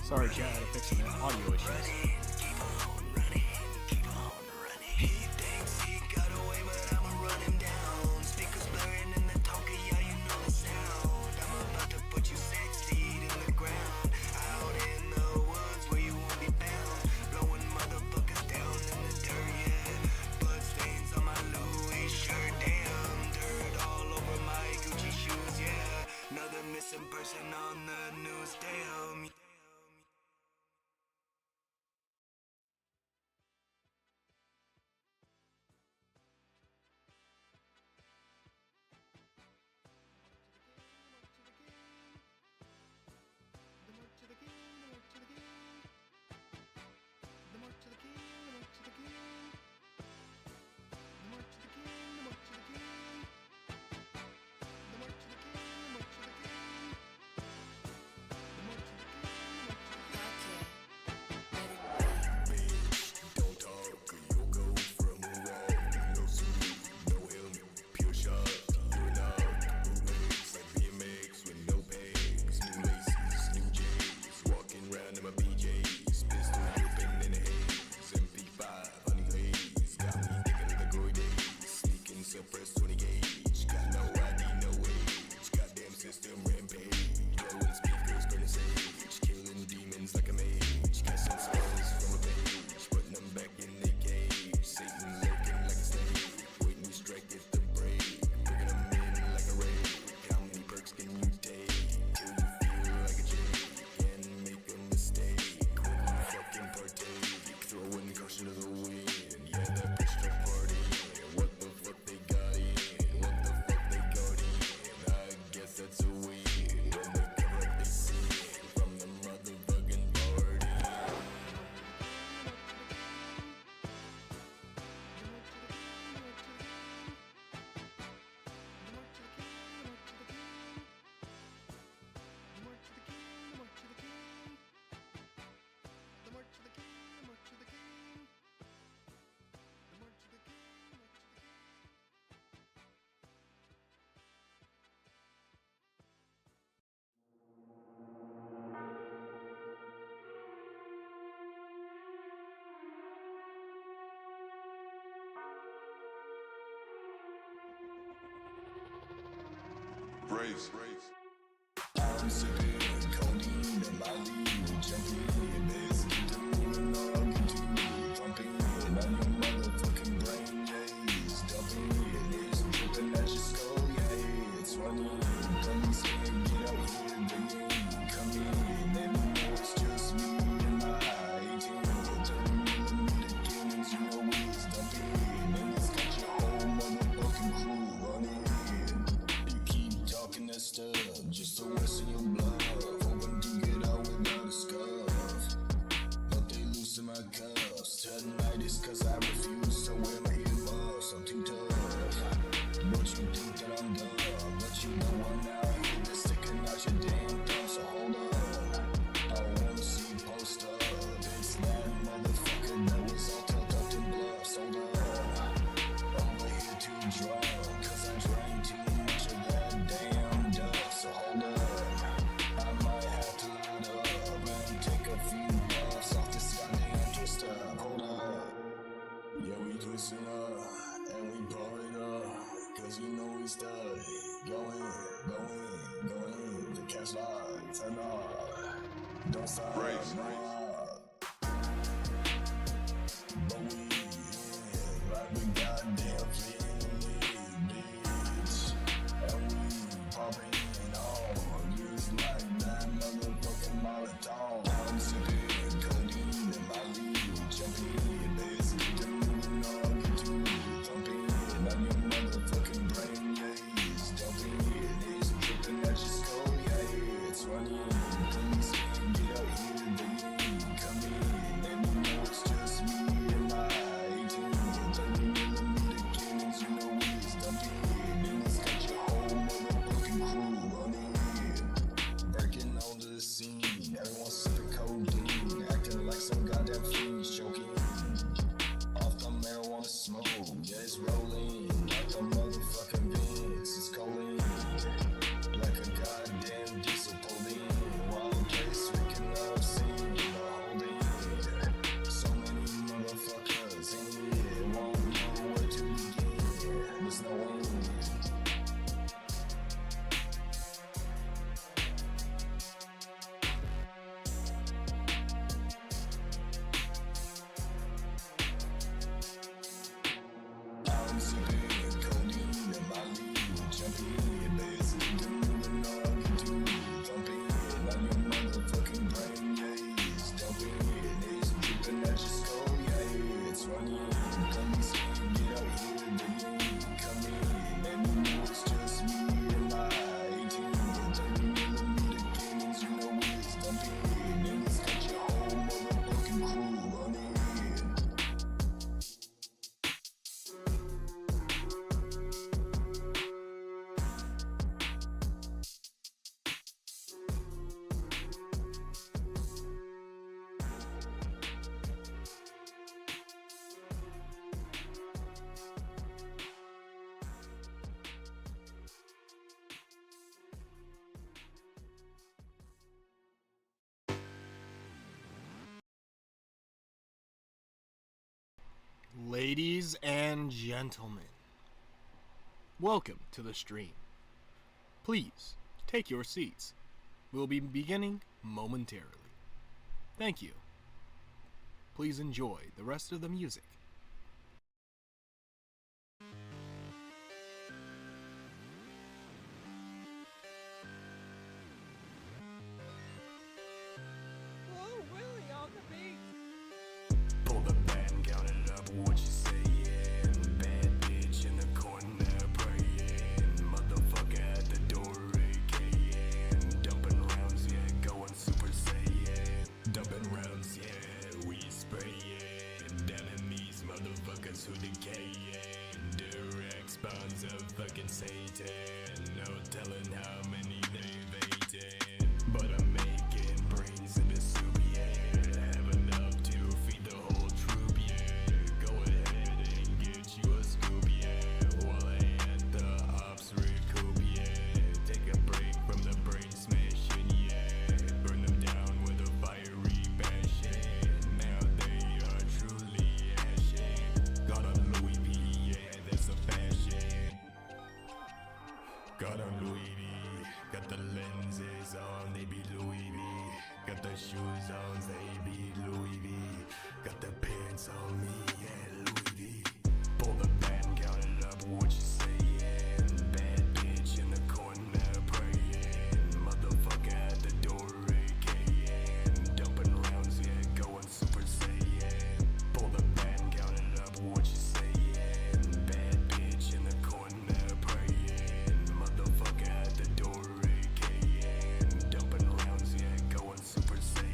Sorry, chat, had to fix some audio issues. Missing person on the news, damn. Brace. I'm sipping codeine in my lead, jumping, this doing all good to me, thumping on your motherfucking brain, yeah, dumping, it's dripping at your skull, yeah, it's running, come saying, get out here, bringing, come in, let me know it's just me and my 18, 30mm cannons, you know it's dumping, and it's got your whole motherfucking crew running. Talking that stuff, just to lessen your blood. Hoping to get out without a scuff, but they loosen my cuffs. Tonight is cause I refuse to wear my earmuffs. I'm too tough, but you think that I'm dumb. But you know I'm out here that's sticking out your damn thumb. So hold up, I wanna see you post up. It's that motherfucker that was all tucked up to bluffs. Hold up, over here too drunk, cause I drank too much of that damn duff. So hold up, I might have to load up and take a few bucks off this goddamn twist up. Hold up, yeah, we twisting up and we pour it up, cause you know we stuck. Going, the cash line, turn off, don't stop, Brace. but we in, like we goddamn fleeing, bitch, and we popping on, just like that motherfucking Molotov. I'm sipping codeine in my lead, jumping, this doing all good to me, thumping on your motherfucking brain, yeah, it's dumping, it's dripping at your skull, yeah, it's running, please get out here, baby, come in, let me know it's just me and my 18, 30mm Ladies and gentlemen, welcome to the stream. Please take your seats. We'll be beginning momentarily. Thank you. Please enjoy the rest of the music. Whoa, Willie on the beat. Pull the band, count it up, what you saying? Bad bitch in the corner praying. Motherfucker at the door AKing. Dumping rounds, yeah, going super saiyan. Dumping rounds, yeah, we spraying. Enemies, motherfuckers who decaying. Direct spawns of fucking Satan. No telling how many they've eaten. But I'm making brains in the soup, yeah. Have enough to feed the whole troop, yeah. Go ahead and get you a scoop, yeah. While I at the ops recoup, yeah. Take a break from the brain smashing, yeah. Burn them down with a fiery passion. Now they are truly ashen. Got on Louis V, yeah, that's a fashion. Got on Louis V, got the lenses on, they be Louis V. Got the shoes on, they be Louis V. Got the pants on me, yeah, Louis V. Pull the band, count it up, what you saying? Bad bitch in the corner praying. Motherfucker at the door AKing. Dumping rounds, yeah, going super saiyan. Pull the band, count it up, what you saying? Bad bitch in the corner praying. Motherfucker at the door AKing. Dumping rounds, yeah, going super saiyan.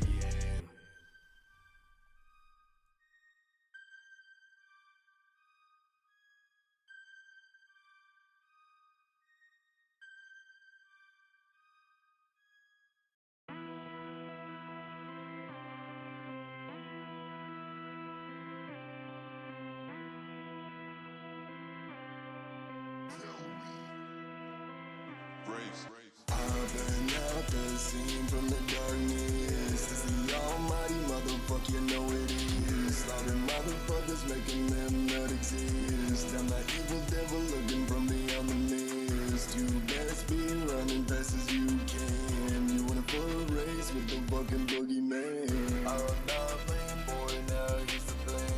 I've been out the scene from the darkness. It's the almighty motherfucker, you know it is. Slaughtering motherfuckers, making them not exist. I'm that evil devil looking from beyond the mist. You better speed running fast as you can. You wanna full race with the fucking boogeyman. I'm not playing boy, now here's the plan.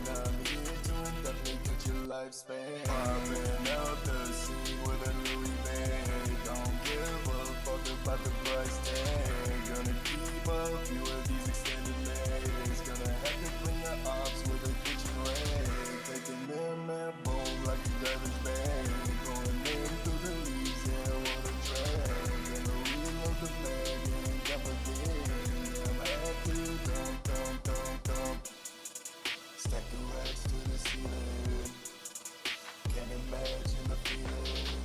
I'm here to indefinitely cut your lifespan. I've been out the scene with a Louis man. Don't give a fuck about the price tag. Gonna keep a few of these extended legs. Gonna have to clean the ops with a kitchen rag. Taking them that bone like a garbage bag. Going in through the leaves, yeah, what a drag. Gonna reload the bag and dump again. I'm happy, dump. Stack the racks to the ceiling. Can't imagine the feeling.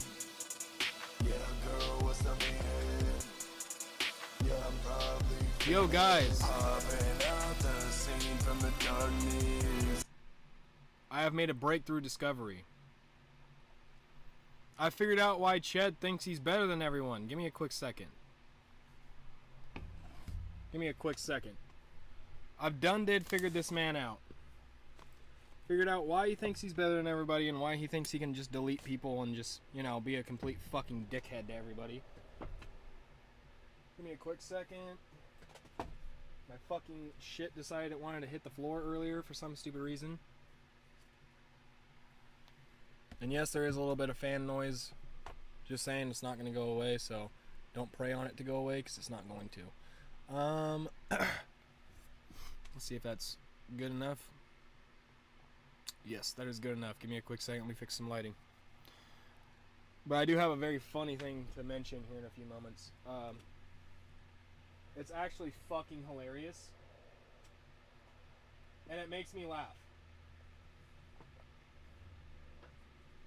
Yeah, girl, what's the meaning? Yeah, I'm probably Yo, guys, popping out the scene from the darkness. I have made a breakthrough discovery. I figured out why Ched thinks he's better than everyone. Give me a quick second. I've did figured this man out. Figured out why he thinks he's better than everybody and why he thinks he can just delete people and just, you know, be a complete fucking dickhead to everybody. Give me a quick second. My fucking shit decided it wanted to hit the floor earlier for some stupid reason. And yes, there is a little bit of fan noise. Just saying, it's not going to go away, so don't pray on it to go away, because it's not going to. Let's see if that's good enough. Yes, that is good enough. Give me a quick second. Let me fix some lighting. But I do have a very funny thing to mention here in a few moments. It's actually fucking hilarious. And it makes me laugh.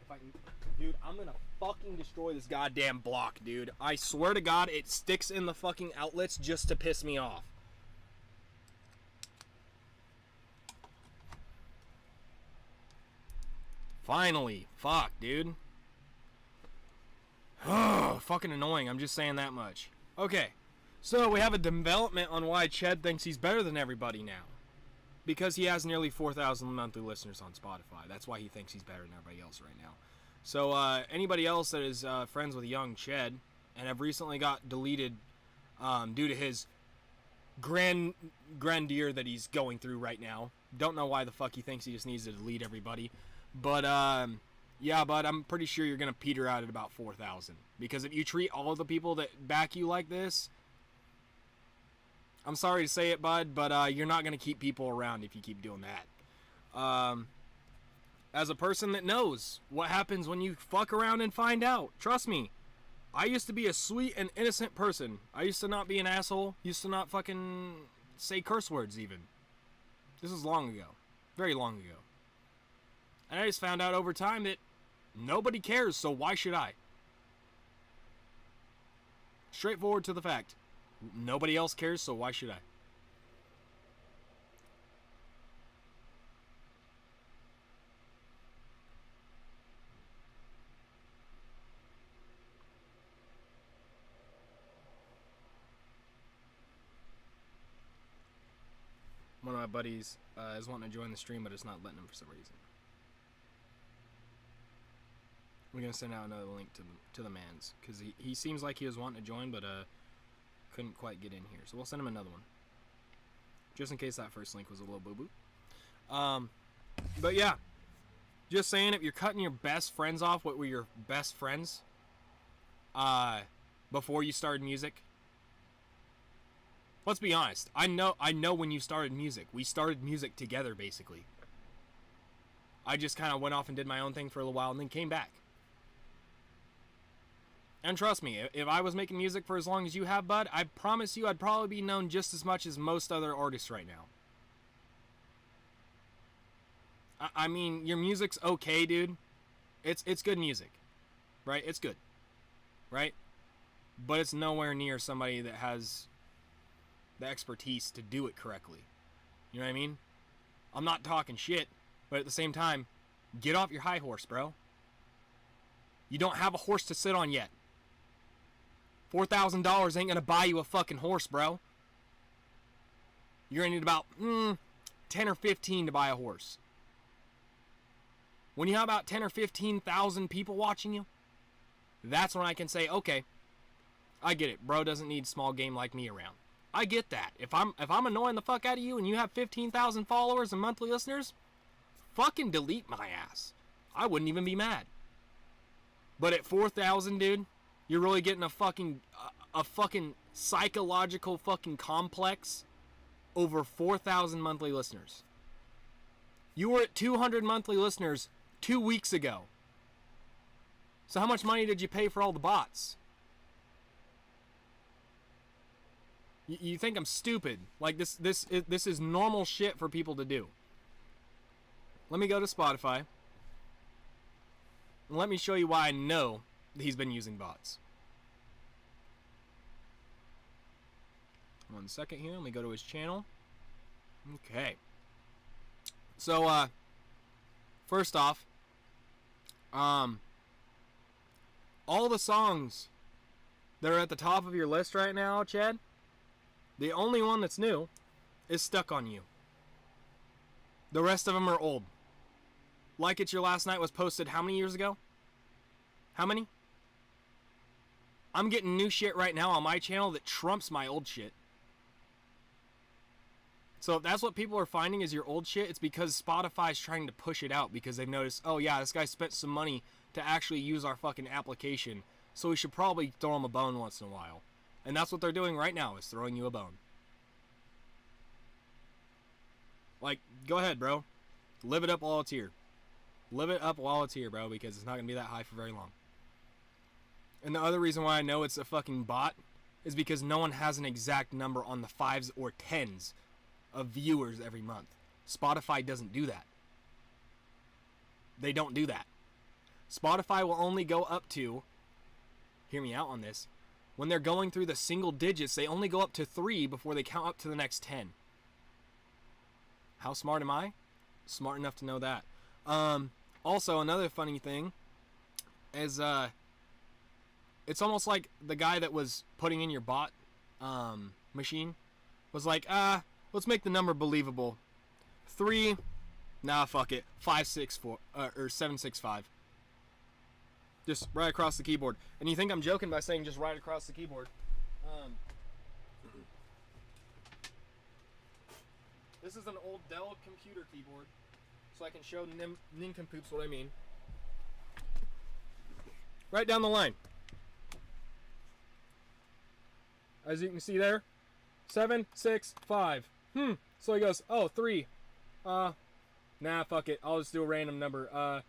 If I can... Dude, I'm gonna fucking destroy this goddamn block, dude. I swear to God, it sticks in the fucking outlets just to piss me off. Finally. Fuck, dude. Oh, fucking annoying. I'm just saying that much. Okay. So, we have a development on why Ched thinks he's better than everybody now. because he has nearly 4,000 monthly listeners on Spotify. That's why he thinks he's better than everybody else right now. So anybody else that is friends with young Ched and have recently got deleted due to his grandeur that he's going through right now. Don't know why the fuck he thinks he just needs to delete everybody. But, yeah, bud, I'm pretty sure you're going to peter out at about 4,000. Because if you treat all of the people that back you like this, I'm sorry to say it, bud, but you're not going to keep people around if you keep doing that. As a person that knows what happens when you fuck around and find out, trust me, I used to be a sweet and innocent person. I used to not be an asshole. Used to not fucking say curse words even. This was long ago. Very long ago. And I just found out over time that nobody cares, so why should I? Straightforward to the fact. Nobody else cares, so why should I? One of my buddies is wanting to join the stream, but it's not letting him for some reason. We're going to send out another link to the man's, because he seems like he was wanting to join, but couldn't quite get in here. So we'll send him another one, just in case that first link was a little boo-boo. But yeah, just saying, if you're cutting your best friends off, what were your best friends before you started music? Let's be honest. I know when you started music. We started music together, basically. I just kind of went off and did my own thing for a little while and then came back. And trust me, if I was making music for as long as you have, bud, I promise you I'd probably be known just as much as most other artists right now. I mean, your music's okay, dude. It's good music. Right? It's good. Right? But it's nowhere near somebody that has the expertise to do it correctly. You know what I mean? I'm not talking shit, but at the same time, get off your high horse, bro. You don't have a horse to sit on yet. $4,000 ain't gonna buy you a fucking horse, bro. You're gonna need about 10 or 15 to buy a horse. When you have about 10 or 15,000 people watching you, that's when I can say, okay, I get it. Bro doesn't need small game like me around. I get that. If I'm annoying the fuck out of you and you have 15,000 followers and monthly listeners, fucking delete my ass. I wouldn't even be mad. But at 4,000, dude, you're really getting a fucking psychological fucking complex over 4,000 monthly listeners. You were at 200 monthly listeners 2 weeks ago. So how much money did you pay for all the bots? You think I'm stupid? Like this is normal shit for people to do. Let me go to Spotify. And let me show you why I know that he's been using bots. 1 second here. Let me go to his channel. Okay. So, first off, all the songs that are at the top of your list right now, Chad, the only one that's new is Stuck on You. The rest of them are old. Like It's Your Last Night was posted how many years ago? How many? I'm getting new shit right now on my channel that trumps my old shit. So if that's what people are finding is your old shit, it's because Spotify's trying to push it out because they've noticed, oh yeah, this guy spent some money to actually use our fucking application, so we should probably throw him a bone once in a while. And that's what they're doing right now, is throwing you a bone. Like, go ahead, bro. Live it up while it's here. Live it up while it's here, bro, because it's not going to be that high for very long. And the other reason why I know it's a fucking bot is because no one has an exact number on the 5s or 10s of viewers every month. Spotify doesn't do that. They don't do that. Spotify will only go up to, hear me out on this, when they're going through the single digits, they only go up to 3 before they count up to the next 10. How smart am I? Smart enough to know that. Also, another funny thing is, it's almost like the guy that was putting in your bot machine was like, let's make the number believable. 3. Nah, fuck it. 564 or 765. Just right across the keyboard. And you think I'm joking by saying just right across the keyboard? This is an old Dell computer keyboard, so I can show nincompoops what I mean. Right down the line. As you can see there, 7, 6, 5. So he goes, oh, 3. Nah, fuck it. I'll just do a random number.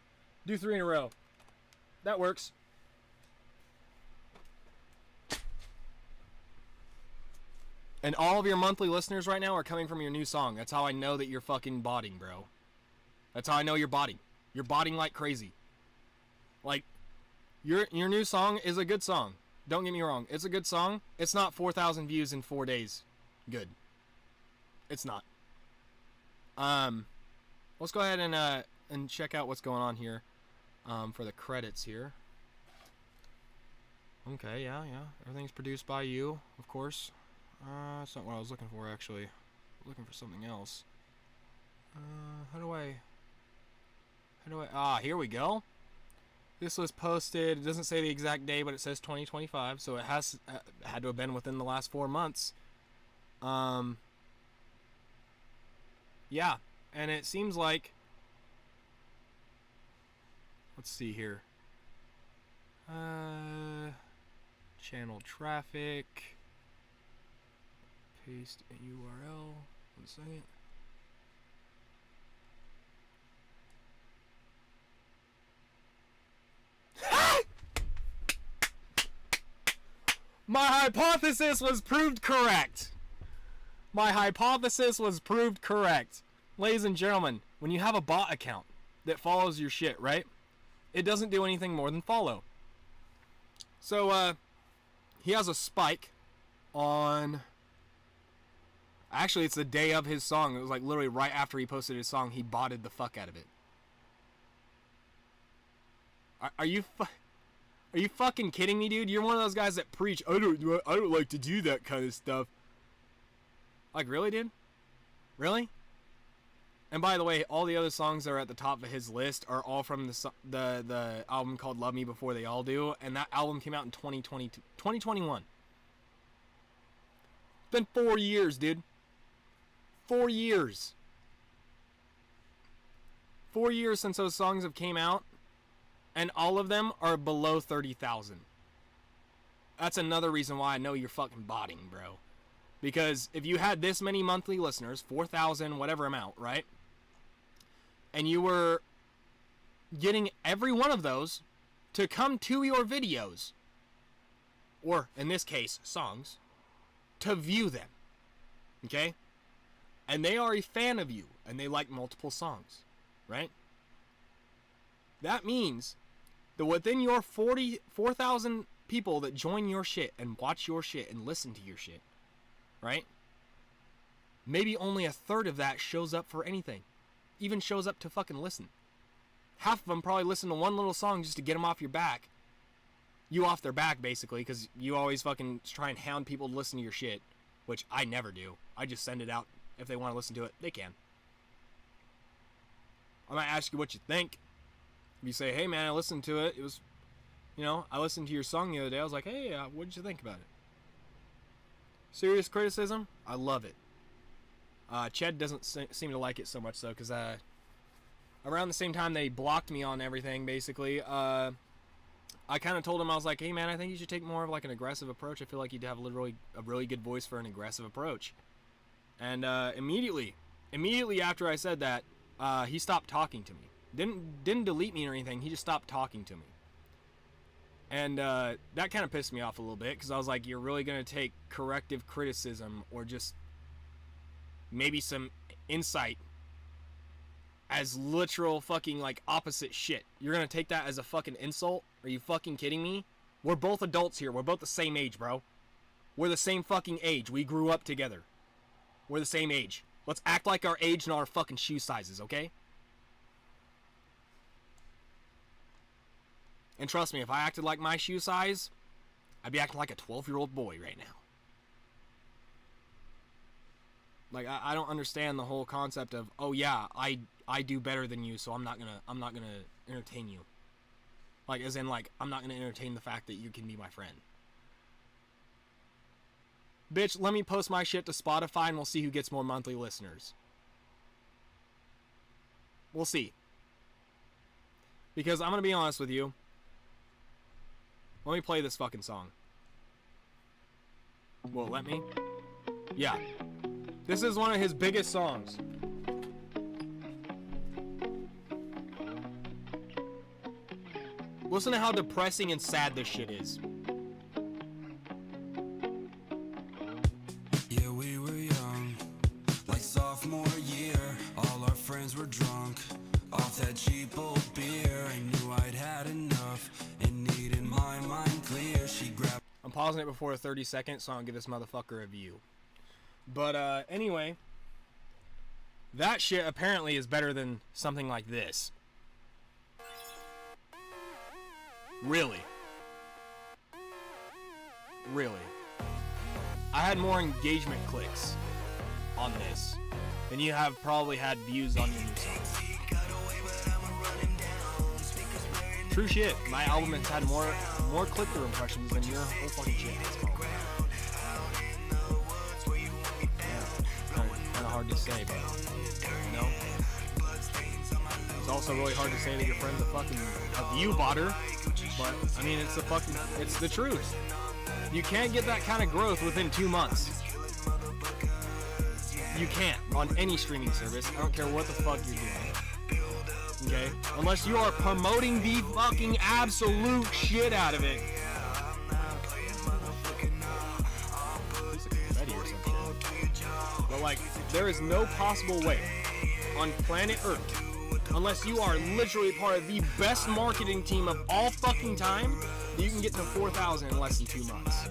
Do 3 in a row. That works. And all of your monthly listeners right now are coming from your new song. That's how I know that you're fucking botting, bro. That's how I know you're botting. You're botting like crazy. Like, your new song is a good song. Don't get me wrong. It's a good song. It's not 4,000 views in 4 days. Good. It's not. Let's go ahead and check out what's going on here. For the credits here. Okay, yeah. Everything's produced by you, of course. That's not what I was looking for, actually. I'm looking for something else. How do I... here we go. This was posted, it doesn't say the exact day, but it says 2025, so it had to have been within the last 4 months. Yeah, and it seems like... Let's see here. Channel traffic. Paste a URL. 1 second. My hypothesis was proved correct. Ladies and gentlemen, when you have a bot account that follows your shit, right? It doesn't do anything more than follow. So, he has a spike on... Actually, it's the day of his song. It was like literally right after he posted his song, he botted the fuck out of it. Are you fucking kidding me, dude? You're one of those guys that preach, I don't like to do that kind of stuff. Like, really, dude? Really? And by the way, all the other songs that are at the top of his list are all from the album called Love Me Before They All Do, and that album came out in 2021. It's been 4 years, dude. 4 years. 4 years since those songs have came out, and all of them are below 30,000. That's another reason why I know you're fucking botting, bro. Because if you had this many monthly listeners, 4,000, whatever amount, right? And you were getting every one of those to come to your videos, or in this case, songs, to view them, okay? And they are a fan of you, and they like multiple songs, right? That means that within your 4,000 people that join your shit and watch your shit and listen to your shit, right? Maybe only a third of that shows up for anything. Even shows up to fucking listen. Half of them probably listen to one little song just to get them off your back. You off their back, basically, because you always fucking try and hound people to listen to your shit, which I never do. I just send it out. If they want to listen to it, they can. I might ask you what you think. If you say, hey man, I listened to it. It was, I listened to your song the other day. I was like, hey, what did you think about it? Serious criticism? I love it. Ched doesn't seem to like it so much, though, because around the same time they blocked me on everything, basically, I kind of told him, I was like, hey man, I think you should take more of like an aggressive approach. I feel like you'd have literally a really good voice for an aggressive approach. And immediately after I said that, he stopped talking to me. Didn't delete me or anything. He just stopped talking to me. And that kind of pissed me off a little bit, because I was like, you're really going to take corrective criticism or just maybe some insight as literal fucking like opposite shit. You're going to take that as a fucking insult? Are you fucking kidding me? We're both adults here. We're both the same age, bro. We're the same fucking age. We grew up together. We're the same age. Let's act like our age and our fucking shoe sizes, okay? And trust me, if I acted like my shoe size, I'd be acting like a 12-year-old boy right now. Like, I don't understand the whole concept of, oh yeah, I do better than you, so I'm not gonna entertain you. Like, as in, like, I'm not gonna entertain the fact that you can be my friend. Bitch, let me post my shit to Spotify and we'll see who gets more monthly listeners. We'll see. Because I'm gonna be honest with you. Let me play this fucking song. Will it let me? Yeah. This is one of his biggest songs. Listen to how depressing and sad this shit is. Yeah, we were young, like sophomore year. All our friends were drunk off that cheap old beer. I knew I'd had enough and needed my mind clear. She grabbed. I'm pausing it before 30 seconds so I don't give this motherfucker a view. But anyway, that shit apparently is better than something like this. Really. Really. I had more engagement clicks on this than you have probably had views on your new song. True shit. My album has had more click-through impressions than your whole fucking shit. Kind of hard to say, but you know. It's also really hard to say that your friend's a view botter. But I mean, it's the truth. You can't get that kind of growth within 2 months. You can't on any streaming service. I don't care what the fuck you're doing. Okay? Unless you are promoting the fucking absolute shit out of it. But like, there is no possible way on planet Earth, unless you are literally part of the best marketing team of all fucking time, you can get to 4,000 in less than 2 months.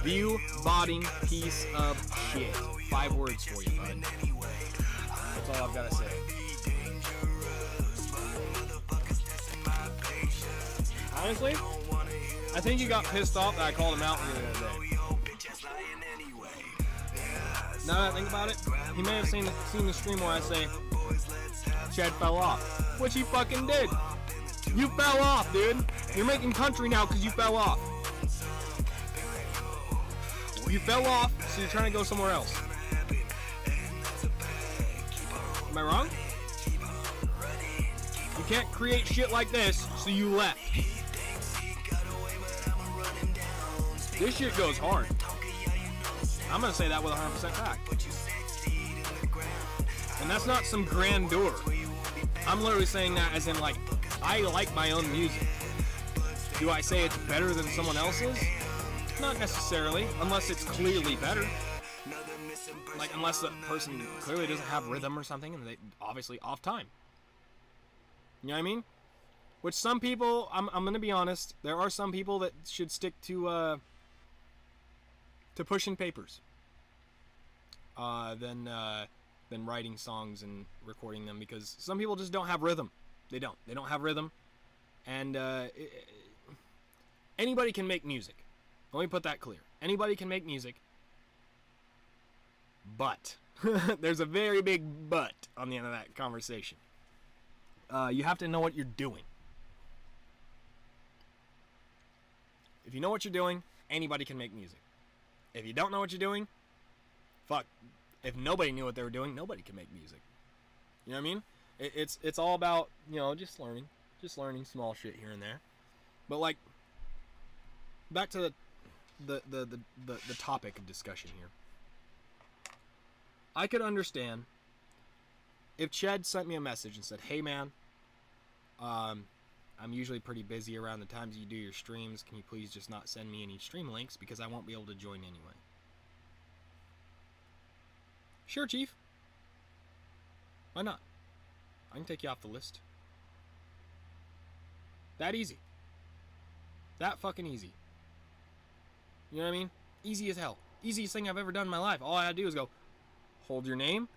View botting piece of shit. 5 words for you, bud. That's all I've got to say. Honestly, I think he got pissed off that I called him out the other day. Now that I think about it, he may have seen the stream where I say, Chad fell off. Which he fucking did. You fell off, dude. You're making country now because you fell off. You fell off, so you're trying to go somewhere else. Am I wrong? You can't create shit like this, so you left. This shit goes hard. I'm gonna say that with 100% fact. And that's not some grandeur. I'm literally saying that as in, like, I like my own music. Do I say it's better than someone else's? Not necessarily, unless it's clearly better. Like, unless the person clearly doesn't have rhythm or something, and they obviously off time. You know what I mean? Which some people, I'm gonna be honest, there are some people that should stick to pushing papers. Than writing songs and recording them, because some people just don't have rhythm. They don't have rhythm, and anybody can make music. Let me put that clear. Anybody can make music, but there's a very big but on the end of that conversation. You have to know what you're doing. If you know what you're doing, anybody can make music. If you don't know what you're doing, fuck. If nobody knew what they were doing, nobody can make music. You know what I mean? It's all about, you know, just learning small shit here and there. But like, back to the topic of discussion here. I could understand if Ched sent me a message and said, "Hey man, I'm usually pretty busy around the times you do your streams. Can you please just not send me any stream links because I won't be able to join anyway?" Sure, Chief. Why not? I can take you off the list. That easy. That fucking easy. You know what I mean? Easy as hell. Easiest thing I've ever done in my life. All I had to do is go, hold your name,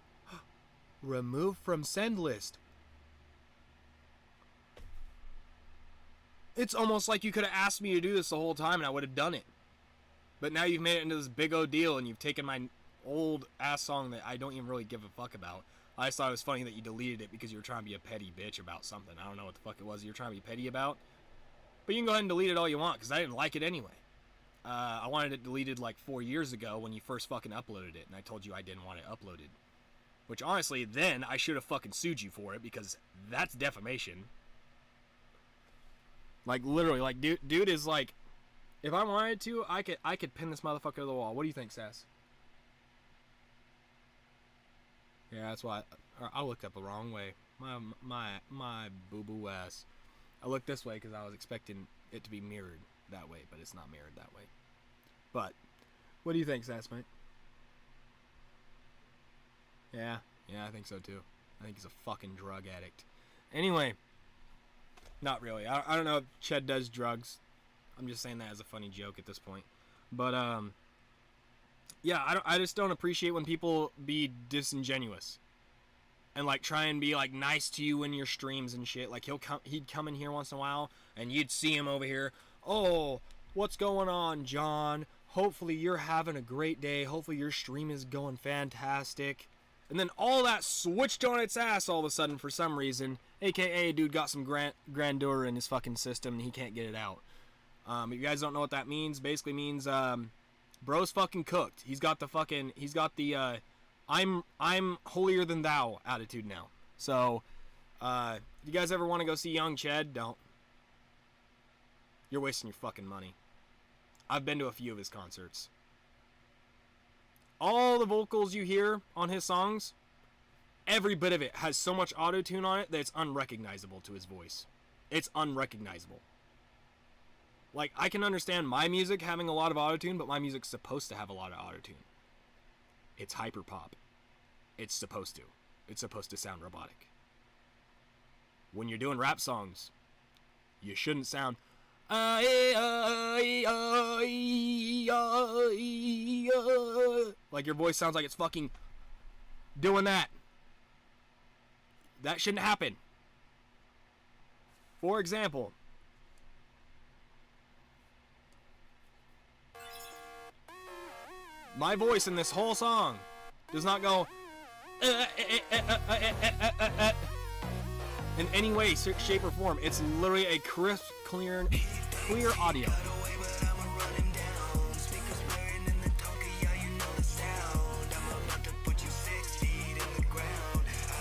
remove from send list. It's almost like you could have asked me to do this the whole time and I would have done it. But now you've made it into this big old deal and you've taken my old ass song that I don't even really give a fuck about. I just thought it was funny that you deleted it because you were trying to be a petty bitch about something. I don't know what the fuck it was you were trying to be petty about. But you can go ahead and delete it all you want because I didn't like it anyway. I wanted it deleted like 4 years ago when you first fucking uploaded it, and I told you I didn't want it uploaded. Which honestly, then I should have fucking sued you for it because that's defamation. Like literally, like dude is like, if I wanted to, I could pin this motherfucker to the wall. What do you think, Sass? Yeah, that's why I looked up the wrong way. My boo boo ass. I looked this way because I was expecting it to be mirrored that way, but it's not mirrored that way. But what do you think, Sass, mate? Yeah, I think so too. I think he's a fucking drug addict. Anyway, not really. I don't know if Ched does drugs. I'm just saying that as a funny joke at this point. But yeah, I just don't appreciate when people be disingenuous and like try and be like nice to you in your streams and shit. Like he'd come in here once in a while and you'd see him over here. Oh, what's going on, John? Hopefully you're having a great day. Hopefully your stream is going fantastic. And then all that switched on its ass all of a sudden for some reason. AKA, dude got some grandeur in his fucking system and he can't get it out. If you guys don't know what that means, basically means bro's fucking cooked. He's got the I'm holier than thou attitude now. So if you guys ever want to go see young Ched, don't. You're wasting your fucking money. I've been to a few of his concerts. All the vocals you hear on his songs, every bit of it has so much auto-tune on it that it's unrecognizable to his voice. It's unrecognizable. Like, I can understand my music having a lot of auto-tune, but my music's supposed to have a lot of auto-tune. It's hyper-pop. It's supposed to. It's supposed to sound robotic. When you're doing rap songs, you shouldn't sound... like your voice sounds like it's fucking doing that. That shouldn't happen. For example, my voice in this whole song does not go in any way, shape, or form. It's literally a crisp, clear audio.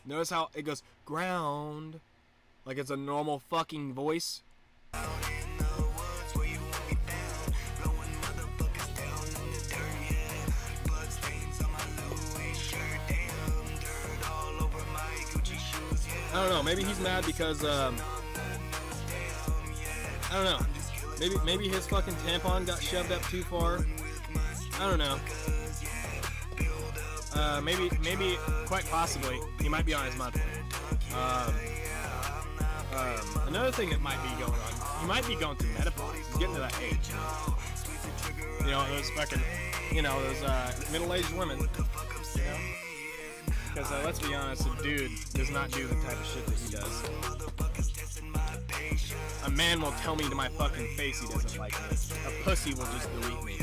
Notice how it goes ground, like it's a normal fucking voice. I don't know, maybe he's mad because, I don't know, maybe his fucking tampon got shoved up too far. I don't know. Maybe, quite possibly, he might be on his monthly. Another thing that might be going on, he might be going through menopause. He's getting to that age. You know, those fucking, those middle-aged women, you know? Because let's be honest, a dude does not do the type of shit that he does. A man will tell me to my fucking face he doesn't like me. A pussy will just delete me.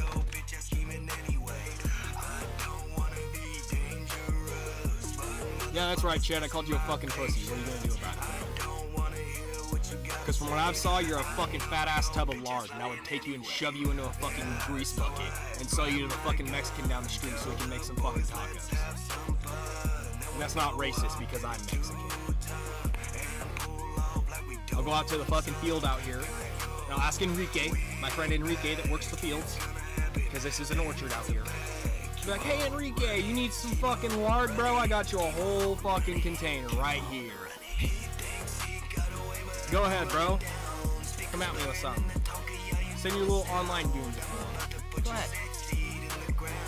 Yeah, that's right, Chad. I called you a fucking pussy. What are you gonna do about it? Because from what I've saw, you're a fucking fat-ass tub of lard, and I would take you and shove you into a fucking grease bucket and sell you to the fucking Mexican down the street so he can make some fucking tacos. And that's not racist because I'm Mexican. I'll go out to the fucking field out here, and I'll ask Enrique, my friend Enrique that works the fields, because this is an orchard out here. Be like, hey Enrique, you need some fucking lard, bro? I got you a whole fucking container right here. Go ahead, bro. Come at me with something. Send your little online goons if you want. Go ahead.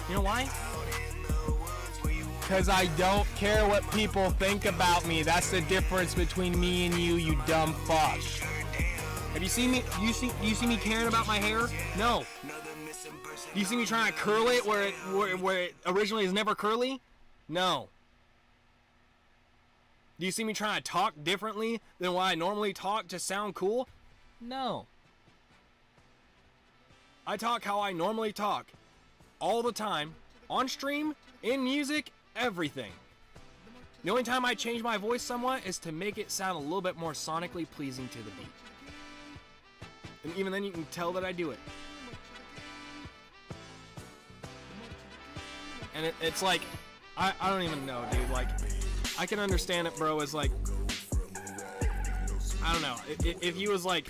You know why? Because I don't care what people think about me. That's the difference between me and you, you dumb fuck. Have you seen me? Do you see me caring about my hair? No. Do you see me trying to curl it where it originally is never curly? No. Do you see me trying to talk differently than what I normally talk to sound cool? No. I talk how I normally talk all the time, On stream, in music, everything. The only time I change my voice somewhat is to make it sound a little bit more sonically pleasing to the beat. And even then you can tell that I do it. And it's like, I don't even know, dude. Like, I can understand it, bro, as like, I don't know. If he was like,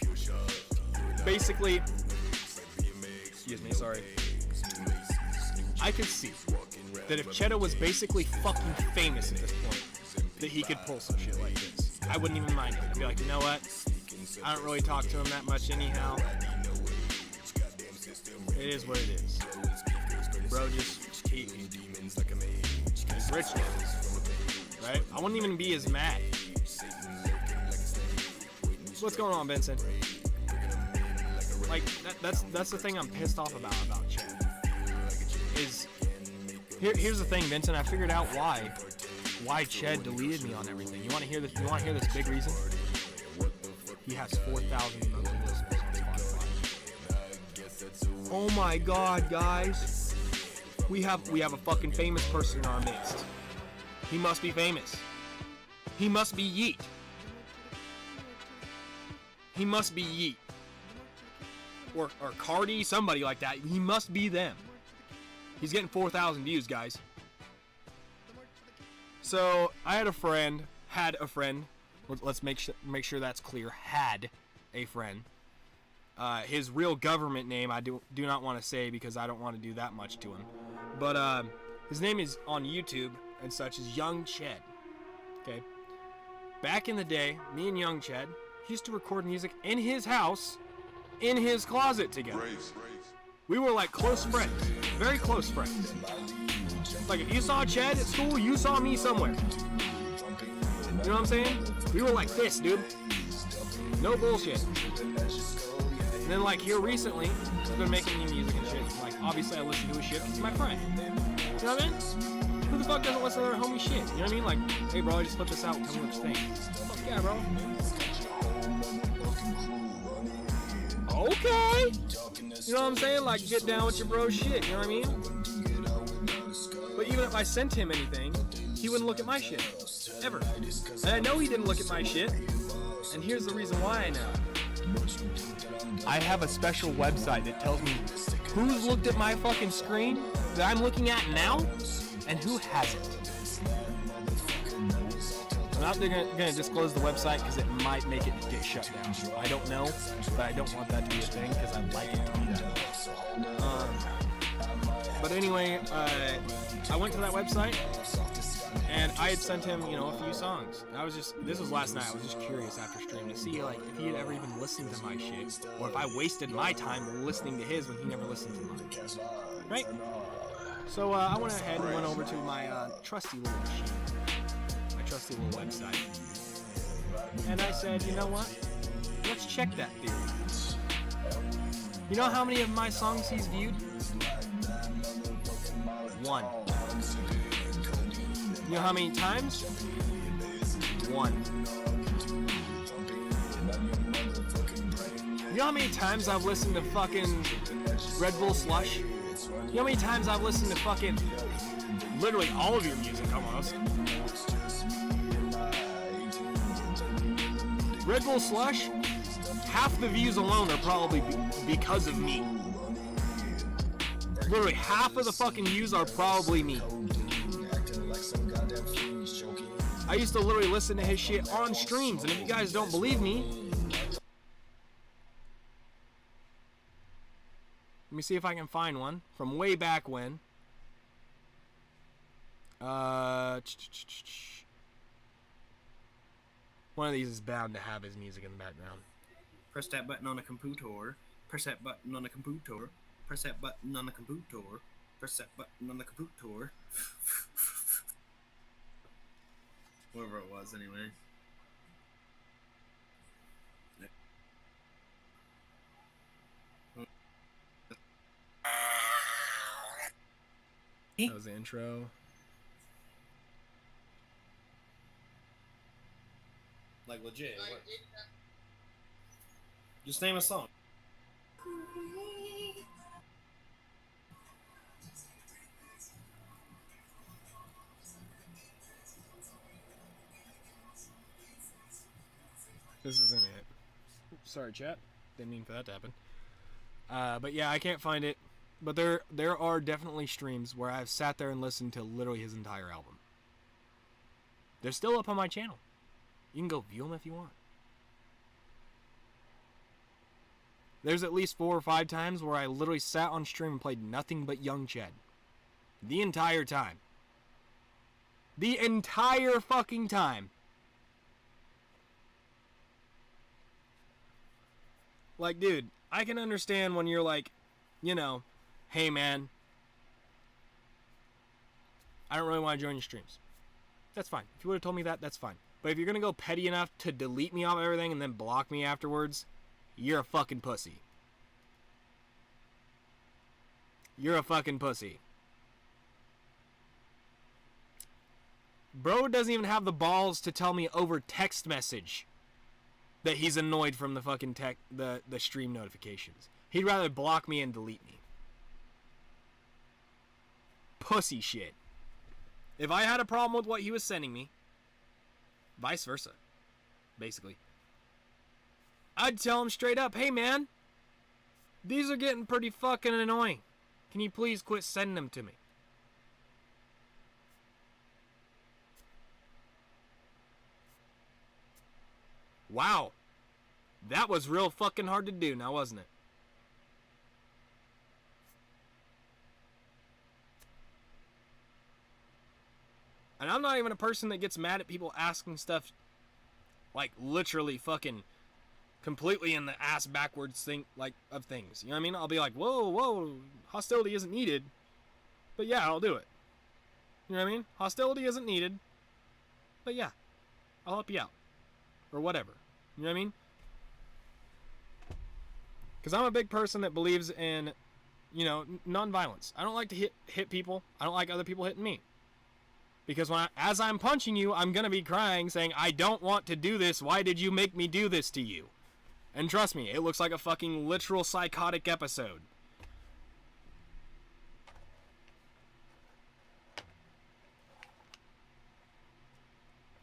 basically, excuse me, sorry. I could see that if Cheddar was basically fucking famous at this point, that he could pull some shit like this. I wouldn't even mind it. I'd be like, you know what? I don't really talk to him that much anyhow. It is what it is. Bro, he's rich now, right? I wouldn't even be as mad. So what's going on, Benson? Like, that's the thing I'm pissed off about Chad. Is here's the thing, Benson. I figured out why Ched deleted me on everything. You want to hear this? You want to hear this big reason? He has 4,000 monthly listeners on Spotify. Oh my God, guys! We have a fucking famous person in our midst. He must be famous. He must be Yeet. He must be Yeet. Or Cardi, somebody like that. He must be them. He's getting 4,000 views, guys. So I had a friend. Let's make sure that's clear. Had a friend. His real government name I do not want to say because I don't want to do that much to him. But his name is on YouTube and such is Young Ched. Okay. Back in the day, me and Young Ched used to record music in his house, in his closet together. We were like close friends, very close friends. Like if you saw Ched at school, you saw me somewhere. You know what I'm saying? We were like this, dude. No bullshit. And then like here recently, he's been making new music and shit. Like obviously I listen to his shit because he's my friend. You know what I mean? Who the fuck doesn't listen to their homie shit? You know what I mean? Like, hey bro, I just put this out. Tell me what you think. Fuck yeah, bro. Okay. You know what I'm saying? Like, get down with your bro shit. You know what I mean? But even if I sent him anything, he wouldn't look at my shit. Ever. And I know he didn't look at my shit. And here's the reason why I know. I have a special website that tells me who's looked at my fucking screen that I'm looking at now and who hasn't. I'm not gonna disclose the website because it might make it get shut down. I don't know, but I don't want that to be a thing because I'd like it to be that way. But anyway, I went to that website and I had sent him, you know, a few songs. This was last night. I was just curious after stream to see like if he had ever even listened to my shit, or if I wasted my time listening to his when he never listened to mine. Right? So I went ahead and went over to my trusty little machine. Trusty little website. And I said, you know what? Let's check that theory. You know how many of my songs he's viewed? 1. You know how many times? 1. You know how many times I've listened to fucking Red Bull Slush? You know how many times I've listened to fucking literally all of your music almost? Red Bull Slush, half the views alone are probably because of me. Literally half of the fucking views are probably me. I used to literally listen to his shit on streams, and if you guys don't believe me, let me see if I can find one from way back when. One of these is bound to have his music in the background. Press that button on a computer. Press that button on a computer. Press that button on a computer. Press that button on the computer. Whatever it was, anyway. That was the intro. Like legit. What? Just name a song. This isn't it. Oops, sorry, chat. Didn't mean for that to happen. But yeah, I can't find it. But there are definitely streams where I've sat there and listened to literally his entire album. They're still up on my channel. You can go view them if you want. There's at least 4 or 5 times where I literally sat on stream and played nothing but Young Ched. The entire time. The entire fucking time. Like, dude, I can understand when you're like, you know, hey man, I don't really want to join your streams. That's fine. If you would have told me that, that's fine. But if you're going to go petty enough to delete me off everything and then block me afterwards, you're a fucking pussy. You're a fucking pussy. Bro doesn't even have the balls to tell me over text message that he's annoyed from the fucking the stream notifications. He'd rather block me and delete me. Pussy shit. If I had a problem with what he was sending me, vice versa, basically, I'd tell him straight up, hey man, these are getting pretty fucking annoying. Can you please quit sending them to me? Wow. That was real fucking hard to do now, wasn't it? And I'm not even a person that gets mad at people asking stuff like literally fucking completely in the ass backwards thing like of things. You know what I mean? I'll be like, whoa, hostility isn't needed. But yeah, I'll do it. You know what I mean? Hostility isn't needed. But yeah, I'll help you out. Or whatever. You know what I mean? Because I'm a big person that believes in, you know, non-violence. I don't like to hit people. I don't like other people hitting me. Because as I'm punching you, I'm going to be crying saying, I don't want to do this. Why did you make me do this to you? And trust me, it looks like a fucking literal psychotic episode.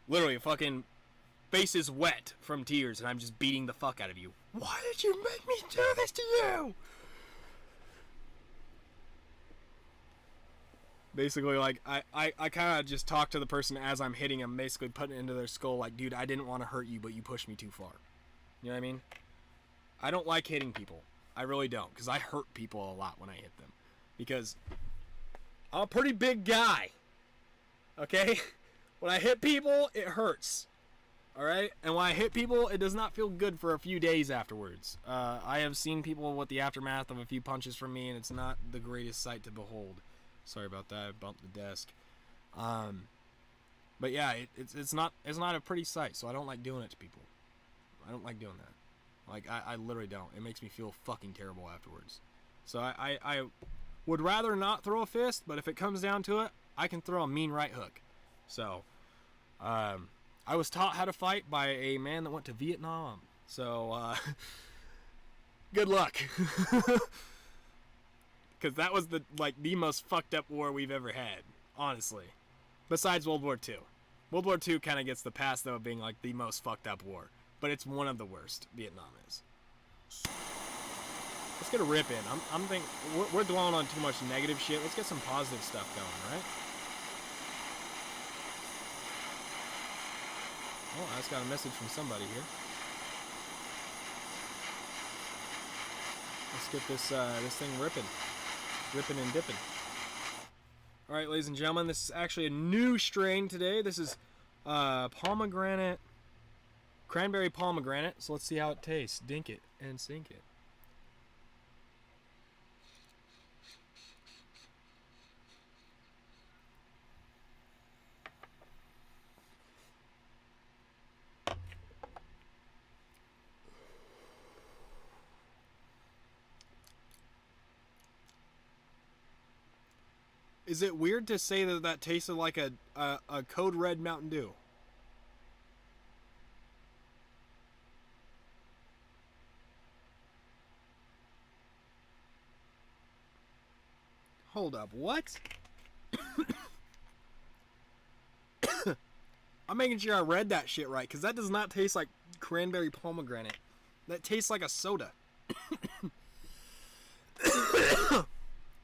Literally, fucking face is wet from tears and I'm just beating the fuck out of you. Why did you make me do this to you? Basically, like, I kind of just talk to the person as I'm hitting them, basically putting it into their skull, like, dude, I didn't want to hurt you, but you pushed me too far. You know what I mean? I don't like hitting people. I really don't, because I hurt people a lot when I hit them. Because I'm a pretty big guy. Okay? When I hit people, it hurts. Alright? And when I hit people, it does not feel good for a few days afterwards. I have seen people with the aftermath of a few punches from me, and it's not the greatest sight to behold. Sorry about that. I bumped the desk. But yeah, it's not a pretty sight, so I don't like doing it to people. I don't like doing that. Like, I literally don't. It makes me feel fucking terrible afterwards. So I would rather not throw a fist, but if it comes down to it, I can throw a mean right hook. So, I was taught how to fight by a man that went to Vietnam. So, good luck. Because that was the most fucked up war we've ever had, honestly. Besides World War II. World War II kind of gets the pass, though, of being like the most fucked up war. But it's one of the worst, Vietnam is. Let's get a rip in. I'm thinking, we're dwelling on too much negative shit. Let's get some positive stuff going, right? Oh, I just got a message from somebody here. Let's get this thing ripping. Ripping and dipping. Alright, ladies and gentlemen, this is actually a new strain today. This is pomegranate, cranberry pomegranate. So let's see how it tastes. Dink it and sink it. Is it weird to say that tasted like a Code Red Mountain Dew? Hold up, what? I'm making sure I read that shit right, because that does not taste like cranberry pomegranate that tastes like a soda.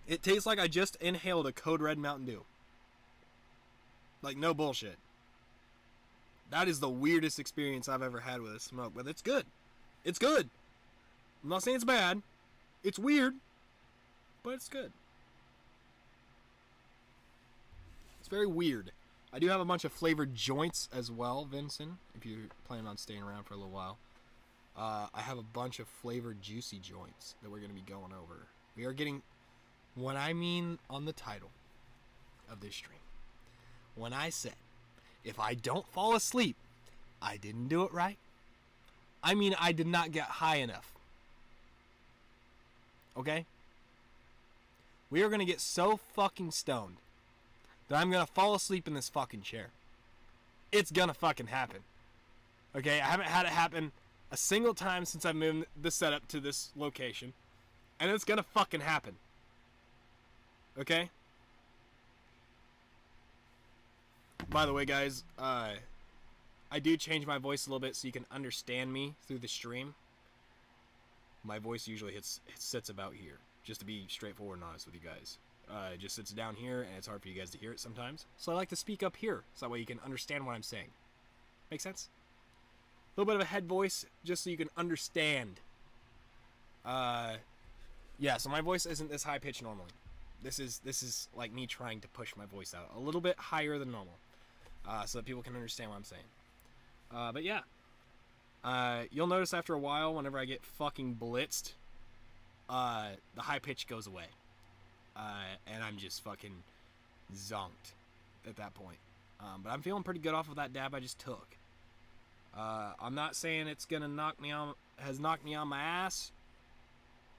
It tastes like I just inhaled a Code Red Mountain Dew. Like, no bullshit. That is the weirdest experience I've ever had with a smoke, but it's good. It's good. I'm not saying it's bad. It's weird, but it's good. It's very weird. I do have a bunch of flavored joints as well, Vincent, if you're planning on staying around for a little while. I have a bunch of flavored juicy joints that we're going to be going over. We are getting, what I mean on the title of this stream, when I said, if I don't fall asleep, I didn't do it right. I mean, I did not get high enough. Okay? We are going to get so fucking stoned that I'm going to fall asleep in this fucking chair. It's going to fucking happen. Okay? I haven't had it happen a single time since I moved the setup to this location. And it's going to fucking happen. Okay? By the way, guys, I do change my voice a little bit so you can understand me through the stream. My voice usually sits about here, just to be straightforward and honest with you guys. It just sits down here, and it's hard for you guys to hear it sometimes. So I like to speak up here, so that way you can understand what I'm saying. Make sense? A little bit of a head voice, just so you can understand. Yeah, so my voice isn't this high-pitched normally. This is like me trying to push my voice out a little bit higher than normal, so that people can understand what I'm saying. But yeah. You'll notice after a while, whenever I get fucking blitzed, the high pitch goes away. And I'm just fucking zonked at that point. But I'm feeling pretty good off of that dab I just took. I'm not saying it's gonna knocked me on my ass.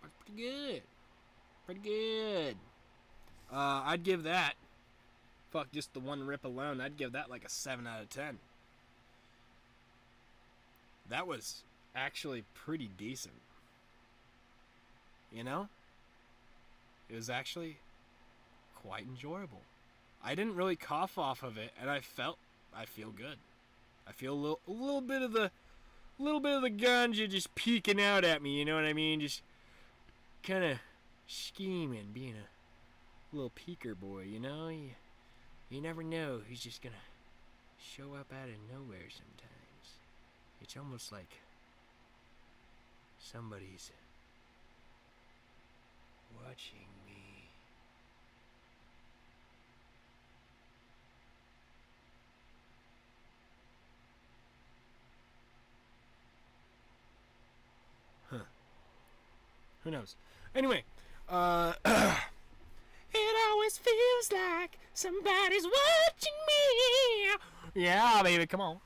But it's pretty good. Pretty good. I'd give that, fuck, just the one rip alone, I'd give that like a 7 out of 10. That was actually pretty decent. You know? It was actually quite enjoyable. I didn't really cough off of it, and I feel good. I feel a little bit of the ganja just peeking out at me, you know what I mean? Just kind of scheming, being a little peeker boy, you know? You never know who's just gonna show up out of nowhere sometimes. It's almost like somebody's watching me. Huh. Who knows? Anyway, it always feels like somebody's watching me. Yeah, baby, come on.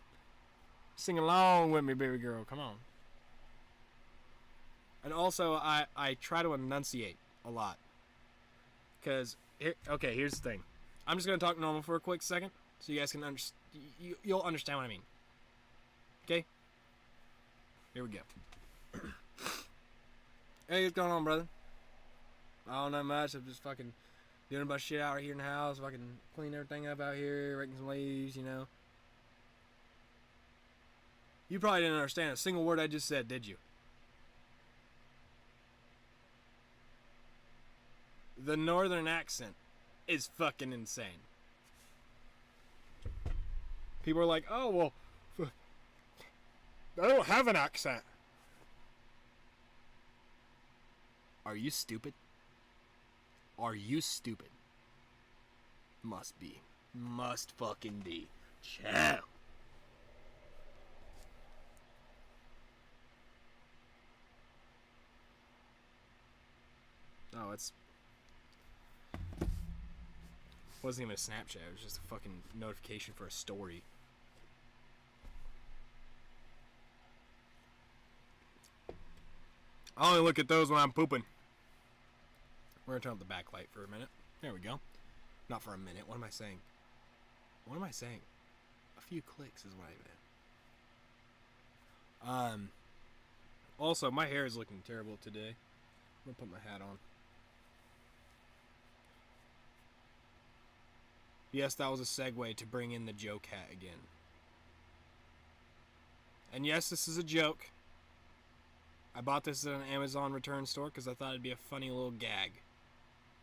Sing along with me, baby girl. Come on. And also, I try to enunciate a lot. Because, here's the thing. I'm just going to talk normal for a quick second. So you guys can you'll understand what I mean. Okay? Here we go. Hey, what's going on, brother? I don't know much. I'm just fucking doing a bunch of shit out here in the house. Fucking clean everything up out here. Raking some leaves, you know. You probably didn't understand a single word I just said, did you? The northern accent is fucking insane. People are like, oh, well, I don't have an accent. Are you stupid? Are you stupid? Must be. Must fucking be. Ciao. Oh, it wasn't even a Snapchat. It was just a fucking notification for a story. I only look at those when I'm pooping. We're gonna turn up the backlight for a minute. There we go. Not for a minute. What am I saying? What am I saying? A few clicks is what I meant. Also, my hair is looking terrible today. I'm gonna put my hat on. Yes, that was a segue to bring in the joke hat again. And yes, this is a joke. I bought this at an Amazon return store because I thought it'd be a funny little gag.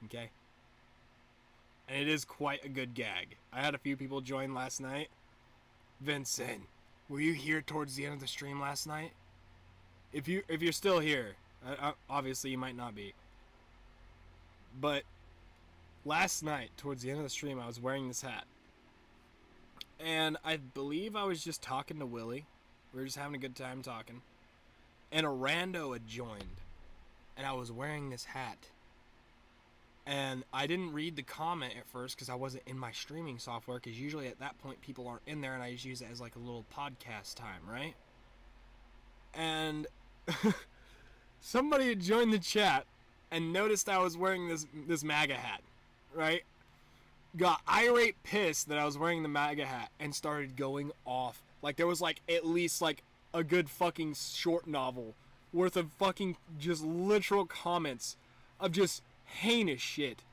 Okay? And it is quite a good gag. I had a few people join last night. Vincent, were you here towards the end of the stream last night? If you're still here, obviously you might not be. But last night, towards the end of the stream, I was wearing this hat. And I believe I was just talking to Willie. We were just having a good time talking. And a rando had joined. And I was wearing this hat. And I didn't read the comment at first because I wasn't in my streaming software. Because usually at that point people aren't in there and I just use it as like a little podcast time, right? And somebody had joined the chat and noticed I was wearing this MAGA hat, right? Got irate pissed that I was wearing the MAGA hat and started going off. Like there was like at least like a good fucking short novel worth of fucking just literal comments of just heinous shit.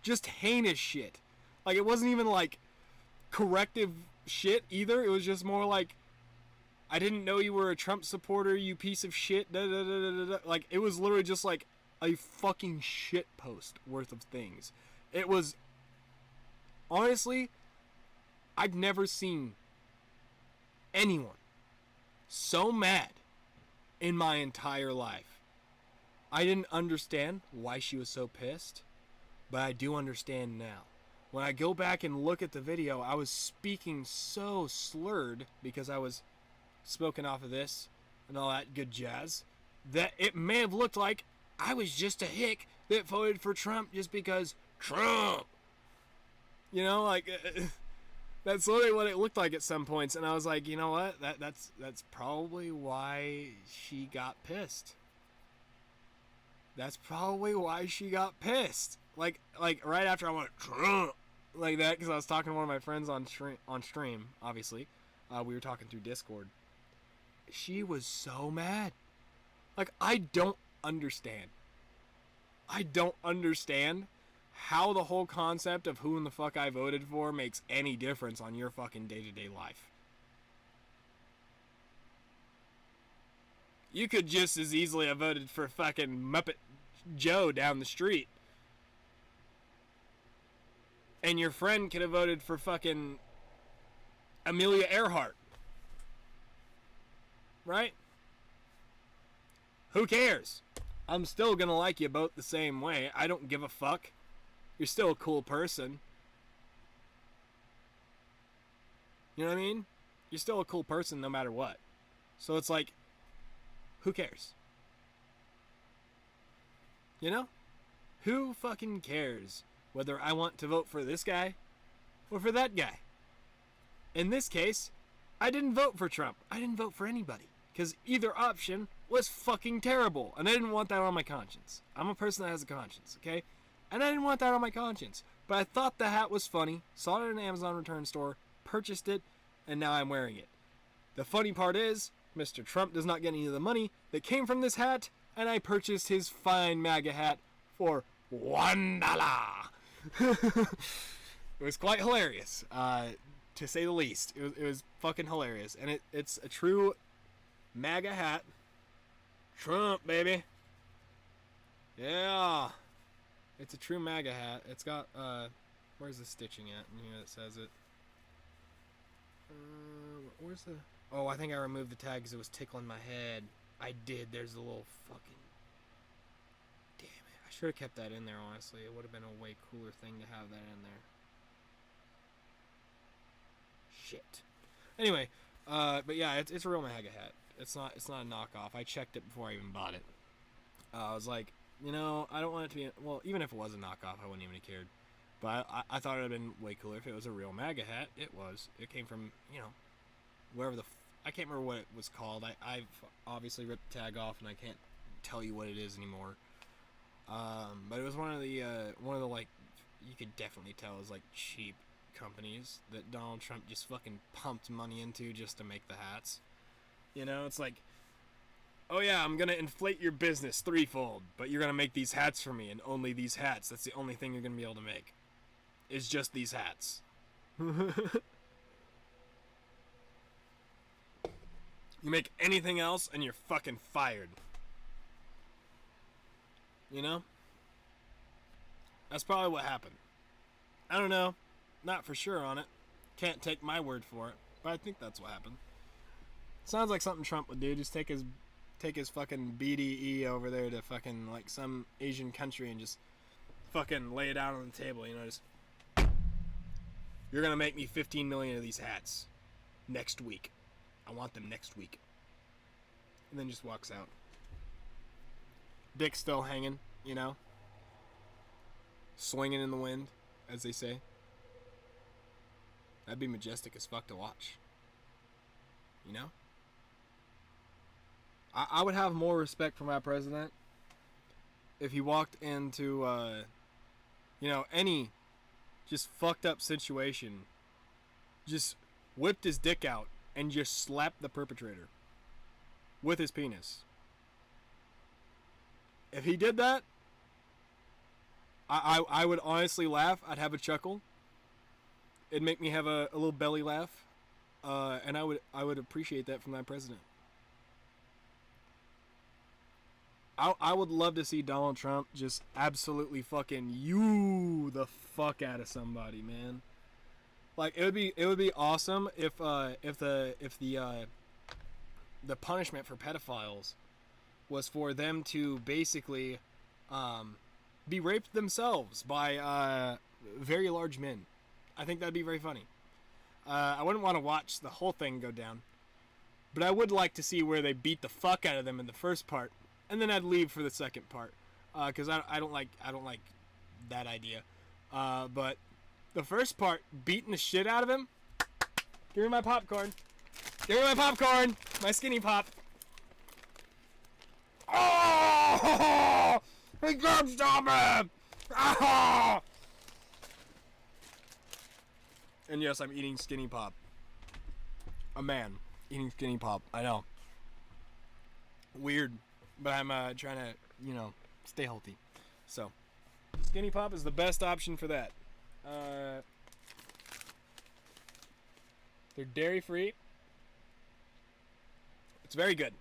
Just heinous shit. Like it wasn't even like corrective shit either. It was just more like, I didn't know you were a Trump supporter, you piece of shit. Da, da, da, da, da. Like it was literally just like a fucking shit post worth of things. It was, honestly, I've never seen anyone so mad in my entire life. I didn't understand why she was so pissed, but I do understand now. When I go back and look at the video, I was speaking so slurred because I was spoken off of this and all that good jazz that it may have looked like I was just a hick that voted for Trump just because Trump. You know, like that's literally what it looked like at some points, and I was like, you know what? That's probably why she got pissed. That's probably why she got pissed. Like right after I went Trump like that, because I was talking to one of my friends on stream. Obviously, we were talking through Discord. She was so mad. Like I don't understand. I don't understand how the whole concept of who in the fuck I voted for makes any difference on your fucking day-to-day life. You could just as easily have voted for fucking Muppet Joe down the street. And your friend could have voted for fucking Amelia Earhart. Right? Who cares? I'm still gonna like you both the same way. I don't give a fuck. You're still a cool person. You know what I mean? You're still a cool person no matter what. So it's like, who cares? You know? Who fucking cares whether I want to vote for this guy or for that guy? In this case, I didn't vote for Trump. I didn't vote for anybody. Because either option was fucking terrible. And I didn't want that on my conscience. I'm a person that has a conscience, okay? And I didn't want that on my conscience. But I thought the hat was funny, saw it at an Amazon return store, purchased it, and now I'm wearing it. The funny part is, Mr. Trump does not get any of the money that came from this hat, and I purchased his fine MAGA hat for $1. It was quite hilarious, to say the least. It was fucking hilarious. And it's a true MAGA hat. Trump, baby. Yeah. It's a true MAGA hat. It's got, where's the stitching at in here that says it? Where's the... Oh, I think I removed the tag because it was tickling my head. I did. There's a little fucking... Damn it. I should have kept that in there, honestly. It would have been a way cooler thing to have that in there. Shit. Anyway, but yeah, it's a real MAGA hat. It's not a knockoff. I checked it before I even bought it. I was like, you know, I don't want it to be... Well, even if it was a knockoff, I wouldn't even have cared. But I thought it would have been way cooler if it was a real MAGA hat. It was. It came from, you know, wherever the... I can't remember what it was called. I've obviously ripped the tag off, and I can't tell you what it is anymore. But it was one of the, like, you could definitely tell it was, like, cheap companies that Donald Trump just fucking pumped money into just to make the hats. You know, it's like, oh yeah, I'm gonna inflate your business threefold, but you're gonna make these hats for me, and only these hats. That's the only thing you're gonna be able to make. It's just these You make anything else and you're fucking fired. You know? That's probably what happened. I don't know. Not for sure on it. Can't take my word for it. But I think that's what happened. Sounds like something Trump would do. Just take his fucking BDE over there to fucking like some Asian country and just fucking lay it out on the table, you know, just you're gonna make me 15 million of these hats next week. I want them next week. And then just walks out. Dick still hanging, you know? Swinging in the wind, as they say. That'd be majestic as fuck to watch. You know? I would have more respect for my president if he walked into, you know, any just fucked up situation, just whipped his dick out and just slapped the perpetrator with his penis. If he did that, I would honestly laugh. I'd have a chuckle. It'd make me have a little belly laugh, and I would appreciate that from my president. I would love to see Donald Trump just absolutely fucking you the fuck out of somebody, man. Like it would be awesome if the punishment for pedophiles was for them to basically be raped themselves by very large men. I think that'd be very funny. I wouldn't want to watch the whole thing go down, but I would like to see where they beat the fuck out of them in the first part, and then I'd leave for the second part, because I don't like that idea. But the first part, beating the shit out of him. Give me my popcorn. Give me my popcorn. My skinny pop. Oh! He can't stop him! Ah! And yes, I'm eating skinny pop. A man eating skinny pop. I know. Weird, but I'm trying to, you know, stay healthy. So, skinny pop is the best option for that. They're dairy free. It's very good.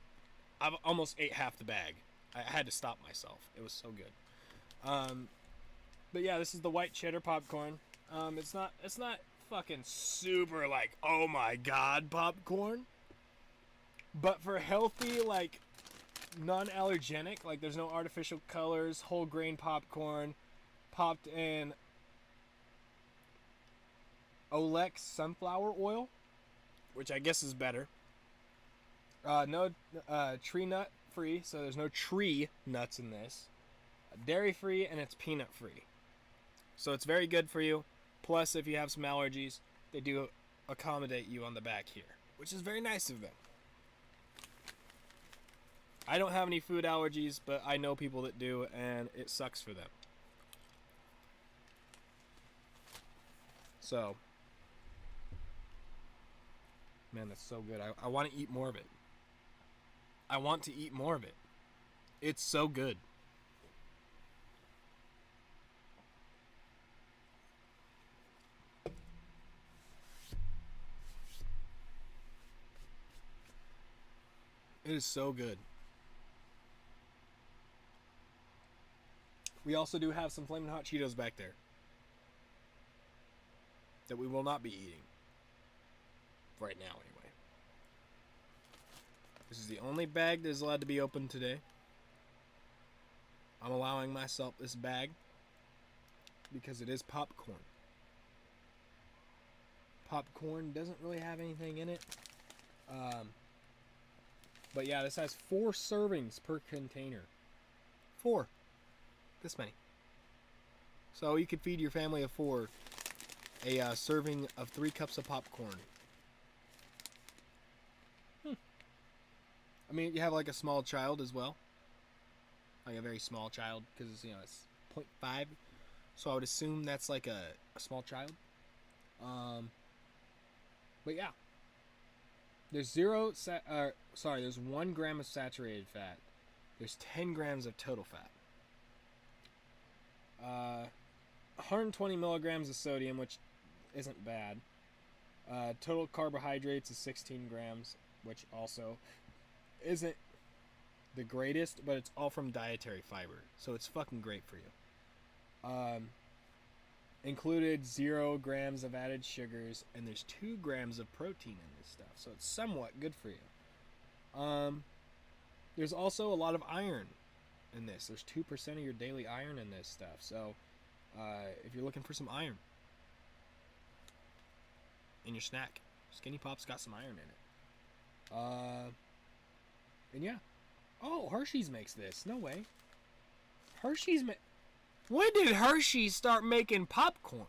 I've almost ate half the bag. I had to stop myself. It was so good. But yeah, this is the white cheddar popcorn. It's not fucking super like, oh my god, popcorn. But for healthy, like, non-allergenic, like there's no artificial colors, whole grain popcorn, popped in Olex sunflower oil, which I guess is better. No tree nut free, so there's no tree nuts in this. Dairy free, and it's peanut free. So it's very good for you. Plus, if you have some allergies, they do accommodate you on the back here, which is very nice of them. I don't have any food allergies, but I know people that do, and it sucks for them. So, man, that's so good. I want to eat more of it. I want to eat more of it. It's so good. It is so good. We also do have some Flamin' Hot Cheetos back there that we will not be eating right now anyway. This is the only bag that is allowed to be opened today. I'm allowing myself this bag because it is popcorn. Popcorn doesn't really have anything in it. But yeah, this has 4 servings per container. 4. This many. So you could feed your family of 4 a serving of 3 cups of popcorn. I mean, you have like a small child as well. Like a very small child, because, you know, it's 0.5. So I would assume that's like a small child. But yeah. There's there's 1 gram of saturated fat. There's 10 grams of total fat. 120 milligrams of sodium, which isn't bad. Total carbohydrates is 16 grams. which also isn't the greatest, but it's all from dietary fiber, so it's fucking great for you. Included 0 grams of added sugars, and there's 2 grams of protein in this stuff, so it's somewhat good for you. There's also a lot of iron in this. There's 2% of your daily iron in this stuff, so if you're looking for some iron in your snack, Skinny Pop's got some iron in it. And yeah. Oh, Hershey's makes this. No way. When did Hershey's start making popcorn?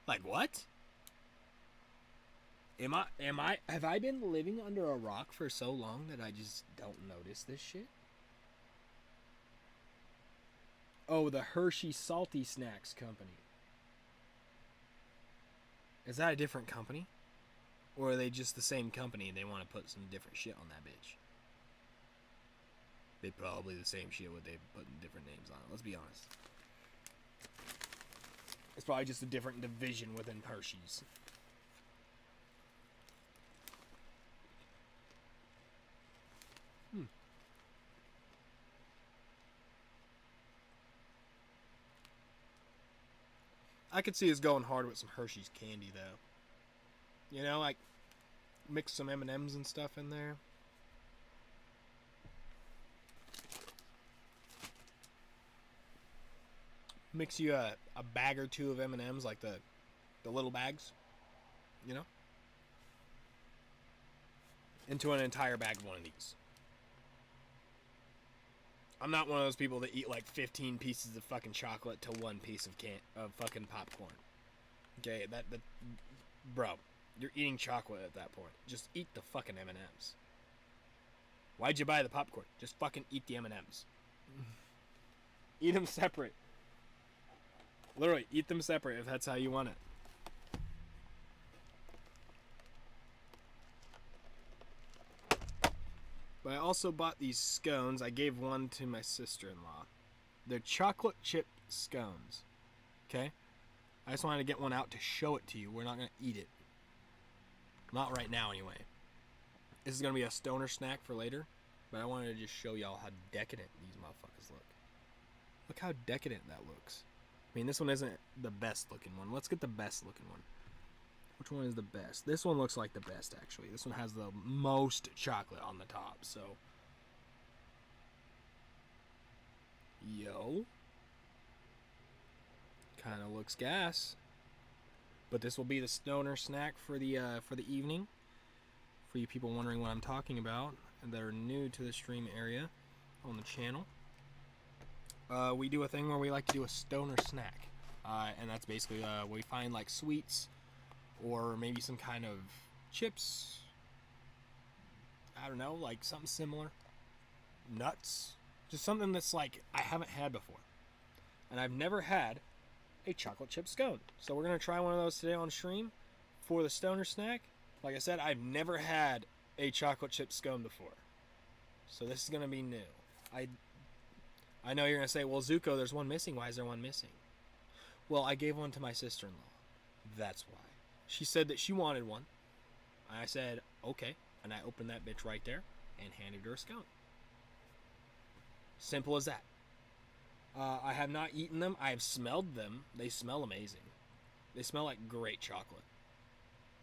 Like what? Have I been living under a rock for so long that I just don't notice this shit? Oh, the Hershey Salty Snacks Company. Is that a different company? Or are they just the same company and they want to put some different shit on that bitch? They probably the same shit, what they putting different names on it. Let's be honest. It's probably just a different division within Hershey's. I could see us going hard with some Hershey's candy though. You know, like mix some M&Ms and stuff in there. Mix you a bag or two of M&Ms, like the little bags, you know, into an entire bag of one of these. I'm not one of those people that eat like 15 pieces of fucking chocolate to one piece of fucking popcorn. Okay, that bro, you're eating chocolate at that point. Just eat the fucking M&Ms. Why'd you buy the popcorn? Just fucking eat the M&Ms. Eat them separate. Literally, eat them separate if that's how you want it. But I also bought these scones. I gave one to my sister-in-law. They're chocolate chip scones. Okay? I just wanted to get one out to show it to you. We're not going to eat it. Not right now, anyway. This is going to be a stoner snack for later. But I wanted to just show y'all how decadent these motherfuckers look. Look how decadent that looks. I mean, this one isn't the best looking one. Let's get the best looking one. Which one is the best? This one looks like the best, actually. This one has the most chocolate on the top, so. Yo. Kind of looks gas. But this will be the stoner snack for the evening. For you people wondering what I'm talking about and that are new to the stream area on the channel. We do a thing where we like to do a stoner snack. And that's basically we find like sweets or maybe some kind of chips. I don't know, like something similar. Nuts. Just something that's like I haven't had before. And I've never had a chocolate chip scone. So we're going to try one of those today on stream for the stoner snack. Like I said, I've never had a chocolate chip scone before. So this is going to be new. I know you're going to say, well, Zuko, there's one missing. Why is there one missing? Well, I gave one to my sister-in-law. That's why. She said that she wanted one. I said, okay. And I opened that bitch right there and handed her a scone. Simple as that. I have not eaten them. I have smelled them. They smell amazing. They smell like great chocolate.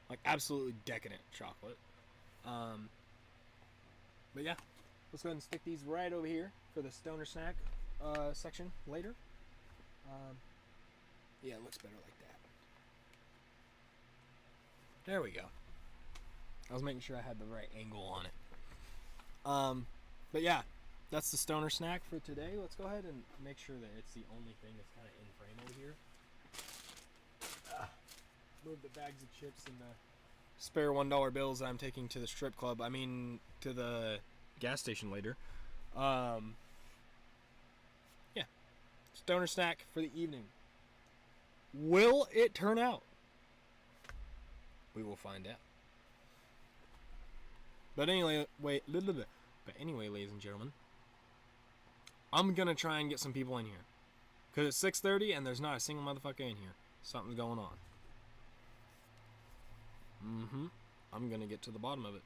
Like absolutely decadent chocolate. But yeah. Let's go ahead and stick these right over here for the stoner snack section later. Yeah, it looks better like that. There we go. I was making sure I had the right angle on it. But yeah, that's the stoner snack for today. Let's go ahead and make sure that it's the only thing that's kind of in frame over here. Move the bags of chips and the spare $1 bills that I'm taking to the strip club. I mean, to the gas station later. Yeah. Stoner snack for the evening. Will it turn out? We will find out. But anyway, ladies and gentlemen, I'm gonna try and get some people in here. Cause it's 6:30 and there's not a single motherfucker in here. Something's going on. I'm gonna get to the bottom of it.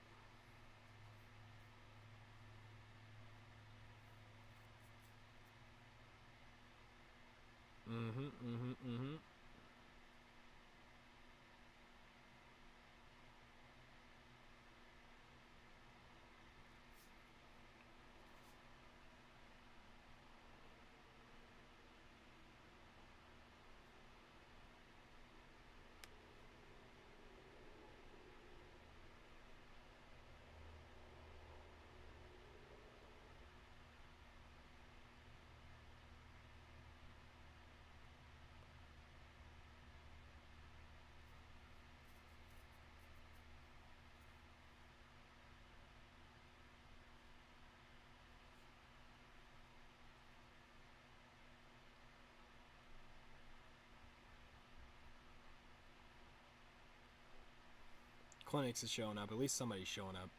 Clinics is showing up. At least somebody's showing up.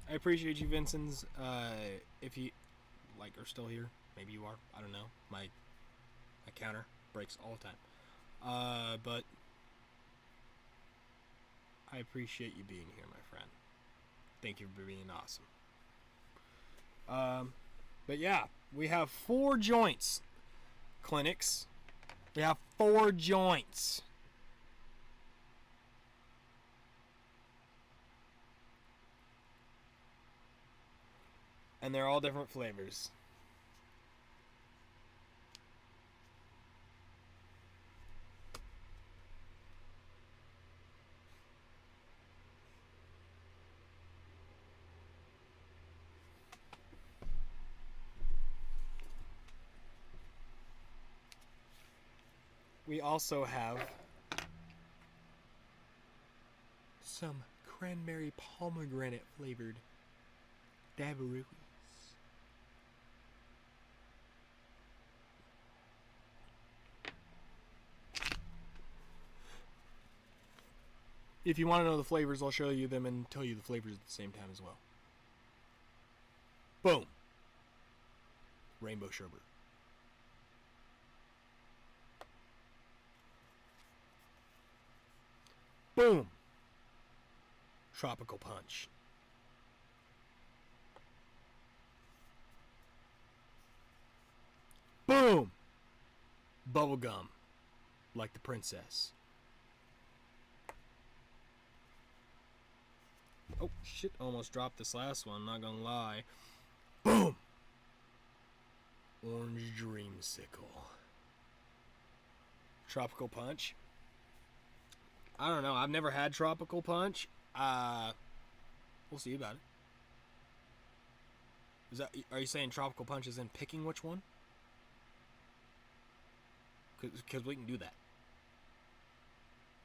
I appreciate you, Vincent's. If you are still here, maybe you are. I don't know. My counter breaks all the time. But I appreciate you being here, my friend. Thank you for being awesome. But yeah, we have 4 joints. Clinics. We have 4 joints. And they're all different flavors. We also have some cranberry pomegranate flavored Dabaruis. If you want to know the flavors, I'll show you them and tell you the flavors at the same time as well. Boom. Rainbow sherbet. Boom. Tropical punch. Boom. Bubblegum. Like the princess. Oh, shit. Almost dropped this last one. Not gonna lie. Boom. Orange dreamsicle. Tropical punch. I don't know. I've never had tropical punch. We'll see about it. Are you saying tropical punch is in picking which one? Because we can do that.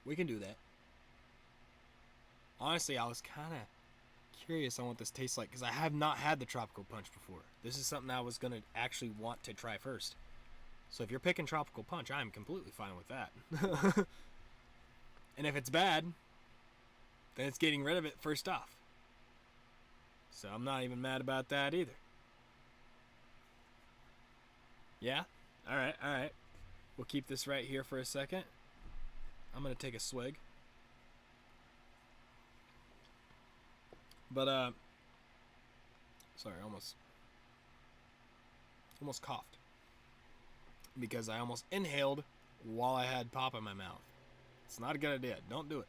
We can do that. Honestly, I was kind of curious on what this tastes like because I have not had the tropical punch before. This is something I was going to actually want to try first. So if you're picking tropical punch, I'm completely fine with that. And if it's bad, then it's getting rid of it first off. So I'm not even mad about that either. Yeah? Alright, alright. We'll keep this right here for a second. I'm going to take a swig. But, sorry, almost coughed. Because I almost inhaled while I had pop in my mouth. It's not a good idea. Don't do it.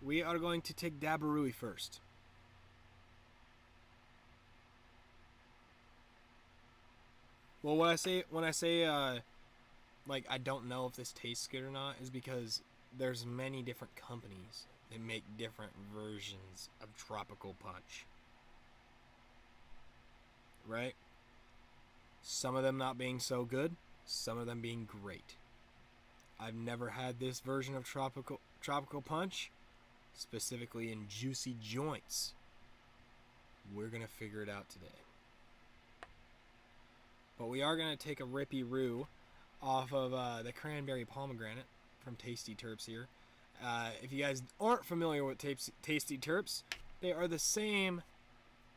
We are going to take Dabarui first. Well, when I say like I don't know if this tastes good or not is because there's many different companies that make different versions of tropical punch. Right? Some of them not being so good, some of them being great. I've never had this version of tropical punch, specifically in juicy joints. We're going to figure it out today. But we are going to take a Rippy Roo off of the cranberry pomegranate from Tasty Terps here. If you guys aren't familiar with Tasty Terps, they are the same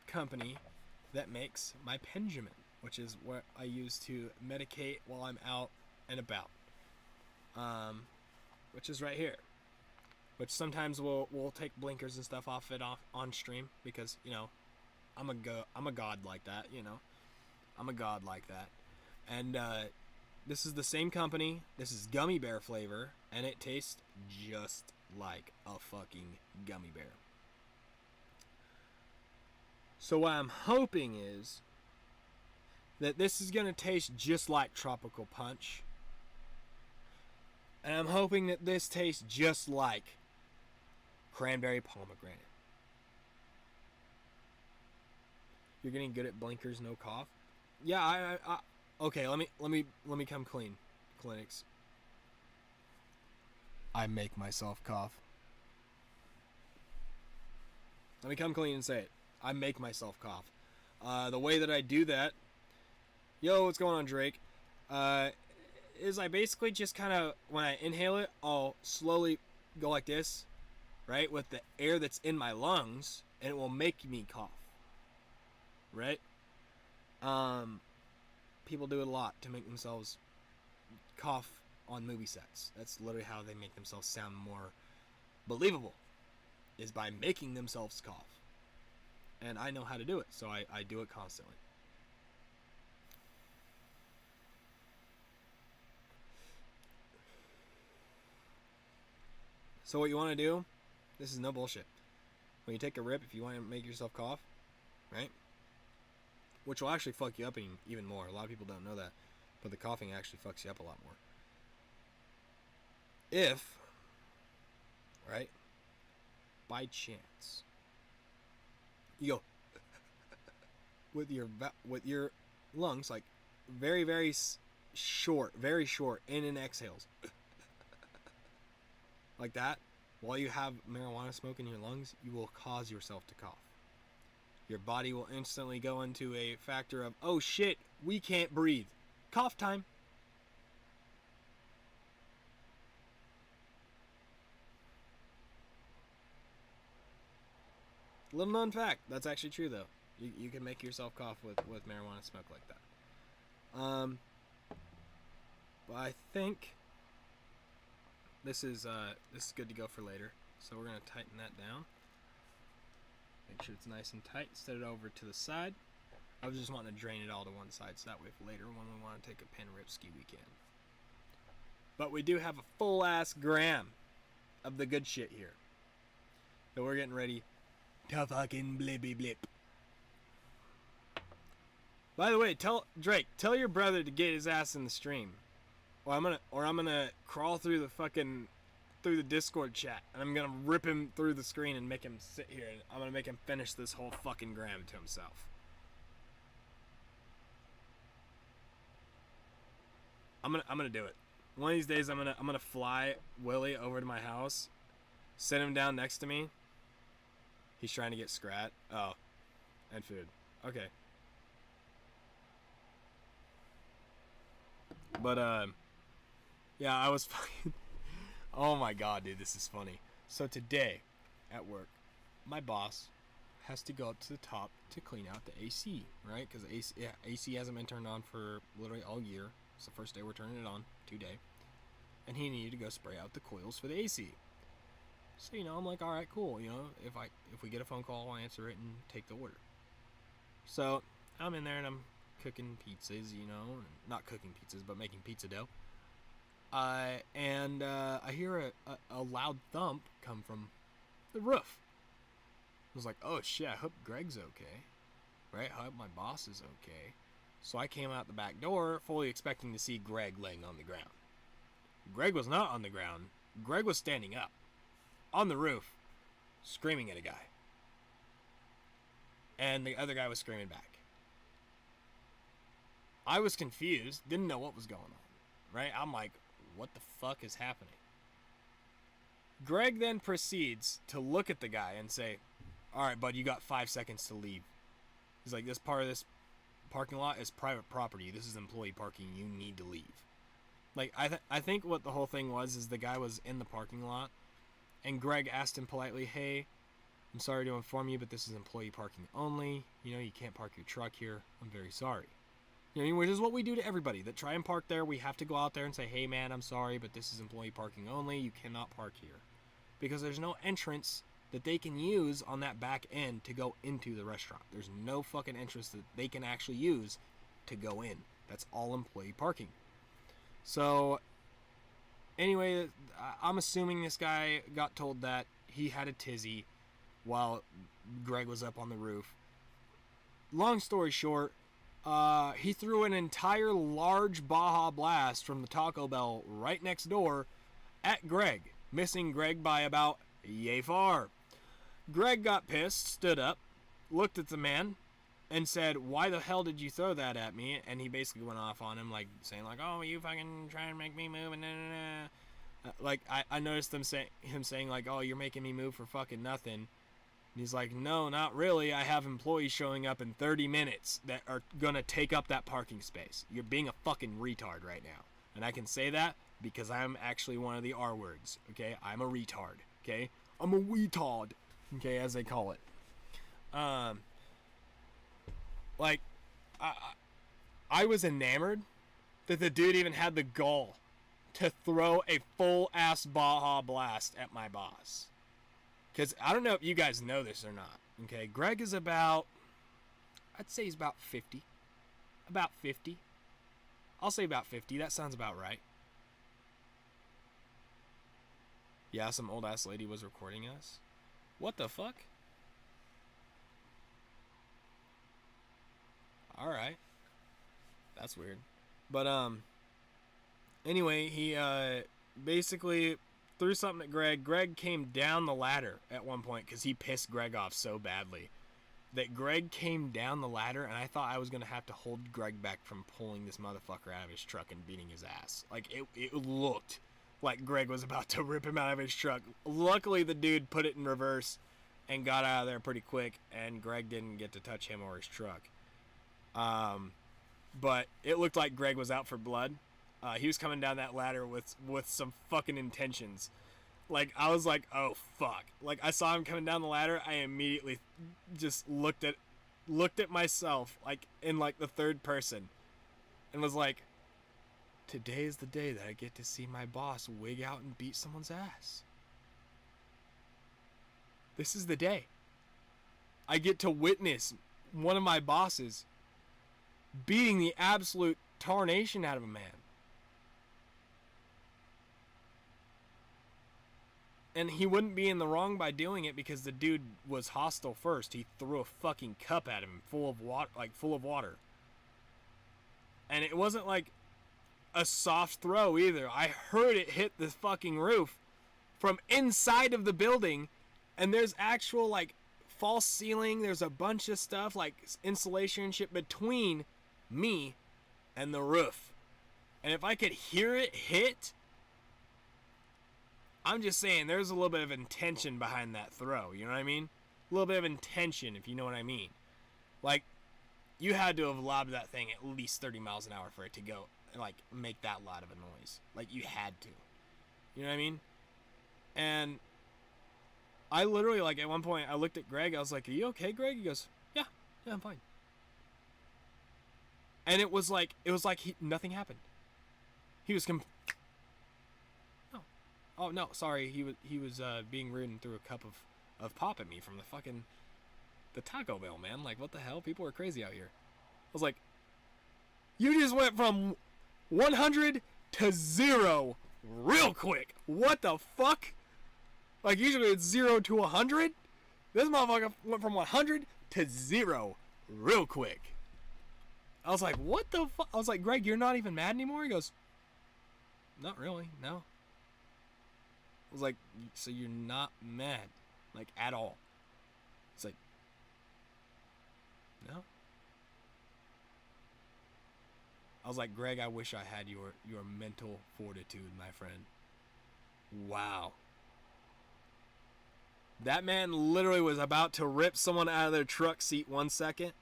company that makes my Benjamin, which is what I use to medicate while I'm out and about. Which is right here. Which sometimes we'll take blinkers and stuff off on stream because, you know, I'm a god like that, you know. I'm a god like that. And this is the same company. This is gummy bear flavor, and it tastes just like a fucking gummy bear. So what I'm hoping is that this is going to taste just like Tropical Punch. And I'm hoping that this tastes just like Cranberry Pomegranate. You're getting good at blinkers, no cough. Yeah, I okay, let me come clean. Clinics. I make myself cough. Let me come clean and say it. I make myself cough. The way that I do that, yo, what's going on, Drake? Is I basically just kind of, when I inhale it, I'll slowly go like this, right, with the air that's in my lungs, and it will make me cough, right? People do it a lot to make themselves cough on movie sets. That's literally how they make themselves sound more believable, is by making themselves cough. And I know how to do it, so I do it constantly. So what you want to do, this is no bullshit. When you take a rip, if you want to make yourself cough, right? Which will actually fuck you up even more. A lot of people don't know that. But the coughing actually fucks you up a lot more. If, right, by chance, you go with your lungs, like very, very short, in and exhales. Like that, while you have marijuana smoke in your lungs, you will cause yourself to cough. Your body will instantly go into a factor of, oh shit, we can't breathe. Cough time. Little known fact. That's actually true though. You can make yourself cough with marijuana smoke like that. But I think this is good to go for later. So we're gonna tighten that down. Make sure it's nice and tight. Set it over to the side. I was just wanting to drain it all to one side so that way for later when we want to take a pen rip ski we can. But we do have a full ass gram of the good shit here. So we're getting ready to fucking blibby blip. By the way, tell your brother to get his ass in the stream. Or I'm gonna crawl through the Discord chat, and I'm gonna rip him through the screen and make him sit here, and I'm gonna make him finish this whole fucking gram to himself. I'm gonna do it. One of these days, I'm gonna fly Willie over to my house, sit him down next to me. He's trying to get scrat. Oh, and food. Okay. But yeah, I was fucking. Oh my god, dude, this is funny. So today, at work, my boss has to go up to the top to clean out the AC, right? Because AC hasn't been turned on for literally all year. It's the first day we're turning it on, today. And he needed to go spray out the coils for the AC. So, you know, I'm like, alright, cool. You know, if we get a phone call, I'll answer it and take the order. So, I'm in there and I'm cooking pizzas, you know. Not cooking pizzas, but making pizza dough. And I hear a loud thump come from the roof. I was like, oh shit, I hope Greg's okay. Right? I hope my boss is okay. So I came out the back door, fully expecting to see Greg laying on the ground. Greg was not on the ground. Greg was standing up, on the roof, screaming at a guy. And the other guy was screaming back. I was confused, didn't know what was going on. Right? I'm like, what the fuck is happening? Greg then proceeds to look at the guy and say, alright, bud, you got 5 seconds to leave. He's like, this part of this parking lot is private property. This is employee parking. You need to leave. Like, I think what the whole thing was is the guy was in the parking lot, and Greg asked him politely, hey, I'm sorry to inform you, but this is employee parking only. You know, you can't park your truck here. I'm very sorry. You know, which is what we do to everybody that try and park there. We have to go out there and say, hey man, I'm sorry, but this is employee parking only. You cannot park here. Because there's no entrance that they can use on that back end to go into the restaurant. There's no fucking entrance that they can actually use to go in. That's all employee parking. So, anyway, I'm assuming this guy got told that he had a tizzy while Greg was up on the roof. Long story short, he threw an entire large Baja Blast from the Taco Bell right next door at Greg, missing Greg by about yay far. Greg got pissed, stood up, looked at the man, and said, why the hell did you throw that at me? And he basically went off on him, like, saying, like, oh, you fucking trying to make me move, and nah. Like, I noticed him saying, like, oh, you're making me move for fucking nothing. And he's like, no, not really. I have employees showing up in 30 minutes that are gonna take up that parking space. You're being a fucking retard right now. And I can say that because I'm actually one of the R words, okay? I'm a retard, okay? I'm a weetard, okay, as they call it. Like, I was enamored that the dude even had the gall to throw a full-ass Baja Blast at my boss. Because I don't know if you guys know this or not, okay? Greg is about, I'd say he's about 50. About 50. I'll say about 50. That sounds about right. Yeah, some old-ass lady was recording us. What the fuck? Alright. That's weird. But, anyway, he, basically threw something at Greg. Greg came down the ladder at one point because he pissed Greg off so badly that Greg came down the ladder, and I thought I was going to have to hold Greg back from pulling this motherfucker out of his truck and beating his ass. Like, it looked like Greg was about to rip him out of his truck. Luckily, the dude put it in reverse and got out of there pretty quick, and Greg didn't get to touch him or his truck. But it looked like Greg was out for blood. He was coming down that ladder with some fucking intentions. Like, I was like, oh fuck. Like, I saw him coming down the ladder, I immediately just looked at myself, like, in like the third person, and was like, today is the day that I get to see my boss wig out and beat someone's ass. This is the day. I get to witness one of my bosses beating the absolute tarnation out of a man. And he wouldn't be in the wrong by doing it because the dude was hostile first. He threw a fucking cup at him full of water. And it wasn't like a soft throw either. I heard it hit the fucking roof from inside of the building, and there's actual like false ceiling. There's a bunch of stuff like insulation and shit between me and the roof. And if I could hear it hit, I'm just saying, there's a little bit of intention behind that throw, you know what I mean? A little bit of intention, if you know what I mean. Like, you had to have lobbed that thing at least 30 miles an hour for it to go, like, make that loud of a noise. Like, you had to. You know what I mean? And I literally, like, at one point, I looked at Greg, I was like, are you okay, Greg? He goes, yeah, I'm fine. And it was like nothing happened. He was Oh no, sorry. He was being rude and threw a cup of pop at me from the Taco Bell, man. Like, what the hell? People are crazy out here. I was like, you just went from 100 to 0 real quick. What the fuck? Like, usually it's 0 to 100. This motherfucker went from 100 to 0 real quick. I was like, what the fuck? I was like, Greg, you're not even mad anymore? He goes, not really, no. I was like, so you're not mad, like, at all? It's like, no. I was like, Greg, I wish I had your mental fortitude, my friend. Wow. That man literally was about to rip someone out of their truck seat 1 second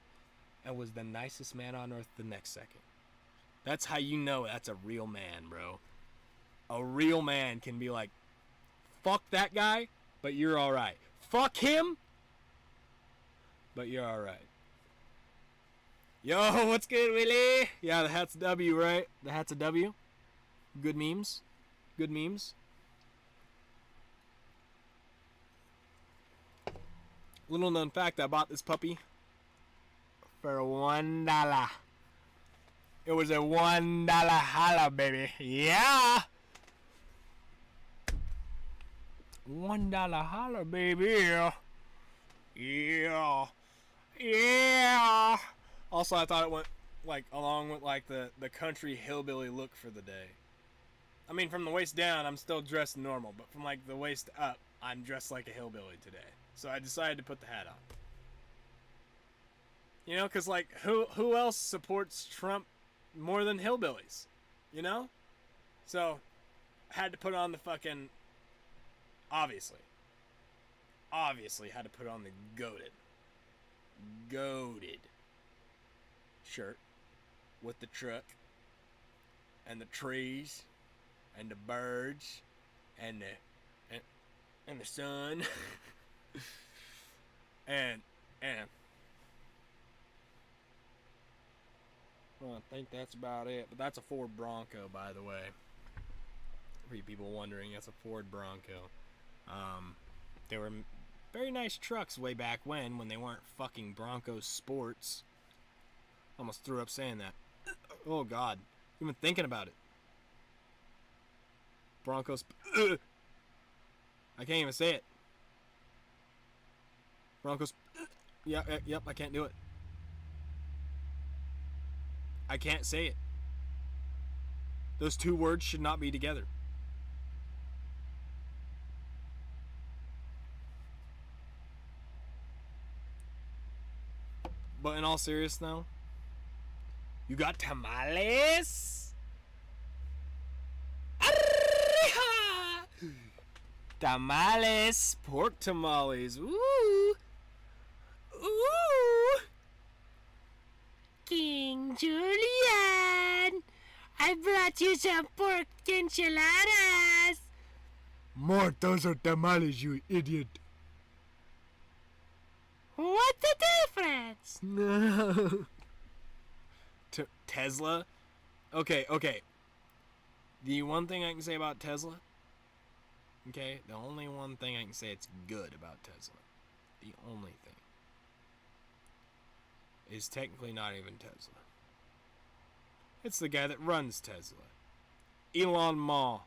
and was the nicest man on earth the next second. That's how you know that's a real man, bro. A real man can be like, fuck that guy, but you're alright. Fuck him, but you're alright. Yo, what's good, Willie? Yeah, the hat's a W, right? The hat's a W. Good memes. Good memes. Little known fact, I bought this puppy for $1. It was a $1 holla, baby. Yeah! $1 holla, baby. Yeah. Yeah. Also, I thought it went like along with like the country hillbilly look for the day. I mean, from the waist down, I'm still dressed normal, but from like the waist up, I'm dressed like a hillbilly today. So I decided to put the hat on. You know, cause like who else supports Trump more than hillbillies? You know? So I had to put on the fucking obviously had to put on the goated shirt with the truck and the trees and the birds and the sun and well, I think that's about it. But that's a Ford Bronco, by the way. For you people wondering, that's a Ford Bronco. They were very nice trucks way back when they weren't fucking Bronco Sports. Almost threw up saying that. Oh God, even thinking about it. Broncos. I can't even say it. Broncos. Yep, I can't do it. I can't say it. Those two words should not be together. But in all seriousness now, you got tamales? Tamales, pork tamales. Ooh. Ooh. King Julian, I brought you some pork enchiladas. Mort, those are tamales, you idiot. What's the difference? No. Tesla? Okay. The one thing I can say about Tesla, okay, the only one thing I can say it's good about Tesla, the only thing, is technically not even Tesla. It's the guy that runs Tesla. Elon Musk.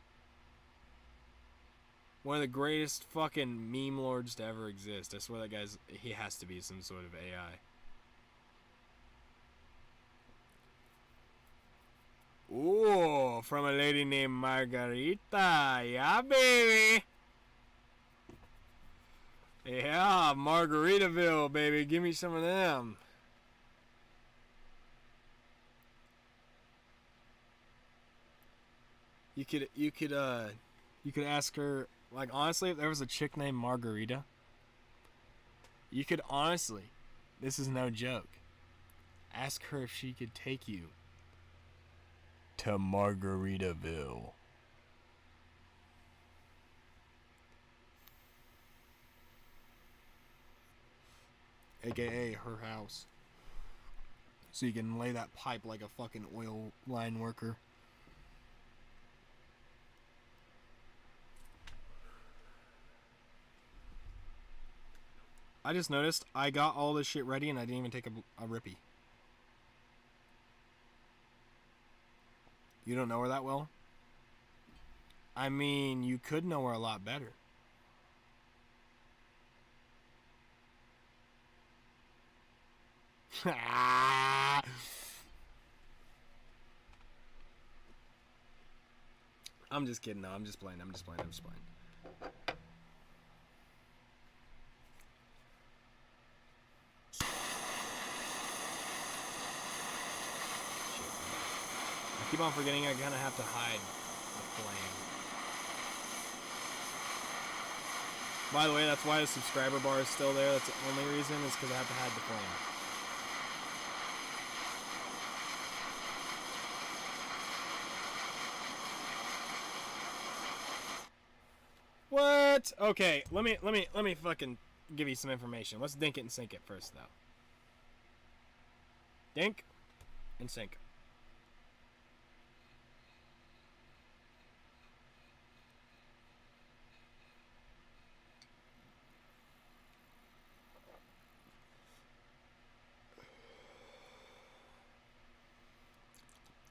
One of the greatest fucking meme lords to ever exist. I swear that he has to be some sort of AI. Ooh, from a lady named Margarita. Yeah, baby. Yeah, Margaritaville, baby. Give me some of them. You could ask her, like, honestly, if there was a chick named Margarita, you could honestly, this is no joke, ask her if she could take you to Margaritaville. AKA her house. So you can lay that pipe like a fucking oil line worker. I just noticed I got all this shit ready and I didn't even take a rippy. You don't know her that well? I mean, you could know her a lot better. I'm just kidding. No, I'm just playing. I keep on forgetting I kind of have to hide the flame. By the way, that's why the subscriber bar is still there. That's the only reason, is because I have to hide the flame. What? Okay, let me fucking give you some information. Let's dink it and sink it first, though. Dink and sink.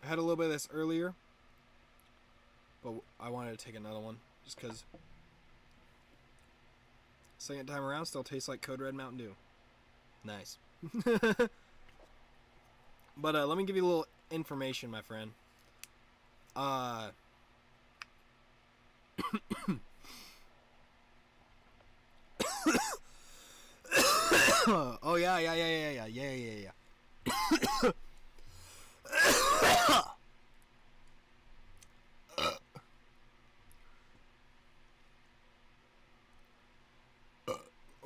I had a little bit of this earlier, but I wanted to take another one just because second time around still tastes like Code Red Mountain Dew. Nice. But let me give you a little information, my friend. Oh yeah.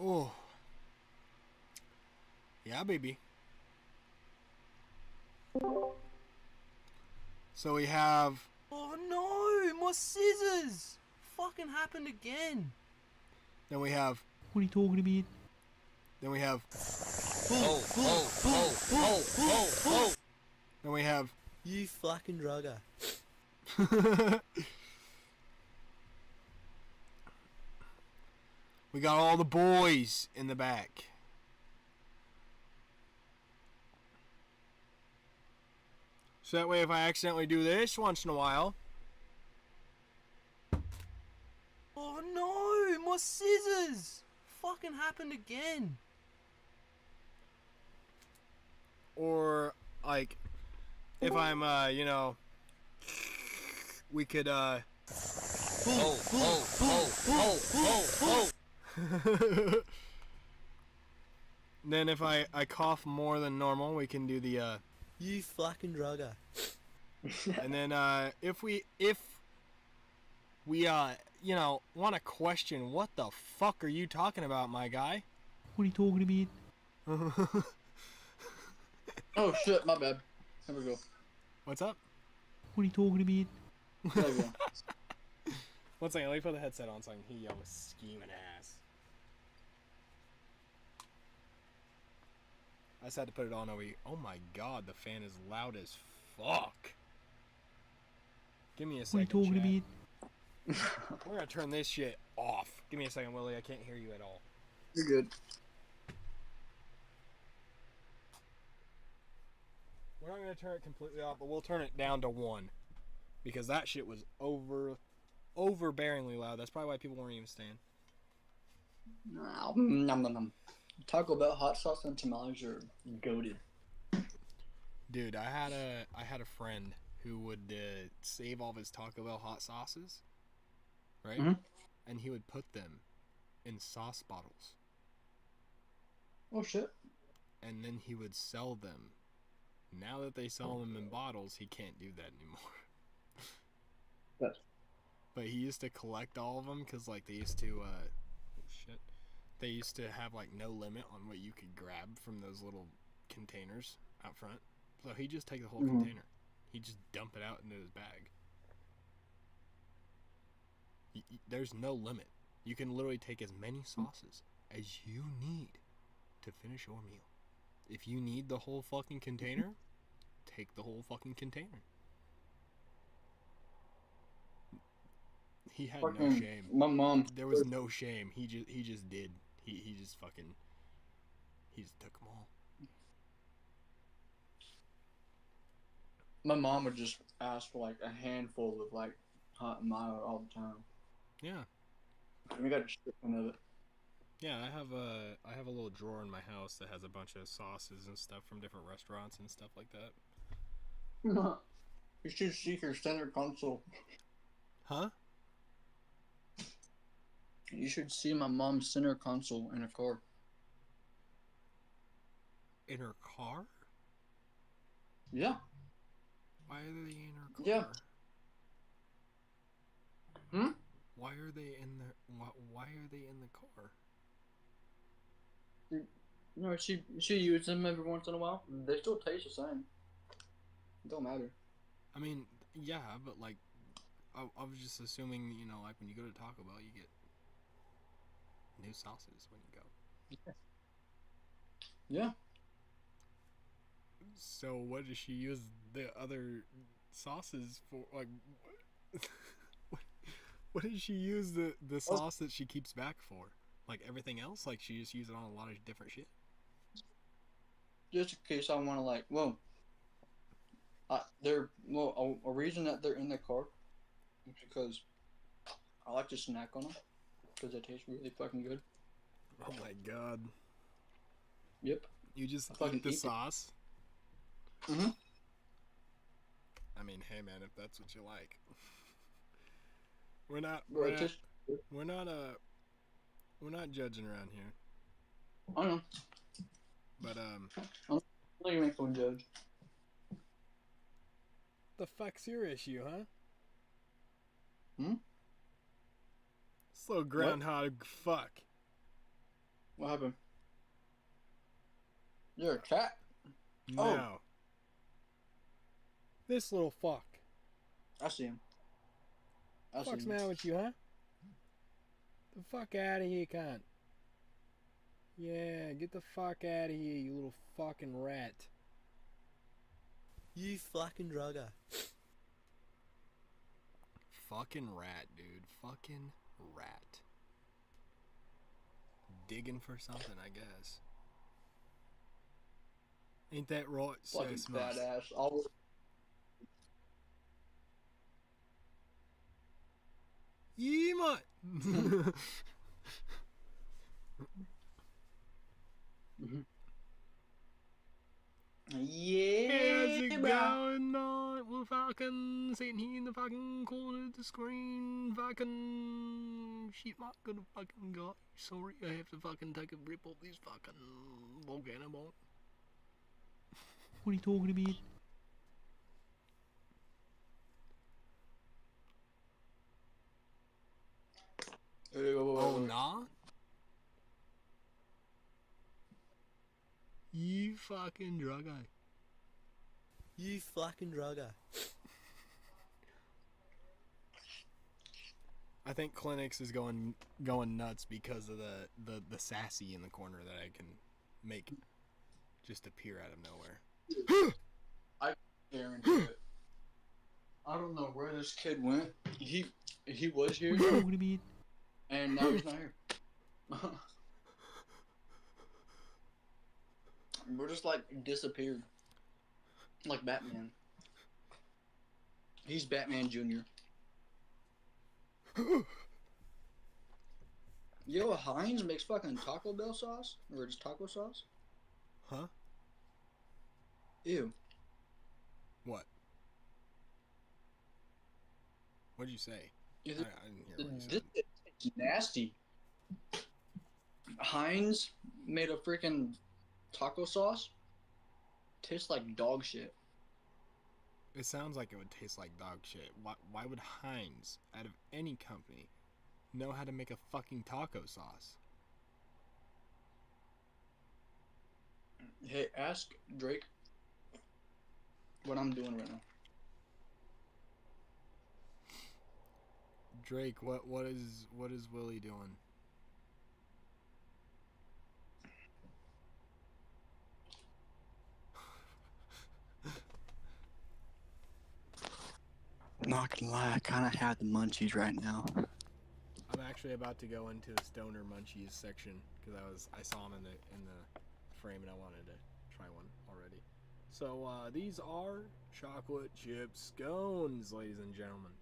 Oh. Yeah, baby. So we have... Oh no, my scissors! Fucking happened again. Then we have... What are you talking about? Then we have... Oh. Then we have... You fucking drugger. We got all the boys in the back. So that way if I accidentally do this once in a while... Oh no, my scissors! Fucking happened again. Or, like, if I'm, you know... We could, Then if I cough more than normal, we can do the, You fucking drugger. And then, if we, you know, want to question, what the fuck are you talking about, my guy? What are you talking about? Oh shit, my bad. Here we go. What's up? What are you talking about? There we go. 1 second, let me put the headset on so I can hear y'all scheming ass. I just had to put it on over here. Oh my god, the fan is loud as fuck. Give me a What are you second, talking chat. about? We're gonna turn this shit off. Give me a second, Willie. I can't hear you at all. You're good. We're not gonna turn it completely off, but we'll turn it down to 1. Because that shit was overbearingly loud. That's probably why people weren't even staying. Nom, nom, nom. Taco Bell hot sauce and tamales are goated. Dude, I had a friend who would save all of his Taco Bell hot sauces, right? Mhm. And he would put them in sauce bottles, Oh shit. and then he would sell them. Now that they sell them in bottles, he can't do that anymore. Yes. But he used to collect all of them because, like, they used to, they used to have, like, no limit on what you could grab from those little containers out front. So he'd just take the whole container. He'd just dump it out into his bag. There's no limit. You can literally take as many sauces as you need to finish your meal. If you need the whole fucking container, take the whole fucking container. He had no Fucking shame. my mom. There was no shame. He just did. He just took them all. My mom would just ask for like a handful of like hot and mild all the time. Yeah. And we got a shipment of it. Yeah, I have a little drawer in my house that has a bunch of sauces and stuff from different restaurants and stuff like that. You should see her center console. Huh? You should see my mom's center console in a car. In her car? Yeah. Why are they in her car? Yeah. Hmm? Why are they in the car? No, she uses them every once in a while. They still taste the same. It don't matter. I mean, yeah, but like, I was just assuming, you know, like when you go to Taco Bell, you get new sauces when you go. Yeah. So what does she use the other sauces for? Like, what does she use the sauce that she keeps back for? Like everything else? Like she just uses it on a lot of different shit? Just in case I want to like, a reason that they're in the car is because I like to snack on them because they taste really fucking good. Oh my god. Yep. You just I fucking eat the eat it. sauce? Mhm. I mean, hey man, if that's what you like. We're not Bro, we're it not tastes good. we're not we're not judging around here. I know. But I'm not even make one judge. the fuck's your issue, huh? Hmm? Slow groundhog fuck. What happened? You're a cat? Oh. No. This little fuck. I see him. I see Fuck's him. mad with you, huh? The fuck out of here, cunt. Yeah, get the fuck out of here, you little fucking rat. You fucking drugger. Fucking rat, dude. Fucking rat. Digging for something, I guess. Ain't that right, Fucking Sesmus? badass. Always. Yeah, mate. Yeah. How's it bro. going, mate? We're fucking sitting here in the fucking corner of the screen. Fucking shit, mate. Gonna fucking go. Sorry, I have to fucking take a rip off this fucking volcano bomb. What are you talking about? Oh, nah? You fucking druggo. You fucking drugger. I think Clinics is going nuts because of the sassy in the corner that I can make just appear out of nowhere. I guarantee it. I don't know where this kid went. He was here, What are you talking about? and now he's not here. We're just like disappeared, like Batman. He's Batman Jr. Yo, Heinz makes fucking Taco Bell sauce or just taco sauce. Huh? Ew. What? What'd you say? Is I it, didn't hear what you this said. is nasty. Heinz made a freaking taco sauce. Tastes like dog shit. It sounds like it would taste like dog shit. Why would Heinz, out of any company, know how to make a fucking taco sauce? Hey, ask Drake what I'm doing right now. Drake, what is Willie doing? Not gonna lie, I kind of have the munchies right now. I'm actually about to go into the stoner munchies section because I saw them in the frame and I wanted to try one already. So these are chocolate chip scones, ladies and gentlemen.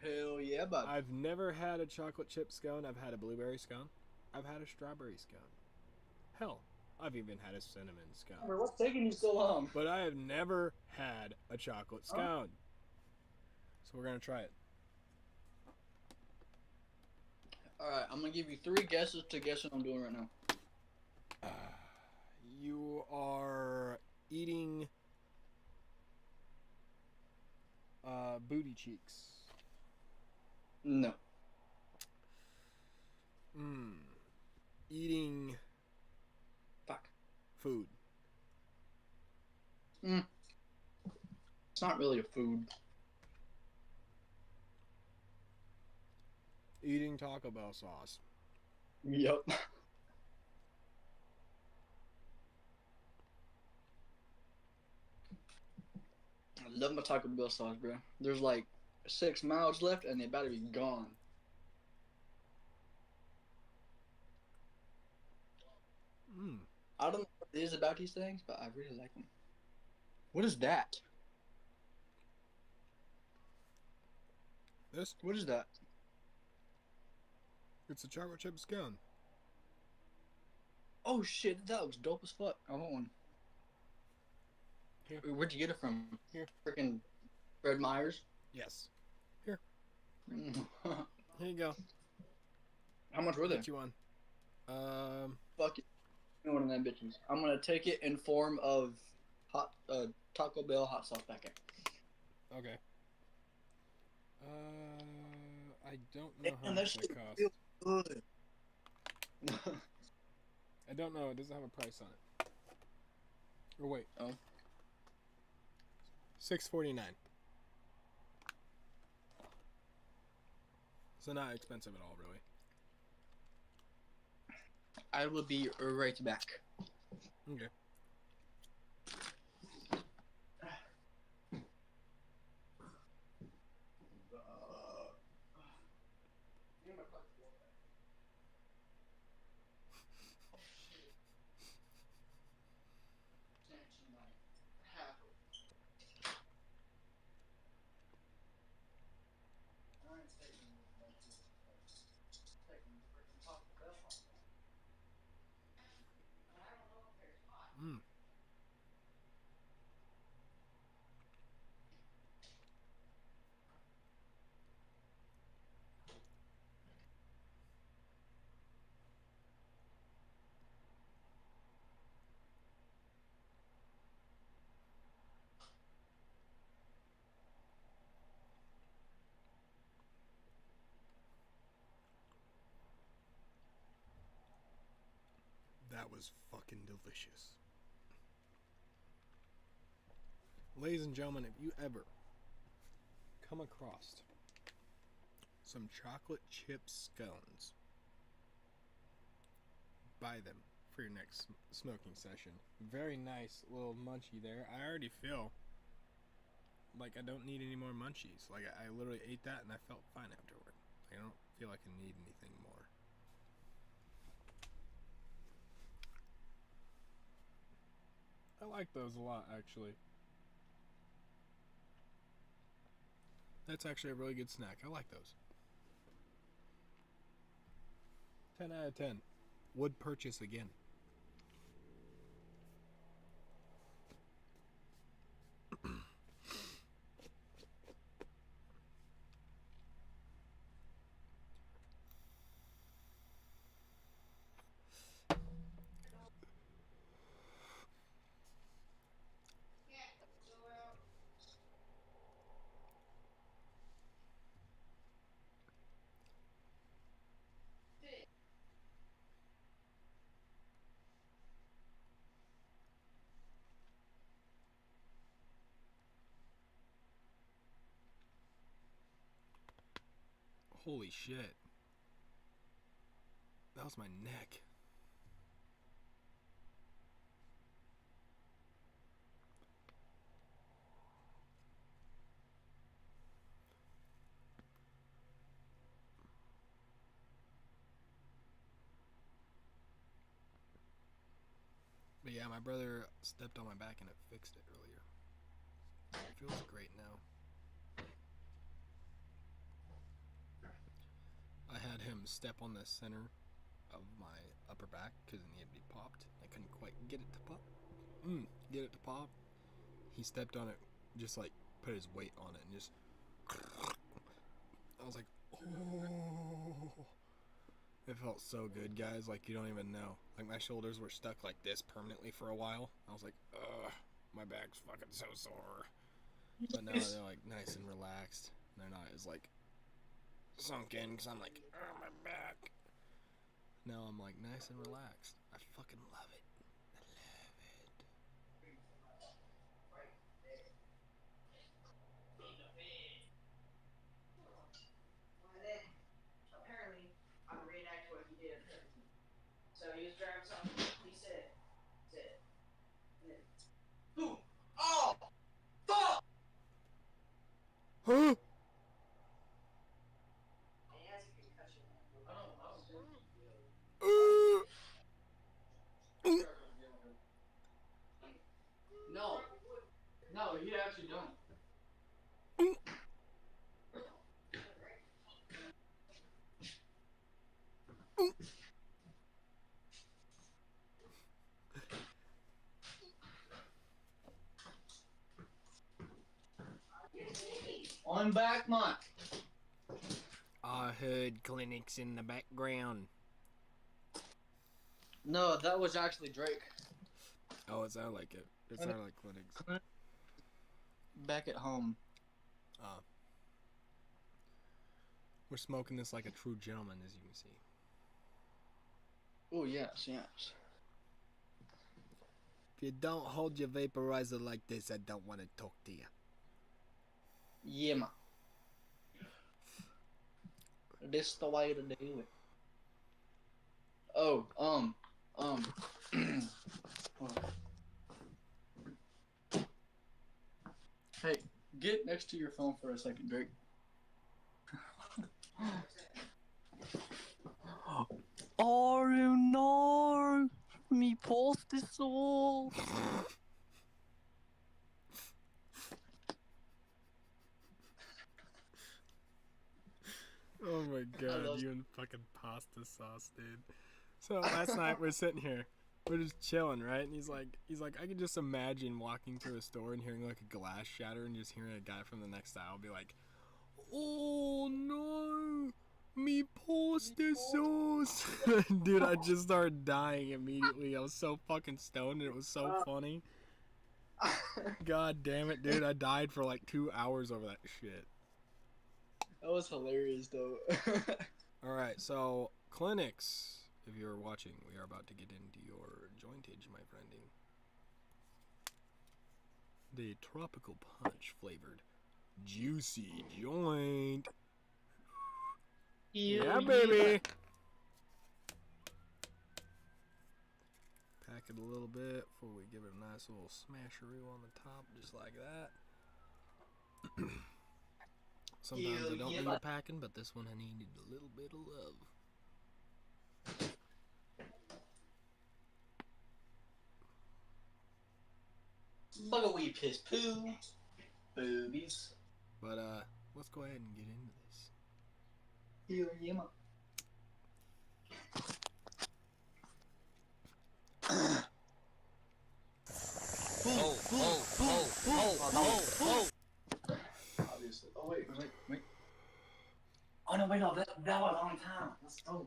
Hell yeah, bud. I've never had a chocolate chip scone. I've had a blueberry scone. I've had a strawberry scone. Hell, I've even had a cinnamon scone. What's taking you so long? But I have never had a chocolate scone. So we're gonna try it. Alright, I'm gonna give you 3 guesses to guess what I'm doing right now. You are eating booty cheeks. No. Eating Fuck. food. It's not really a food. Eating Taco Bell sauce. Yep. I love my Taco Bell sauce, bro. There's like 6 miles left, and they about to be gone. Mm. I don't know what it is about these things, but I really like them. What is that? This? What is that? It's a chocolate chip scone. Oh shit, that looks dope as fuck. I want one. Here. Where'd you get it from? Here. Freaking Fred Meyers. Yes. Here. How Here you go. much were they? Get you one. Fuck it. Give me one of them bitches. I'm gonna take it in form of hot Taco Bell hot sauce packet. Okay. I don't know how And much that they shit cost. feels good. I don't know. It doesn't have a price on it. Or wait. Oh. $6.49. So not expensive at all, really. I will be right back. Okay. Mm. That was fucking delicious. Ladies and gentlemen, if you ever come across some chocolate chip scones, buy them for your next smoking session. Very nice little munchie there. I already feel like I don't need any more munchies. Like I literally ate that and I felt fine afterward. I don't feel like I need anything more. I like those a lot, actually. That's actually a really good snack. I like those. 10 out of 10. Would purchase again. Holy shit. That was my neck. But yeah, my brother stepped on my back and it fixed it earlier. It feels great now. I had him step on the center of my upper back because it needed to be popped. I couldn't quite get it to pop. Get it to pop. He stepped on it, just like put his weight on it and just. I was like, oh. It felt so good, guys. Like, you don't even know. Like, my shoulders were stuck like this permanently for a while. I was like, ugh, my back's fucking so sore. But now they're like nice and relaxed. They're not as like sunk in because I'm like, oh, my back. Now I'm like nice and relaxed. I fucking love it. I love it. Apparently, I'm gonna reenact what he did. Huh? No. No, you actually don't. I'm back, Mike. I heard clinics in the background. No, that was actually Drake. Oh, it sounded like it. It sounded like clinics. Back at home. We're smoking this like a true gentleman, as you can see. Oh, yes, yes. If you don't hold your vaporizer like this, I don't want to talk to you. Yeah, man. This the way to do it. Oh, hold on. Hey, get next to your phone for a second, Drake. Oh no! Me post this all. Oh my god, you and fucking pasta sauce, dude. So last night we're sitting here, we're just chilling, right? And he's like, I could just imagine walking through a store and hearing like a glass shatter and just hearing a guy from the next aisle be like, "Oh no, me pasta sauce." Dude, I just started dying immediately. I was so fucking stoned and it was so funny. God damn it, dude. I died for like 2 hours over that shit. That was hilarious, though. Alright, so clinics. If you're watching, we are about to get into your jointage, my friending. The tropical punch flavored juicy joint. Yeah, baby. Pack it a little bit before we give it a nice little smasheroo on the top, just like that. Sometimes I don't need a packing, but this one I needed a little bit of love. Bugawee piss poo. Boobies. But let's go ahead and get into this. Yeah, man. Obviously. Oh, wait. Oh, no, wait, no. That was a long time. Let's go.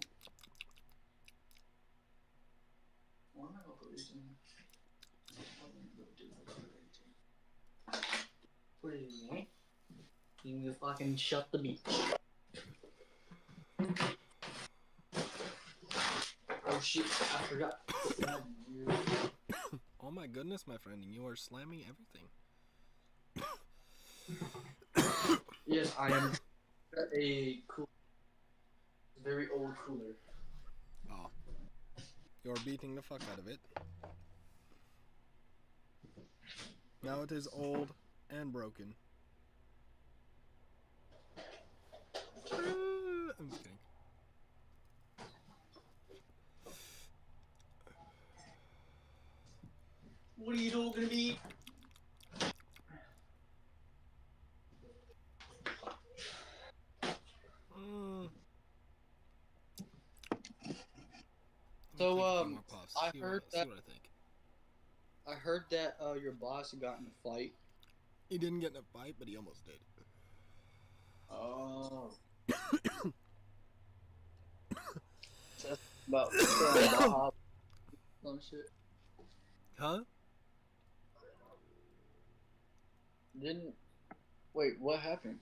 Why am I overreaching? What is it, man? You need to fucking shut the beach. Oh shit, I forgot. Oh my goodness, my friend, you are slamming everything. Yes, I am a cool, very old cooler. Oh. You're beating the fuck out of it. Now it is old and broken. I'm just kidding. What are you talking to me? So, I heard that. See what I think. I heard that your boss got in a fight. He didn't get in a fight, but he almost did. Oh. That's about Baja. Oh shit. Huh? Wait, what happened?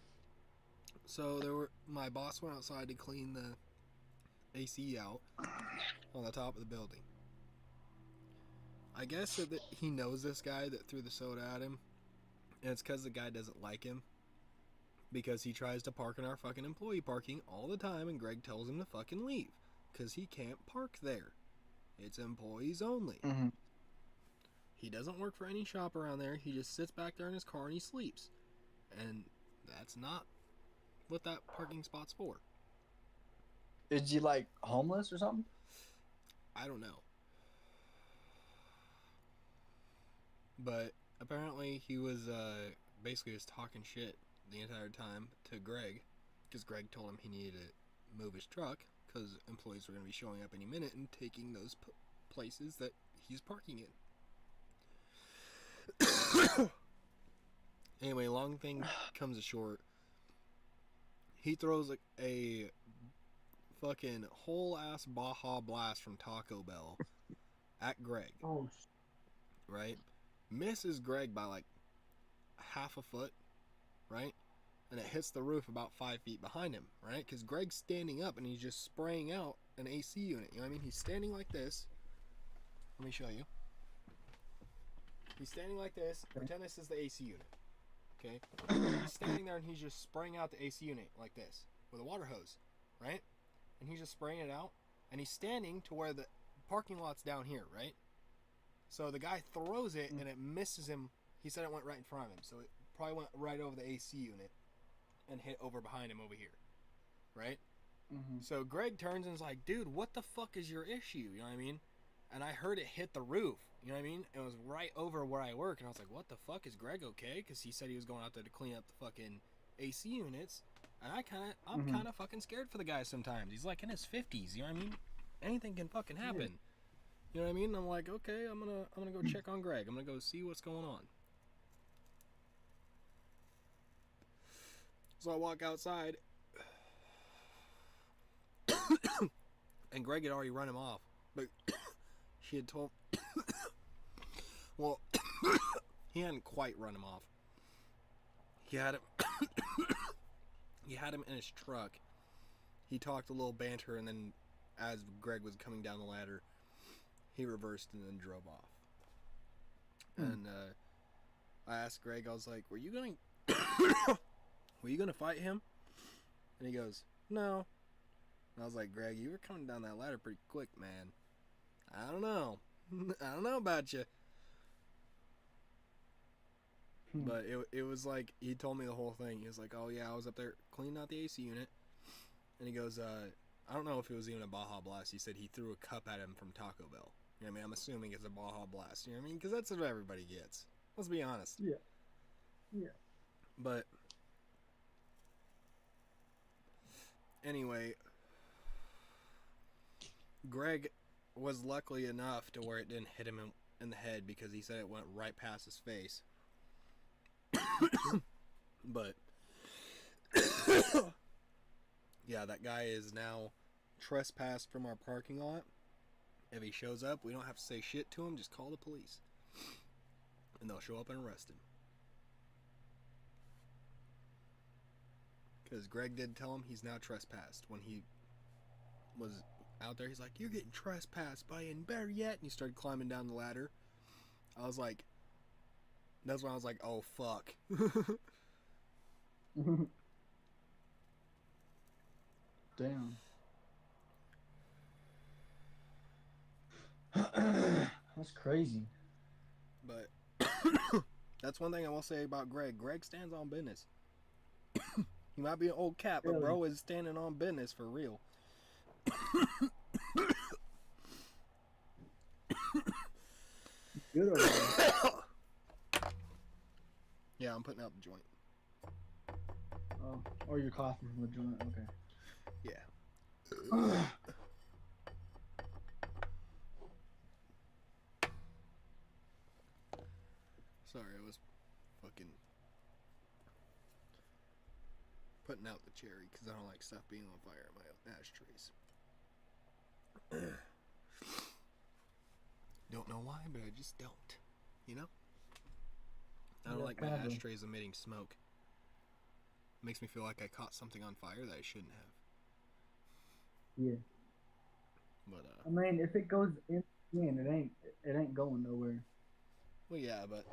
So my boss went outside to clean the AC out on the top of the building. I guess that he knows this guy that threw the soda at him, and it's because the guy doesn't like him, because he tries to park in our fucking employee parking all the time, and Greg tells him to fucking leave because he can't park there. It's employees only. Mm-hmm. He doesn't work for any shop around there. He just sits back there in his car and he sleeps. And That's not what that parking spot's for. Is he like homeless or something? I don't know. But apparently he was basically just talking shit the entire time to Greg, because Greg told him he needed to move his truck because employees were going to be showing up any minute and taking those places that he's parking in. Anyway, long thing comes to short. He throws a fucking whole ass Baja Blast from Taco Bell at Greg. Oh, Right? Misses Greg by like half a foot, right? And it hits the roof about 5 feet behind him, right? Because Greg's standing up and he's just spraying out an AC unit. You know what I mean? He's standing like this. Let me show you. He's standing like this. Pretend this is the AC unit. Okay? He's standing there and he's just spraying out the AC unit like this with a water hose, right? And he's just spraying it out. And he's standing to where the parking lot's down here, right? So the guy throws it and it misses him. He said it went right in front of him. So it probably went right over the AC unit and hit over behind him over here, right? Mm-hmm. So Greg turns and is like, dude, what the fuck is your issue? You know what I mean? And I heard it hit the roof. You know what I mean? It was right over where I work. And I was like, what the fuck? Is Greg okay? Because he said he was going out there to clean up the fucking AC units. And I'm kind of fucking scared for the guy sometimes. He's like in his 50s. You know what I mean? Anything can fucking happen. Yeah. You know what I mean? I'm like, okay, I'm gonna go check on Greg. I'm gonna go see what's going on. So I walk outside, and Greg had already run him off. But she had told, well, he hadn't quite run him off. He had him, he had him in his truck. He talked a little banter, and then as Greg was coming down the ladder, he reversed and then drove off. And I asked Greg, I was like, were you gonna fight him? And he goes, no. And I was like, Greg, you were coming down that ladder pretty quick, man. I don't know. I don't know about you. But it was like, he told me the whole thing. He was like, oh yeah, I was up there cleaning out the AC unit. And he goes, I don't know if it was even a Baja Blast. He said he threw a cup at him from Taco Bell. You know what I mean? I'm assuming it's a Baja Blast. You know what I mean? Because that's what everybody gets. Let's be honest. Yeah. Yeah. But anyway, Greg was lucky enough to where it didn't hit him in the head because he said it went right past his face. But yeah, that guy is now trespassed from our parking lot. If he shows up, we don't have to say shit to him, just call the police. And they'll show up and arrest him. Because Greg did tell him he's now trespassed. When he was out there, he's like, you're getting trespassed by in better yet. And he started climbing down the ladder. I was like, that's when I was like, oh fuck. Damn. That's crazy. But that's one thing I will say about Greg. Greg stands on business. He might be an old cat, but bro is standing on business for real. Good over there. Yeah, I'm putting out the joint. Oh, or you're coughing from the joint. Okay. Yeah. Sorry, I was fucking putting out the cherry because I don't like stuff being on fire in my ashtrays. Don't know why, but I just don't. You know? I don't like my ashtrays emitting smoke. Makes me feel like I caught something on fire that I shouldn't have. Yeah. But I mean, if it goes in, it ain't going nowhere. well, yeah, but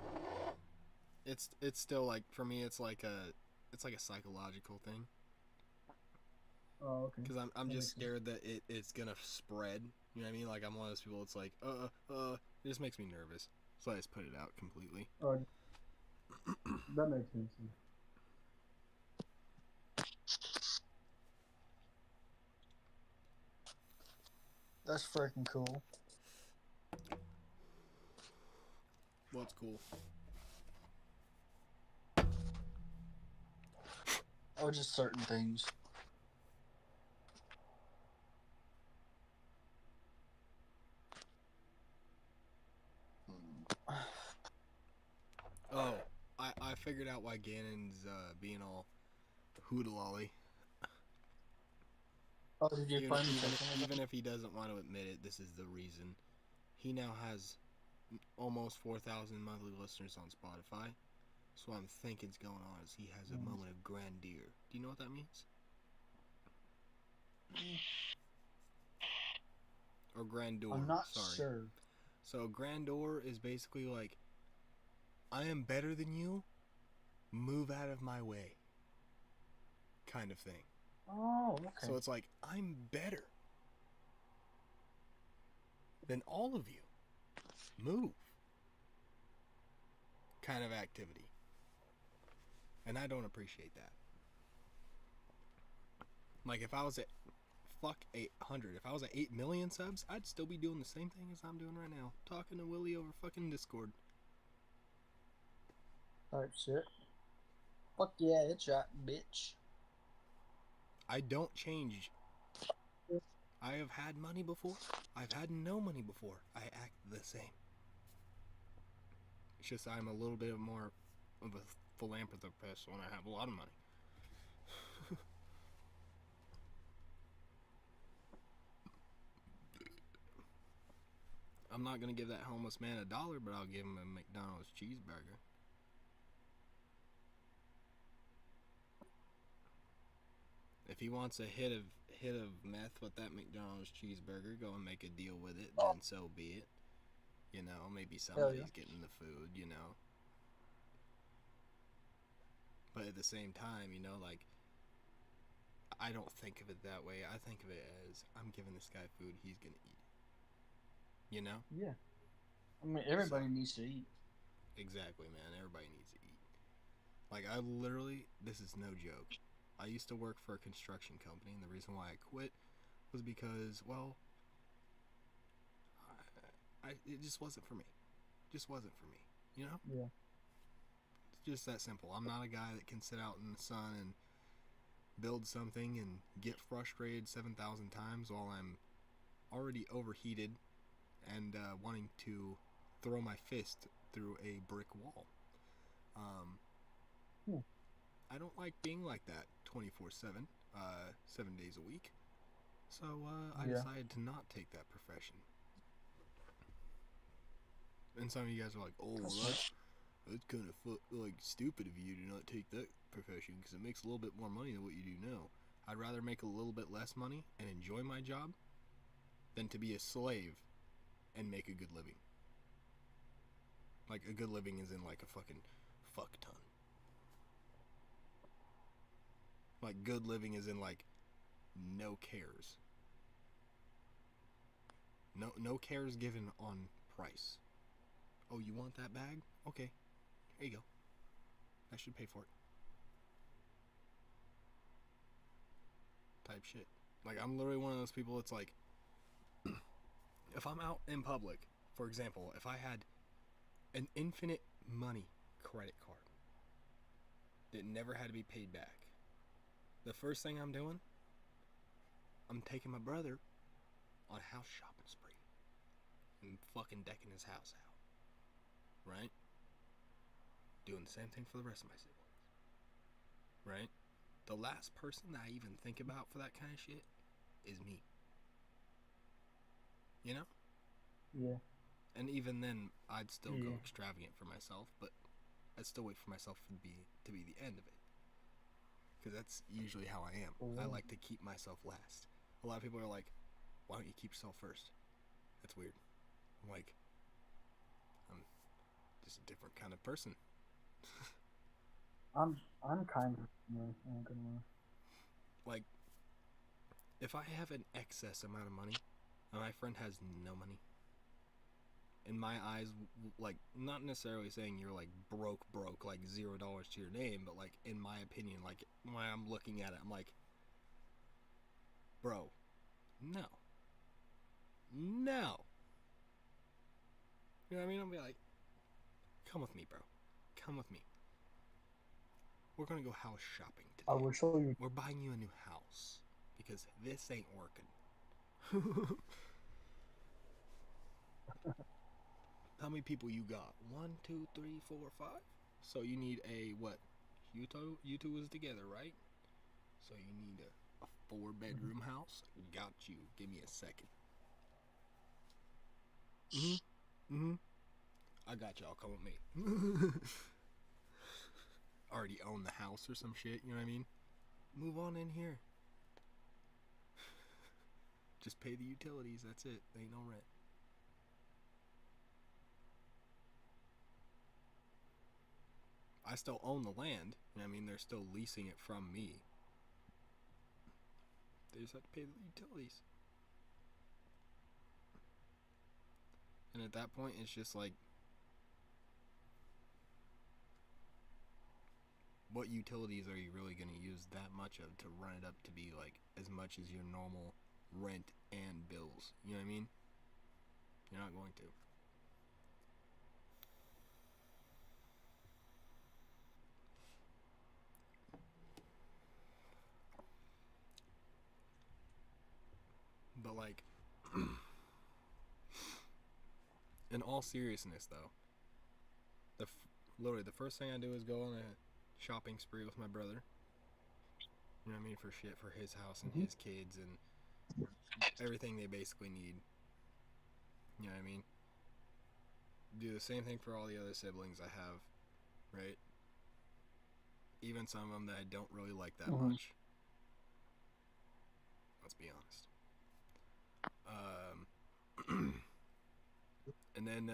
it's still like, for me, it's like a psychological thing. Oh, okay. Because I'm That just makes sense. scared that it's gonna spread. You know what I mean? Like, I'm one of those people. It's like, it just makes me nervous. So I just put it out completely. Oh, that makes sense. That's freaking cool. What's cool? Or just certain things. Oh, I figured out why Ganon's being all hootalolly. Oh, did you Even, find even, something? even if he doesn't want to admit it, this is the reason. He now has almost 4,000 monthly listeners on Spotify. So what I'm thinking's going on is he has a moment of grandeur. Do you know what that means? Or grandeur. I'm not sorry. sure. So grandeur is basically like, I am better than you, move out of my way, kind of thing. Oh, okay. So it's like, I'm better than all of you. Move. Kind of activity. And I don't appreciate that. Like, if I was at, 800, if I was at 8 million subs, I'd still be doing the same thing as I'm doing right now. Talking to Willie over fucking Discord. Type shit. Fuck yeah, it's right, bitch. I don't change. I have had money before. I've had no money before. I act the same. It's just I'm a little bit more of a philanthropist when I have a lot of money. I'm not gonna give that homeless man $1, but I'll give him a McDonald's cheeseburger. If he wants a hit of meth with that McDonald's cheeseburger, go and make a deal with it, then so be it. You know, maybe somebody's getting the food, you know. But at the same time, you know, like, I don't think of it that way. I think of it as, I'm giving this guy food, he's gonna eat it. You know? Yeah. I mean, everybody needs to eat. Exactly, man. Everybody needs to eat. Like, I literally, this is no joke. I used to work for a construction company, and the reason why I quit was because, well, it just wasn't for me. Just wasn't for me. You know? Yeah. It's just that simple. I'm not a guy that can sit out in the sun and build something and get frustrated 7,000 times while I'm already overheated and wanting to throw my fist through a brick wall. I don't like being like that 24/7, 7 days a week. So I decided to not take that profession. And some of you guys are like, "Oh, that's kind of like stupid of you to not take that profession because it makes a little bit more money than what you do now." I'd rather make a little bit less money and enjoy my job than to be a slave and make a good living. Like, a good living is in like a fucking fuck ton. Like, good living is in like no cares. No cares given on price. Oh, you want that bag? Okay, here you go. I should pay for it. Type shit. Like, I'm literally one of those people that's like, if I'm out in public, for example, if I had an infinite money credit card that never had to be paid back, the first thing I'm doing, I'm taking my brother on a house shopping spree and fucking decking his house out. Right? Doing the same thing for the rest of my siblings. Right? The last person that I even think about for that kind of shit is me. You know? Yeah. And even then, I'd still go extravagant for myself, but I'd still wait for myself to be the end of it. Because that's usually how I am. I like to keep myself last. A lot of people are like, why don't you keep yourself first? That's weird. I'm like, I'm just a different kind of person. I'm kind of. I'm gonna lie. Like, if I have an excess amount of money and my friend has no money, in my eyes, like, not necessarily saying you're like broke, like $0 to your name, but like, in my opinion, like, when I'm looking at it, I'm like, bro, no. no. You know what I mean? I'll be like, come with me, bro. Come with me. We're gonna go house shopping today. I will show you. We're buying you a new house because this ain't working. How many people you got? 1, 2, 3, 4, 5. So you need a what? You two is together, right? So you need a 4-bedroom house. Got you. Give me a second. I got y'all. Come with me. Already own the house or some shit. You know what I mean? Move on in here. Just pay the utilities. That's it. Ain't no rent. I still own the land. You know what I mean? They're still leasing it from me. They just have to pay the utilities. And at that point, it's just like, what utilities are you really going to use that much of to run it up to be like as much as your normal rent and bills? You know what I mean? You're not going to. But like, in all seriousness though, literally the first thing I do is go on a shopping spree with my brother. You know what I mean? For shit for his house and his kids and everything they basically need. You know what I mean? Do the same thing for all the other siblings I have, right? Even some of them that I don't really like that much. Let's be honest. And then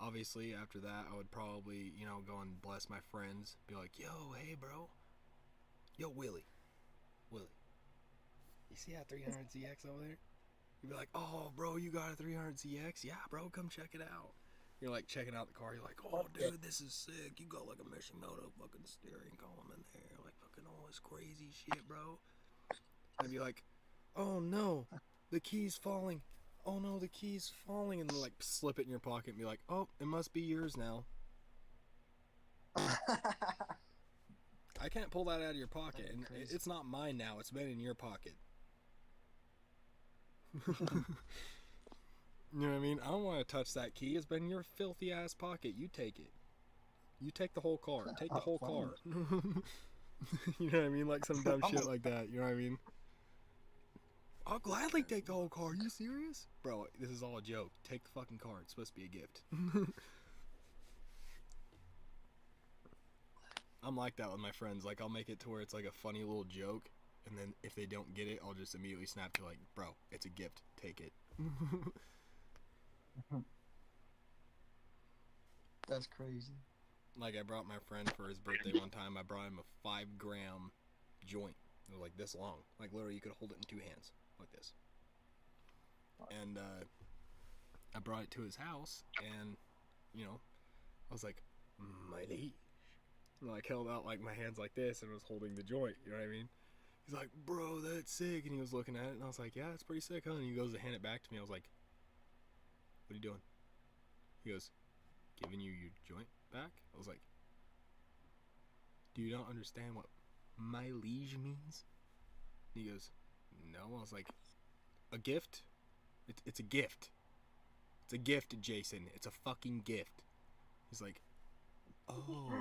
obviously after that I would probably, you know, go and bless my friends, be like, yo, hey bro, yo Willie, you see that 300ZX over there? You'd be like, oh bro, you got a 300ZX? Yeah bro, come check it out. You're like checking out the car, you're like, oh dude, this is sick, you got like a Mishimoto fucking steering column in there, like fucking all this crazy shit, bro. I'd be like, oh no, the key's falling. Oh no, the key's falling. And then like slip it in your pocket and be like, oh, it must be yours now. I can't pull that out of your pocket. And it's not mine now. It's been in your pocket. You know what I mean? I don't want to touch that key. It's been in your filthy ass pocket. You take it. You take the whole car. Take the whole car. You know what I mean? Like some dumb shit like that. You know what I mean? I'll gladly take the whole car. Are you serious? Bro, this is all a joke. Take the fucking car. It's supposed to be a gift. I'm like that with my friends. Like, I'll make it to where it's like a funny little joke. And then if they don't get it, I'll just immediately snap to like, bro, it's a gift. Take it. That's crazy. Like, I brought my friend for his birthday one time. I brought him a 5-gram joint. It was like this long. Like, literally, you could hold it in 2 hands. Like this. And I brought it to his house, and you know, I was like, my liege. And like held out like my hands like this and was holding the joint, you know what I mean? He's like, bro, that's sick. And he was looking at it, and I was like, yeah, it's pretty sick, huh? And he goes to hand it back to me. I was like, what are you doing? He goes, giving you your joint back? I was like, do you not understand what my liege means? And he goes, no. I was like, a gift? It's a gift. It's a gift, Jason. It's a fucking gift. He's like, oh,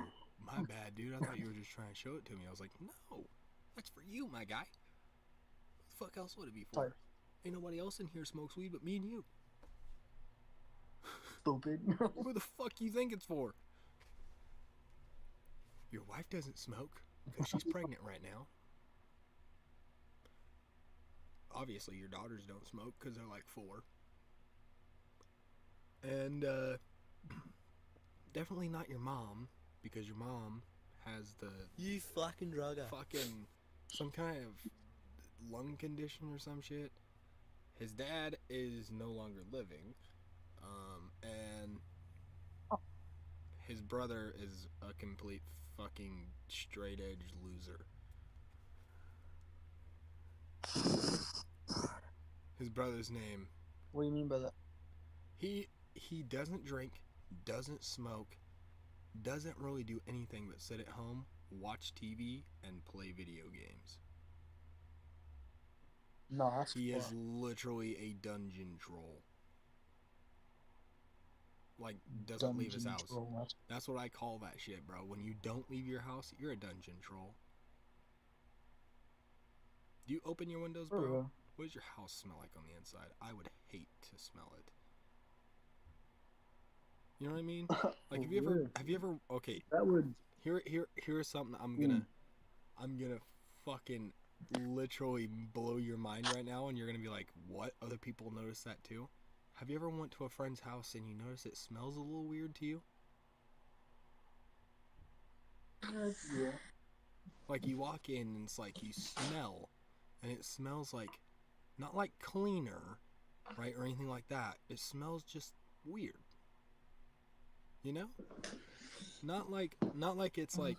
my bad, dude. I thought you were just trying to show it to me. I was like, no, that's for you, my guy. What the fuck else would it be for? Sorry. Ain't nobody else in here smokes weed but me and you. Stupid. Who the fuck you think it's for? Your wife doesn't smoke because she's pregnant right now. Obviously, your daughters don't smoke because they're like 4. And definitely not your mom, because your mom has the You fucking drugger. fucking some kind of lung condition or some shit. His dad is no longer living, and his brother is a complete fucking straight edge loser. His brother's name What do you mean by that? He doesn't drink, doesn't smoke, doesn't really do anything but sit at home, watch TV, and play video games. No, that's He is fucked. literally a dungeon troll. Like, doesn't leave his Dungeon house. troll. That's what I call that shit, bro. When you don't leave your house, you're a dungeon troll. Do you open your windows, bro? real. What does your house smell like on the inside? I would hate to smell it. You know what I mean? Like, have you ever, okay, That would. here's something I'm gonna fucking literally blow your mind right now, and you're gonna be like, what? Other people notice that too? Have you ever went to a friend's house and you notice it smells a little weird to you? Yeah. Like, you walk in and it's like you smell, and it smells like, not like cleaner, right, or anything like that. It smells just weird. You know? Not like it's like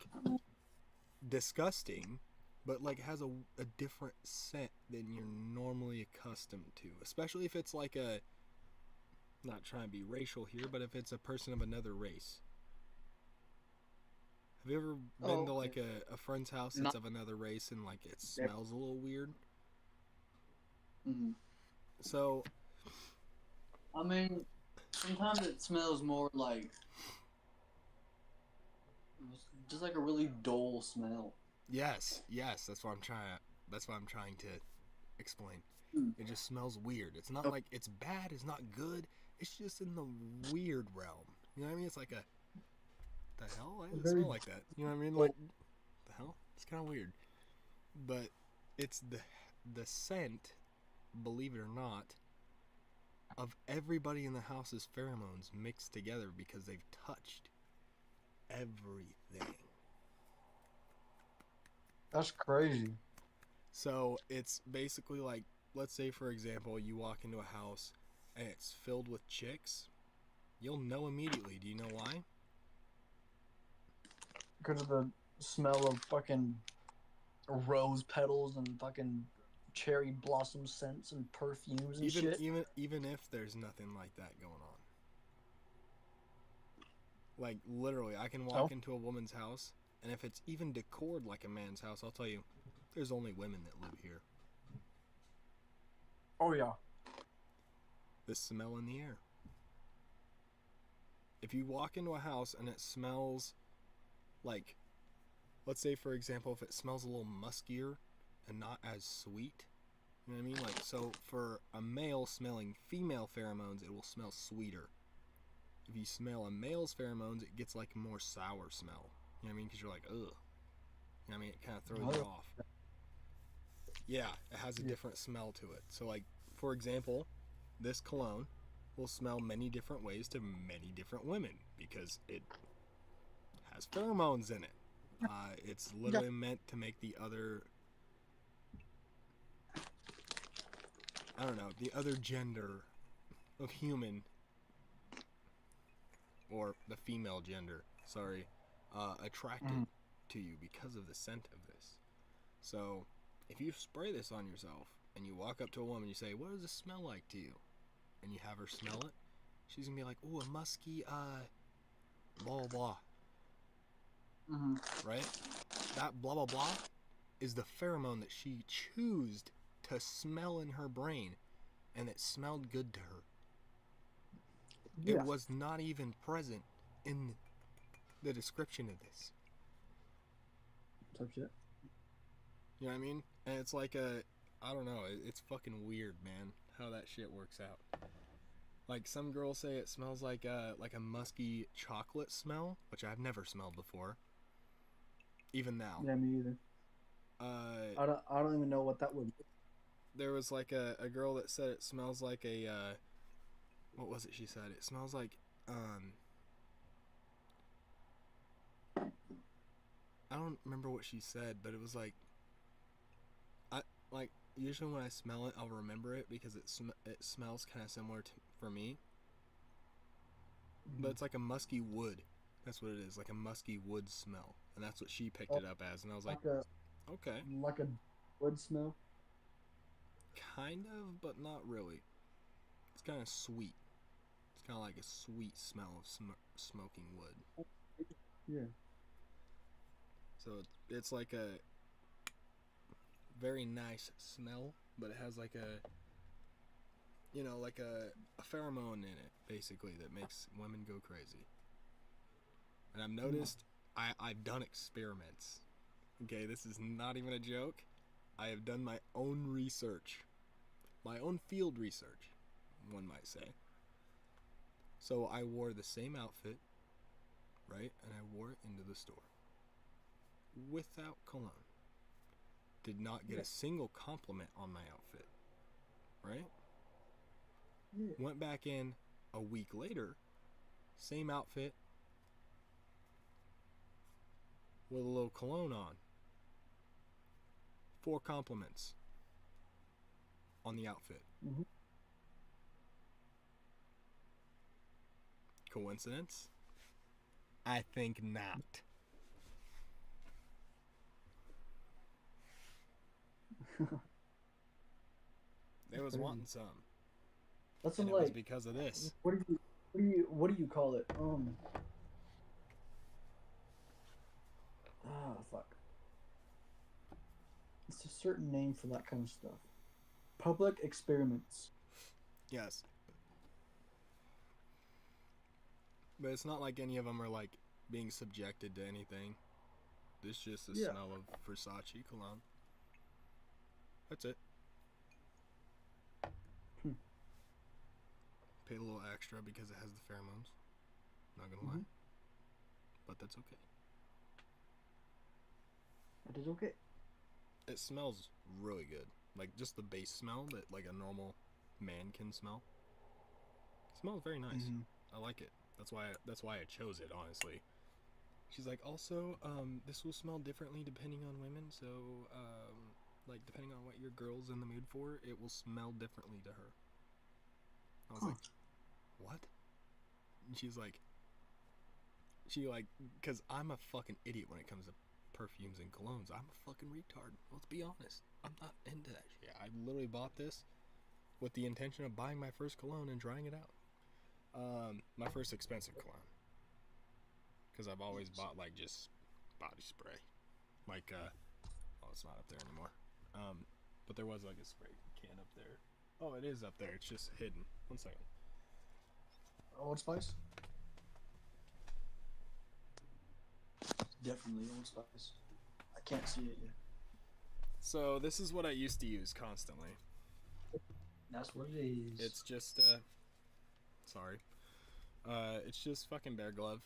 disgusting, but like has a different scent than you're normally accustomed to. Especially if it's like a, not trying to be racial here, but if it's a person of another race. Have you ever been to like a friend's house that's of another race and like it smells a little weird? Mm-hmm. So, I mean, sometimes it smells more like just like a really dull smell. yes, that's what I'm trying to explain. It just smells weird. It's not like it's bad, it's not good. It's just in the weird realm. You know what I mean? It's like the hell? Why does it smell like that? You know what I mean? Like, the hell? It's kind of weird. But it's the scent, believe it or not, of everybody in the house's pheromones mixed together because they've touched everything. That's crazy. So it's basically like, let's say for example, you walk into a house and it's filled with chicks. You'll know immediately. Do you know why? Because of the smell of fucking rose petals and fucking cherry blossom scents and perfumes and shit. Even if there's nothing like that going on. Like, literally, I can walk into a woman's house, and if it's even decored like a man's house, I'll tell you, there's only women that live here. Oh, yeah. The smell in the air. If you walk into a house and it smells like, let's say, for example, if it smells a little muskier and not as sweet, you know what I mean? Like, so for a male smelling female pheromones, it will smell sweeter. If you smell a male's pheromones, it gets like a more sour smell. You know what I mean? Because you're like, ugh. You know what I mean? It kind of throws you off. Yeah, it has a different smell to it. So, like, for example, this cologne will smell many different ways to many different women because it has pheromones in it. It's literally meant to make the other, I don't know, the other gender of human, or the female gender, sorry, attracted to you because of the scent of this. So, if you spray this on yourself and you walk up to a woman and you say, what does this smell like to you? And you have her smell it, she's gonna be like, oh, a musky, blah, blah, blah. Right? That blah, blah, blah is the pheromone that she chose to smell in her brain, and it smelled good to her. Yeah. It was not even present in the description of this. Type shit. You know what I mean? And it's like I don't know, it's fucking weird, man, how that shit works out. Like, some girls say it smells like a musky chocolate smell, which I've never smelled before. Even now. Yeah, me either. I don't even know what that would be. There was like a girl that said it smells like a what was it she said? It smells like I don't remember what she said, but it was like, usually when I smell it, I'll remember it because it smells kind of similar to, for me. But it's like a musky wood. That's what it is, like a musky wood smell. And that's what she picked it up as. And I was like okay. Like a wood smell? Kind of, but not really. It's kind of sweet. It's kind of like a sweet smell of smoking wood. Yeah. So it's like a very nice smell, but it has like a, you know, like a pheromone in it, basically, that makes women go crazy. And I've noticed, I've done experiments. Okay, this is not even a joke. I have done my own research. My own field research, one might say. So I wore the same outfit, right? And I wore it into the store. Without cologne. Did not get a single compliment on my outfit. Right? Yeah. Went back in a week later, same outfit, with a little cologne on. 4 compliments on the outfit. Mm-hmm. Coincidence? I think not. They was crazy. wanting some. That's And some it was like. because of this. What do you call it? Fuck. It's a certain name for that kind of stuff. Public experiments. Yes. But it's not like any of them are like being subjected to anything. This just the smell of Versace cologne. That's it. Paid a little extra because it has the pheromones. Not gonna lie. But that's okay. It is okay. It smells really good. Like just the base smell that like a normal man can smell. It smells very nice. I like it. That's why I chose it, honestly. She's like, also, this will smell differently depending on women, so like depending on what your girl's in the mood for, it will smell differently to her. I was like, what? And she's like, because I'm a fucking idiot when it comes to perfumes and colognes. I'm a fucking retard. Let's be honest. I'm not into that shit. I literally bought this with the intention of buying my first cologne and trying it out. My first expensive cologne. Because I've always bought like just body spray. Like, oh, it's not up there anymore. But there was like a spray can up there. Oh, it is up there. It's just hidden. 1 second. Old Spice? Definitely Old Spice. I can't see it yet. So this is what I used to use constantly. That's what it is. It's just, sorry. It's just fucking Bear Glove.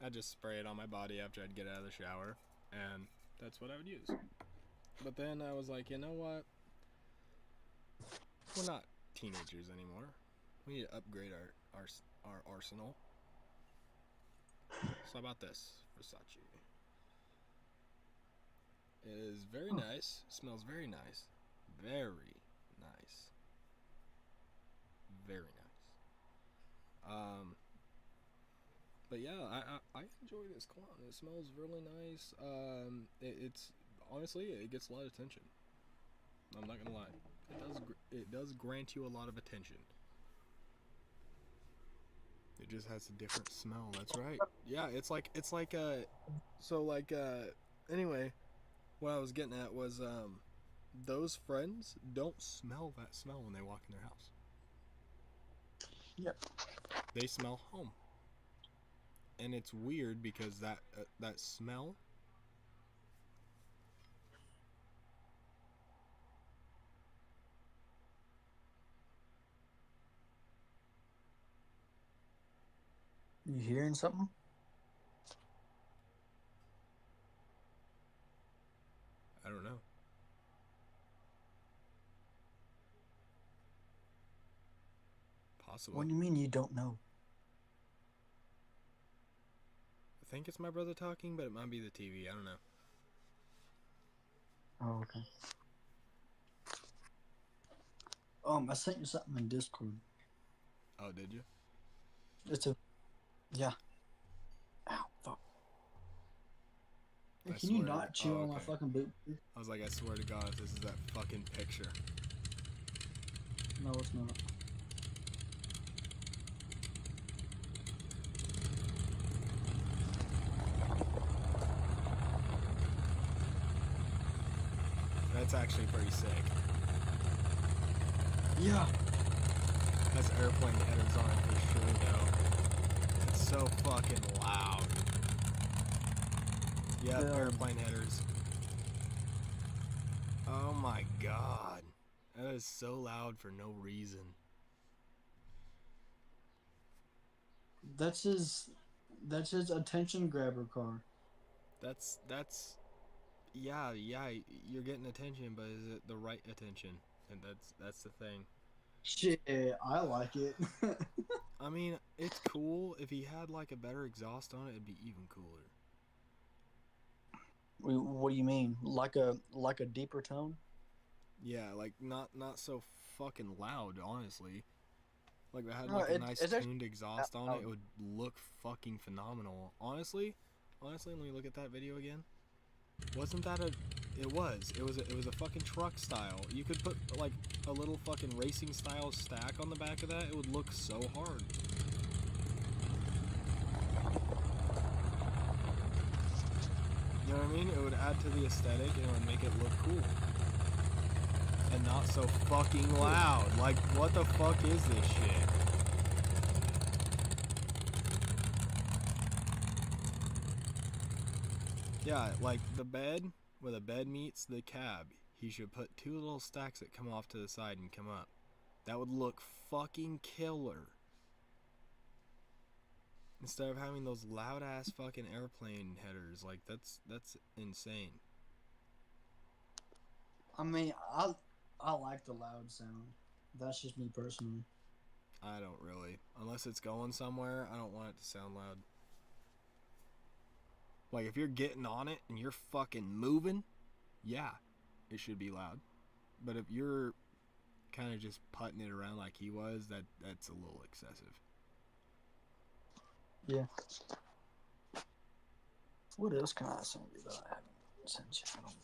I just spray it on my body after I'd get out of the shower, and that's what I would use. But then I was like, you know what? We're not teenagers anymore. We need to upgrade our arsenal. So how about this? Versace. It is very nice. Smells very nice. Very nice. Very nice. But yeah, I enjoy this cologne. It smells really nice. It's honestly, it gets a lot of attention. I'm not gonna lie. It does grant you a lot of attention. It just has a different smell. That's right. Yeah, it's like anyway, what I was getting at was those friends don't smell that smell when they walk in their house. Yep. They smell home. And it's weird because that smell You hearing something? I don't know. Possible. What do you mean you don't know? I think it's my brother talking, but it might be the TV. I don't know. Oh, okay. I sent you something in Discord. Oh, did you? Yeah. Ow, fuck. Hey, I can you swear to- not chew oh, on my okay. fucking boot? I was like, I swear to God, if this is that fucking picture. No, it's not. That's actually pretty sick. Yeah. Has airplane headers on it for sure, though. It's so fucking loud. Yep, Yeah. airplane headers. Oh my god. That is so loud for no reason. That's his attention grabber car. That's yeah, you're getting attention, but is it the right attention? And that's the thing. Shit, I like it. I mean, it's cool. If he had like a better exhaust on it, it'd be even cooler. What do you mean? Like a deeper tone? Yeah, like not so fucking loud, honestly. Like if it had No, like a nice it's actually tuned exhaust on it, it would look fucking phenomenal. Honestly, let me look at that video again. Wasn't that a? It was a fucking truck style. You could put like a little fucking racing style stack on the back of that. It would look so hard. You know what I mean? It would add to the aesthetic and it would make it look cool. And not so fucking loud. Like, what the fuck is this shit? Yeah, like the bed, where the bed meets the cab, he should put two little stacks that come off to the side and come up. That would look fucking killer. Instead of having those loud ass fucking airplane headers, like that's insane. I mean, I like the loud sound. That's just me personally. I don't really. Unless it's going somewhere, I don't want it to sound loud. Like if you're getting on it and you're fucking moving, yeah, it should be loud. But if you're kind of just putting it around like he was, that's a little excessive. Yeah. What else can I send you that I haven't sent you? I don't know.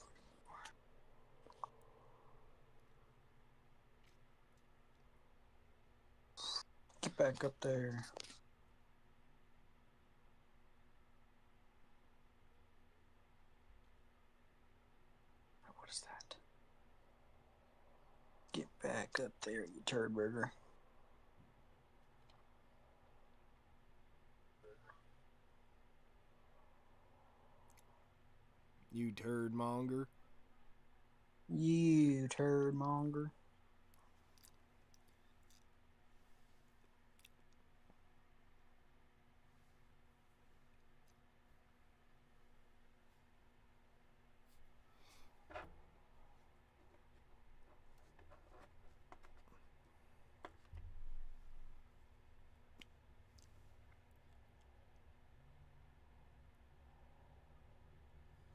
Get back up there. What is that? Get back up there, you turd burger. You turd monger. You turd monger.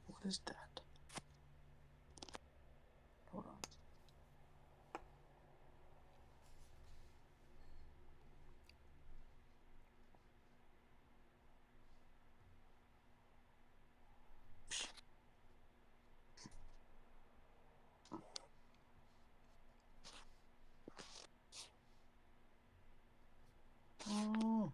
What is that? Hold on. Oh.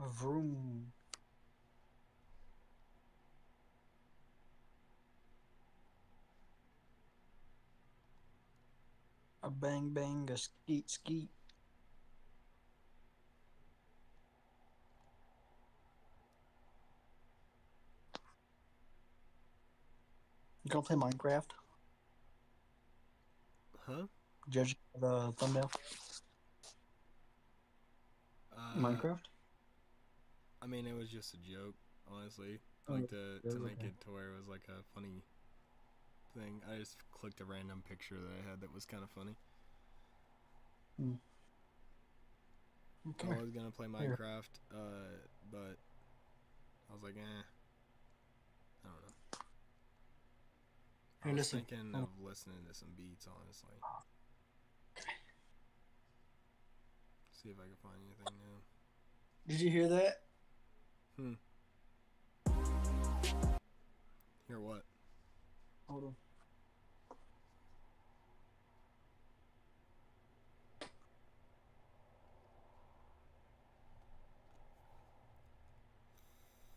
A vroom. A bang bang, a skeet skeet. You gonna play Minecraft? Huh? Judging the thumbnail. Minecraft? I mean, it was just a joke, honestly. Oh, Like to yeah, make okay. it to where it was like a funny thing. I just clicked a random picture that I had that was kind of funny. Okay. I was gonna play Minecraft, but I was like, I don't know. I Hey, was listen. thinking of listening to some beats, honestly. Okay. See if I can find anything new. Did you hear that? Hear what? Hold on.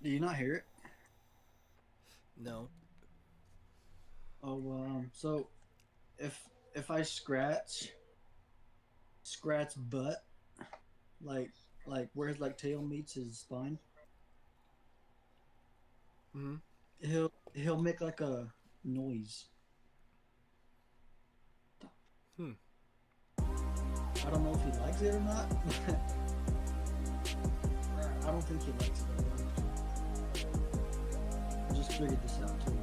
Do you not hear it? No. Oh, so if I scratch butt, like where his like tail meets his spine, Hmm. he'll make like a noise. Hmm. I don't know if he likes it or not. I don't think he likes it. I just figured this out too.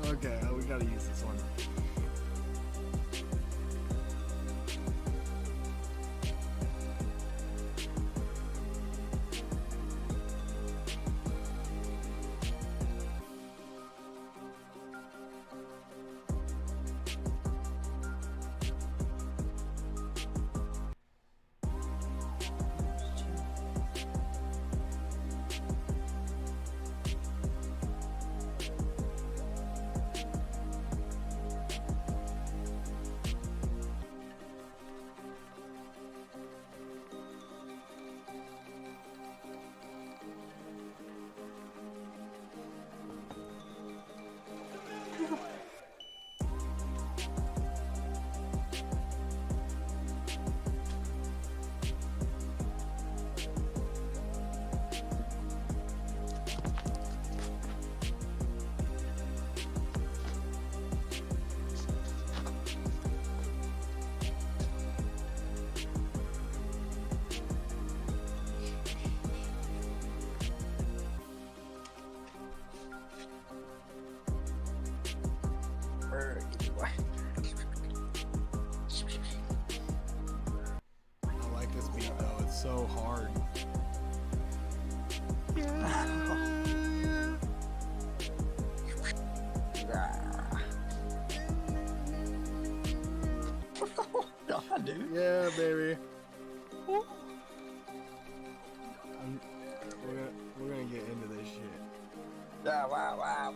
Okay, we gotta use this one. I like this beat though, it's so hard. God, dude. Yeah, baby. We're gonna get into this shit. Yeah, wow. I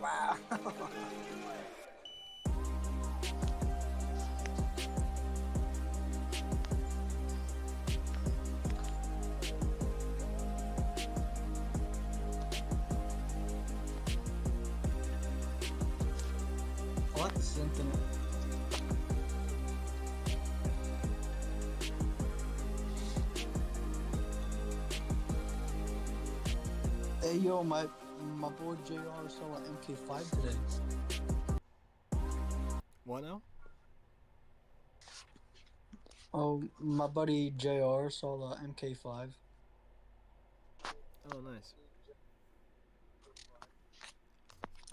like the synth in it. Hey yo, my boy JR saw an MK5 today. What now? Oh, my buddy JR saw the MK5. Oh, nice.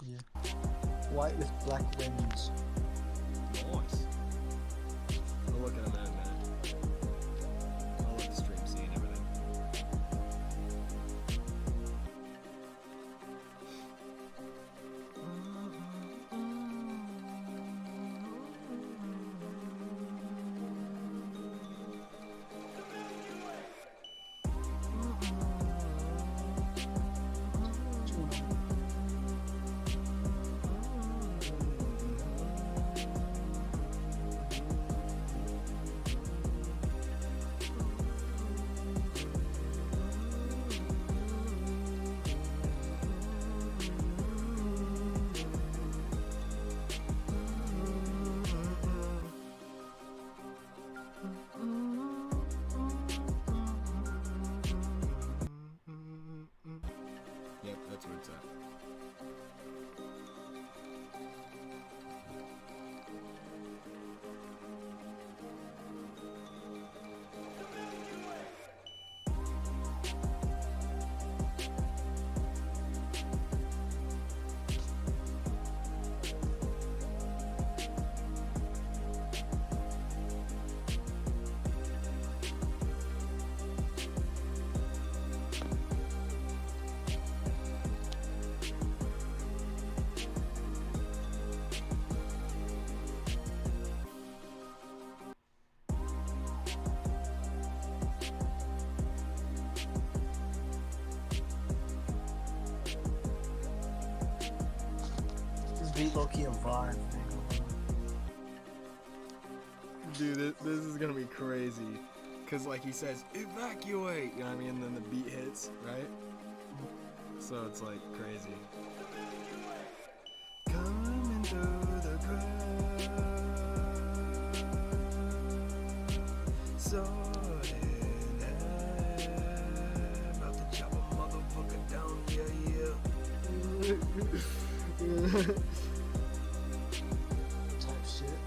Yeah. White with black rims. Nice. I'll look at him in a minute. I'll let the stream see and everything. beat low-key a vibe. Dude, this is gonna be crazy. Cause like he says, evacuate, you know what I mean? And then the beat hits, right? So it's like crazy. Coming through the crowd, sword in hand, about to chop a motherfucker down, yeah. Type shit.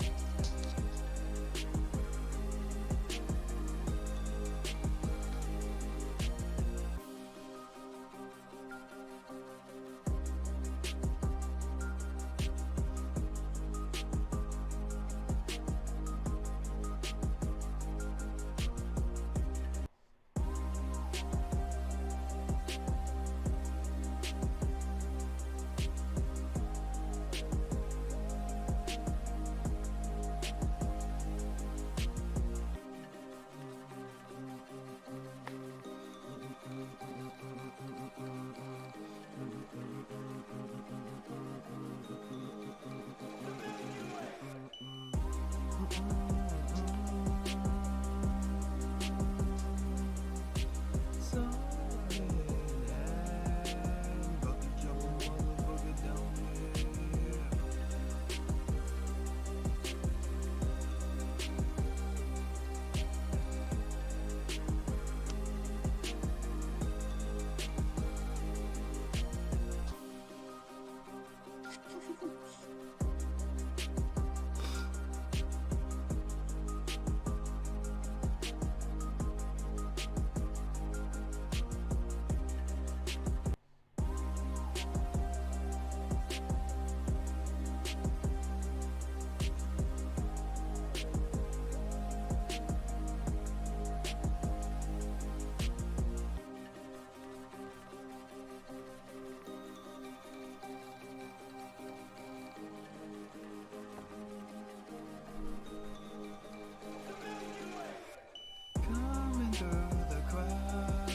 Coming through the crowd,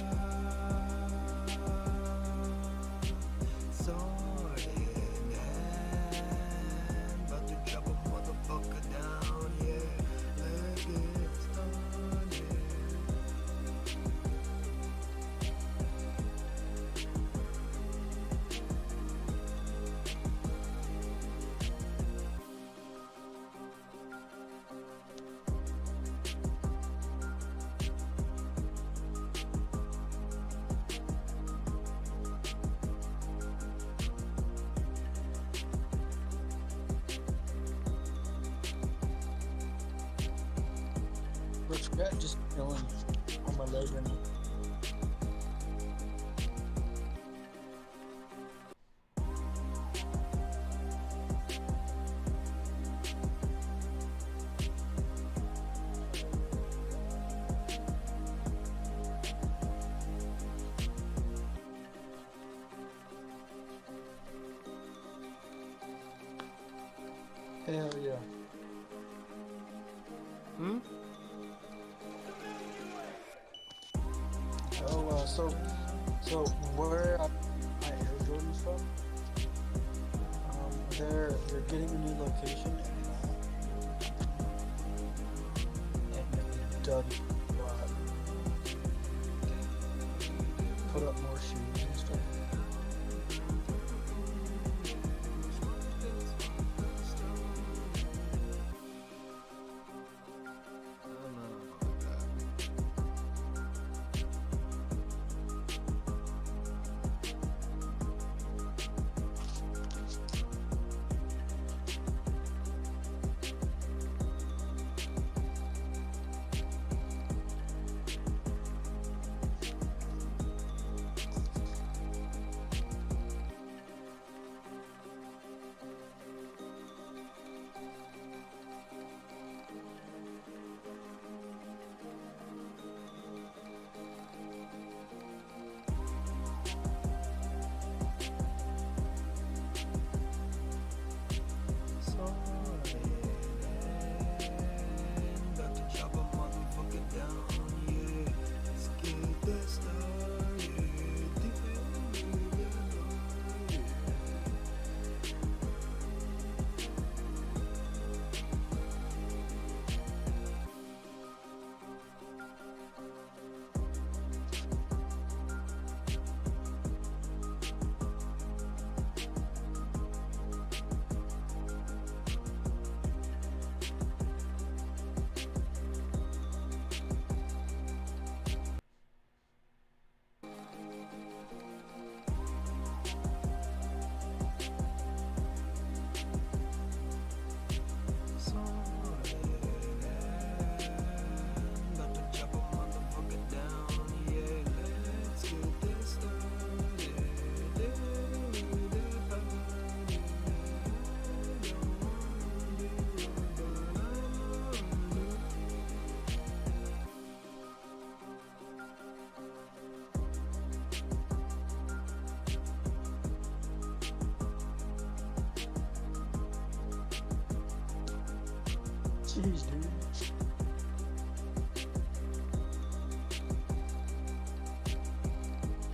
sword in hand, about to chop a motherfucker down, yeah. Let's get started. Regret just chilling on my leg right now. Hell yeah. Hmm? Oh, so where my Air Jordans from? They're getting a new location, and Doug put up more shoes and stuff. I don't know about that. Jeez, dude.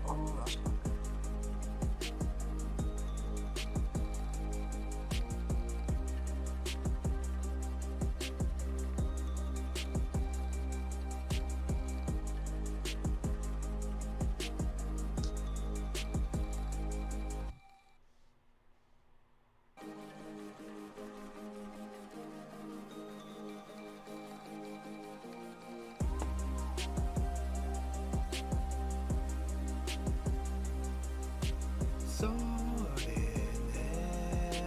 Oh, that's not good. Sorted and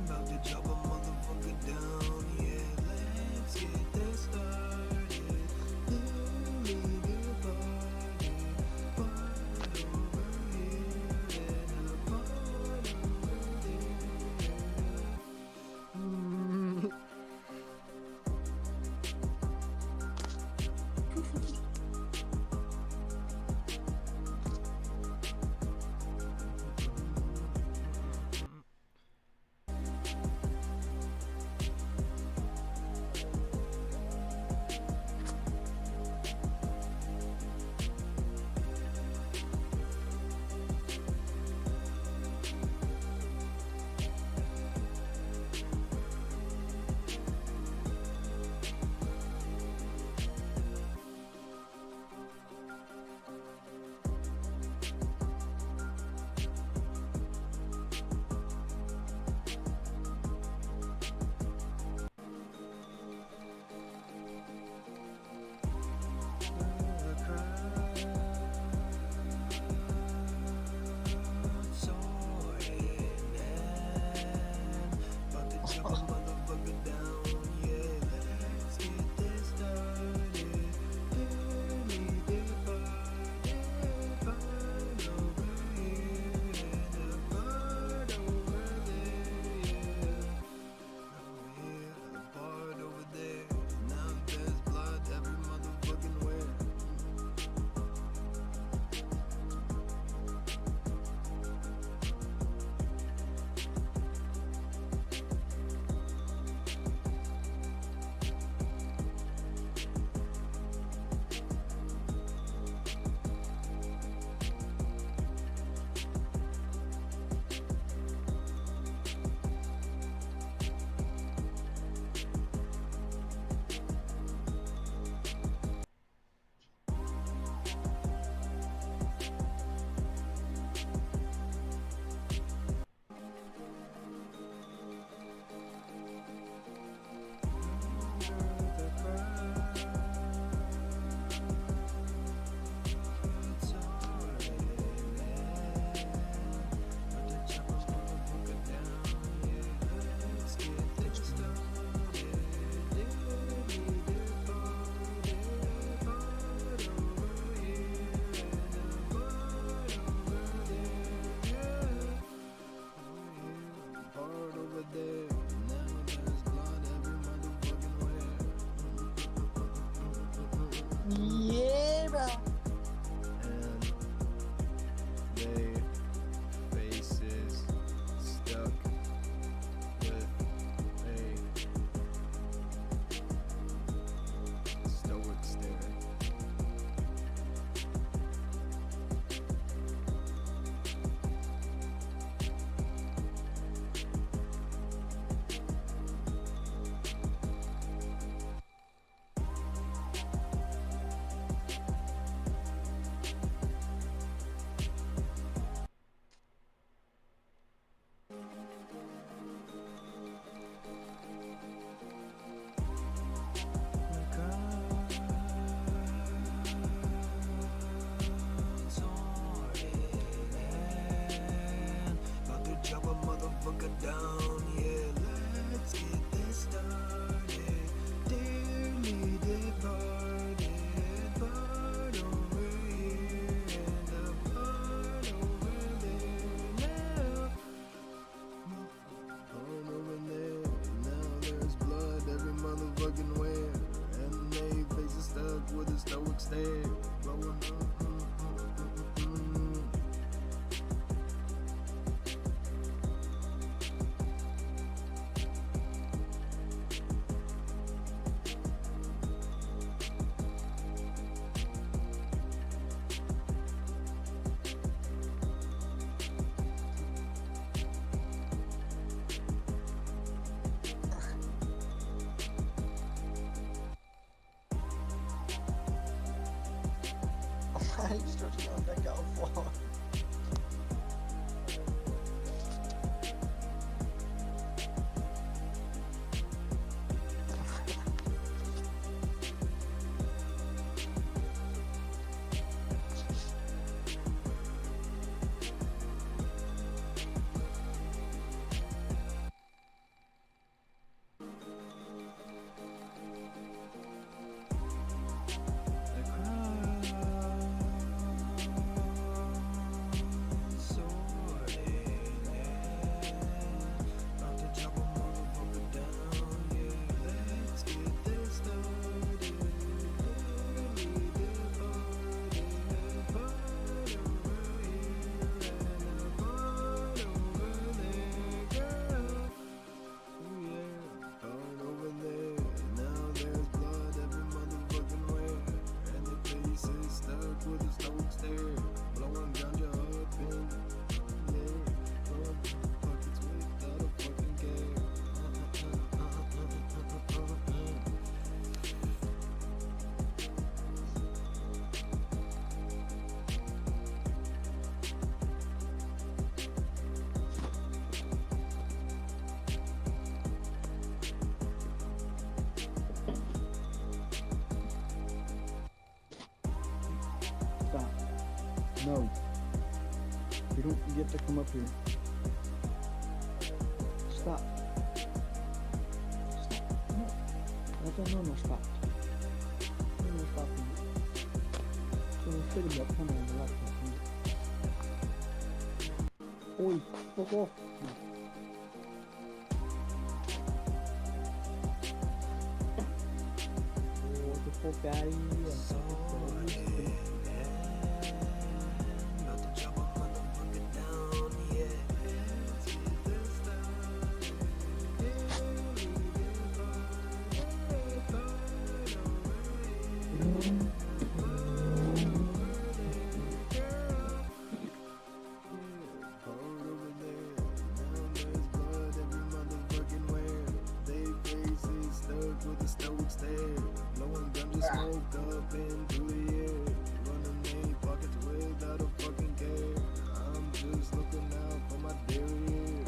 about to chop a motherfucker down. Yeah, let's get this started. Newly departed, part over here and a part over there. Yeah, bro. And they faces stuck with a stoic stare. Down, yeah, let's get this started. Dearly departed, part over here and a part over there now. Part over there, now there's blood every motherfucking where. And they faces stuck with a stoic stare. Blowing up. He's stretching out that guy far. Stop. No. You don't get to come up here. Stop. Stop. No. No, stop. No, stop. So we're sitting up coming on the laptop. Oi, fuck off. Oh, the fuck out of here. With the stove stare, blowing gum just smoke up into the air, running in pockets without a fucking care. I'm just looking out for my derriere.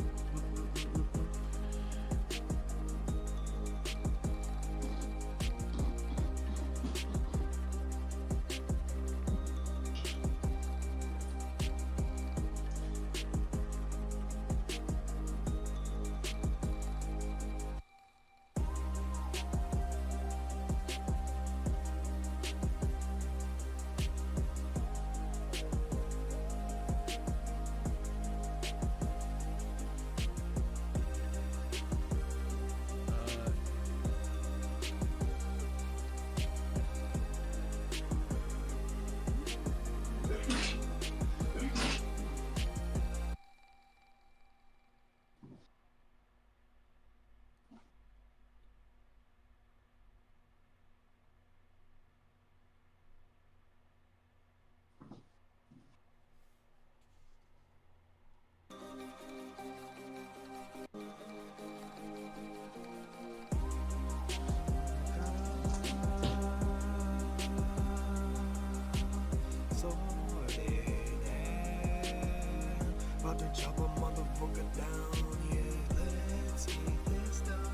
About to chop a motherfucker down, yeah, let's get this started.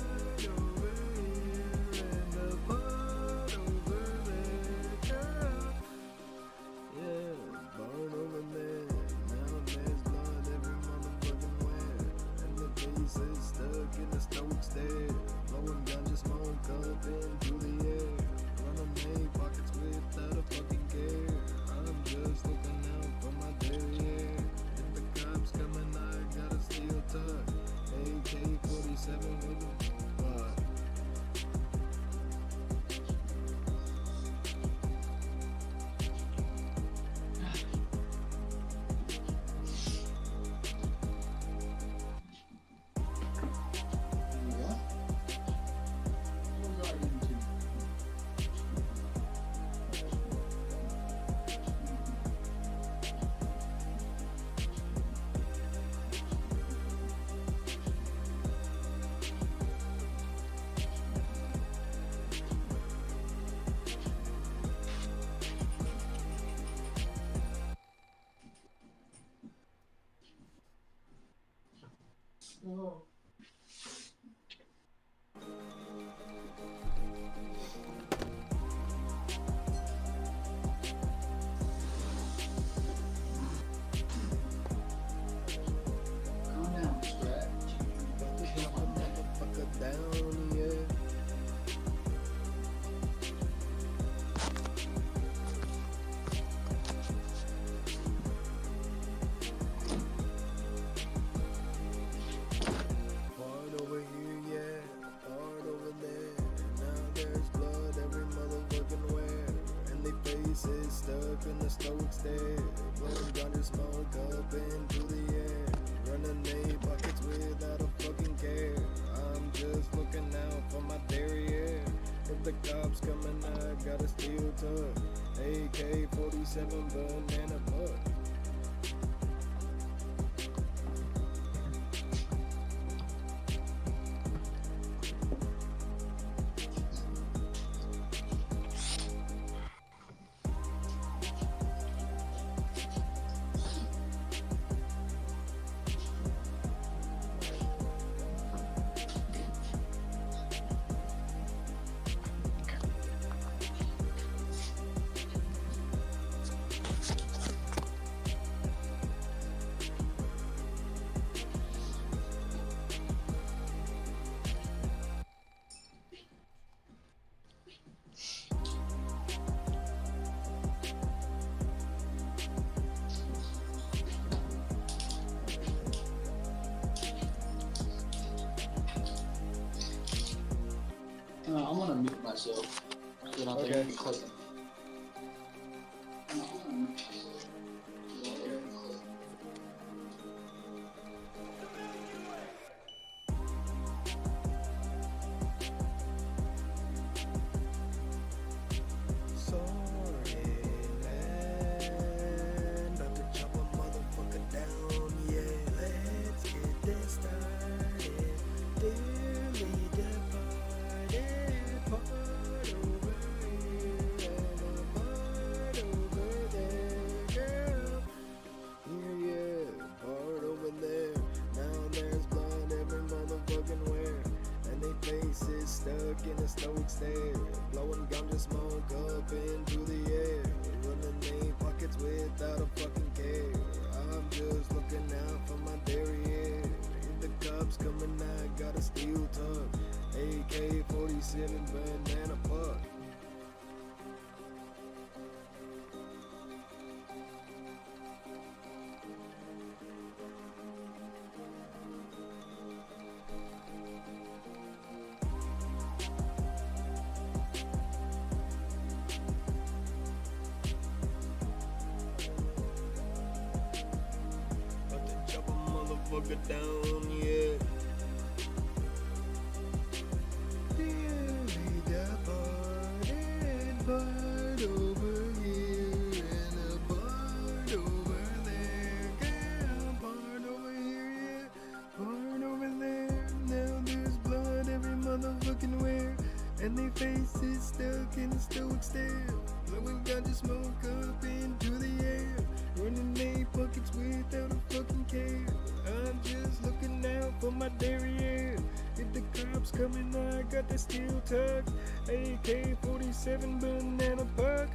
Part over here and the part over there, girl. Yeah, burn over there. Now there's blood every motherfucking where, and the face is stuck in the stove stare, blowing ganja smoke up into the air. Running pockets without a fucking care. I'm just looking out for my derriere. If the cops coming, I got a steel tuck. AK-47 with a butt. Calm down, Scratch. Motherfucker down, yeah. Part over here, yeah, part over there. Now there's blood every motherfucking where. And they faces stuck in the stoic stare. Blowing ganja smoke up into the air. Running they buckets without a fucking care. I'm just looking out for my derriere. If the cops coming, I got a steel tug. AK-47 banana butt. I'm gonna mute myself. So I don't think Okay. I can click it. Sorry, man. About to chop a motherfucker down, yeah. Let's get this started. Dearly departed, part over here and a part over there, girl. Yeah, part over there. Now there's blood every motherfucking where. And they faces stuck in a stoic stare. Blowing ganja smoke up into the air. Running they pockets without a fucking care. I'm just looking out for my derriere. If the cops coming, I got a steel tug. AK-47 banana puck. About to chop a motherfucker down, yeah. Dearly departed, part over here and a part over there. Girl, part over here, yeah, part over there. Now there's blood every motherfucking where. And they faces stuck in a stoic stare. Blowing ganja smoke up into the air. Running they buckets without a fucking care. I'm just looking out for my derriere. If the cops coming, I got the steel tug. AK-47 banana puck.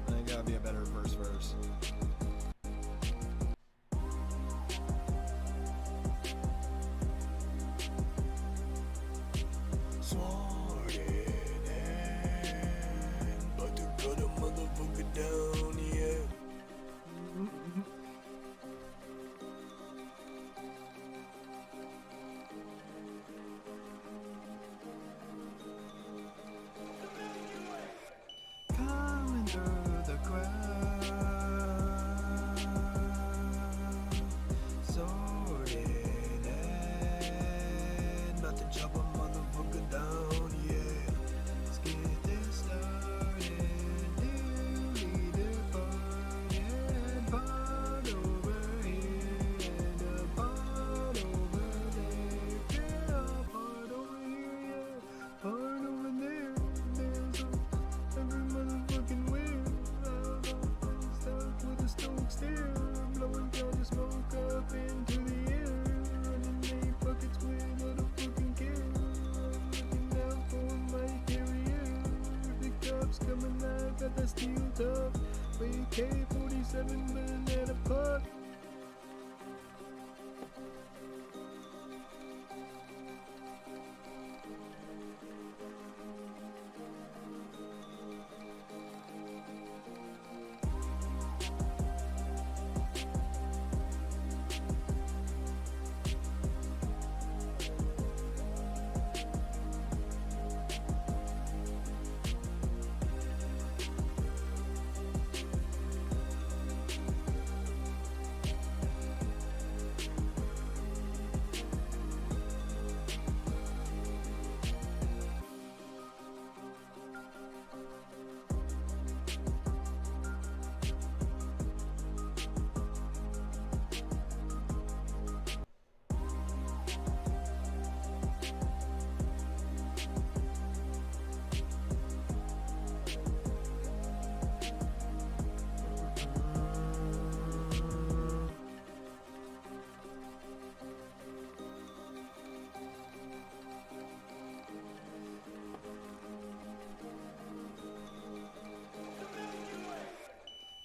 I think that'd be a better first verse. Sword in hand, but to cut a motherfucker down, yeah. Coming through the crowd. got that steel tough. AK-47 banana puck.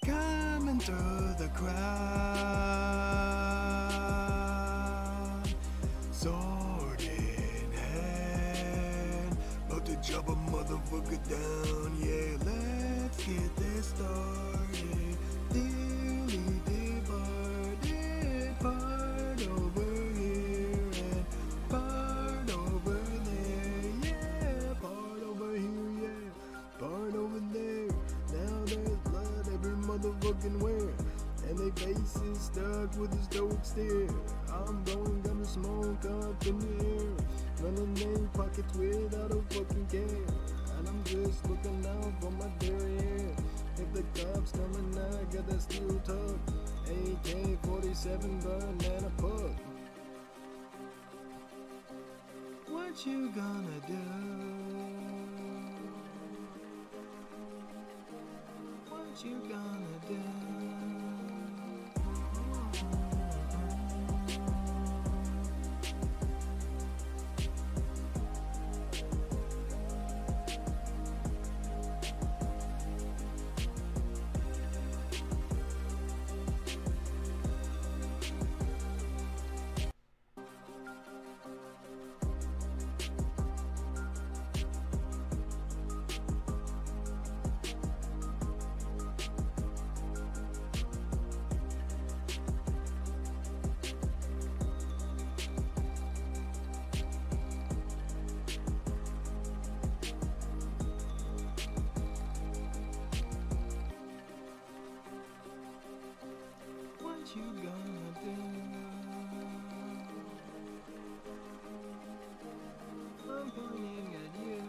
Coming through the crowd, sword in hand, about to chop a motherfucker down. Yeah, let's get this started. Dearly departed, part over here and part over there. Yeah, part over here, yeah, part over there. Now there's blood every motherfucking where, and they faces stuck with a stoic stare. I'm blowing down the smoke up in the air, running in pockets without a fucking care, and I'm just looking out for my derriere. If the cops coming, I got that steel tough. AK-47 banana puck. What you gonna do? What you gonna do? What you gonna do? I'm pointing at you.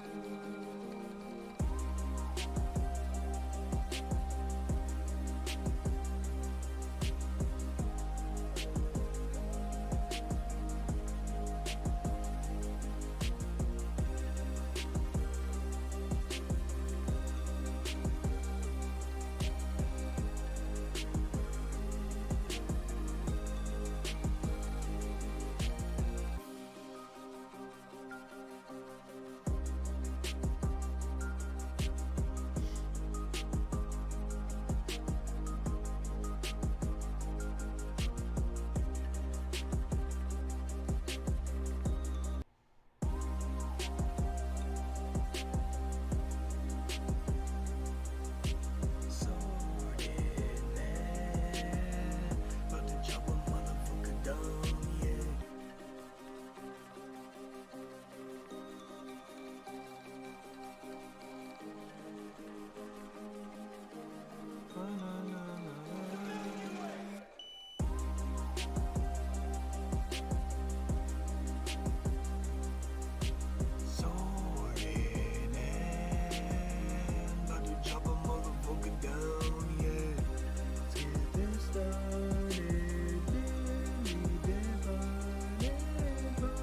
Sword in hand, about to chop a motherfucker down, yeah. Na, na, na, na, na. Sword in hand, about to chop a motherfucker down, yeah. Let's get this started. Dearly departed, part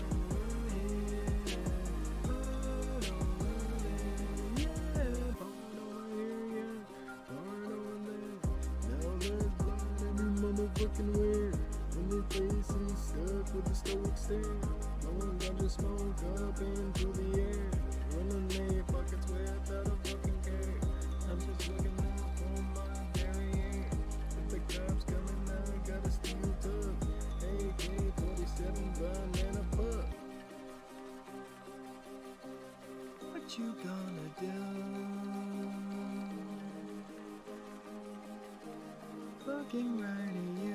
over here, part over there. Yeah, part over here, yeah, part over there. Now there's blood every motherfucking where, and their faces stuck with a stoic stare. Blowing down the smoke up into the air, running their pockets without a fucking care. looking right at you.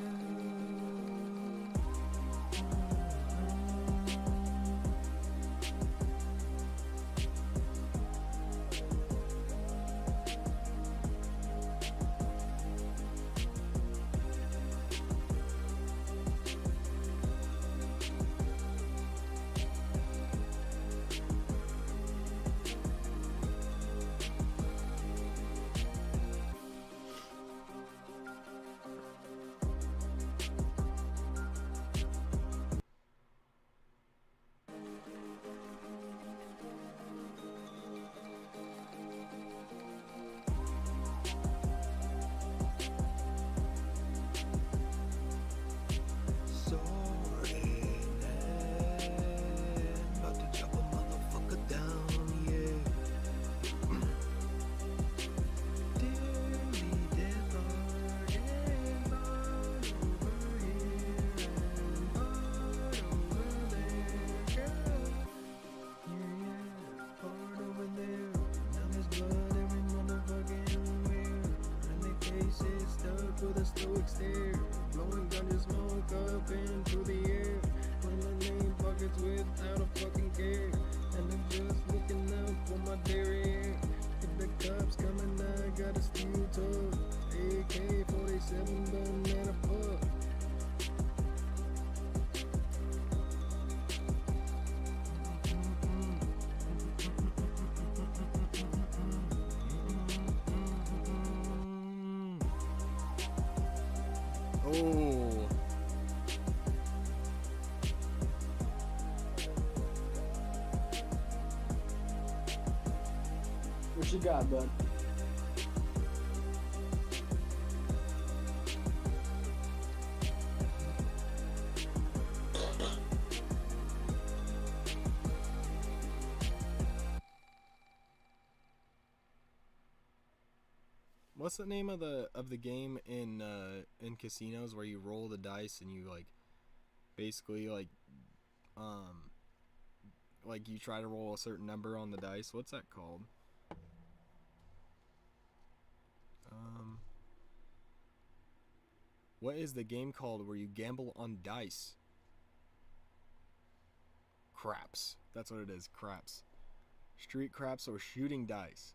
With a stoic stare, blowing ganja smoke up into the air. Lemonade buckets without a fucking care, and I'm just looking out for my derriere. If the cops coming, I got a steel toe, AK-47 banana puff. Oh. What you got, bud? What's the name of the game in casinos where you roll the dice and you like basically like you try to roll a certain number on the dice? What's that called? What is the game called where you gamble on dice? Craps. That's what it is. Craps. Street craps or shooting dice.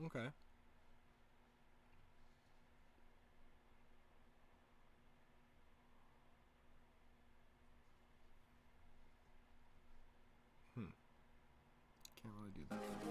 Okay. Can't really do that though.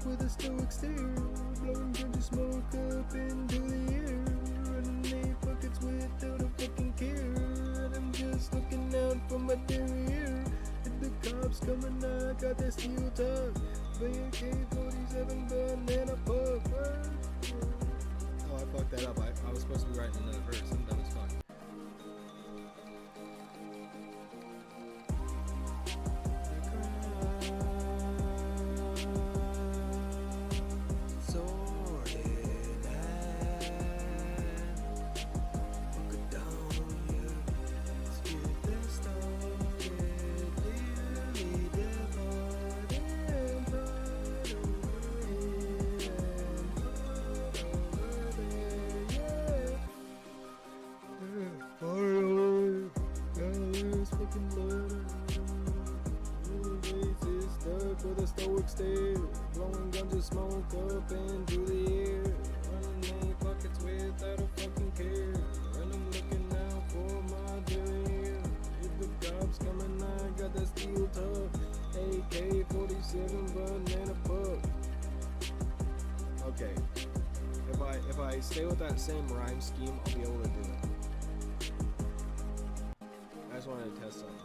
With a stoic stare, blowing ganja smoke up into the air, running 8 buckets without a fucking care. And I'm just looking out for my derriere. If the cops coming, I got that steel top, AK-47 banana puff. Oh, I fucked that up. I was supposed to be writing another verse. I'm dumb as fuck. With a stoic stare, blowing guns of smoke up into the air, running eight buckets without a fucking care, and I'm looking out for my derriere. If the cops coming, I got that steel tub, AK-47 banana pug. Okay, if I stay with that same rhyme scheme, I'll be able to do it. I just wanted to test something.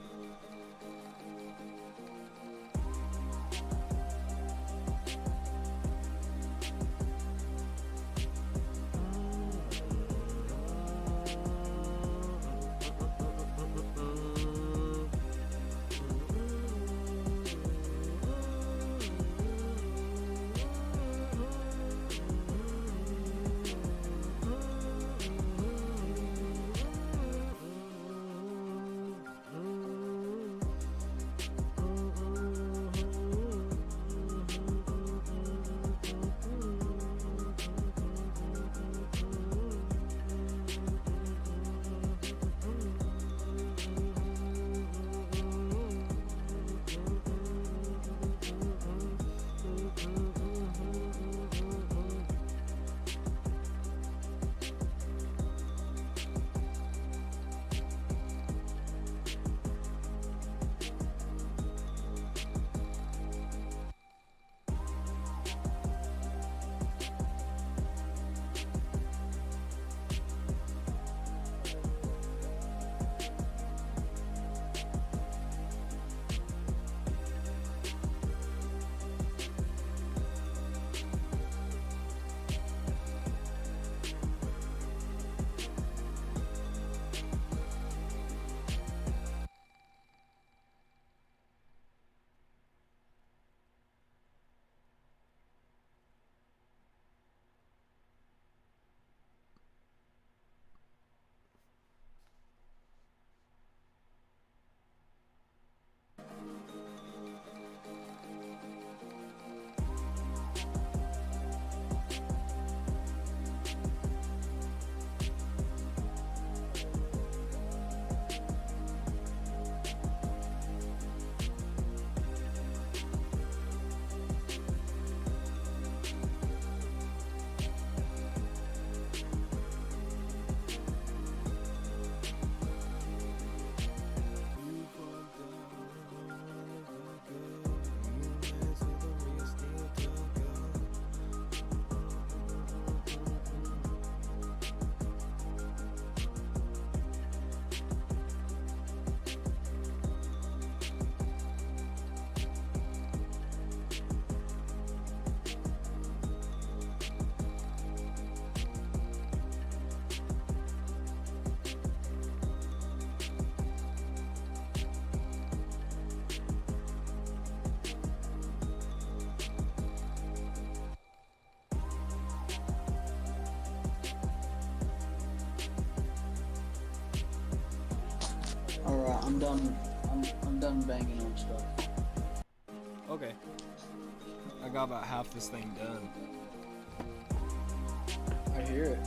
Alright, I'm done. I'm done banging on stuff. Okay. I got about half this thing done. I hear it.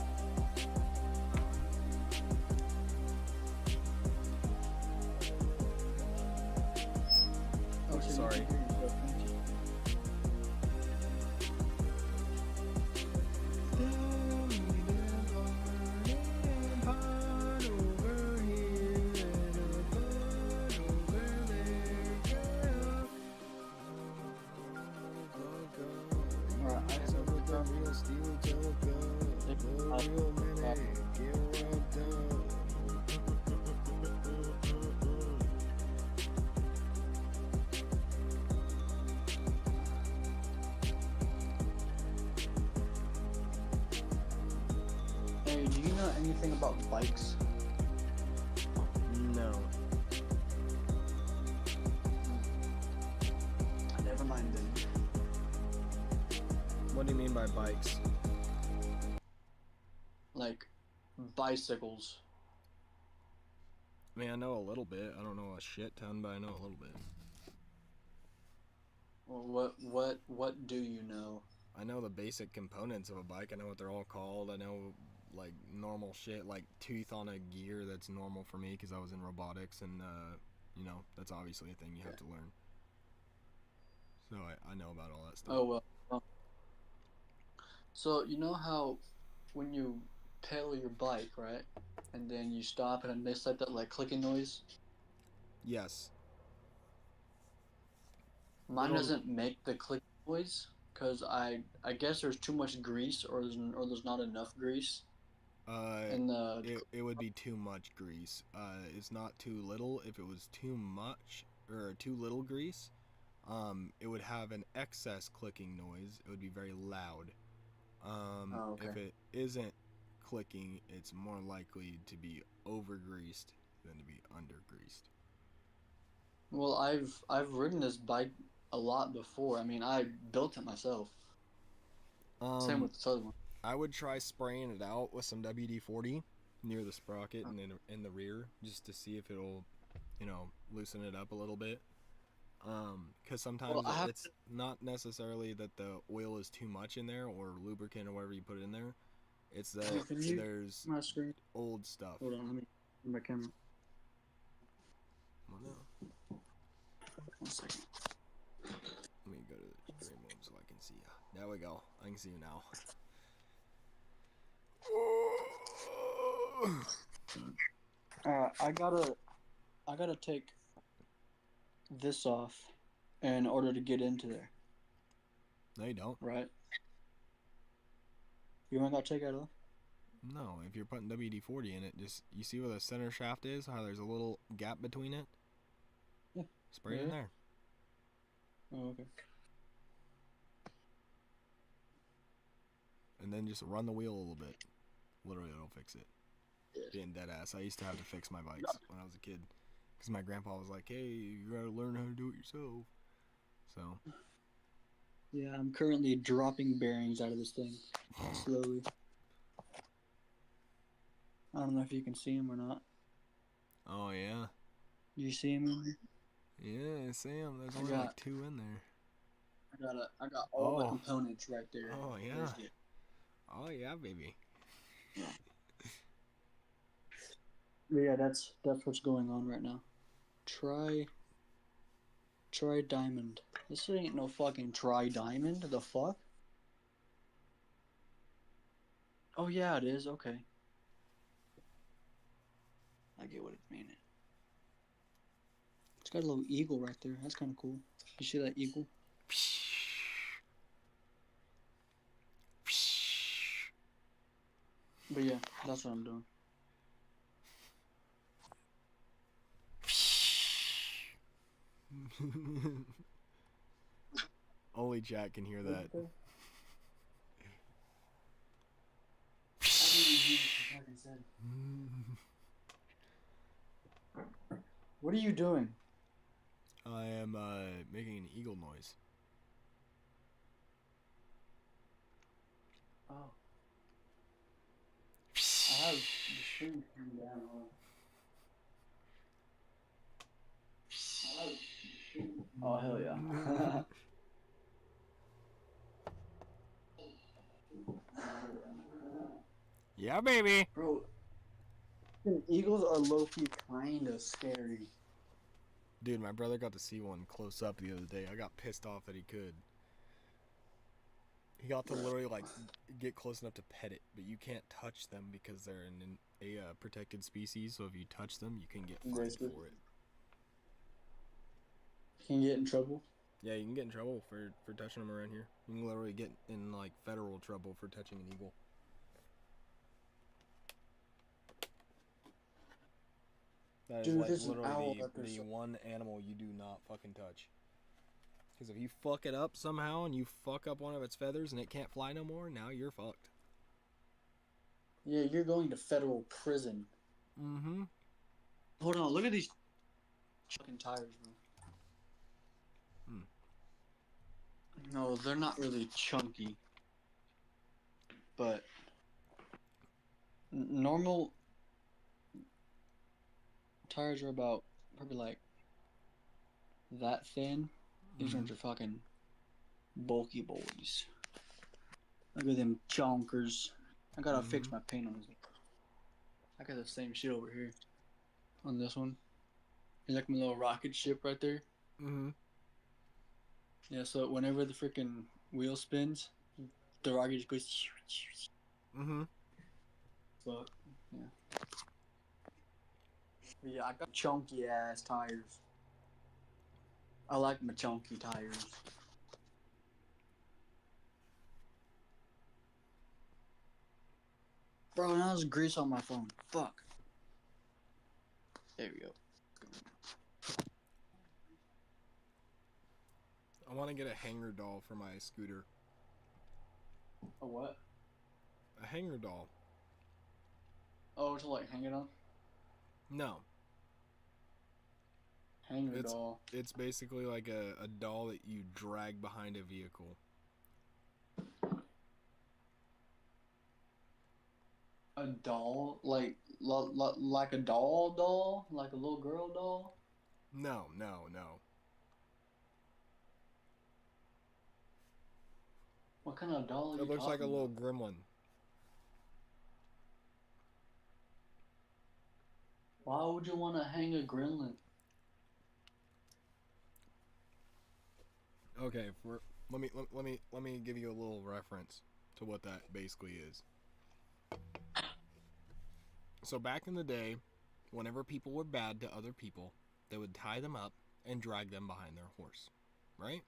Oh, so Sorry. you can hear yourself, can't you? Hey, do you know anything about bikes? No. Never mind then. What do you mean by bikes? Like, bicycles. I mean, I know a little bit. I don't know a shit ton, but I know a little bit. Well, what do you know? I know the basic components of a bike. I know what they're all called. I know, like, normal shit, like tooth on a gear that's normal for me because I was in robotics, and, you know, that's obviously a thing you have to learn. So I know about all that stuff. Oh, well. So, you know how when you pedal your bike, right? And then you stop and it makes like that, like, clicking noise? Yes. Mine Little- doesn't make the click noise because I guess there's too much grease or there's not enough grease in the. It would be too much grease. It's not too little. If it was too much or too little grease, it would have an excess clicking noise. It would be very loud. Oh, okay. If it isn't clicking, it's more likely to be over greased than to be under greased. Well, I've ridden this bike a lot before. I mean, I built it myself. Same with this other one. I would try spraying it out with some WD-40 near the sprocket and in the rear, just to see if it'll, you know, loosen it up a little bit. Because sometimes it's not necessarily that the oil is too much in there or lubricant or whatever you put in there. It's that there's My screen. old stuff. Hold on, let me my camera. Well, no. 1 second. Let me go to the stream mode so I can see you. There we go. I can see you now. I gotta take this off in order to get into there, No, you don't. right? You ain't gotta take that off? No, if you're putting WD-40 in it, just you see where the center shaft is, how there's a little gap between it? Yeah. Spray it in there. Oh, okay. And then just run the wheel a little bit. Literally, it'll fix it. Yeah. Being dead ass. I used to have to fix my bikes when I was a kid. Because my grandpa was like, hey, you gotta learn how to do it yourself. So. Yeah, I'm currently dropping bearings out of this thing. Slowly. I don't know if you can see them or not. Oh, yeah. Do you see them in there? Yeah, I see 'em. There's only like 2 in there. I got all the components right there. Oh, yeah. Oh, yeah, baby. But yeah, that's what's going on right now. Try diamond. This ain't no fucking try diamond. The fuck? Oh yeah, it is. Okay. I get what it's meaning. It's got a little eagle right there. That's kind of cool. You see that eagle? But yeah, that's what I'm doing. Only Jack can hear that. What are you doing? I am making an eagle noise. Oh. I have the string turned down. Oh hell yeah. Yeah, baby. Bro, eagles are low-key kinda scary. Dude, my brother got to see one close up the other day. I got pissed off that he could. He got to literally like get close enough to pet it, but you can't touch them because they're in a protected species. So if you touch them, you can get fined for it. Can you get in trouble? Yeah, you can get in trouble for touching them around here. You can literally get in like federal trouble for touching an eagle. That Dude, is there's like an owl literally up there the one animal you do not fucking touch. Because if you fuck it up somehow and you fuck up one of its feathers and it can't fly no more, now you're fucked. Yeah, you're going to federal prison. Mm-hmm. Hold on, look at these fucking tires, bro. Hmm. No, they're not really chunky. But normal tires are about probably like that thin. These ones are fucking bulky boys. Look at them chonkers. I gotta fix my paint on this. I got the same shit over here on this one. You like my little rocket ship right there? Mm-hmm. Yeah, so whenever the freaking wheel spins, the rocket just goes. Mm-hmm. But yeah. But yeah, I got chunky ass tires. I like my chunky tires. Bro, now there's grease on my phone. Fuck. There we go. I want to get a hanger doll for my scooter. A what? A hanger doll. Oh, to like hang it on? No. Hanger doll. It's basically like a doll that you drag behind a vehicle. A doll? Like a doll? Like a little girl doll? No. What kind of doll are you It looks talking like a little about? gremlin. Why would you want to hang a gremlin? Okay, let me give you a little reference to what that basically is. So back in the day, whenever people were bad to other people, they would tie them up and drag them behind their horse, right?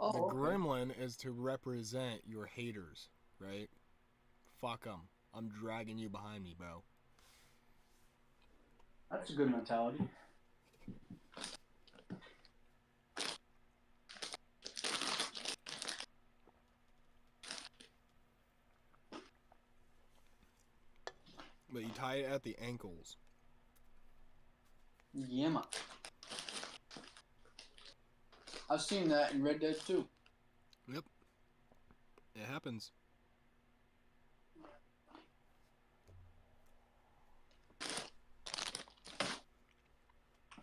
Oh, The okay. gremlin is to represent your haters, right? Fuck them. I'm dragging you behind me, bro. That's a good mentality. But you tie it at the ankles. Yeah, man. I've seen that in Red Dead too. Yep. It happens.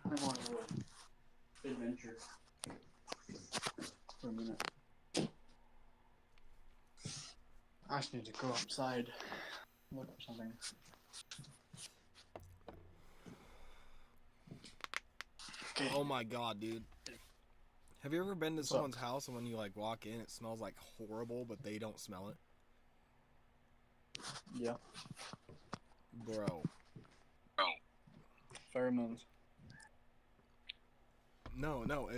I want a little adventure for a minute. I just need to go outside, look up something. Okay. Oh my god, dude. Have you ever been to What's someone's up? house and when you like walk in, it smells like horrible, but they don't smell it? Yeah. Bro. Pheromones. No,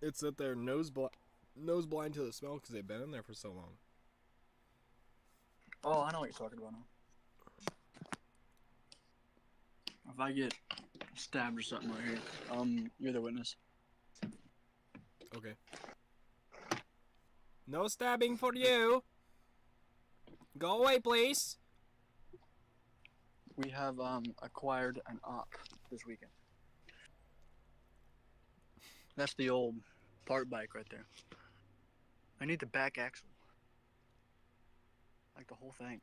it's that they're nose blind to the smell because they've been in there for so long. Oh, I know what you're talking about now. If I get stabbed or something right here, you're the witness. Okay. No stabbing for you. Go away, please. We have acquired an op this weekend. That's the old part bike right there. I need the back axle. Like the whole thing.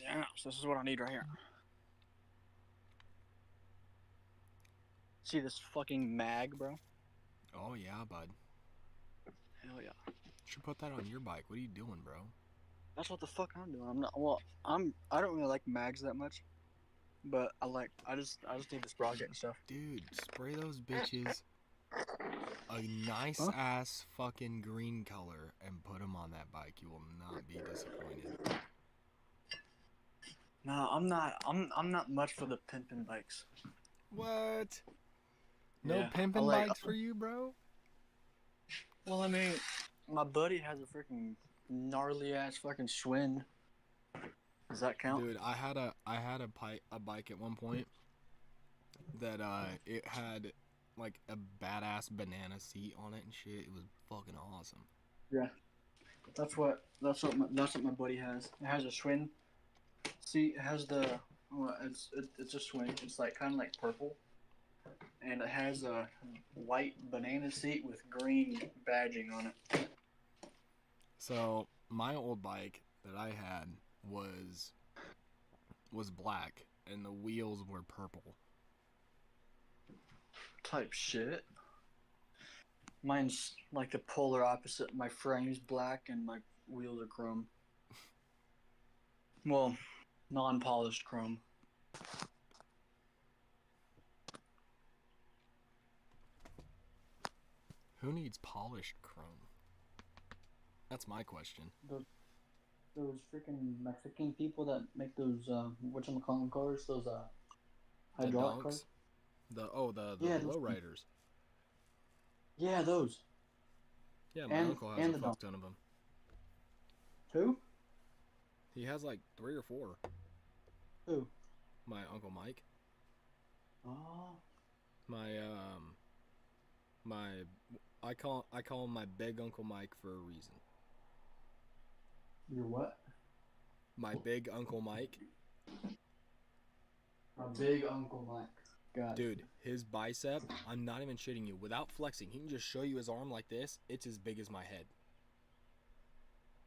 Yeah, so this is what I need right here. See this fucking mag, bro? Oh yeah, bud. Hell yeah. Should put that on your bike. What are you doing, bro? That's what the fuck I'm doing. I don't really like mags that much. But I just need the sprocket and stuff. Dude, spray those bitches a nice ass fucking green color and put them on that bike. You will not be disappointed. No, I'm not much for the pimpin' bikes. What? No Yeah, pimping bikes for you, bro? Well, I mean, my buddy has a freaking gnarly ass fucking Schwinn. Does that count? Dude, I had a bike at one point that it had like a badass banana seat on it and shit. It was fucking awesome. Yeah. That's what my buddy has. It has a swing. See, it has the. It's a swing. It's like kind of like purple, and it has a white banana seat with green badging on it. So my old bike that I had was black, and the wheels were purple. Type shit. Mine's like the polar opposite. My frame's black and my wheels are chrome. Well, non-polished chrome. Who needs polished chrome? That's my question. Those freaking Mexican people that make those whatchamacallit cars, those The hydraulic donks? cars. The Yeah, lowriders. Yeah, those. Yeah, my uncle has a fuck ton of them. Who? He has like 3 or 4. Who? My Uncle Mike. Oh. I call him my big Uncle Mike for a reason. Your what? My big Uncle Mike. My big Uncle Mike. Got Dude, his bicep, I'm not even shitting you. Without flexing, he can just show you his arm like this. It's as big as my head.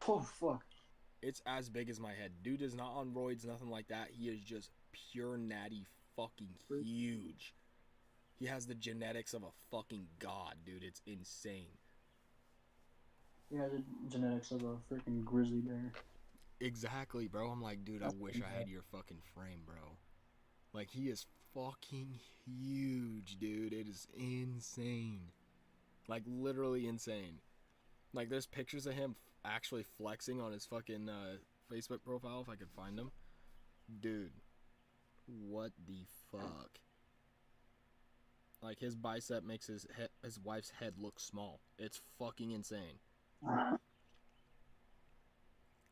Oh, fuck. It's as big as my head. Dude is not on roids, nothing like that. He is just pure natty fucking huge. He has the genetics of a fucking god, dude. It's insane. Yeah, the genetics of a freaking grizzly bear. Exactly, bro. I'm like, dude, I wish I had your fucking frame, bro. Like, he is fucking huge, dude. It is insane. Like, literally insane. Like, there's pictures of him actually flexing on his fucking Facebook profile, if I could find them. Dude, what the fuck? Like, his bicep makes his wife's head look small. It's fucking insane.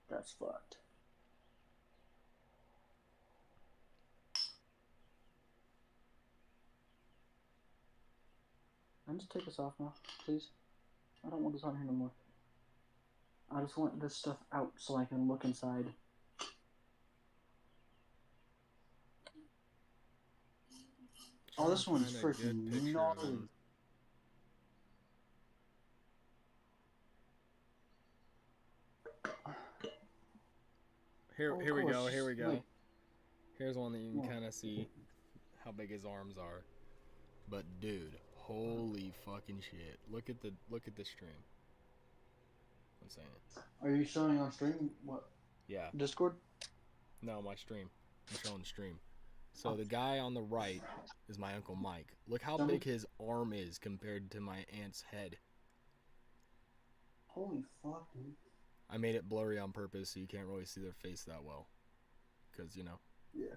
That's fucked. Can I just take this off now, please? I don't want this on here no more. I just want this stuff out so I can look inside. Oh, this one's freaking gnarly. Here we go. Here we go. Wait. Here's one that you can Yeah. kind of see how big his arms are. But dude, holy fucking shit! Look at the stream. I'm saying. Are you showing on stream? What? Yeah. Discord? No, my stream. I'm showing the stream. So the guy on the right is my Uncle Mike. Look how big his arm is compared to my aunt's head. Holy fuck, dude. I made it blurry on purpose so you can't really see their face that well. Because, you know. Yeah.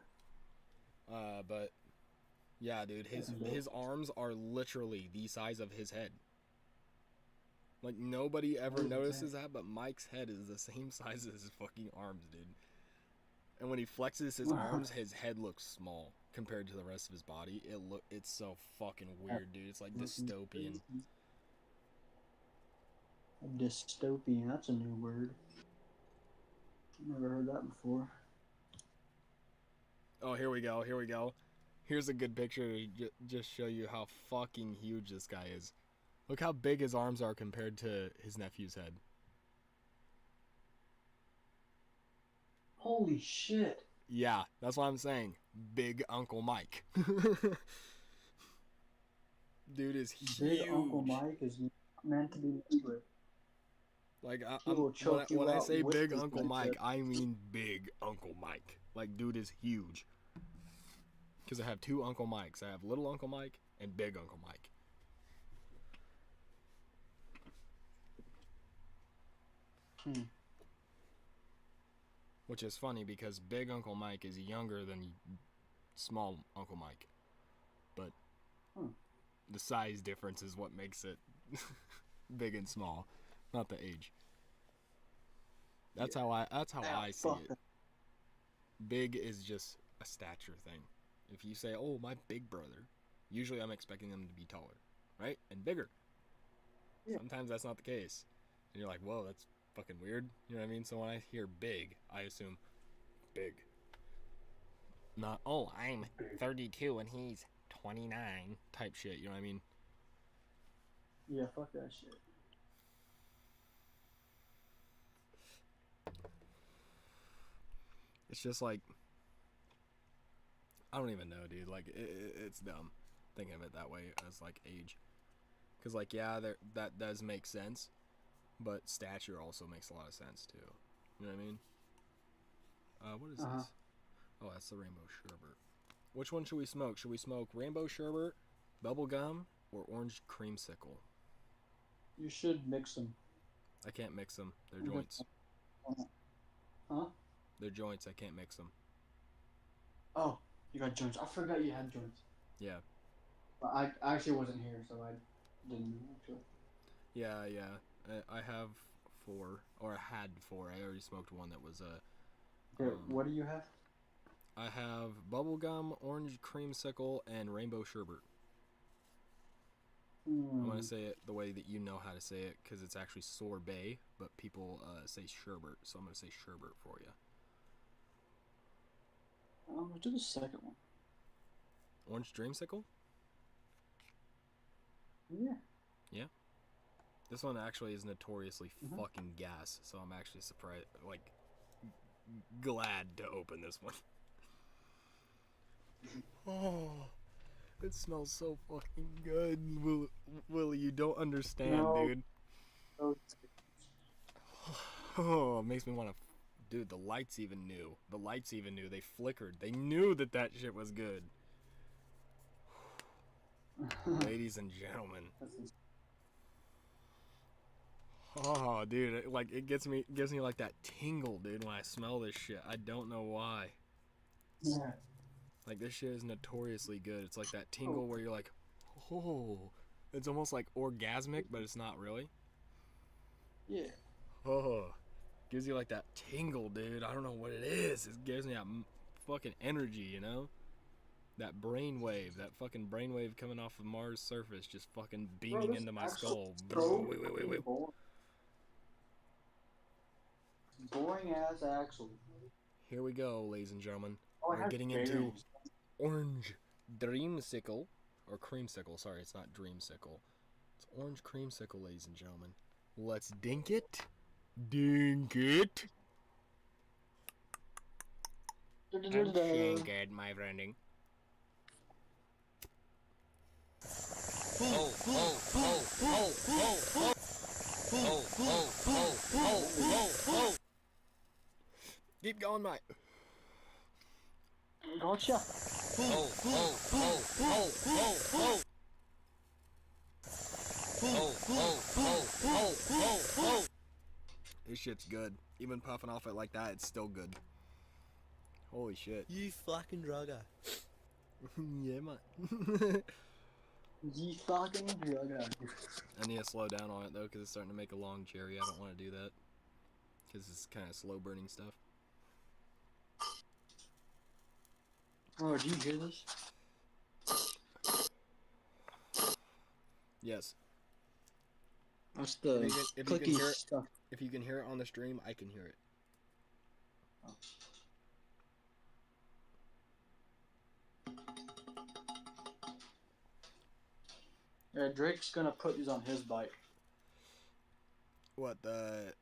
But yeah, dude, his arms are literally the size of his head. Like, nobody ever notices that, but Mike's head is the same size as his fucking arms, dude. And when he flexes his arms, his head looks small compared to the rest of his body. It's so fucking weird, dude. It's like dystopian. Dystopian, that's a new word. Never heard that before. Oh, here we go. Here we go. Here's a good picture to just show you how fucking huge this guy is. Look how big his arms are compared to his nephew's head. Holy shit. Yeah, that's what I'm saying. Big Uncle Mike. Dude is huge. Big Uncle Mike is not meant to be messed with. Like, when I say Big Uncle Mike, I mean Big Uncle Mike. Like, dude is huge. Because I have 2 Uncle Mikes. I have Little Uncle Mike and Big Uncle Mike. Which is funny because Big Uncle Mike is younger than Small Uncle Mike. But the size difference is what makes it big and small, not the age. That's how I see it. Big is just a stature thing. If you say, "Oh, my big brother," usually I'm expecting them to be taller, right? And bigger. Yeah. Sometimes that's not the case. And you're like, "Whoa, that's fucking weird. You know what I mean? So when I hear big, I assume big. Not, oh, I'm 32 and he's 29 type shit. You know what I mean? Yeah, fuck that shit. It's just like, I don't even know, dude. Like, it's dumb thinking of it that way as like age. Because, like, yeah, that does make sense, but stature also makes a lot of sense too. You know what I mean? What is this? Oh, that's the rainbow sherbet. Which one should we smoke? Should we smoke rainbow sherbet, bubble gum, or orange creamsicle? You should mix them. I can't mix them. They're joints. Huh? They're joints. I can't mix them. Oh, you got joints. I forgot you had joints. Yeah. But I actually wasn't here, so I didn't actually. Yeah. I have 4, or I had 4. I already smoked one that was Okay, what do you have? I have bubblegum, orange creamsicle, and rainbow sherbet. I'm going to say it the way that you know how to say it, because it's actually sorbet, but people say sherbet, so I'm going to say sherbet for you. Let's do the second one. Orange dreamsicle? Yeah. Yeah? This one actually is notoriously fucking gas, so I'm actually surprised, like, glad to open this one. Oh, it smells so fucking good, Willie. You don't understand, dude. Oh, it makes me want to. Dude, the lights even knew. They flickered. They knew that shit was good. Ladies and gentlemen. Oh, dude, it gives me like that tingle, dude, when I smell this shit. I don't know why. Yeah. Like, this shit is notoriously good. It's like that tingle where you're like, oh. It's almost like orgasmic, but it's not really. Yeah. Oh. Gives you like that tingle, dude. I don't know what it is. It gives me that fucking energy, you know? That brainwave. That fucking brainwave coming off of Mars' surface just fucking beaming into my skull. Wait. Boring ass Axel. Here we go, ladies and gentlemen. Oh, We're getting into orange dreamsicle. Or creamsicle. Sorry, it's not dreamsicle. It's orange creamsicle, ladies and gentlemen. Let's dink it. Dink it. And shank it, my friending. Keep going, mate. Gotcha. This shit's good. Even puffing off it like that, it's still good. Holy shit. You fucking drugger. Yeah, man. You fucking drugger. I need to slow down on it, though, because it's starting to make a long cherry. I don't want to do that. Because it's kind of slow burning stuff. Oh, do you hear this? Yes. That's the If you can clicky hear it, stuff. if you can hear it on the stream, I can hear it. Oh. Yeah, Drake's gonna put these on his bike. What, the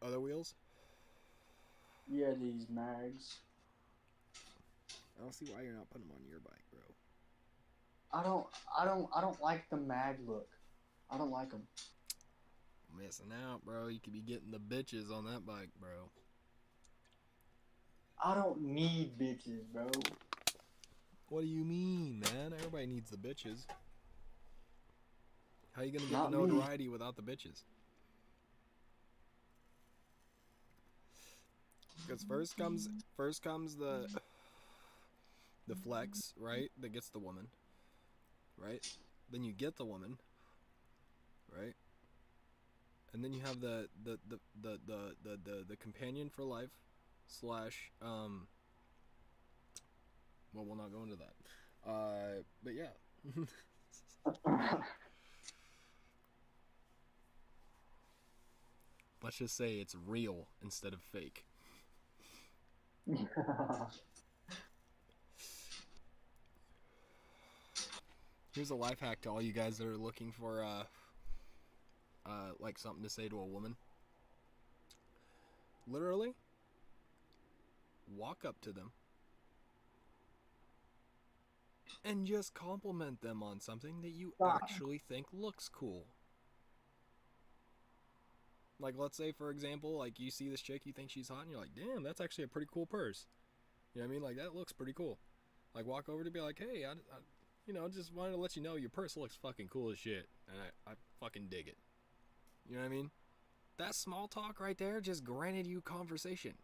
other wheels? Yeah, these mags. I don't see why you're not putting them on your bike, bro. I don't like the mag look. I don't like them. Missing out, bro. You could be getting the bitches on that bike, bro. I don't need bitches, bro. What do you mean, man? Everybody needs the bitches. How you gonna get Not the me. notoriety without the bitches? Because first comes the flex, right? That gets the woman, right? Then you get the woman, right? And then you have the companion for life / well, we'll not go into that. But yeah. Let's just say it's real instead of fake. Here's a life hack to all you guys that are looking for like something to say to a woman. Literally, walk up to them and just compliment them on something that you actually think looks cool. Like, let's say, for example, like, you see this chick, you think she's hot, and you're like, damn, that's actually a pretty cool purse. You know what I mean? Like, that looks pretty cool. Like, walk over to be like, hey, I just wanted to let you know your purse looks fucking cool as shit, and I fucking dig it. You know what I mean? That small talk right there just granted you conversation.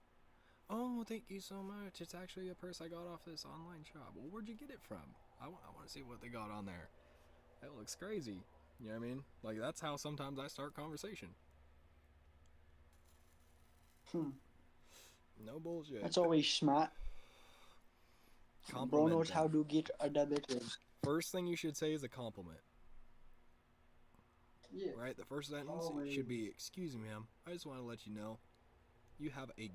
Oh, thank you so much. It's actually a purse I got off this online shop. Well, where'd you get it from? I want to see what they got on there. That looks crazy. You know what I mean? Like, that's how sometimes I start conversation. No bullshit. That's always smart. Bro Compliment knows them. how to get a debit. First thing you should say is a compliment. Yeah. Right? The first sentence Always. should be, excuse me, ma'am. I just want to let you know you have a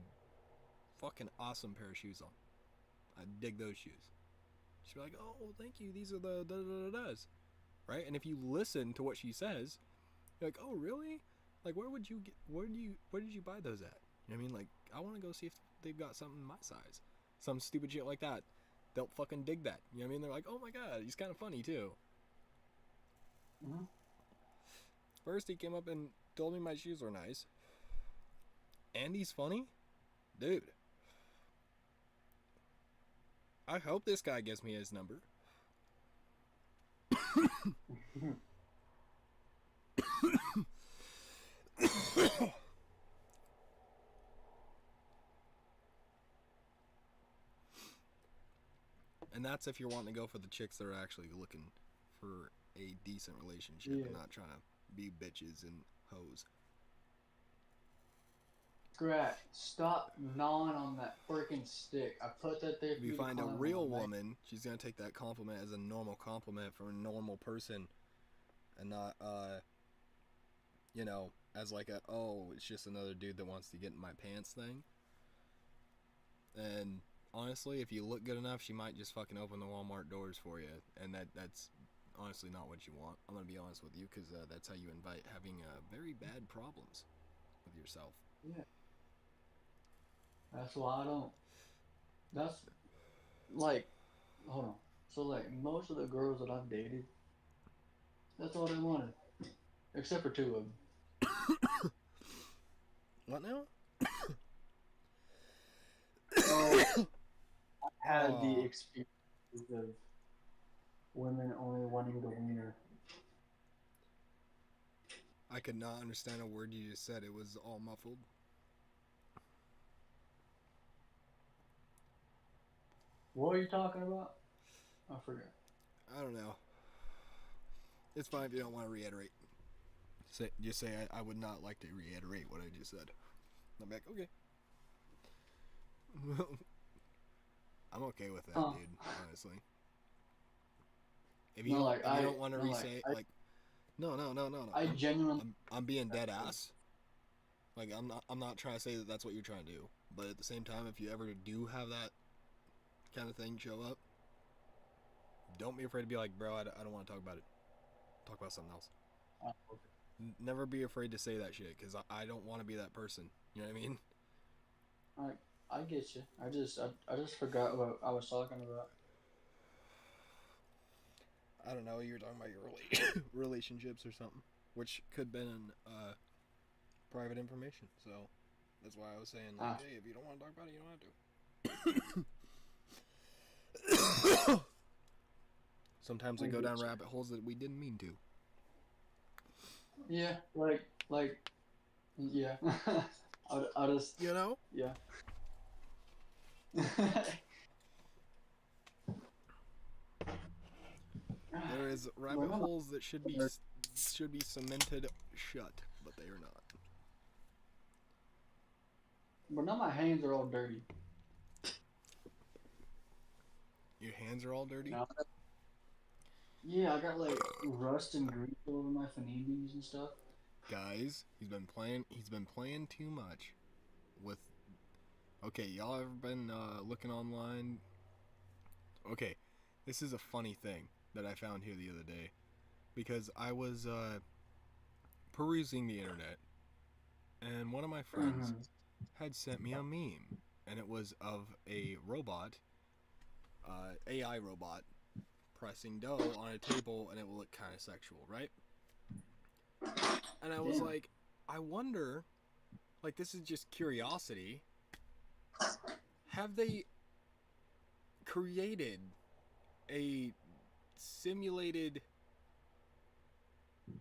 fucking awesome pair of shoes on. I dig those shoes. She'll be like, oh, thank you. These are the da-da-da-da's. Right? And if you listen to what she says, you're like, oh, really? Like, where did you buy those at? You know what I mean? Like, I want to go see if they've got something my size. Some stupid shit like that. They'll fucking dig that. You know what I mean? They're like, oh my god, he's kind of funny too. Mhm. First, he came up and told me my shoes were nice. And he's funny? Dude. I hope this guy gives me his number. And that's if you're wanting to go for the chicks that are actually looking for a decent relationship and not trying to be bitches and hoes. Scrat, stop gnawing on that freaking stick. I put that there for If you to find a climb real on, man. woman, she's gonna take that compliment as a normal compliment from a normal person, and not, as like a, oh, it's just another dude that wants to get in my pants thing. And honestly, if you look good enough, she might just fucking open the Walmart doors for you, and that's honestly not what you want. I'm gonna be honest with you, because that's how you invite having very bad problems with yourself. Yeah. That's why I don't. That's like, hold on. So like most of the girls that I've dated, that's all they wanted, except for two of them. What now? Oh, I had Aw. the experience of women only wanting the wiener. I could not understand a word you just said. It was all muffled. What are you talking about? I forgot. I don't know. It's fine if you don't want to reiterate. Just say I would not like to reiterate what I just said. I'm like, okay. I'm okay with that, dude. Honestly. If you, No, like, if you I- don't want to no, like, re-say I- like, no. I genuinely. I'm being dead ass. Like, I'm not trying to say that that's what you're trying to do. But at the same time, if you ever do have that kind of thing show up, don't be afraid to be like, bro, I don't want to talk about it. Talk about something else. Never be afraid to say that shit, because I don't want to be that person. You know what I mean? I get you. I just forgot what I was talking about. I don't know. You were talking about your relationships or something, which could have been private information. So that's why I was saying, like, hey, if you don't want to talk about it, you don't have to. Sometimes we go down rabbit holes that we didn't mean to. Yeah, yeah. I just, You know? yeah. There is rabbit holes that should be cemented shut, but they are not. But now my hands are all dirty. Your hands are all dirty? Now, yeah, I got like rust and grease all over my finities and stuff. guys, he's been playing too much with. Okay, y'all ever been looking online? Okay, this is a funny thing that I found here the other day because I was perusing the internet and one of my friends had sent me a meme, and it was of a robot, AI robot, pressing dough on a table, and it will look kind of sexual, right? And I was like, I wonder, like, this is just curiosity. Have they created a simulated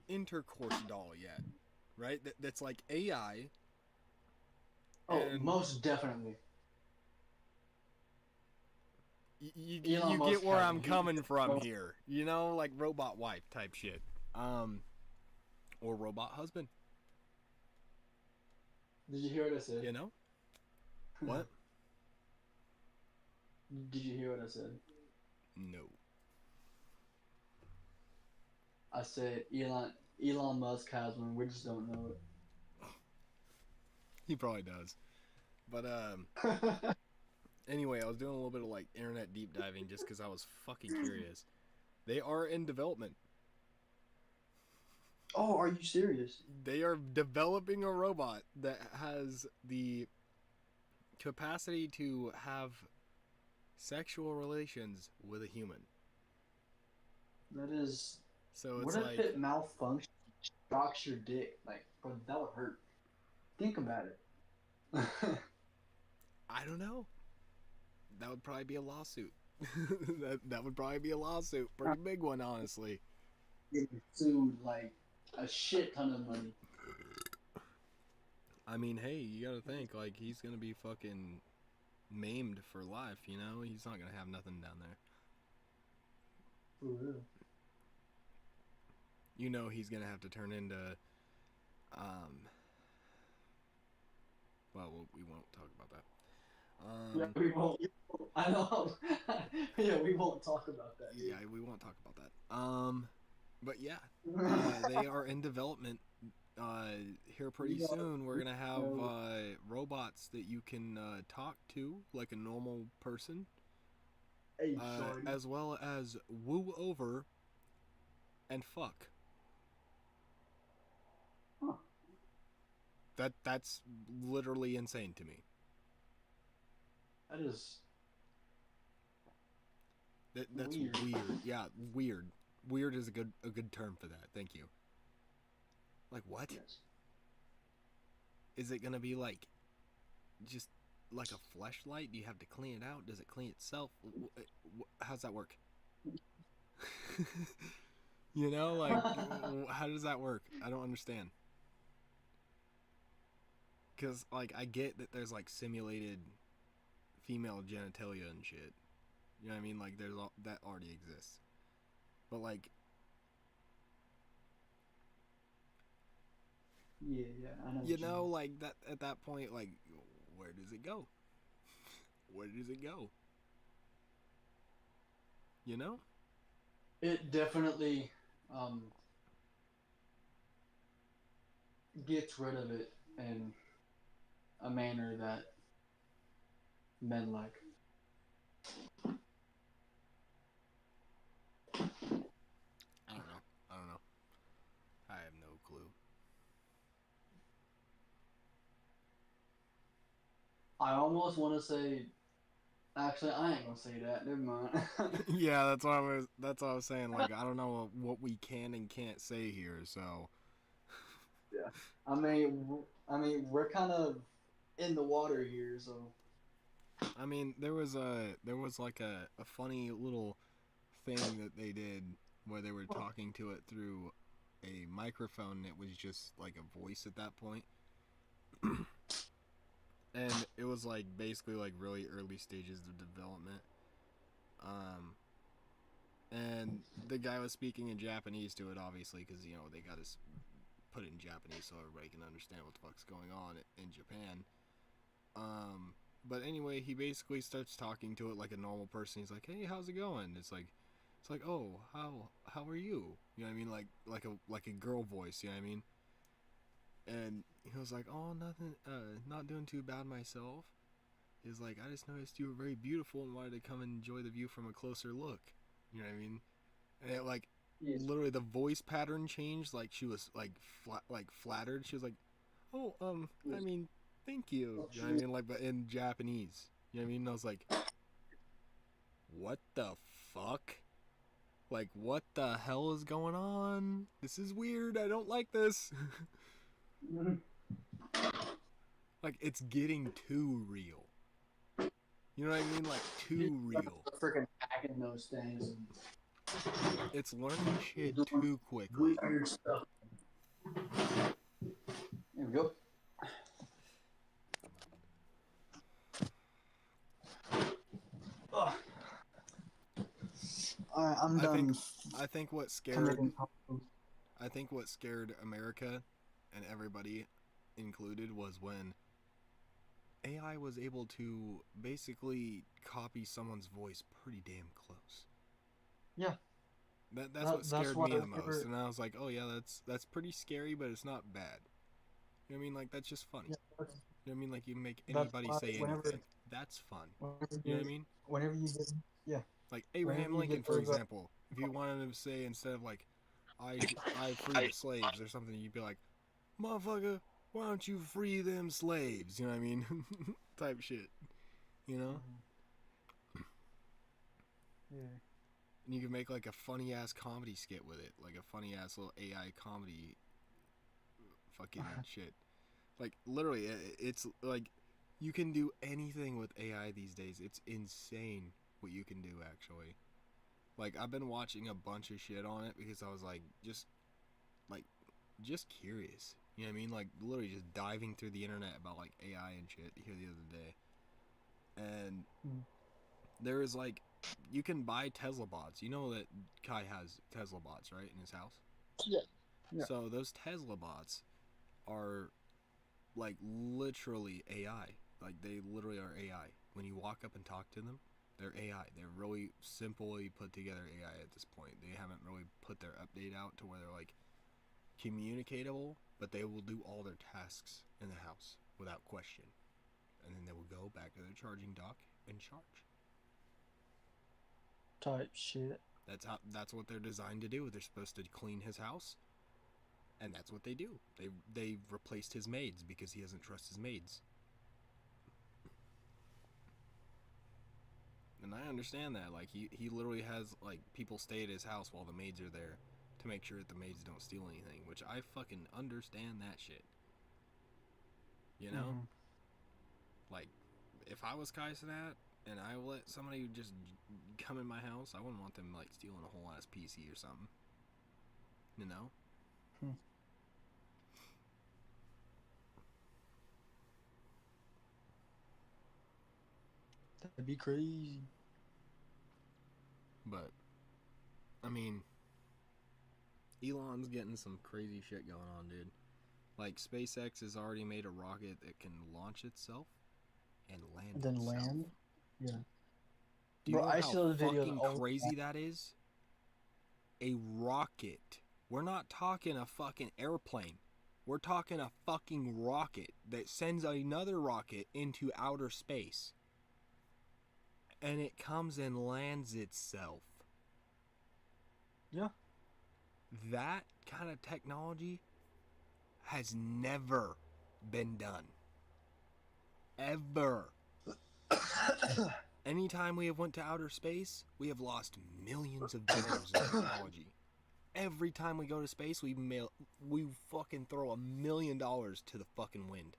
intercourse doll yet? Right? That's like AI. Oh, most definitely. You Elon Musk get where has I'm it. coming from here. You know, like robot wife type shit. Or robot husband. Did you hear what I said? You know? What? Did you hear what I said? No. I said Elon Musk has one. We just don't know He probably does. But it. anyway, I was doing a little bit of like internet deep diving just because I was fucking curious. They are in development. Oh, are you serious? They are developing a robot that has the capacity to have sexual relations with a human. That is. So it's What like, if it malfunctions, shocks your dick? Like, bro, that would hurt. Think about it. I don't know. That would probably be a lawsuit. that would probably be a lawsuit. Pretty big one, honestly. Getting sued like a shit ton of money. I mean, hey, you gotta think, like, he's gonna be fucking maimed for life, you know? He's not gonna have nothing down there. For real. You know he's gonna have to turn into, well, we won't talk about that. Yeah, we won't. I know. Yeah, we won't talk about that. Yeah, we won't talk about that. But yeah, they are in development. Here pretty soon, we're gonna have robots that you can talk to like a normal person, Hey, as well as woo over and fuck. Huh. That's literally insane to me. That is. That's weird. Yeah, weird. Weird is a good term for that. Thank you. Like what? Yes. Is it gonna be like, just like a fleshlight? Do you have to clean it out? Does it clean itself? How's that work? You know, like, how does that work? I don't understand. Because, like, I get that there's, like, simulated female genitalia and shit. You know what I mean? Like, there's that already exists. But, like... Yeah, I know. You know, like, that at that point, like, where does it go? Where does it go? You know? It definitely gets rid of it in a manner that men like. I don't know. I have no clue. I almost want to say. Actually, I ain't gonna say that. Never mind. Yeah, that's what I was saying. Like, I don't know what we can and can't say here. So. Yeah. I mean, we're kind of in the water here, so. I mean, there was like a funny little thing that they did where they were talking to it through a microphone. It was just like a voice at that point. And it was like basically like really early stages of development. And the guy was speaking in Japanese to it, obviously, because, you know, they got to put it in Japanese so everybody can understand what the fuck's going on in Japan. But anyway, he basically starts talking to it like a normal person. He's like, "Hey, how's it going?" It's like, "Oh, how are you?" You know what I mean? Like a girl voice. You know what I mean? And he was like, "Oh, nothing, not doing too bad myself." He's like, "I just noticed you were very beautiful and wanted to come and enjoy the view from a closer look." You know what I mean? And it, like, Yes. literally the voice pattern changed. Like she was like flattered. She was like, "Oh, I mean, thank you." You know what I mean? Like, but in Japanese. You know what I mean? And I was like, "What the fuck? Like, what the hell is going on? This is weird. I don't like this." Like, it's getting too real. You know what I mean? Like, too real. Freaking hacking those things and It's learning shit doing too quickly. weird stuff. There we go. Ugh. Alright, I'm done. I think what scared America and everybody included was when AI was able to basically copy someone's voice pretty damn close. Yeah. That's what scared me the most. And I was like, "Oh yeah, that's pretty scary, but it's not bad." You know what I mean? Like, that's just funny. Yeah, You know what I mean? Like, you make anybody say anything. That's fun. You know what I mean? Whenever you get, yeah. Like Abraham Lincoln, for example. If you wanted to say, instead of like, I free the slaves or something, you'd be like, "Motherfucker, why don't you free them slaves?" You know what I mean? Type shit. You know? Yeah. And you can make like a funny ass comedy skit with it. Like a funny ass little AI comedy fucking shit. Like, literally, it's like, you can do anything with AI these days. It's insane what you can do, actually. Like, I've been watching a bunch of shit on it because I was like, just curious. You know what I mean? Like, literally just diving through the internet about like AI and shit here the other day. And there is like, you can buy Tesla bots. You know that Kai has Tesla bots, right, in his house? Yeah. So those Tesla bots are like literally AI. Like, they literally are AI. When you walk up and talk to them, they're AI. They're really simply put together AI at this point. They haven't really put their update out to where they're like communicatable, but they will do all their tasks in the house without question. And then they will go back to their charging dock and charge. Type shit. That's what they're designed to do. They're supposed to clean his house, and that's what they do. They replaced his maids because he doesn't trust his maids. And I understand that. Like, he literally has like people stay at his house while the maids are there to make sure that the maids don't steal anything, which I fucking understand that shit. You know? Like, if I was Kai Cenat and I let somebody just come in my house, I wouldn't want them like stealing a whole ass PC or something. You know? That'd be crazy. But I mean, Elon's getting some crazy shit going on, dude. Like, SpaceX has already made a rocket that can launch itself and land Then itself. land? Yeah. Do you Bro, know I how saw the video fucking crazy that is? A rocket. We're not talking a fucking airplane. We're talking a fucking rocket that sends another rocket into outer space. And it comes and lands itself. Yeah. That kind of technology has never been done. Ever. Anytime we have went to outer space, we have lost millions of dollars in technology. Every time we go to space, we fucking throw $1 million to the fucking wind.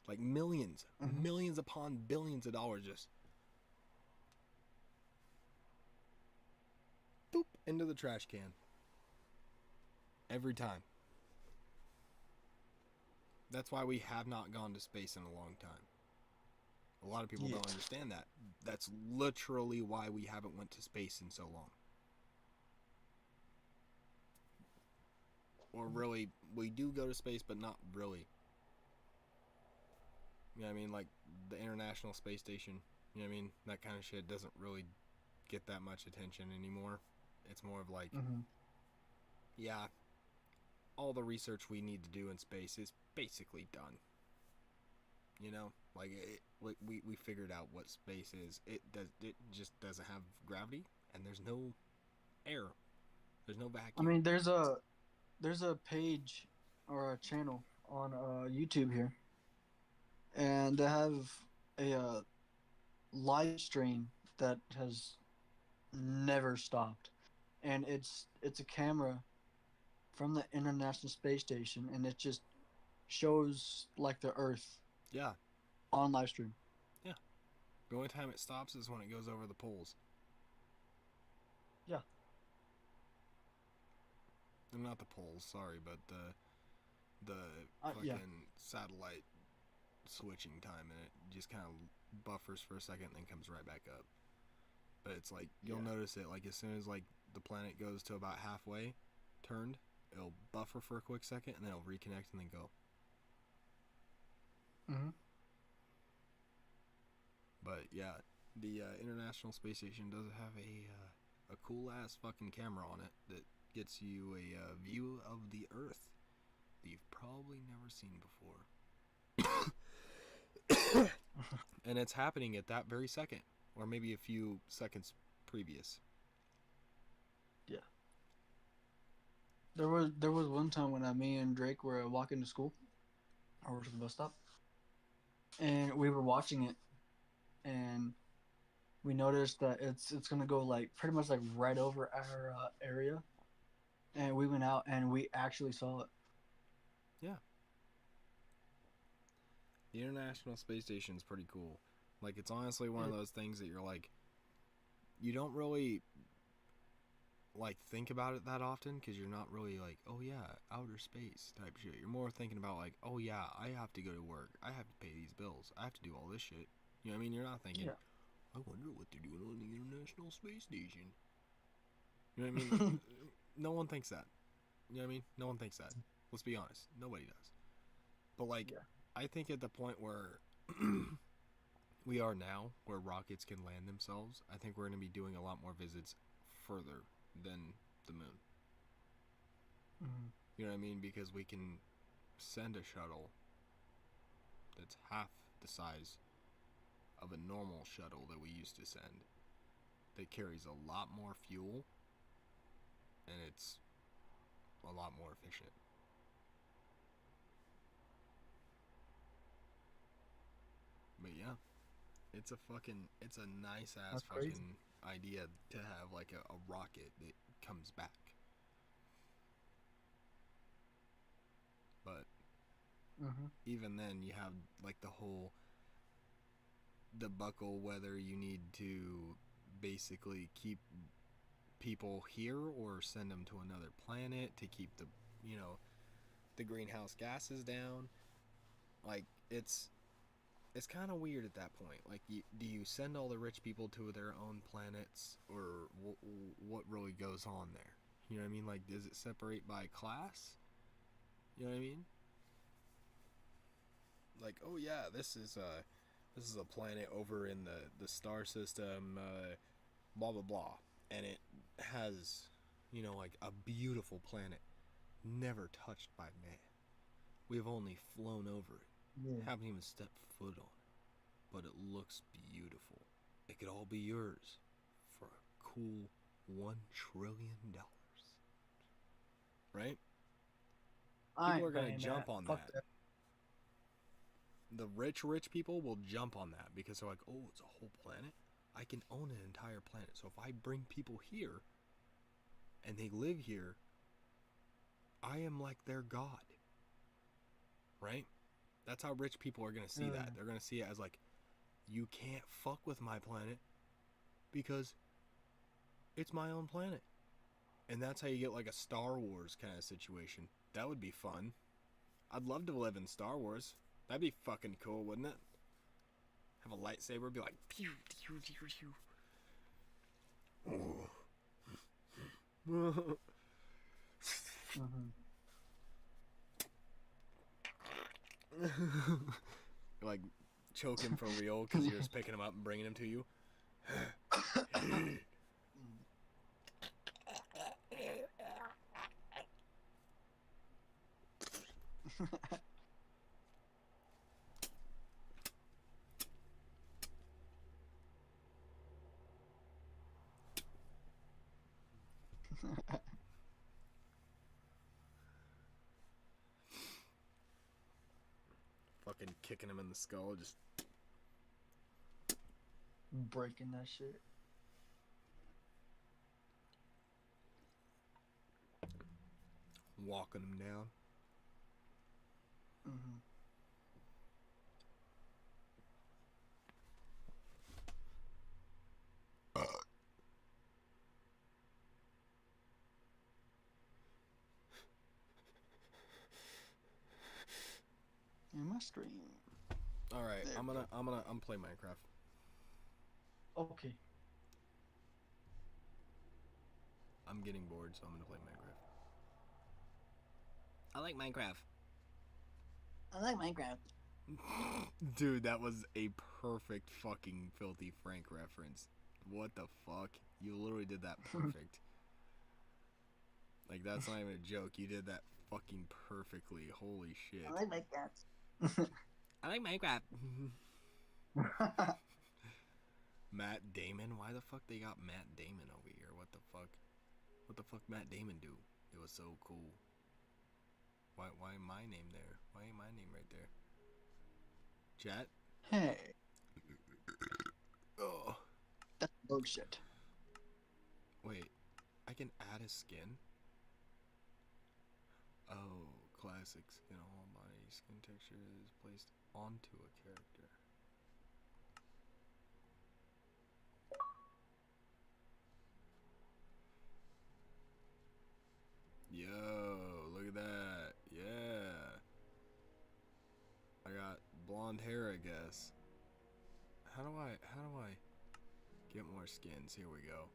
Like, millions. Millions upon billions of dollars just boop into the trash can. Every time. That's why we have not gone to space in a long time. A lot of people don't understand that. That's literally why we haven't went to space in so long. Or really, we do go to space, but not really. You know what I mean? Like, the International Space Station, you know what I mean? That kind of shit doesn't really get that much attention anymore. It's more of like, yeah, all the research we need to do in space is basically done. You know, like we figured out what space is. It just doesn't have gravity, and there's no air. There's no vacuum. I mean, there's a page or a channel on YouTube here, and they have a live stream that has never stopped, and it's a camera from the International Space Station, and it just shows like the Earth. Yeah. On live stream. Yeah. The only time it stops is when it goes over the poles. Yeah. Not the poles, sorry, but the fucking satellite switching time, and it just kind of buffers for a second and then comes right back up. But it's like, you'll notice it, like, as soon as, like, the planet goes to about halfway turned, it'll buffer for a quick second, and then it'll reconnect and then go. Mm-hmm. But, yeah, the International Space Station does have a cool-ass fucking camera on it that gets you a view of the Earth that you've probably never seen before. And it's happening at that very second, or maybe a few seconds previous. Yeah. There was one time when me and Drake were walking to school, or to the bus stop, and we were watching it, and we noticed that it's gonna go like pretty much like right over our area, and we went out and we actually saw it. Yeah. The International Space Station is pretty cool. Like, it's honestly one of those things that you're like, you don't really like think about it that often, because you're not really like, oh yeah, outer space type shit. You're more thinking about like, oh yeah, I have to go to work, I have to pay these bills, I have to do all this shit. You know what I mean? You're not thinking, I wonder what they're doing on the International Space Station. You know what I mean? No one thinks that. You know what I mean? No one thinks that. Let's be honest. Nobody does. But like, I think at the point where we are now, where rockets can land themselves, I think we're going to be doing a lot more visits further than the moon. Mm-hmm. You know what I mean? Because we can send a shuttle that's half the size of a normal shuttle that we used to send, that carries a lot more fuel, and it's a lot more efficient. But yeah, it's a nice ass fucking idea to have like a rocket that comes back. But even then, you have like the whole debacle whether you need to basically keep people here or send them to another planet to keep the, you know, the greenhouse gases down. Like, it's kind of weird at that point. Like, do you send all the rich people to their own planets, or what really goes on there? You know what I mean? Like, does it separate by class? You know what I mean? Like, oh yeah, this is a planet over in the star system, blah blah blah, and it has, you know, like a beautiful planet, never touched by man. We've only flown over it, haven't even stepped foot on it, but it looks beautiful. It could all be yours for a cool $1 trillion, right? People are gonna jump on that. The rich people will jump on that because they're like, oh, it's a whole planet. I can own an entire planet. So if I bring people here and they live here, I am like their god. Right? That's how rich people are going to see that. They're going to see it as like, you can't fuck with my planet because it's my own planet. And that's how you get like a Star Wars kind of situation. That would be fun. I'd love to live in Star Wars. That'd be fucking cool, wouldn't it? Have a lightsaber, be like, pew, pew, pew, pew. Like, choke him for real because you're just picking him up and bringing him to you. Fucking kicking him in the skull, just Breaking that shit. walking him down. Mm-hmm. In my stream. All right, There I'm we I'm playing Minecraft. Okay. I'm getting bored, so I'm gonna play Minecraft. I like Minecraft. I like Minecraft. Dude, that was a perfect fucking Filthy Frank reference. What the fuck? You literally did that perfect. Like, that's not even a joke. You did that fucking perfectly. Holy shit. I like Minecraft. I like Minecraft. Matt Damon? Why the fuck they got Matt Damon over here? What the fuck? What the fuck Matt Damon do? It was so cool. Why my name there? Why ain't my name right there? Chat? Hey, Oh. that's bullshit. Wait. I can add a skin? Oh, classic skin all body. Skin texture is placed onto a character. Yo, look at that. Yeah. I got blonde hair, I guess. How do I get more skins? Here we go.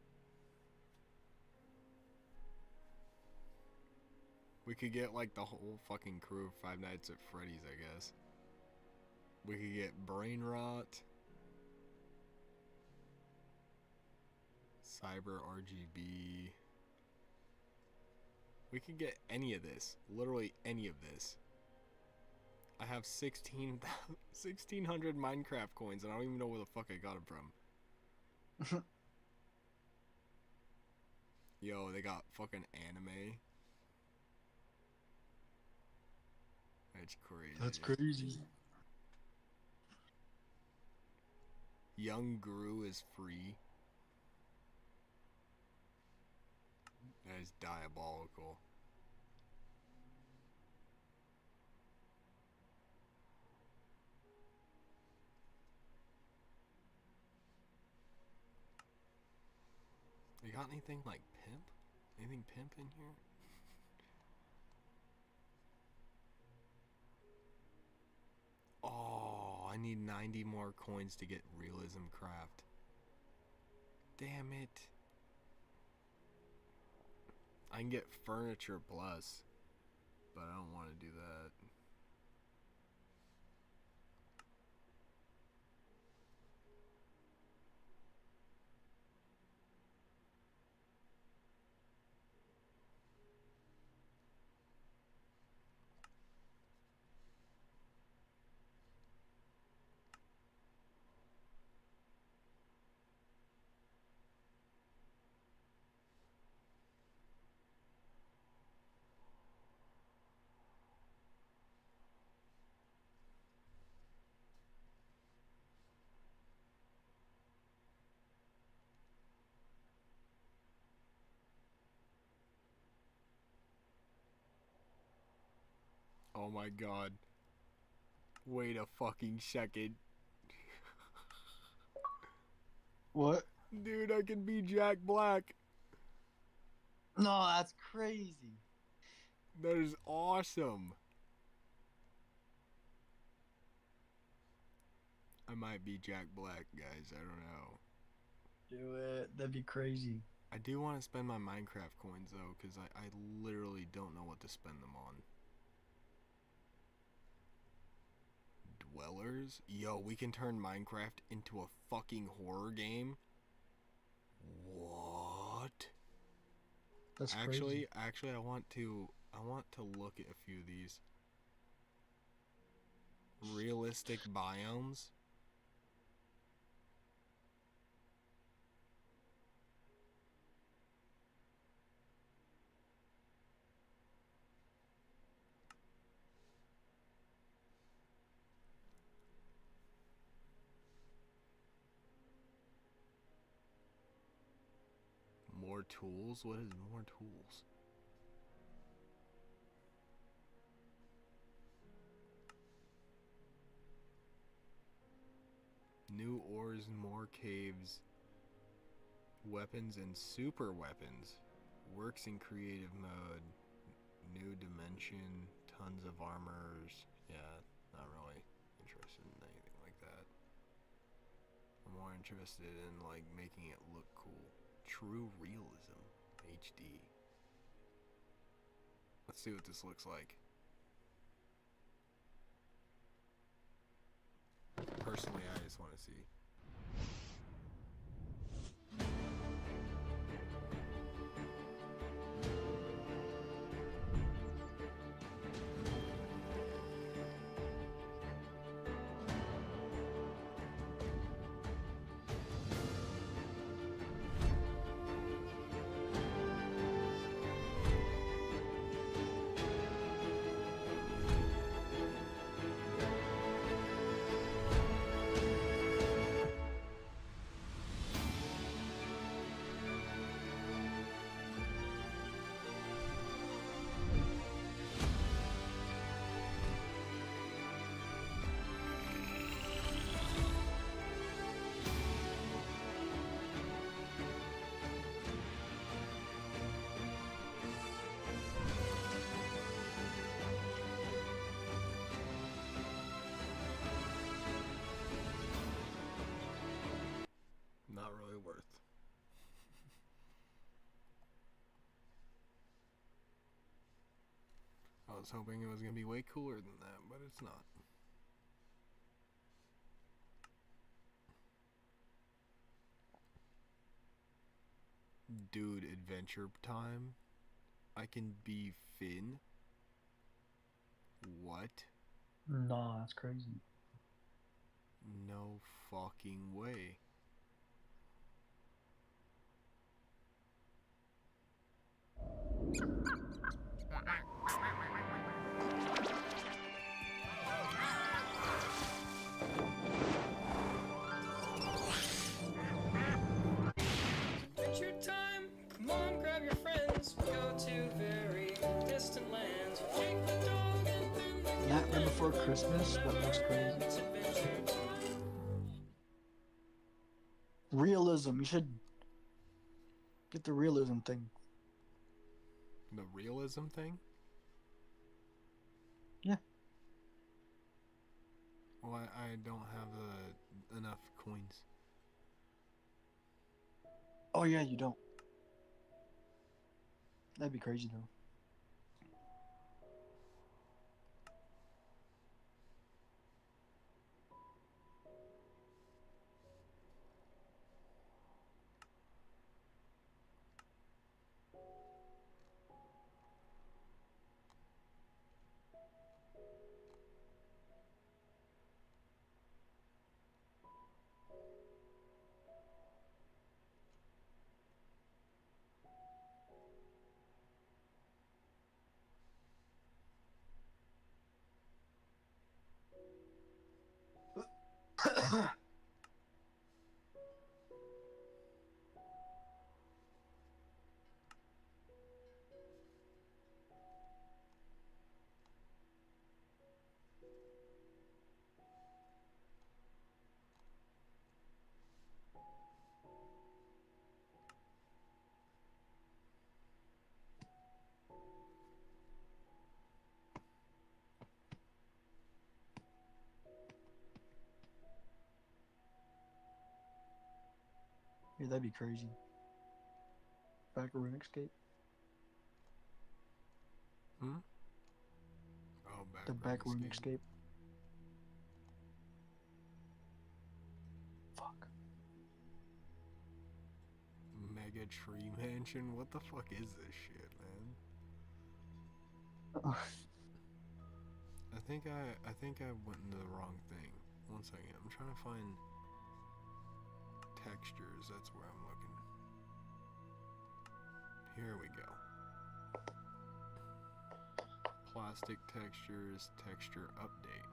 We could get like the whole fucking crew of Five Nights at Freddy's, I guess. We could get Brain Rot, Cyber RGB. We could get any of this. Literally any of this. I have 1,600 Minecraft coins and I don't even know where the fuck I got them from. Yo, they got fucking anime. That's crazy. That's crazy. Young Gru is free. That is diabolical. You got anything like pimp? Anything pimp in here? Oh, I need 90 more coins to get Realism Craft. Damn it. I can get Furniture Plus, but I don't want to do that. Oh my god. Wait a fucking second. What? Dude, I can be Jack Black. No, that's crazy. That is awesome. I might be Jack Black, guys. I don't know. Do it. That'd be crazy. I do want to spend my Minecraft coins, though, because I literally don't know what to spend them on. Dwellers? Yo, we can turn Minecraft into a fucking horror game? What? That's Actually, crazy. I want to look at a few of these. realistic biomes. More tools? What is more tools? New ores, more caves, weapons and super weapons. Works in creative mode. New dimension, tons of armors. Yeah, not really interested in anything like that. I'm more interested in like making it look cool. True realism, HD. Let's see what this looks like. Personally, I just want to see. Not really worth. I was hoping it was going to be way cooler than that, but it's not. Dude, adventure time? I can be Finn? What? Nah, that's crazy. No fucking way. Adventure time! Come on, grab your friends. We'll go to very distant lands. We'll take the dog and then the Nightmare Before Christmas? That looks crazy. It's adventure time. Realism. You should get the realism thing. The realism thing? Yeah. Well, I don't have enough coins. Oh yeah, you don't. That'd be crazy though. Yeah, that'd be crazy. Backroom escape. Hmm? Oh, The backroom escape. escape. Fuck. Mega Tree Mansion? What the fuck is this shit, man? I think I went into the wrong thing. One second. I'm trying to find textures. That's where I'm looking. Here we go. Plastic textures, texture update.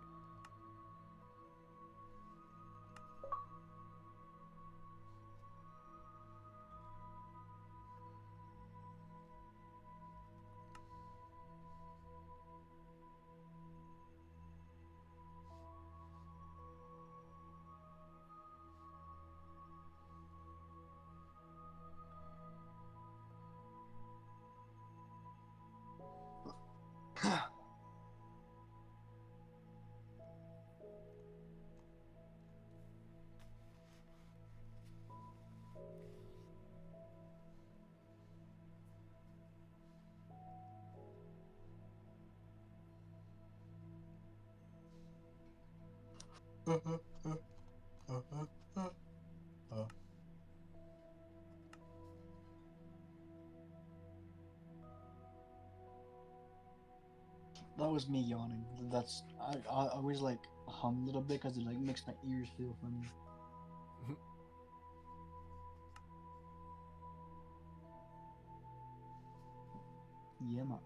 That was me yawning. That's I always like hum a little bit because it like makes my ears feel funny. Yeah, man.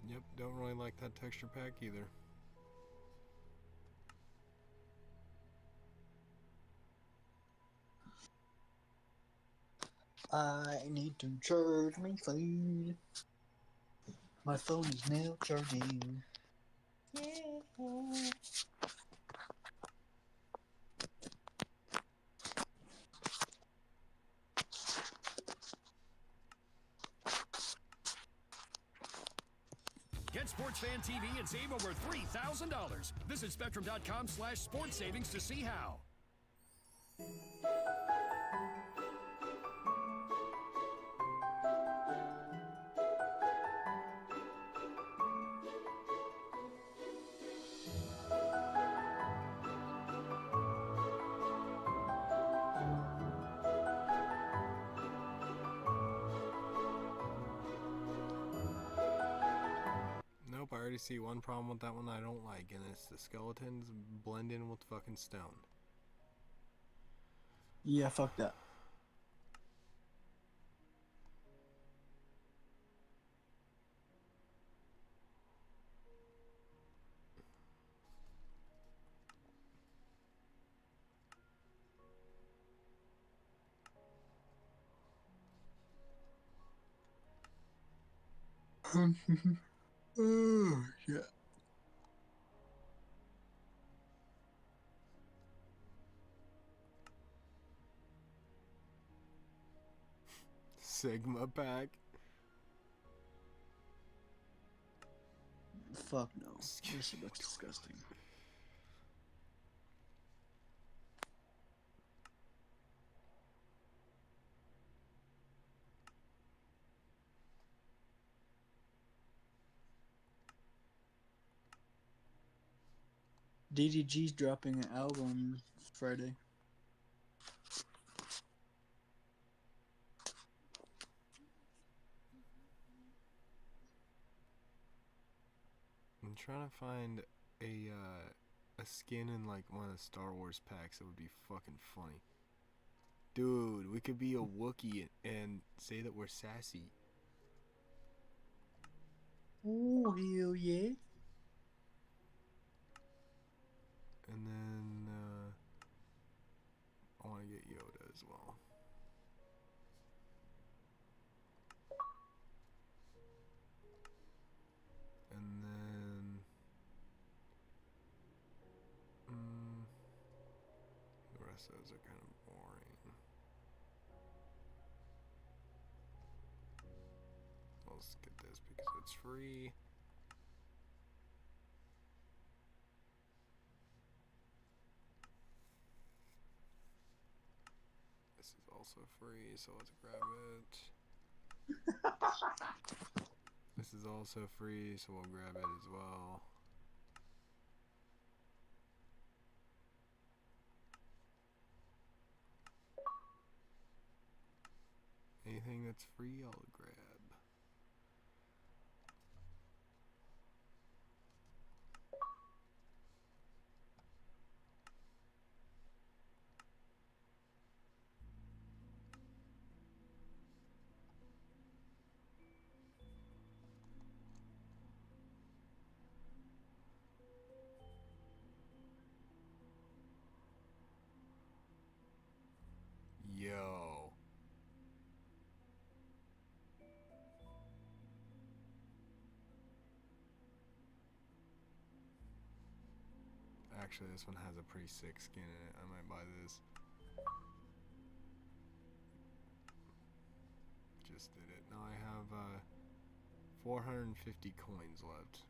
Yep, don't really like that texture pack either. I need to charge my phone. My phone is now charging. Yeah. Get Sports Fan TV and save over $3,000. Visit Spectrum.com/sports savings to see how. Nope, I already see one problem with that one I don't like, and it's the skeletons blend in with fucking stone. Yeah, fuck that. Oh, yeah. Sigma pack. Fuck no. This shit looks disgusting. DDG's dropping an album Friday. I'm trying to find a skin in like one of the Star Wars packs that would be fucking funny. Dude, we could be a Wookiee and say that we're sassy. Oh, hell yeah. And then I want to get Yoda as well. And then guess those are kind of boring. Let's get this because it's free. This is also free, so let's grab it. This is also free, so we'll grab it as well. Anything that's free, I'll grab. Yo. Actually, this one has a pretty sick skin in it. I might buy this. Just did it. Now I have 450 coins left.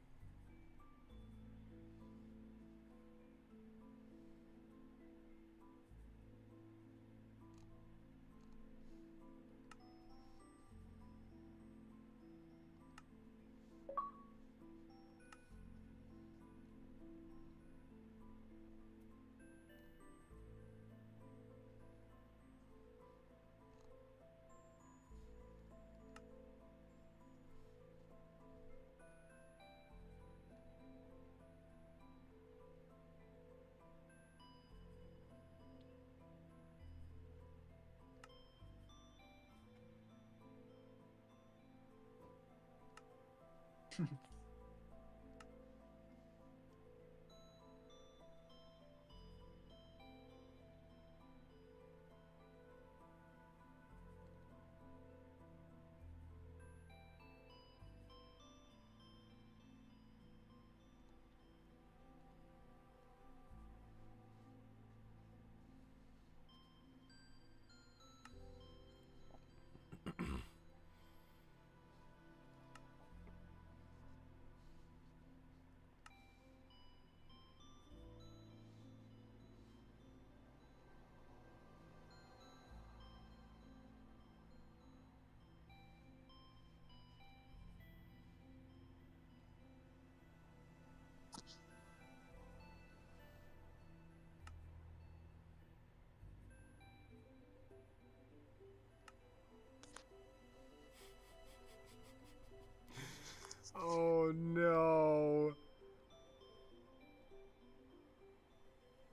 Oh no.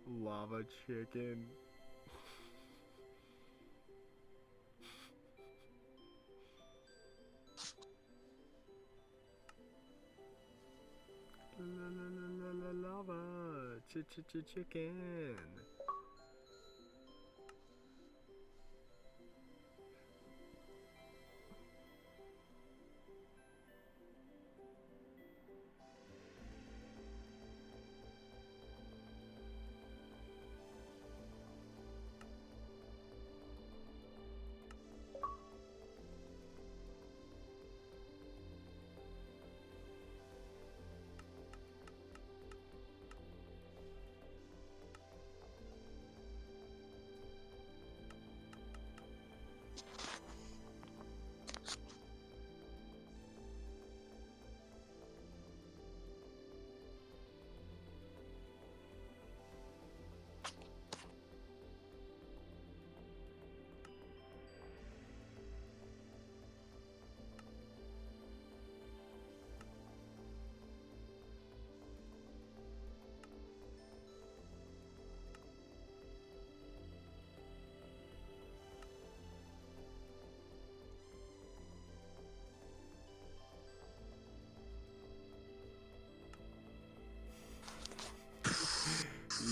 Lava chicken. La la la la la lava. Chicken.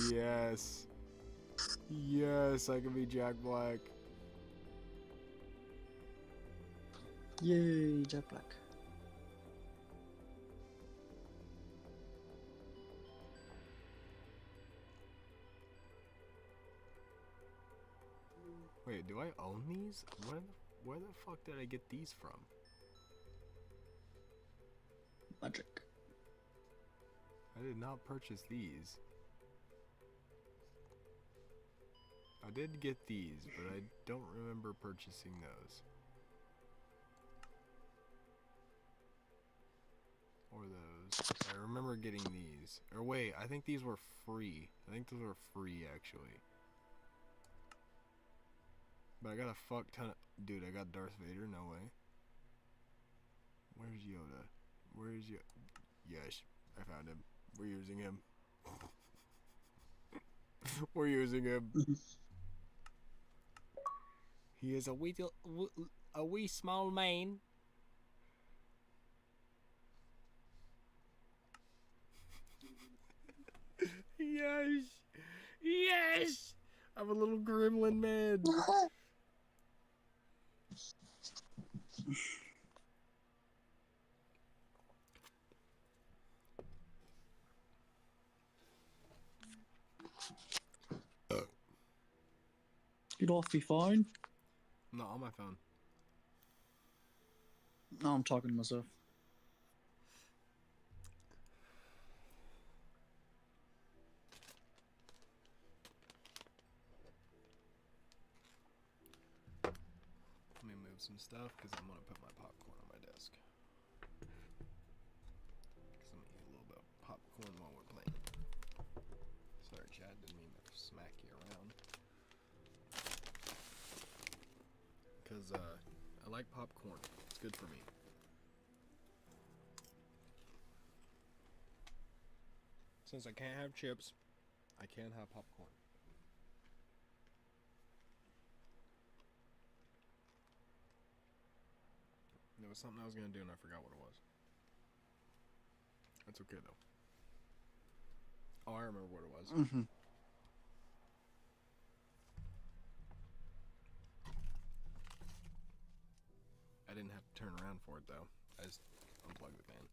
Yes. Yes, I can be Jack Black. Yay, Jack Black. Wait, do I own these? Where the fuck did I get these from? Magic. I did not purchase these. I did get these, but I don't remember purchasing those. Or those. I remember getting these. Or wait, I think these were free. I think those were free, actually. But I got a fuck ton of... Dude, I got Darth Vader? No way. Where's Yoda? Where's Yoda? Yes, I found him. We're using him. We're using him. He is a wee small man. Yes! Yes! I'm a little gremlin man. Get off your phone. Not on my phone. No, I'm talking to myself. Let me move some stuff because I'm gonna put my popcorn on my desk. Because I'm gonna eat a little bit of popcorn while we're playing. Sorry, Chad, didn't mean to smack you around. Because I like popcorn. It's good for me. Since I can't have chips, I can have popcorn. There was something I was gonna do and I forgot what it was. That's okay though. Oh, I remember what it was. Mm-hmm. I didn't have to turn around for it though. I just unplugged the fan.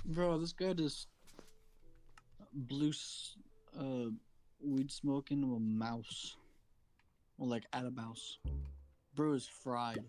Bro, this guy just blew weed smoke into a mouse. Or like at a mouse. Bro is fried.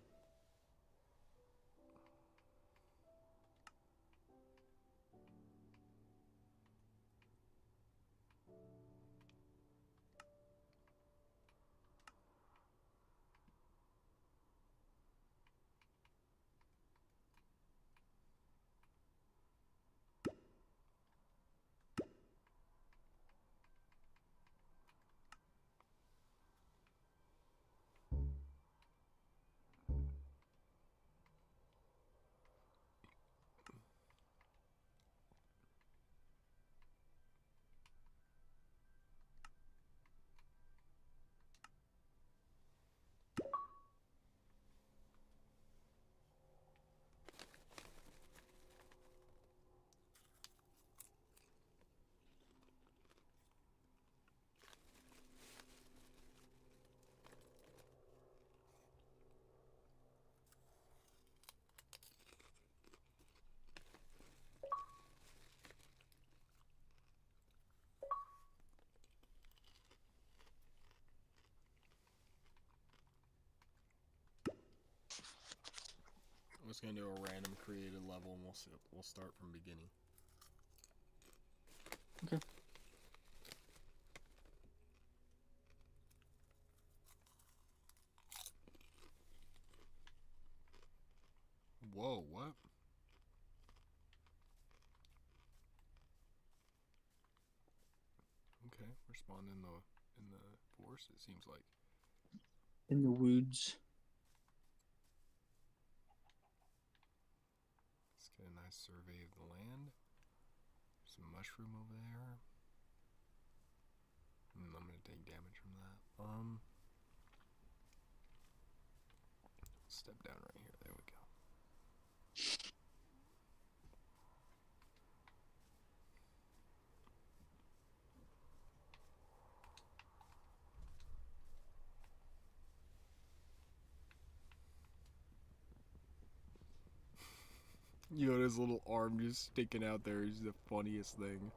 I'm just gonna do a random created level and we'll start from beginning. Okay. Whoa, what? Okay, we're spawning in the forest, it seems like. In the woods. Let's get a nice survey of the land. Some mushroom over there. I'm gonna take damage from that. Step down right here. There we go. Yoda's little arm just sticking out there is the funniest thing.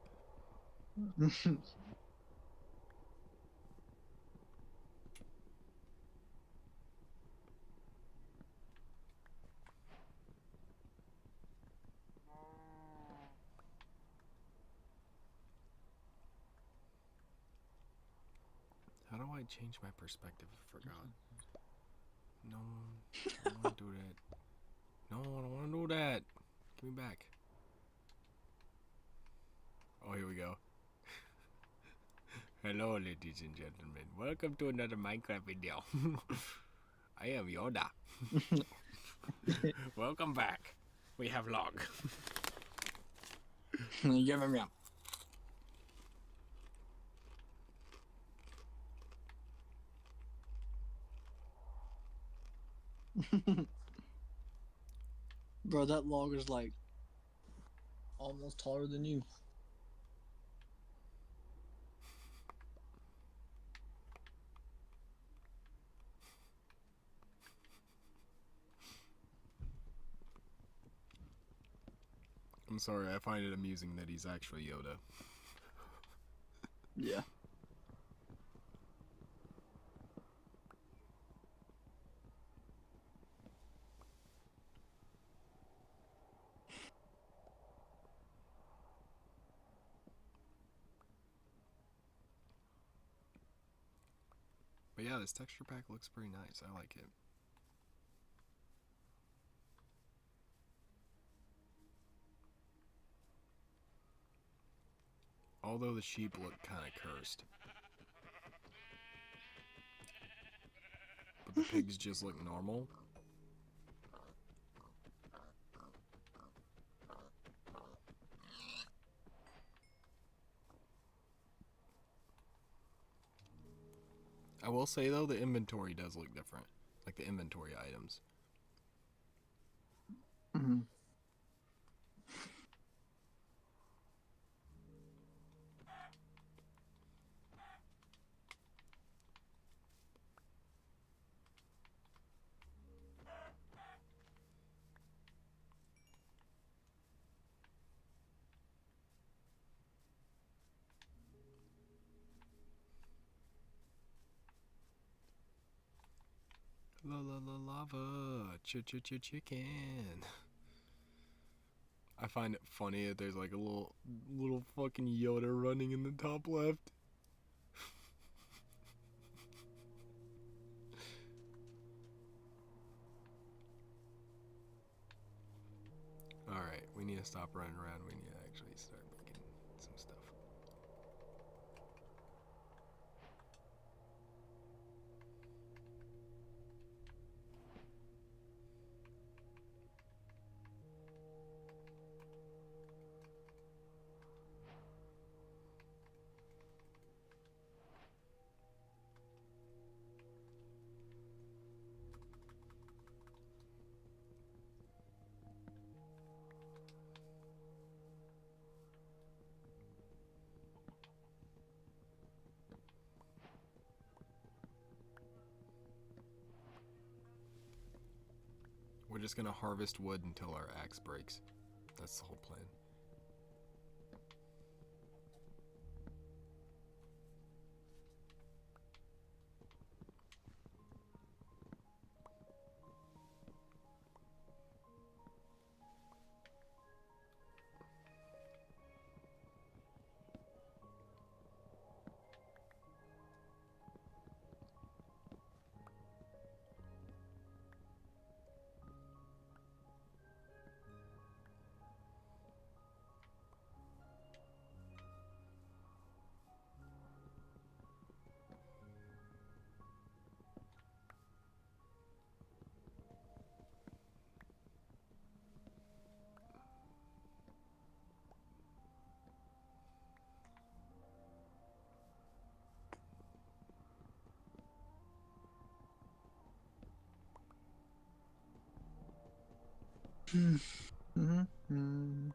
How do I change my perspective? I forgot. No, I don't want to do that. No, I don't want to do that. Give me back. Oh, here we go. Hello, ladies and gentlemen. Welcome to another Minecraft video. I am Yoda. Welcome back. We have log. Yum, yum. Bro, that log is like almost taller than you. I'm sorry, I find it amusing that he's actually Yoda. Yeah. But yeah, this texture pack looks pretty nice. I like it. Although the sheep look kind of cursed. But the pigs just look normal. I will say though, the inventory does look different. Like the inventory items. Mm-hmm. La la la lava, chicken. I find it funny that there's like a little fucking Yoda running in the top left. Alright, we need to stop running around. We need to actually start making some stuff. We're just gonna harvest wood until our axe breaks. That's the whole plan. Mm-hmm.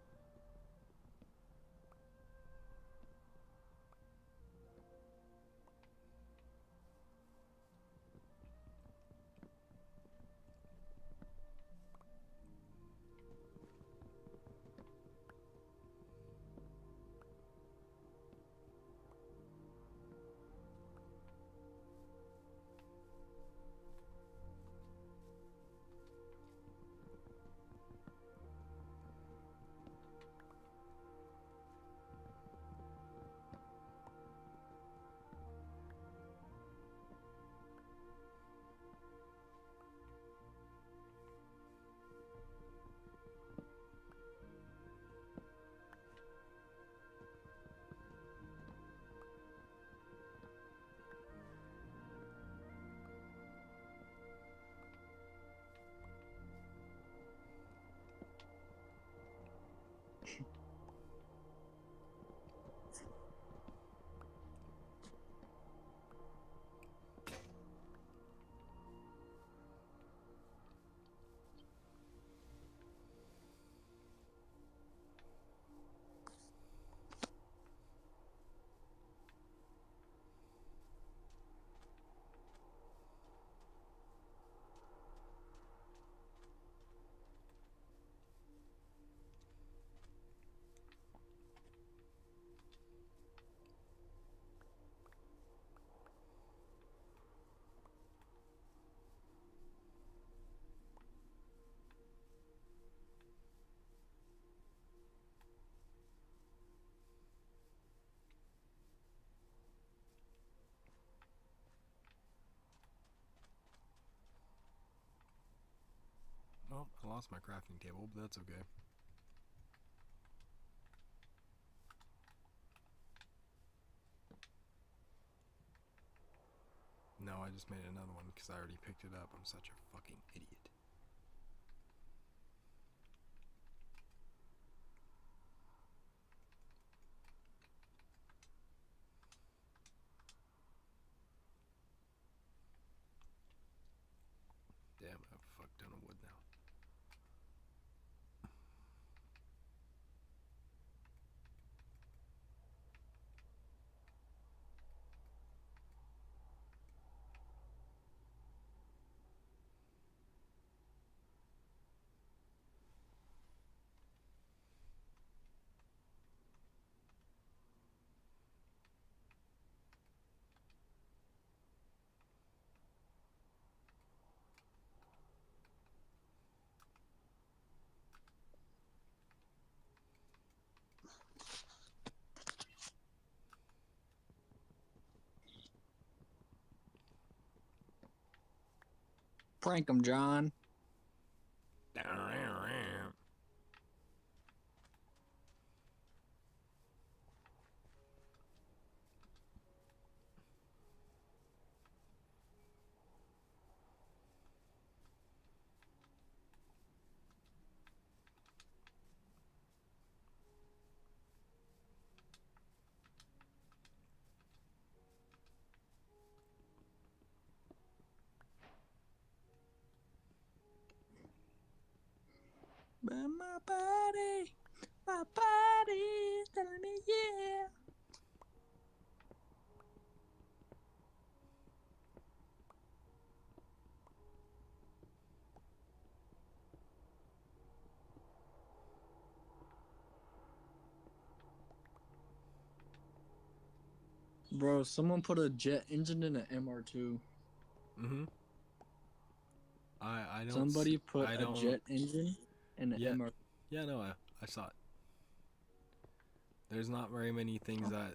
Oh, I lost my crafting table, but that's okay. No, I just made another one because I already picked it up. I'm such a fucking idiot. Damn, I have a fuck ton of wood now. Prank him, John. But my body's telling me yeah. Bro, someone put a jet engine in an MR2. Mm-hmm. I don't. Somebody put I a don't. jet engine in an Yeah. MR2. Yeah, no, I saw it. There's not very many things that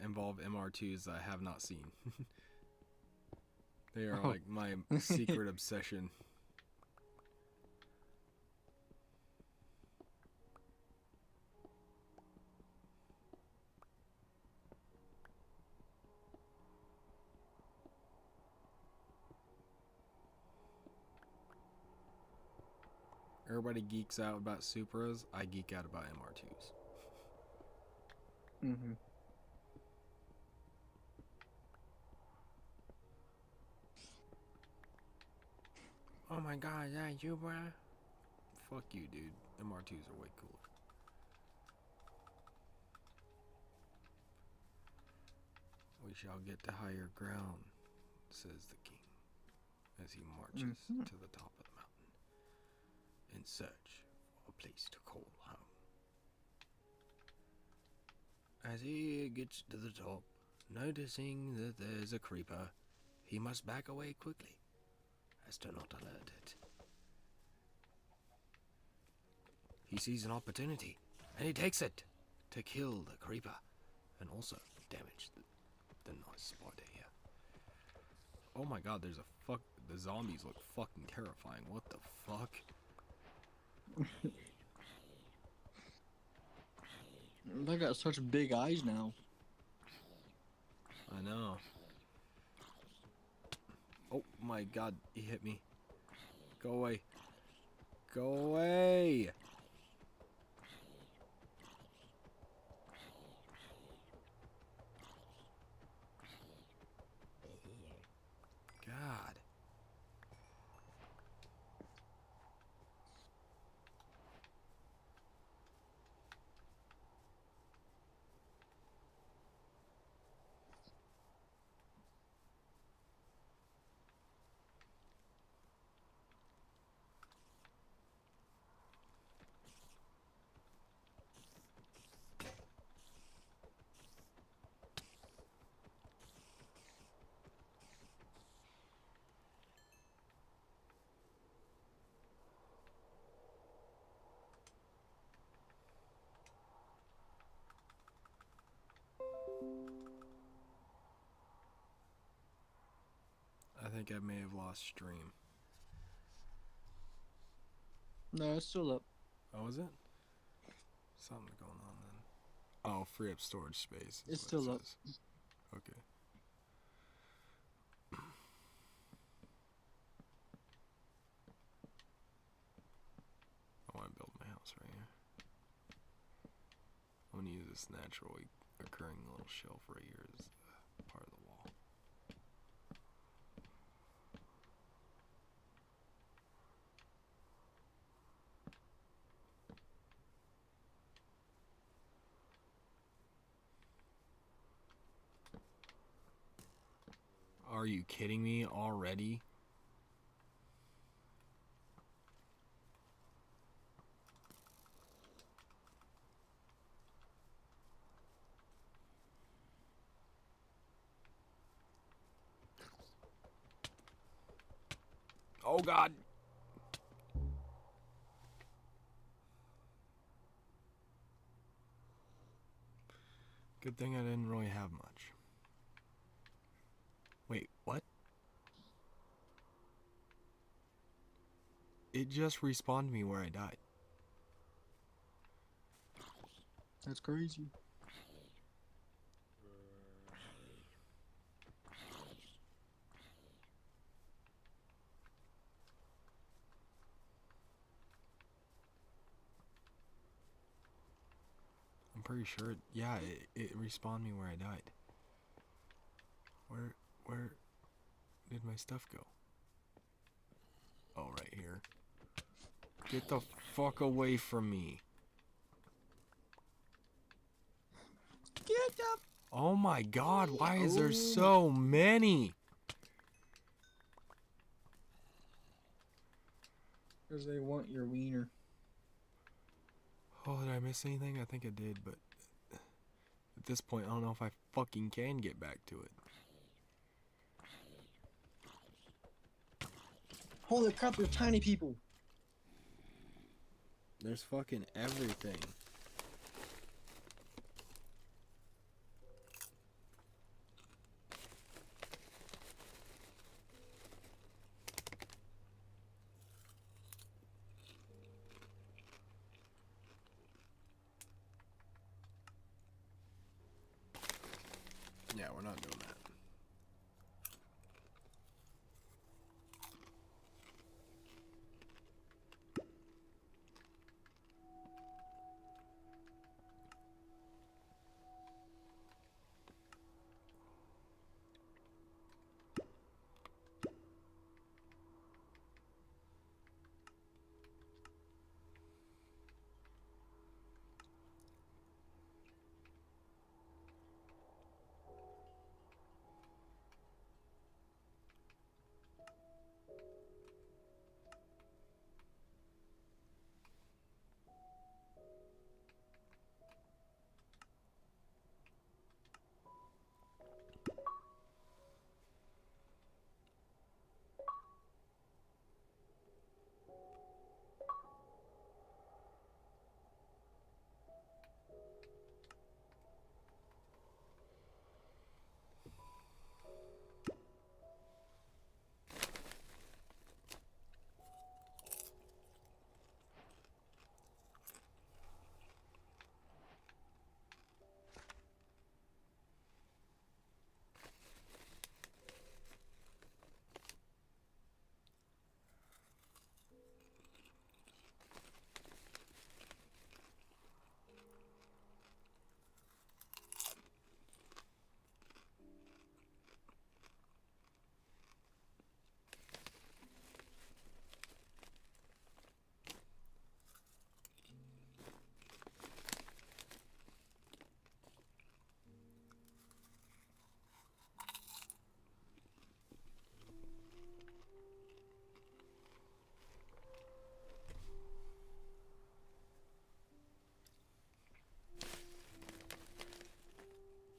involve MR2s that I have not seen. They are Oh. like my secret obsession. Everybody geeks out about Supras. I geek out about MR2s. Mm-hmm. Oh my god, yeah, you, bruh? Fuck you, dude. MR2s are way cooler. We shall get to higher ground, says the king, as he marches to the top of the mountain in search for a place to call home. As he gets to the top, noticing that there's a creeper, he must back away quickly, as to not alert it. He sees an opportunity, and he takes it to kill the creeper, and also damage the nice spider here. Oh my god, there's a fuck. The zombies look fucking terrifying. What the fuck? They got such big eyes now. I know. Oh my god, he hit me. Go away. Go away! God. I think I may have lost stream. No, it's still up. Oh, is it? Something's going on then. Oh, free up storage space. It's That's what still it up. says. Okay. I want to build my house right here. I'm going to use this naturally occurring little shelf right here as part of the wall. Are you kidding me already? Oh God. Good thing I didn't really have much. Wait, what? It just respawned me where I died. That's crazy. I'm pretty sure, yeah, it respawned me where I died. Where did my stuff go? Oh, right here. Get the fuck away from me. Get up! Oh my God, why is there so many? Because they want your wiener. Oh, did I miss anything? I think I did, but at this point, I don't know if I fucking can get back to it. Holy crap, they're tiny people. There's fucking everything. Yeah, we're not doing that.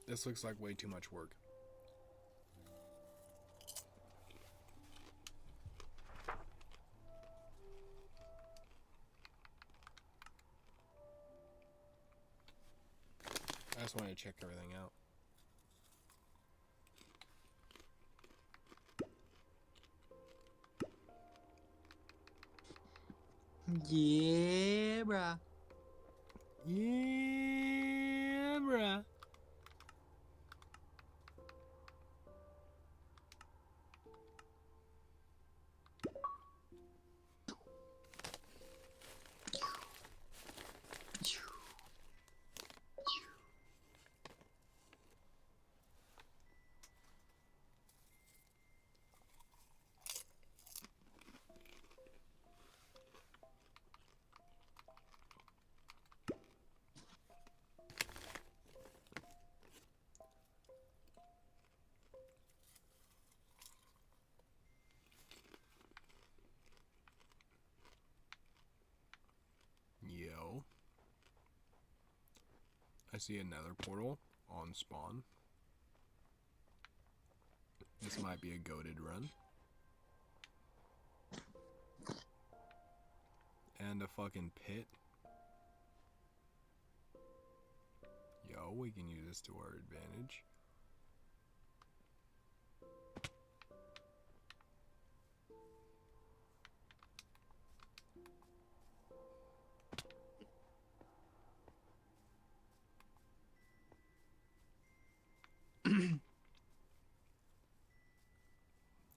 This looks like way too much work. I just wanted to check everything out. Yeah, bruh. Yeah, bruh. Yo. I see another portal on spawn. This might be a goated run. And a fucking pit. Yo, we can use this to our advantage.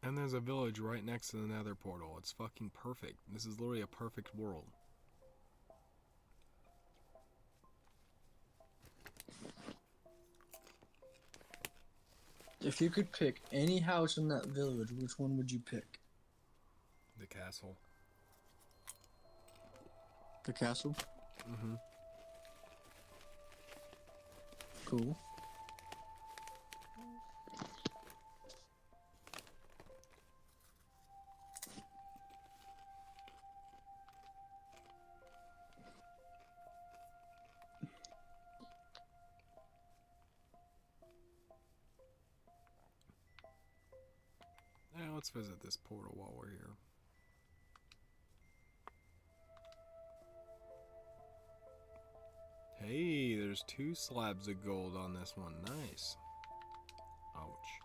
And there's a village right next to the nether portal. It's fucking perfect. This is literally a perfect world. If you could pick any house in that village, which one would you pick? The castle. The castle? Mm-hmm. Cool. Yeah, let's visit this portal while we're here. Hey, there's 2 slabs of gold on this one. Nice. Ouch.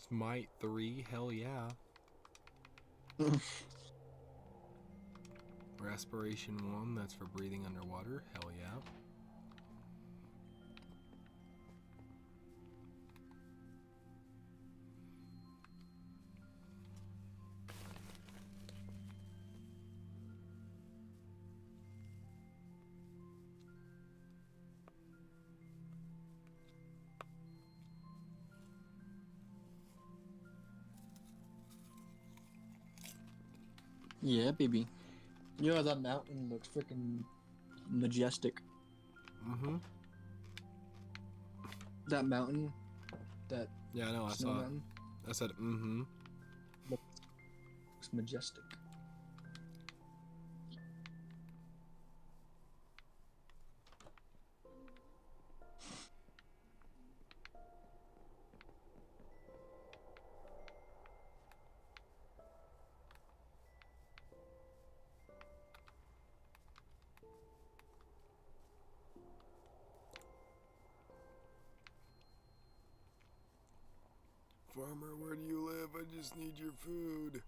Smite 3, hell yeah. Respiration 1, that's for breathing underwater, hell yeah. Yeah, baby. Yeah, that mountain looks freaking majestic. Mm-hmm. That mountain, that Yeah, I know, I snow saw it. mountain, I said, mm-hmm. looks majestic. Farmer, where do you live? I just need your food.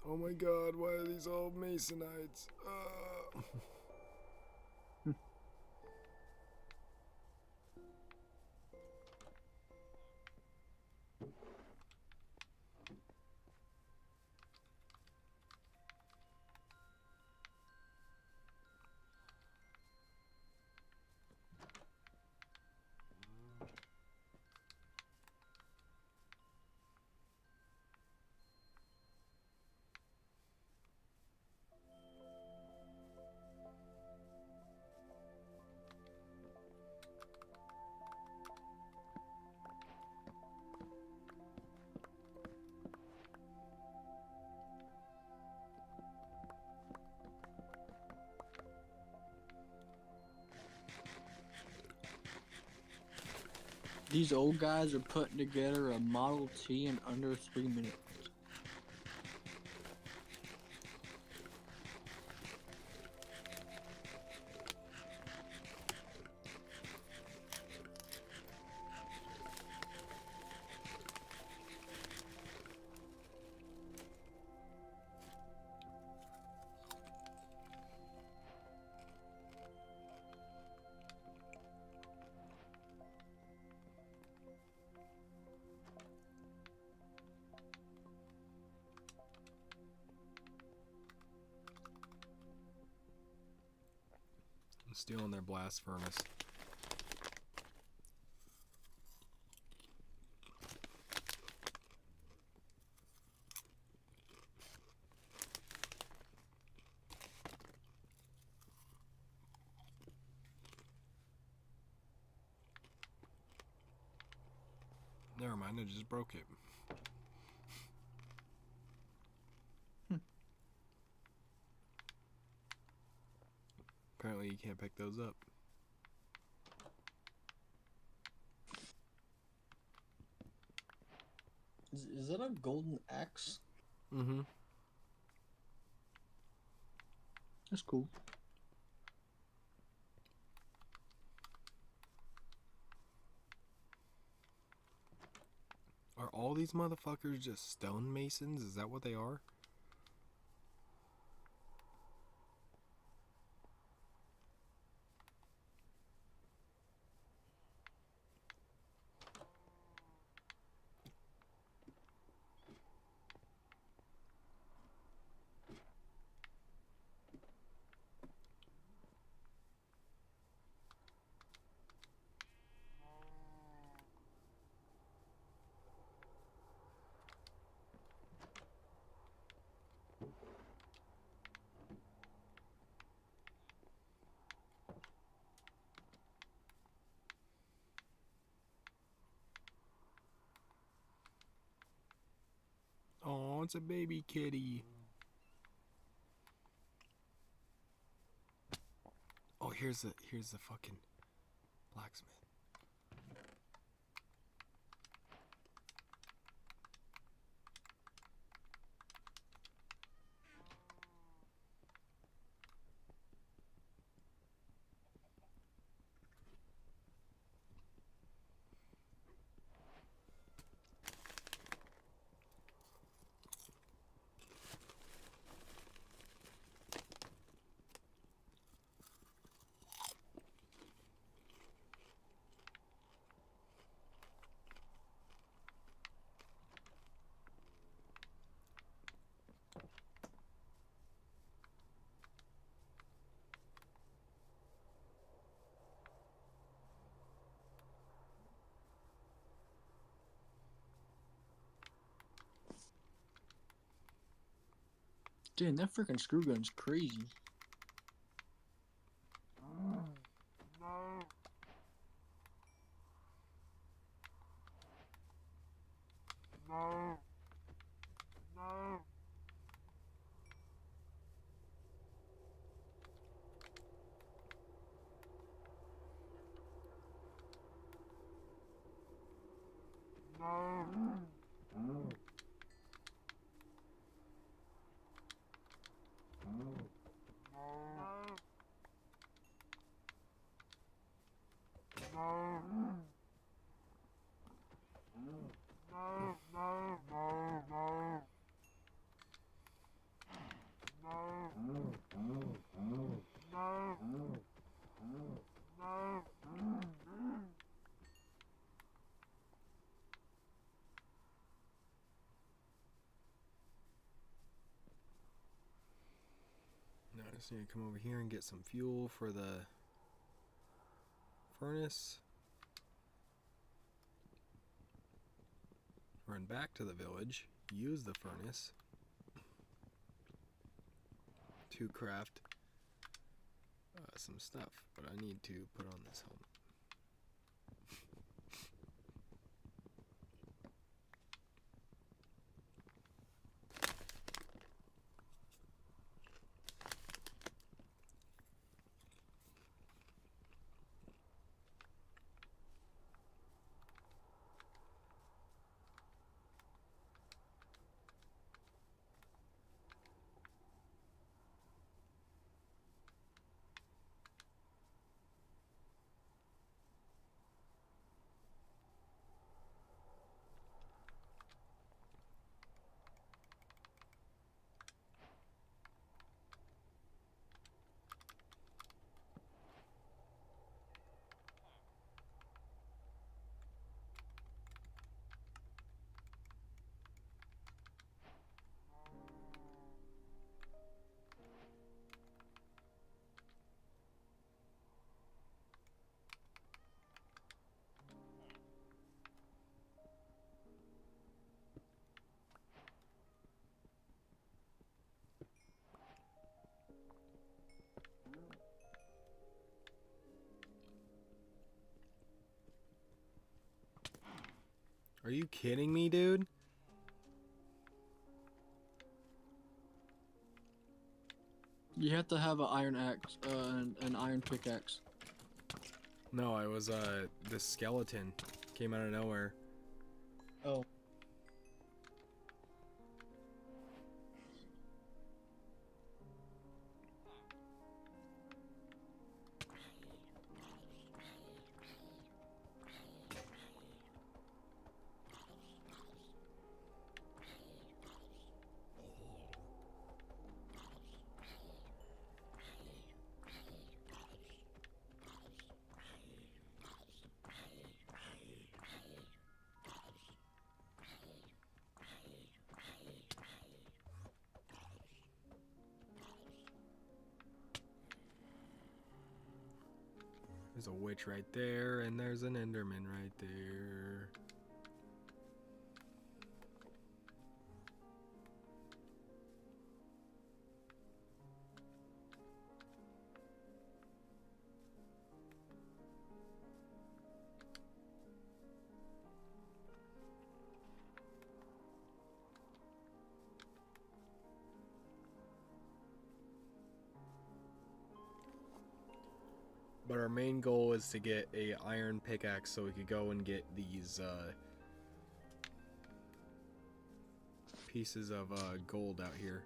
Oh my god, why are these all masonites? These old guys are putting together a Model T in under 3 minutes. I'm stealing their blast furnace. Never mind, I just broke it. Apparently you can't pick those up. Is that a golden axe? Mm-hmm. That's cool. Are all these motherfuckers just stonemasons? Is that what they are? Oh, it's a baby kitty. Oh, here's the fucking blacksmith. Damn, that freaking screw gun's crazy. Now I just need to come over here and get some fuel for the furnace. Run back to the village, use the furnace to craft some stuff, but I need to put on this helmet. Are you kidding me, dude? You have to have an iron axe, an iron pickaxe. No, I was this skeleton came out of nowhere. Oh. There's a witch right there, and there's an enderman right there. But our main goal is to get a iron pickaxe so we could go and get these pieces of gold out here.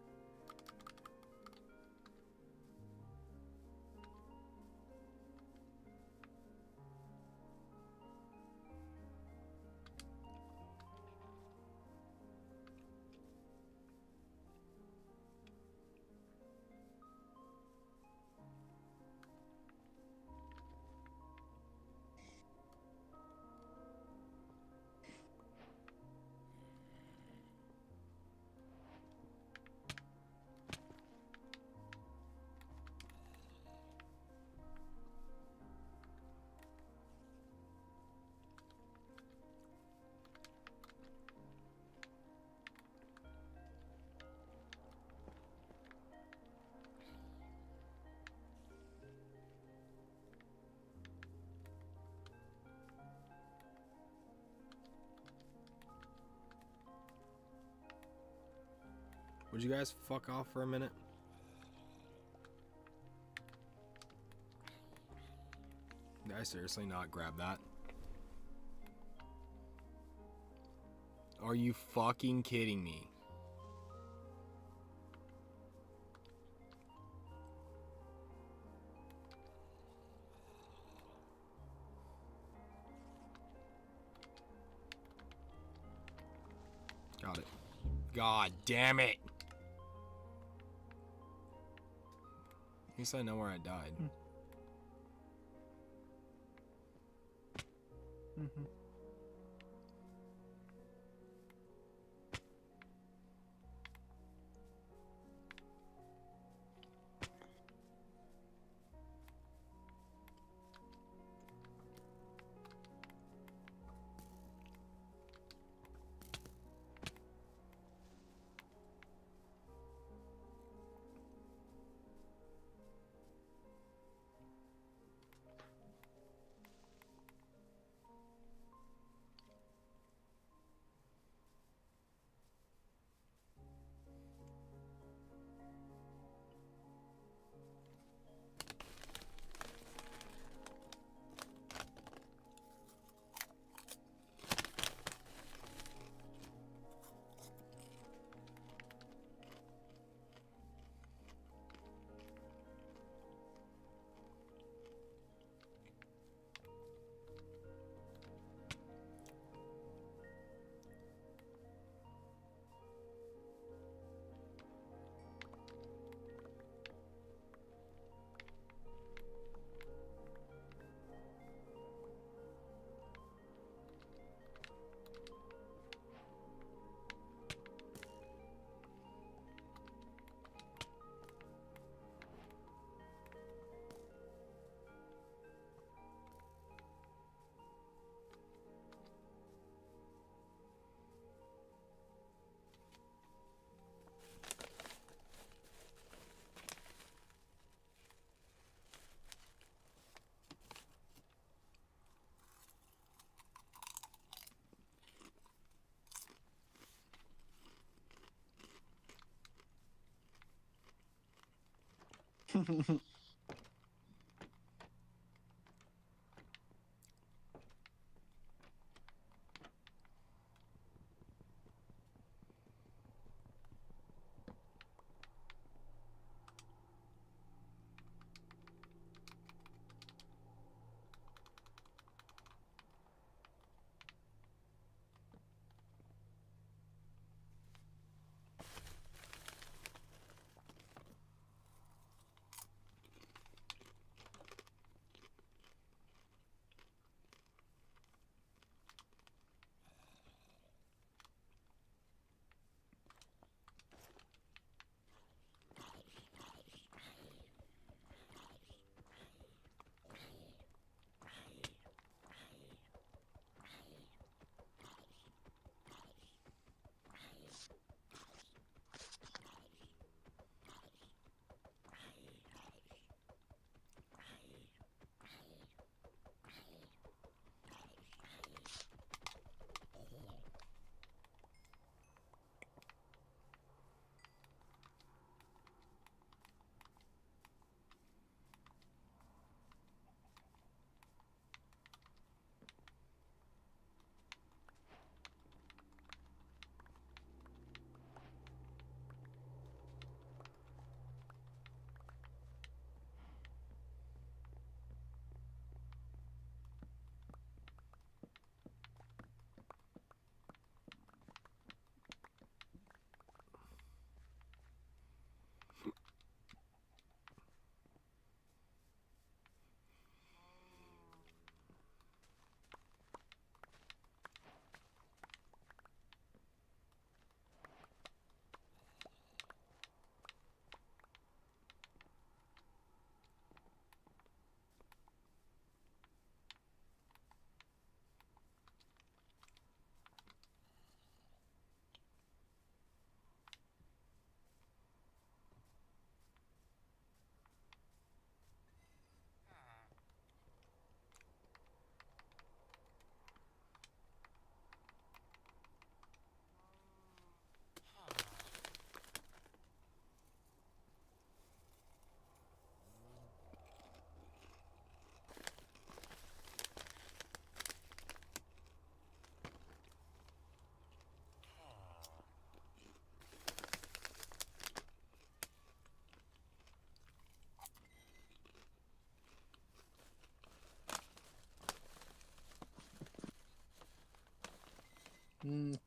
Would you guys fuck off for a minute? Did I seriously not grab that? Are you fucking kidding me? Got it. God damn it! At least I know where I died. Mm-hmm.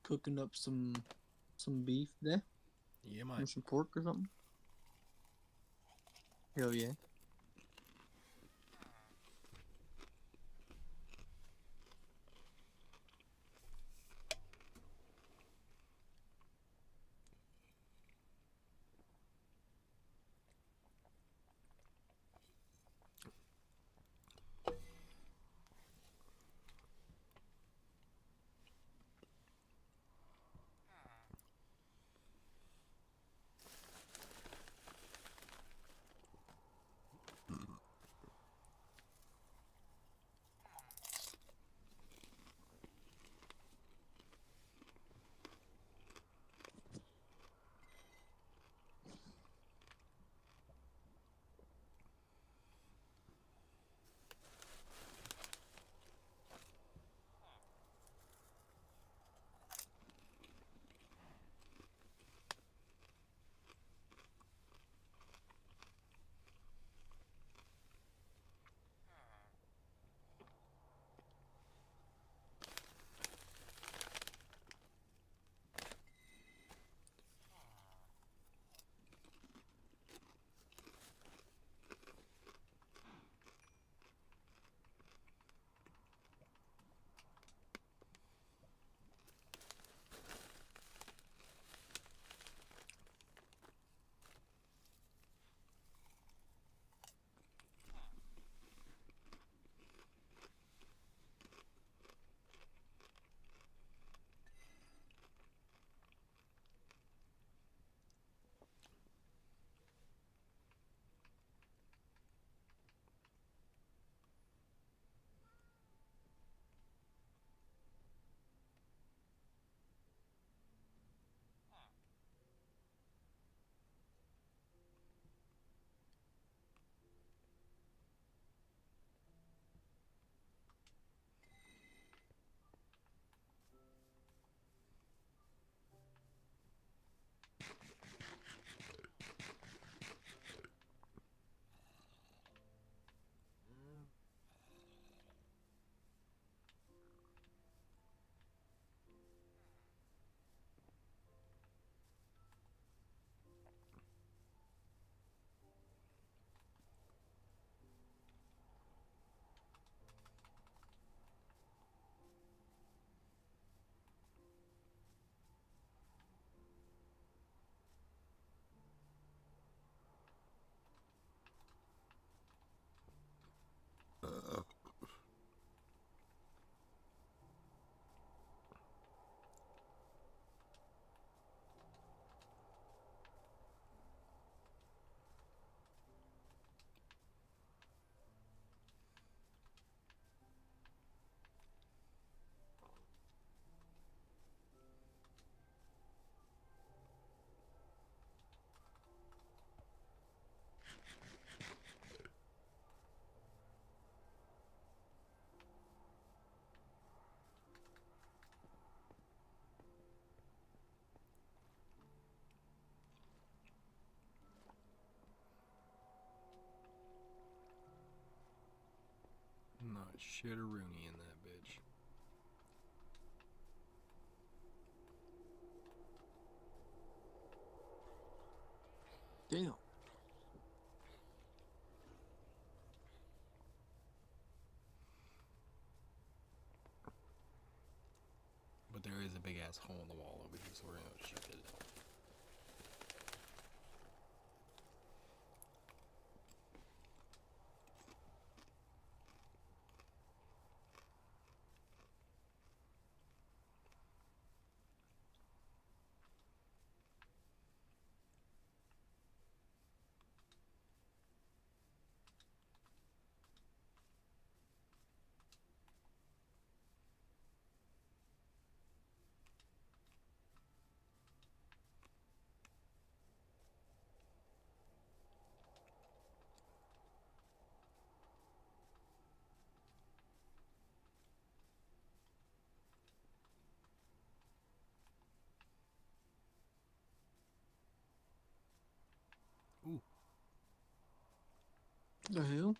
Cooking up some beef there, Yeah, or man. some pork or something. Hell yeah. Not shit or Rooney in that bitch. Damn. But there is a big ass hole in the wall over here, so we're gonna shut it up. Ooh. The hell?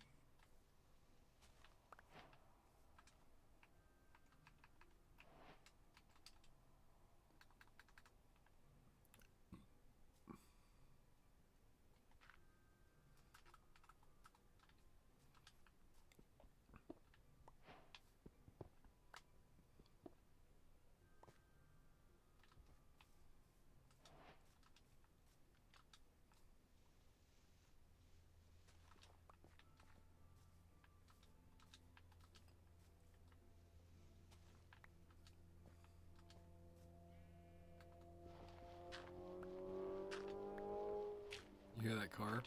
You hear that car?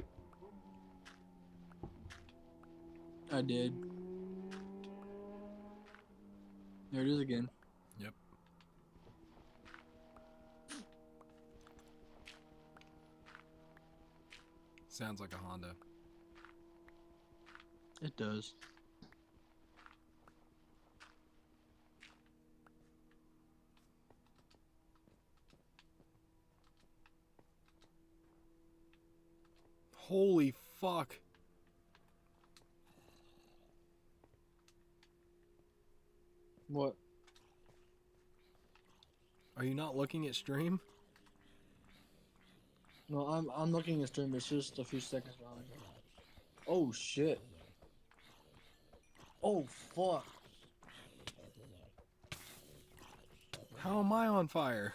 I did. There it is again. Yep. Sounds like a Honda. It does. Holy fuck. What? Are you not looking at stream? No, I'm looking at stream. It's just a few seconds behind. Oh shit. Oh fuck. How am I on fire?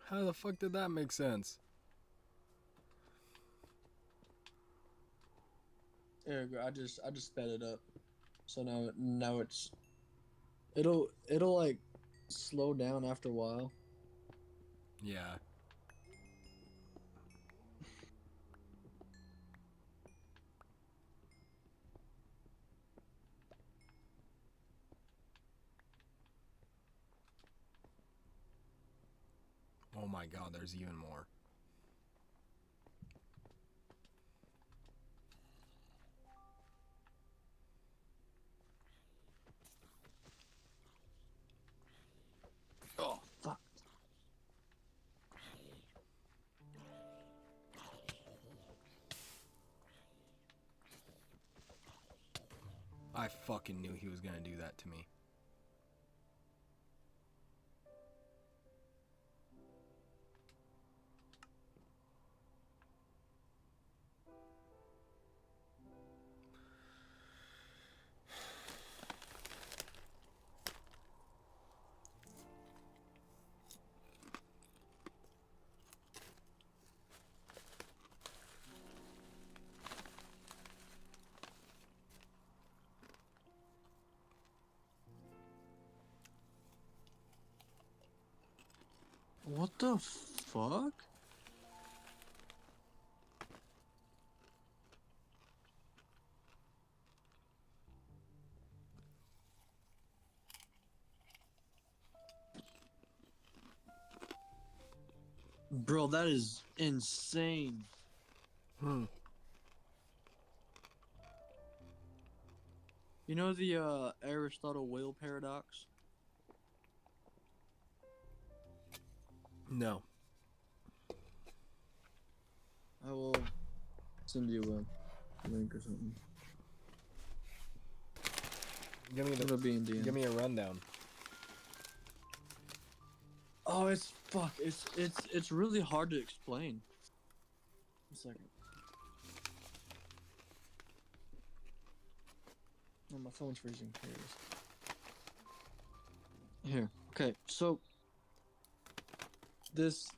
How the fuck did that make sense? There we go. I just sped it up. So now it'll like slow down after a while. Yeah. Oh my god, there's even more. Oh fuck. I fucking knew he was gonna do that to me. What the fuck? Bro, that is insane. You know the Aristotle whale paradox? No. I will send you a link or something. Give me It'll be in the end. give me a rundown. Oh, it's fuck. It's really hard to explain. A second. Oh, my phone's freezing. Here it is. Here. Okay. So this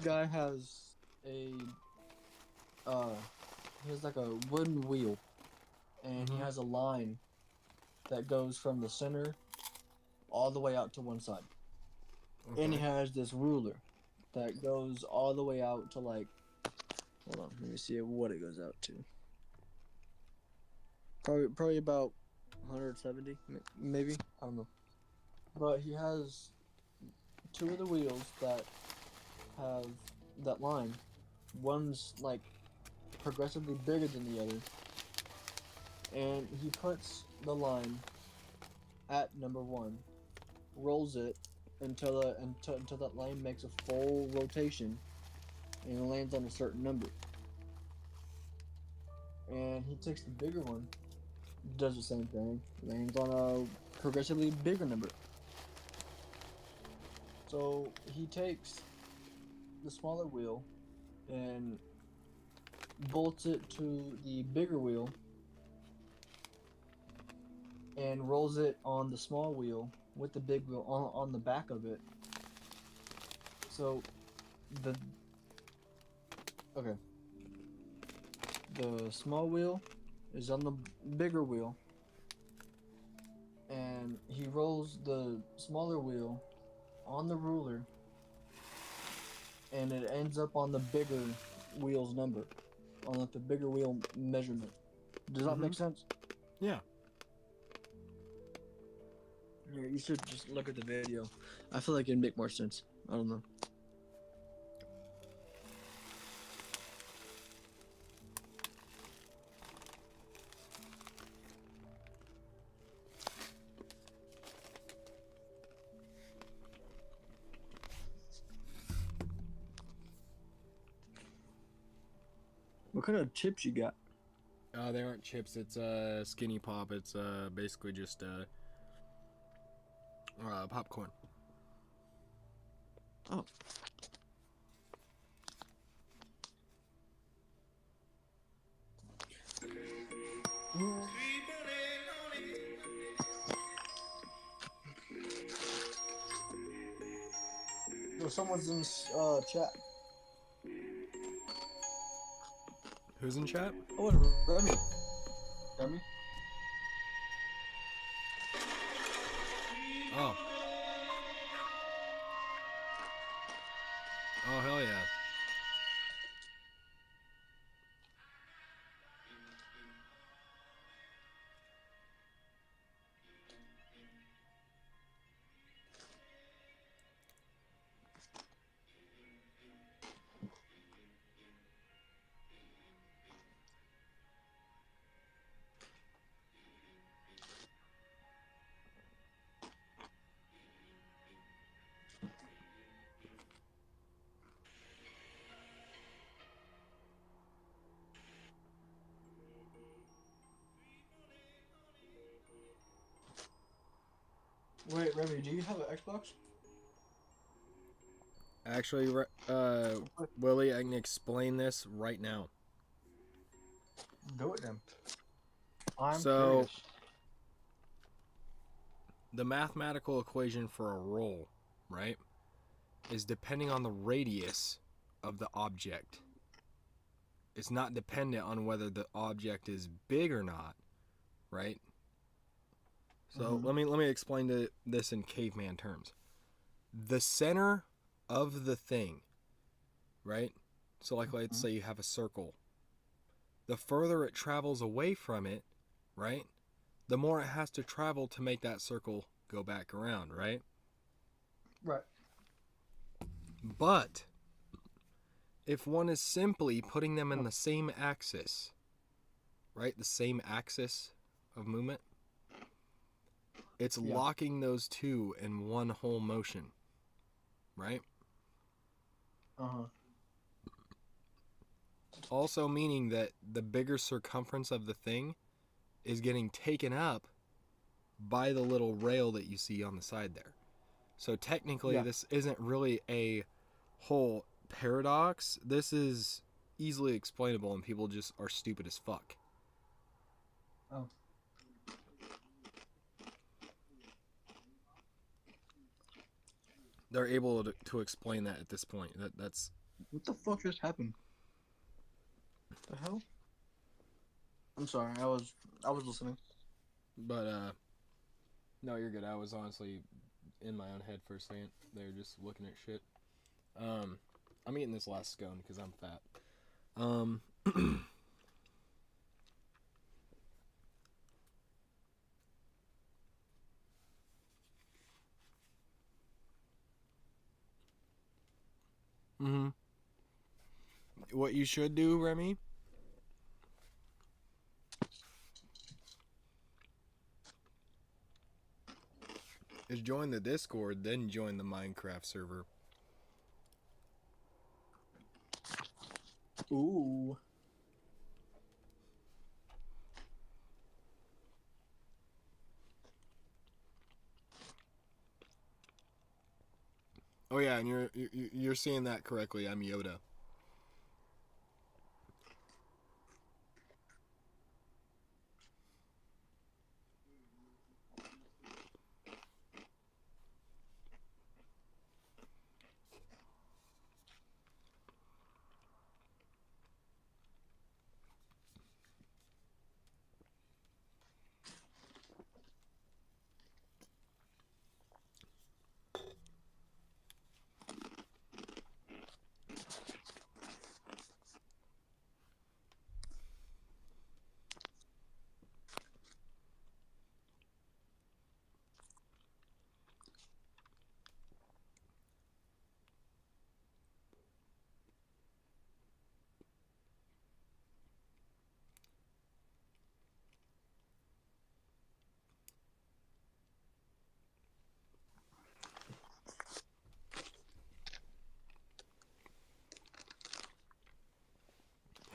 guy has a he has like a wooden wheel, and he has a line that goes from the center all the way out to one side. And he has this ruler that goes all the way out to like, hold on, let me see what it goes out to. Probably about 170, maybe. I don't know. But he has two of the wheels that have that line. One's like progressively bigger than the other. And he puts the line at number 1, rolls it until that line makes a full rotation and it lands on a certain number. And he takes the bigger one, does the same thing, lands on a progressively bigger number. So he takes the smaller wheel and bolts it to the bigger wheel and rolls it on the small wheel with the big wheel on the back of it. So the small wheel is on the bigger wheel, and he rolls the smaller wheel on the ruler, and it ends up on the bigger wheel's number, on like the bigger wheel measurement. Does that make sense? Yeah. Yeah, you should just look at the video. I feel like it'd make more sense. I don't know. What kind of chips you got? They aren't chips. It's skinny pop. It's basically just popcorn. Oh. Yo, someone's in chat. Who's in chat? Oh, Remy. Remy? Oh. Oh, hell yeah. Wait, Remy, do you have an Xbox? Actually, Willie, I can explain this right now. Do it then. I'm So, curious. the mathematical equation for a roll, right, is depending on the radius of the object. It's not dependent on whether the object is big or not, right? So let me explain this in caveman terms. The center of the thing, right? So like let's say you have a circle. The further it travels away from it, right? The more it has to travel to make that circle go back around, right? Right. But if one is simply putting them in the same axis, right? The same axis of movement, it's locking those two in one whole motion, right? Also meaning that the bigger circumference of the thing is getting taken up by the little rail that you see on the side there. So technically, Yeah. this isn't really a whole paradox. This is easily explainable, and people just are stupid as fuck. Oh. They're able to explain that at this point. That's What the fuck just happened? The hell? I'm sorry. I was listening. But no, you're good. I was honestly in my own head for a second. They were just looking at shit. I'm eating this last scone because I'm fat. What you should do, Remy, is join the Discord, then join the Minecraft server. Ooh. Oh yeah, and you're seeing that correctly. I'm Yoda.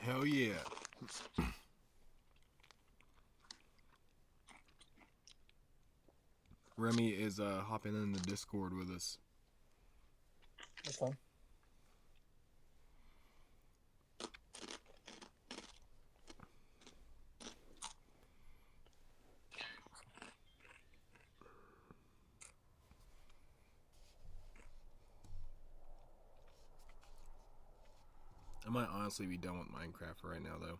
Hell yeah. Remy is hopping in the Discord with us. That's fine. I might honestly be done with Minecraft right now, though.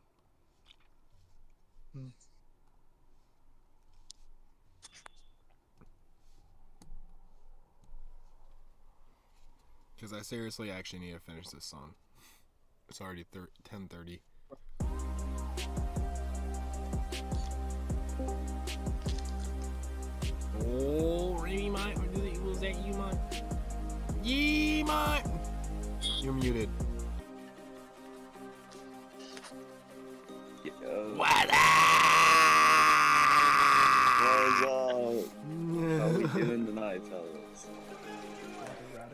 Because I seriously actually need to finish this song. It's already 10:30. Oh, Remy might. Was that you, might? Yee, might. You're muted. What up? What's up? How we doing tonight, fellas?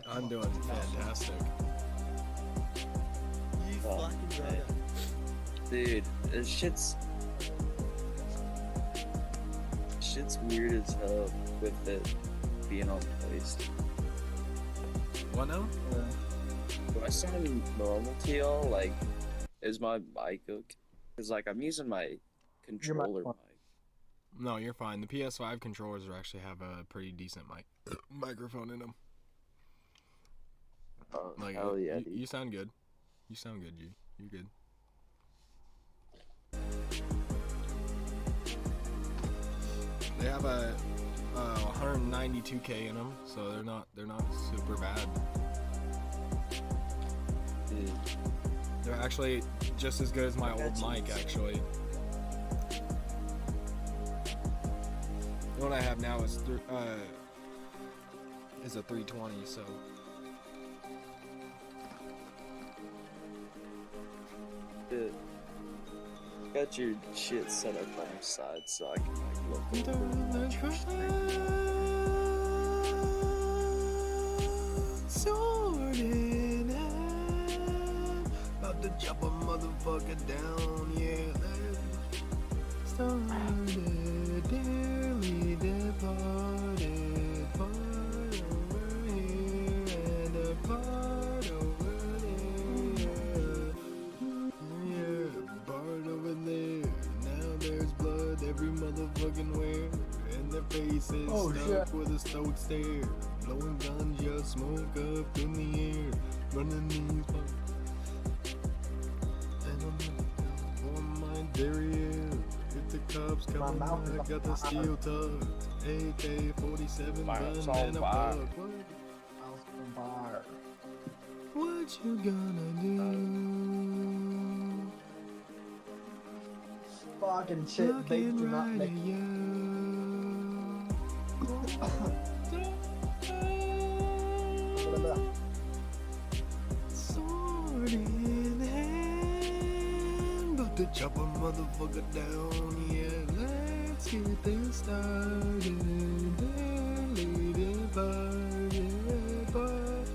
I'm doing fantastic. Oh, man. Dude, this shit's weird as hell with it being on PlayStation. What now? Do I sound normal to y'all? Like, is my mic okay? Cause like I'm using my controller mic. No, you're fine. The PS5 controllers actually have a pretty decent microphone in them. Oh, Like, hell yeah, dude. you sound good. You sound good, G. You're good. They have a 192K in them, so they're not super bad. Dude. They're actually just as good as my old mic, actually. The one I have now is a 320, so. Dude, got your shit set up on your side so I can like look over and watch your stream. Sorted out, about to chop a motherfucker down, yeah. Started dearly down. parted, part over here and a part over there. Yeah, part over there. Now there's blood every motherfucking where, and their faces Oh, stuck shit. with a stoic stare. Blowing ganja smoke up in the air, running these pumps. And I'm on my derriere. If the cops come, mouth is I got the on steel tucked. AK-47 Fire's gun on and a fire. buck. House on fire. What you gonna do? Fucking shit, babes Looking do not right make at you. Sword in hand, about to chop a motherfucker down. Yeah, let's get this started. Deleted part, yeah, part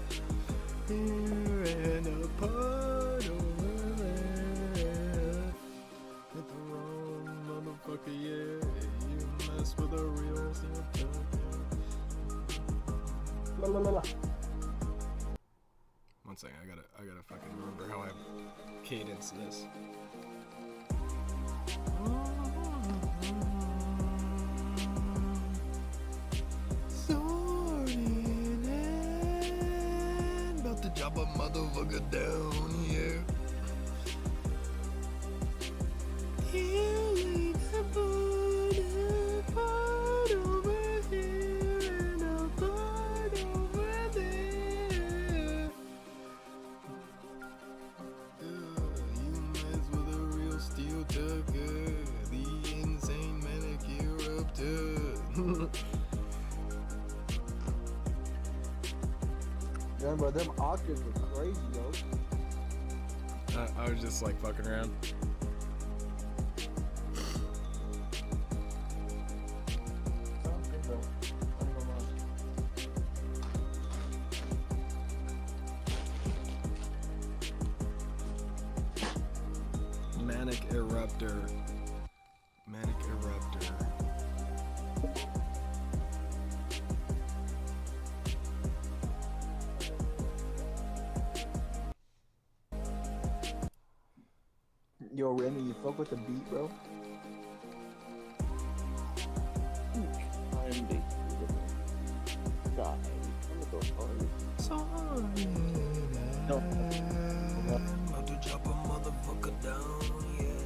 here and a part over there. Hit the wrong motherfucker, yeah. You mess with a real Santa. La la la la. One second, I gotta fucking remember how I cadence this. Sword in hand, about to chop a motherfucker down here. Healing the part over here and a part over there. You mess with a real steel tucker, the insane manicure up to. Yeah, but them octaves are crazy, yo. I was just like fucking around. Sounds good though. I ain't gonna lie. Manic eruptor. Manic eruptor. Yo, Remy, you fuck with the beat, bro? I'm big. God, I'm gonna go hard. Sorry. No. About to chop a motherfucker down, yeah.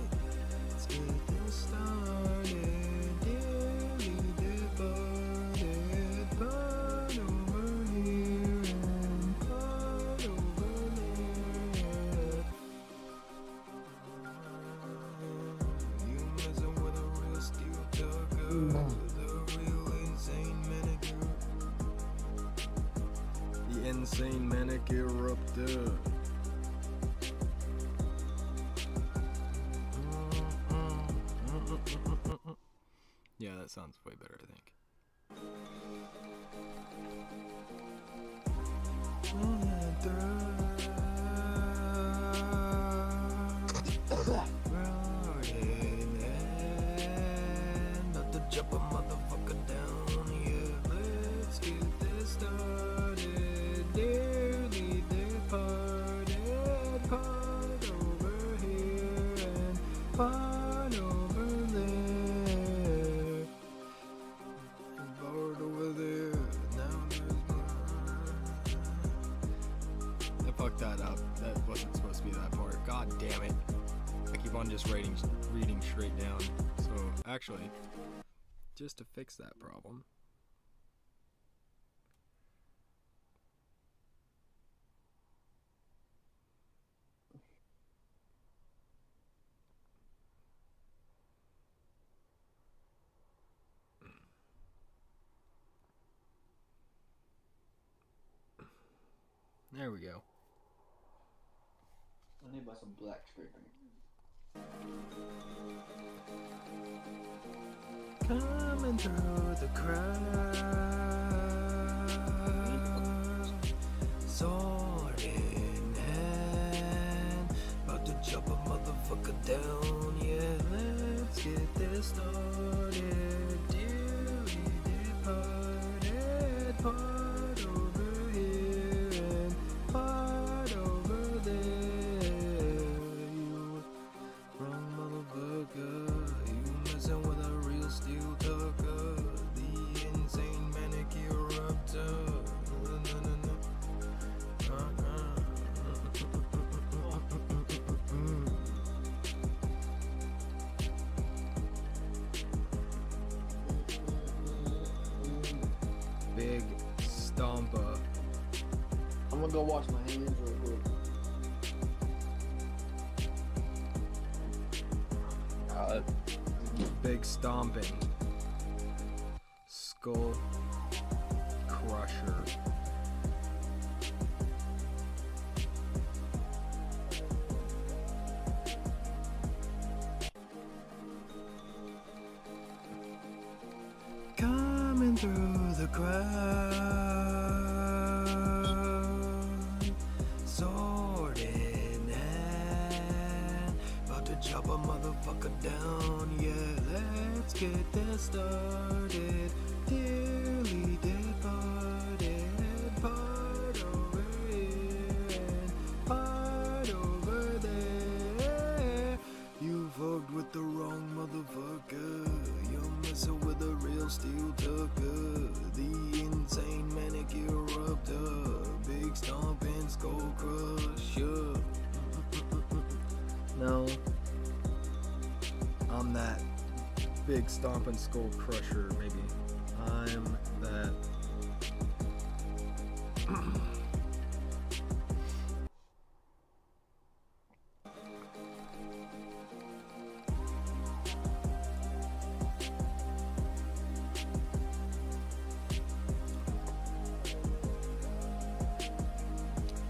Let's get this started. Deleted part over here and part over there. You messing with a real steel tucker, the real insane manicure. The insane manicure up there. Yeah, that sounds way better, I think. About to jump a motherfucker down, yeah. Let's get this started. Dearly departed, part over here and part over there. And part over there. Now there's more. I fucked that up. That wasn't supposed to be that part. God damn it. I keep on just reading straight down. So, actually, just to fix that problem. There we go. I need to buy some black scraping. Coming through the crowd, sword in hand, about to jump a motherfucker down. Yeah, let's get this started. Dearly departed, stomp. I'm gonna go wash my hands real quick. Big stomping. Skull crusher. Coming through the crowd, sword in hand, about to chop a motherfucker down. Yeah, let's get this started. Dearly departed, part over here and part over there. You fucked with the wrong motherfucker. You're messing with a real steel tucker. The insane manicure eruptor. Big stomping skull crusher. No, I'm that big stomping skull crusher, maybe. I'm that.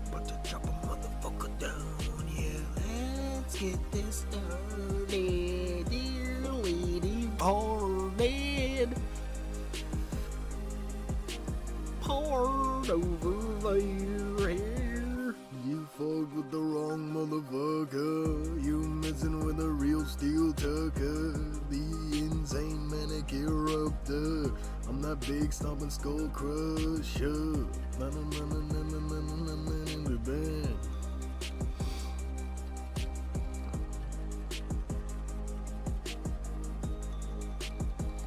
About to chop a motherfucker down, yeah. Let's get this started. Dearly departed. Part over there. You fucked with the wrong motherfucker. You messing with a real steel tucker. The insane manicure eruptor. I'm that big stomping skull crusher. Na na na na na na na na na na na.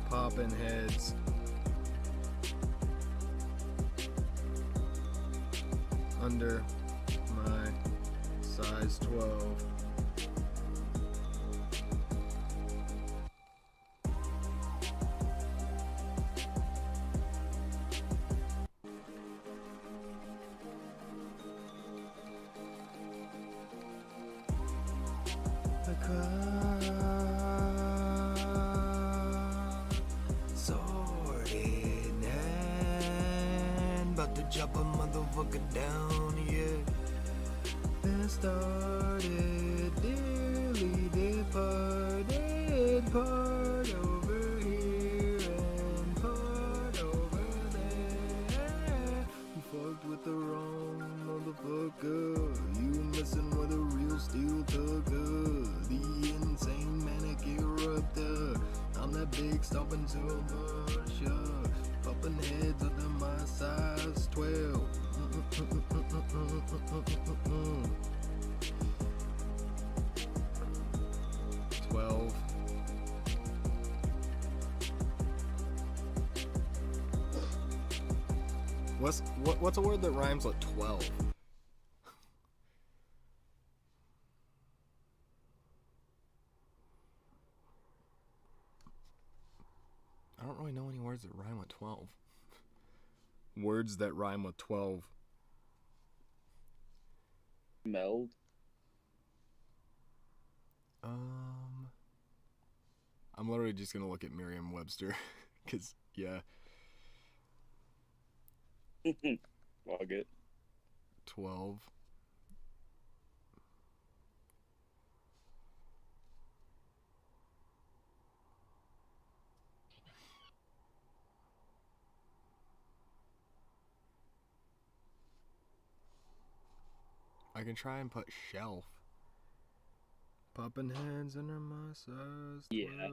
Popping heads. Under my size 12. The crowd, sword in hand, about to chop a motherfucker down, yeah. It started, dearly departed, part over here and part over there. You fucked with the wrong motherfucker. You messing with a real steel tucker. The insane manicure eruptor. I'm that big stomping silver shark. Popping heads under my size 12. 12. What's a word that rhymes with 12? I don't really know any words that rhyme with 12. Words that rhyme with 12. Meld. I'm literally just gonna look at Merriam-Webster, cause yeah. Log it. 12. I can try and put shelf. Popping heads under my size 12. Yeah.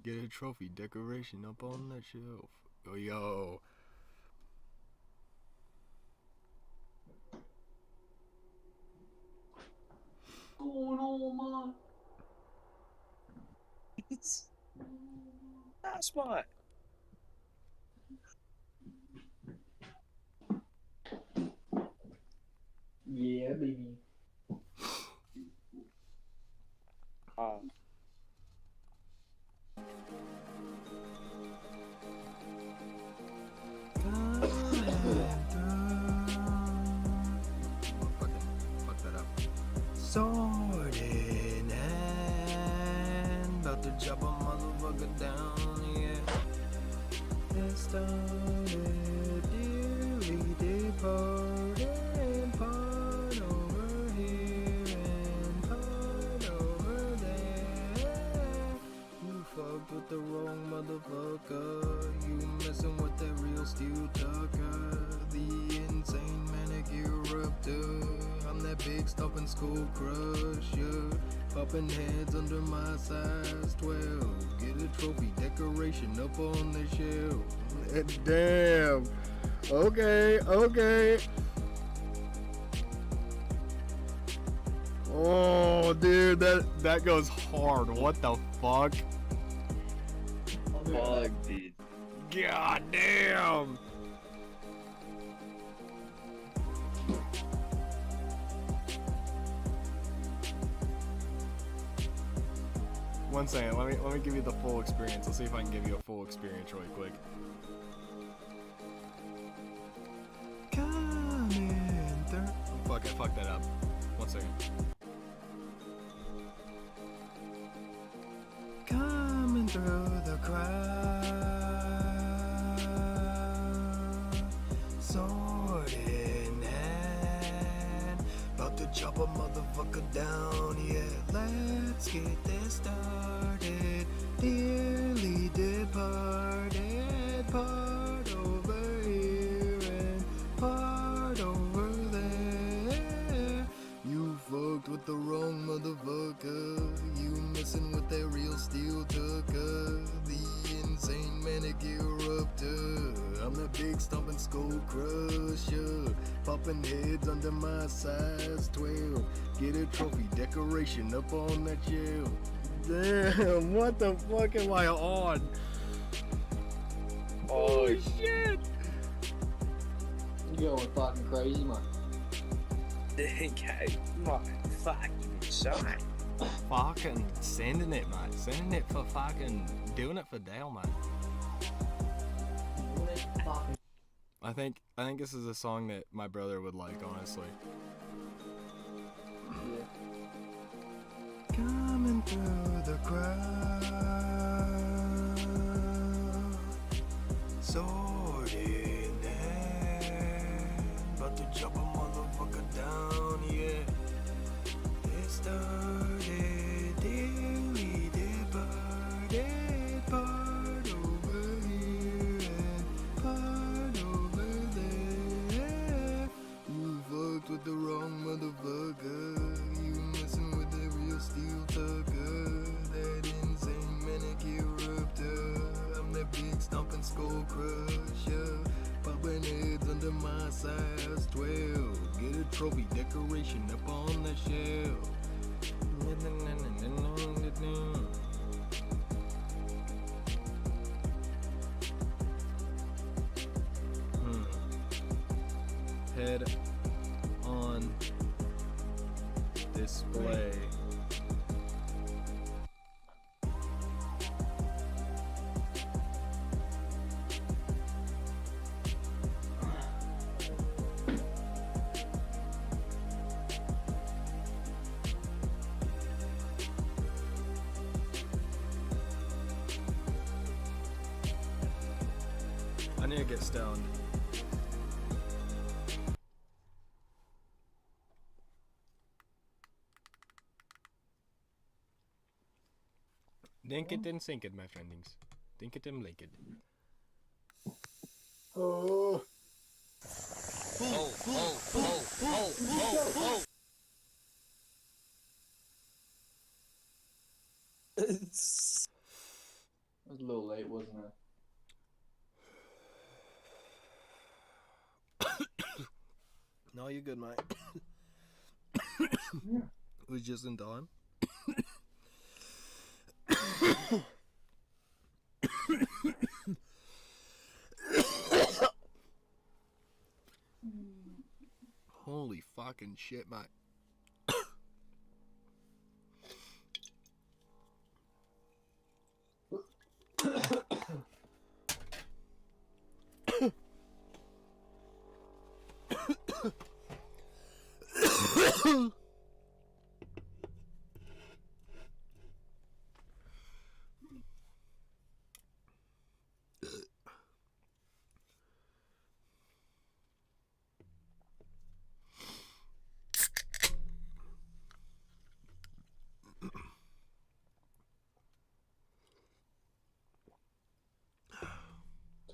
Get a trophy decoration up on that shelf. Oh, yo. Going on, man? That's why. Yeah, baby. chop a motherfucker down, yeah. It started, dearly departed, part over here and part over there. You fucked with the wrong motherfucker. You messing with that real steel tucker. The insane manicure eruptor. I'm that big stomping skull crusher. Popping heads under my size 12. Get a trophy decoration up on the shelf. Damn. Okay, okay. Oh, dude, that goes hard. What the fuck? Fuck, dude. God damn. One second, let me give you the full experience. Let's see if I can give you a full experience really quick. Coming through. Oh, fuck, I fucked that up. One second. Coming through the crowd, sword in hand, about to chop a motherfucker down, yeah. Let's get this started. Dearly departed, part over here and part over there. You fucked with the wrong motherfucker. You messing with that real steel tucker. The insane manicure eruptor. I'm that big stomping skull crusher. Popping heads under my size 12. Get a trophy decoration up on that shelf. Damn, what the fuck am I on? Oh shit! You going fucking crazy, man. Okay, my fucking shot. Fucking sending it, mate. Sending it for fucking doing it for Dale, mate. I think this is a song that my brother would like, honestly. Yeah. Coming through the crowd, sword in hand, about to chop a motherfucker down, yeah. It started, dearly departed, part over here and part over there. You fucked with the wrong motherfucker. You messing with the real steel tucker. That insane manicure eruptor. I'm that big stomping skull crusher. Popping heads under my size 12. Get a trophy decoration up on the shelf. Head on display. I need to get stoned. Dink it and sink it, my friendings. Dink it and lake it. Oh. It's It was a little late, wasn't it? No, you're good, mate. It was just in time. Holy fucking shit, mate.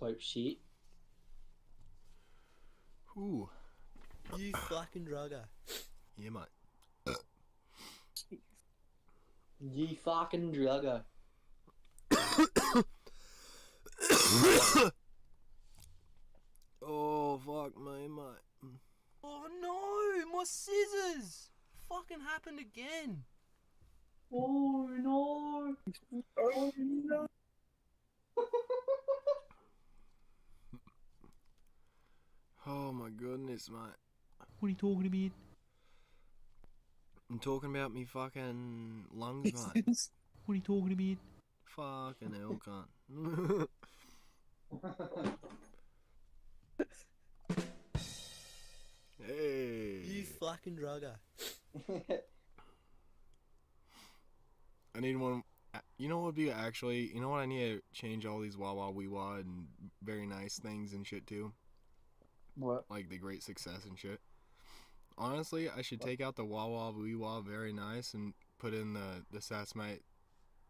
type shit. Ooh. You fucking drugger. Yeah, mate. Ye fucking drugger. Oh, fuck me, mate. Oh no, my scissors! Fucking happened again. Oh no! Oh no. Oh, my goodness, mate. What are you talking about? I'm talking about me fucking lungs, mate. What are you talking about? Fucking hell, cunt. Hey. You fucking drugger. I need one. You know what would be actually? You know what? I need to change all these wah wah wee wah and very nice things and shit too. What? Like the great success and shit. Honestly, I should take out the wah wah wee wah very nice and put in the Sassmite,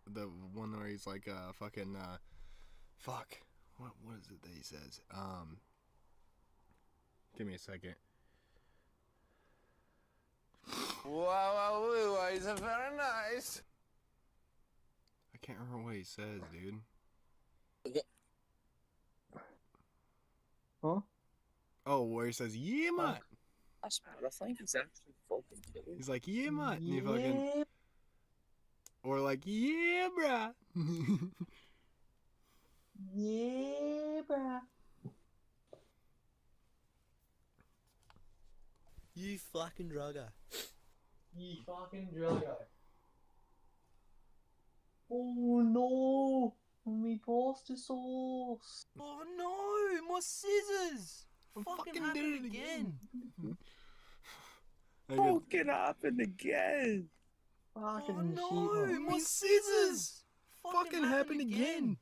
the one where he's like fucking fuck. What is it that he says? Give me a second. Wow, is very nice. I can't remember what he says, dude. Huh? Oh, where he says, yeah, mate. That's what I think he's actually fucking killing. He's like, yeah, mate. And he fucking... Or like, yeah, bruh. Yeah, bruh. You fucking drugger. Ye fucking drugger. Oh no! Me pasta sauce. Oh no, my scissors! I'm fucking fucking happened doing it again. I got- Fucking happened again. Fucking Oh no, shit, man. my scissors! fucking happened again.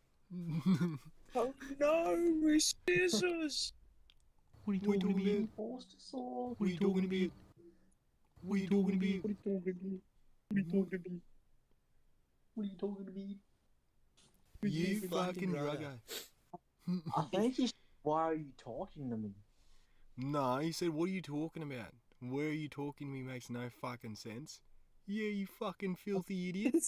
Oh no, my scissors! What are you What are you talking talking about? Pasta sauce. What are you talking about? What are you talking about? What are you talking about? What are you talking about? You fucking fucking drugger. drugger. I think he's. Why are you talking to me? Nah, he said, what are you talking about? Where are you talking to me makes no fucking sense. Yeah, you fucking filthy idiot.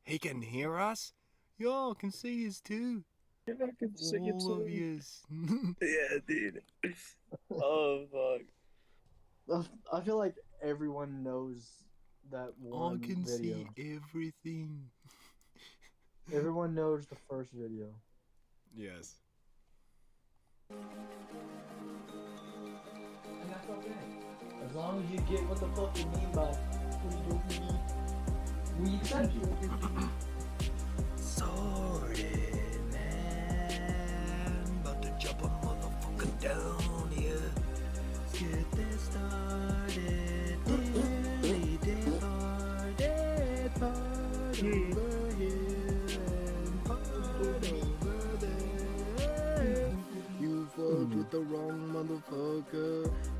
He can hear us? Y'all can see us too. I can sing it All of too. yous. Yeah, dude. Oh fuck. I feel like everyone knows that I one can video. see everything. Everyone knows the first video. Yes. And that's okay. As long as you get what the fuck you mean by what you talking about. We accept you. Sorry, man. About to jump a motherfucker down here. Get this started. Dilly departed. Part over here and part over there. You fucked with the wrong motherfucker.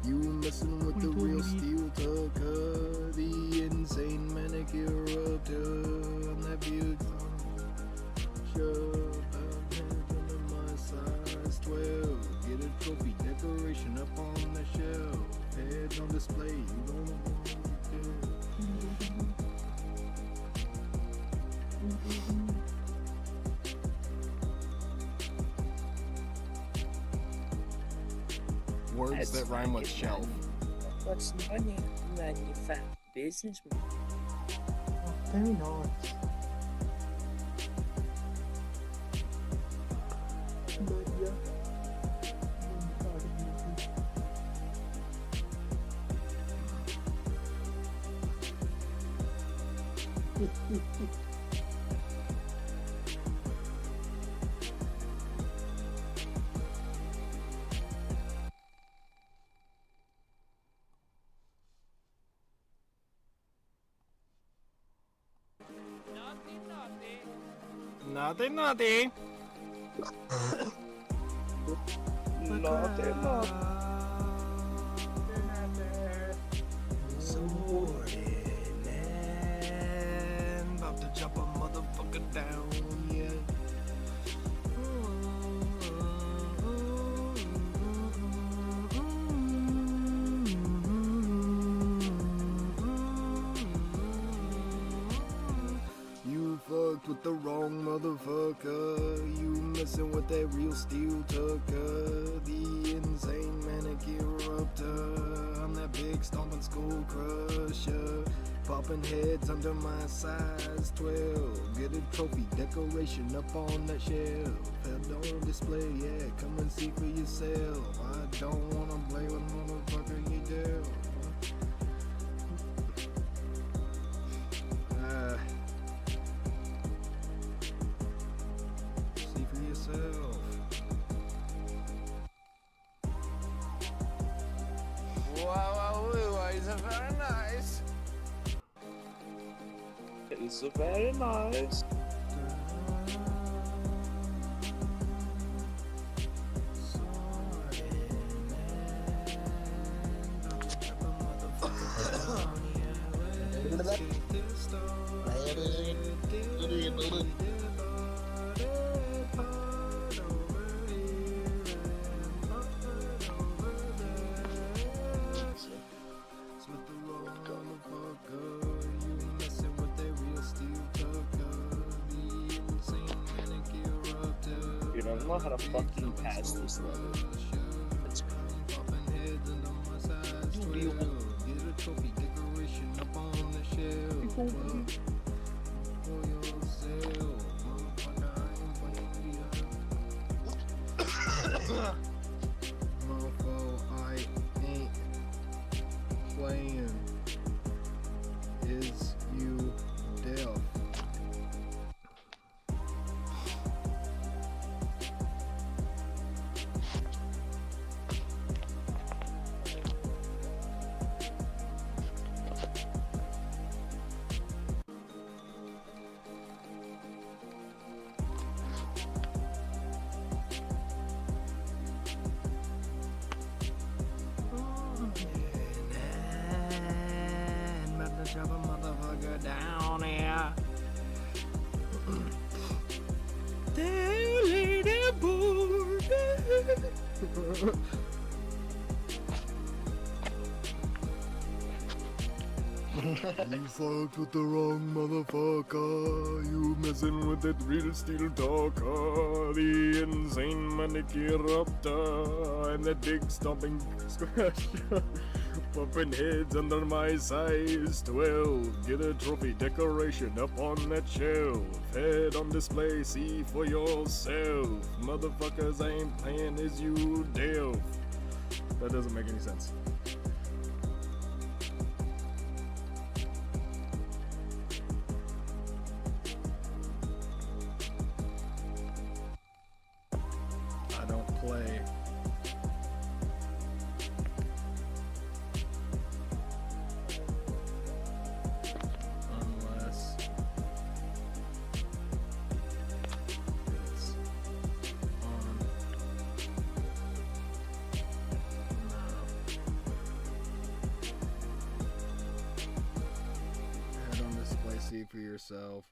You messing with the real steel tucker. The insane manicure up to on that view. Shove under my size 12. Get a trophy decoration up on the shelf. Heads on display. You don't want to Words that rhyme with shelf. What's money? Manufactured business. Very nice. Nothing, nothing. Sorry, man. About to jump a motherfucker down, yeah. with the wrong motherfucker. You messing with that real steel tucker. The insane manicure erupter. I'm that big stomping skull crusher. Popping heads under my size 12. Get a trophy decoration up on that shelf. Head on display, yeah, come and see for yourself. I don't wanna play with motherfucker, you do. See for yourself. Wow, it's very nice. It's very nice. Dude, I don't know how to fucking pass this level. That's Get a trophy decoration up on the shelf. For yourself, motherfucker, I ain't playing with Mofo, I ain't playing. Is you deaf? Shove a motherfucker down here. Lady board. You fucked with the wrong motherfucker. You messing with that real steel talker. The insane manicure erupter. And that big stomping scratch. Popping heads under my size 12. Get a trophy decoration up on that shelf. Head on display, see for yourself. Motherfuckers, I ain't playing as you deaf. That doesn't make any sense. I don't play. Unless it's on. No. Head on display, see for yourself.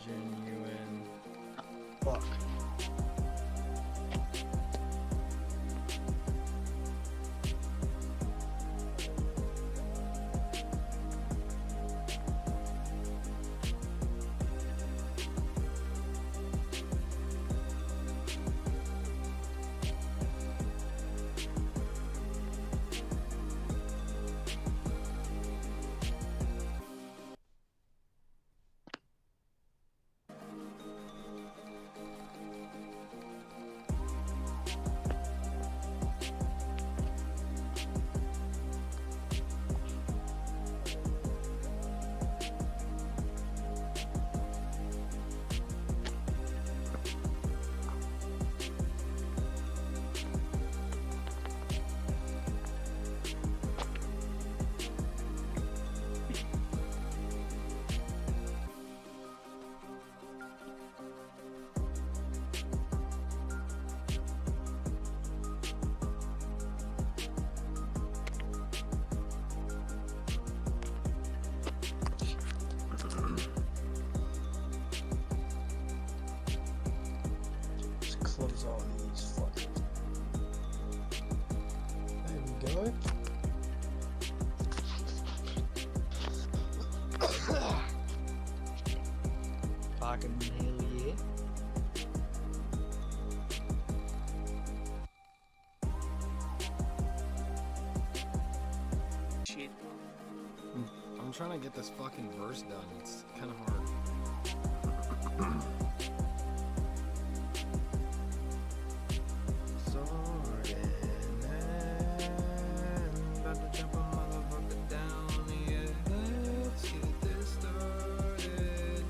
Genuine. Fuck. Okay. Fucking hell yeah. Shit. I'm trying to get this fucking verse done. It's kind of hard. Sorted and about to jump a motherfucker down. Yeah, let's get this started.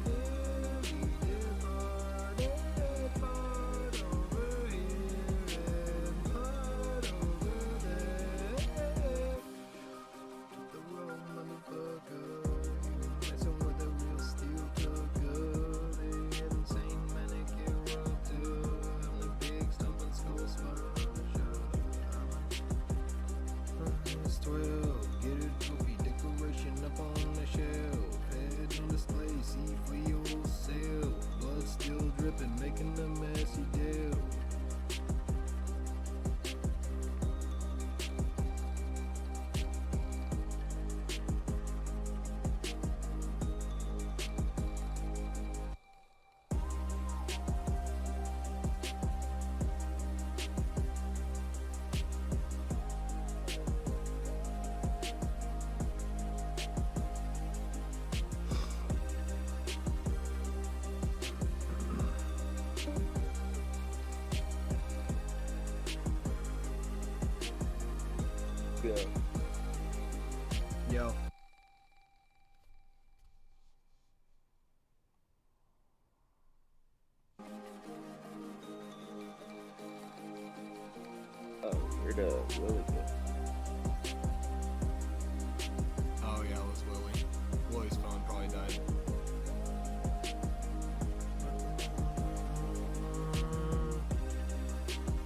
We departed, part over here and part over there. The wrong motherfucker. You messing with a real steel tugger. The insane manicure up to. I'm the big stumping skull smasher. It's 12. Get a trophy decoration up on the shelf. Head on display, see for yourself. Blood still dripping, making a messy deal. Go. Yo. Oh, where'd Willie go? Oh yeah, it was Willie. Willie's phone probably died.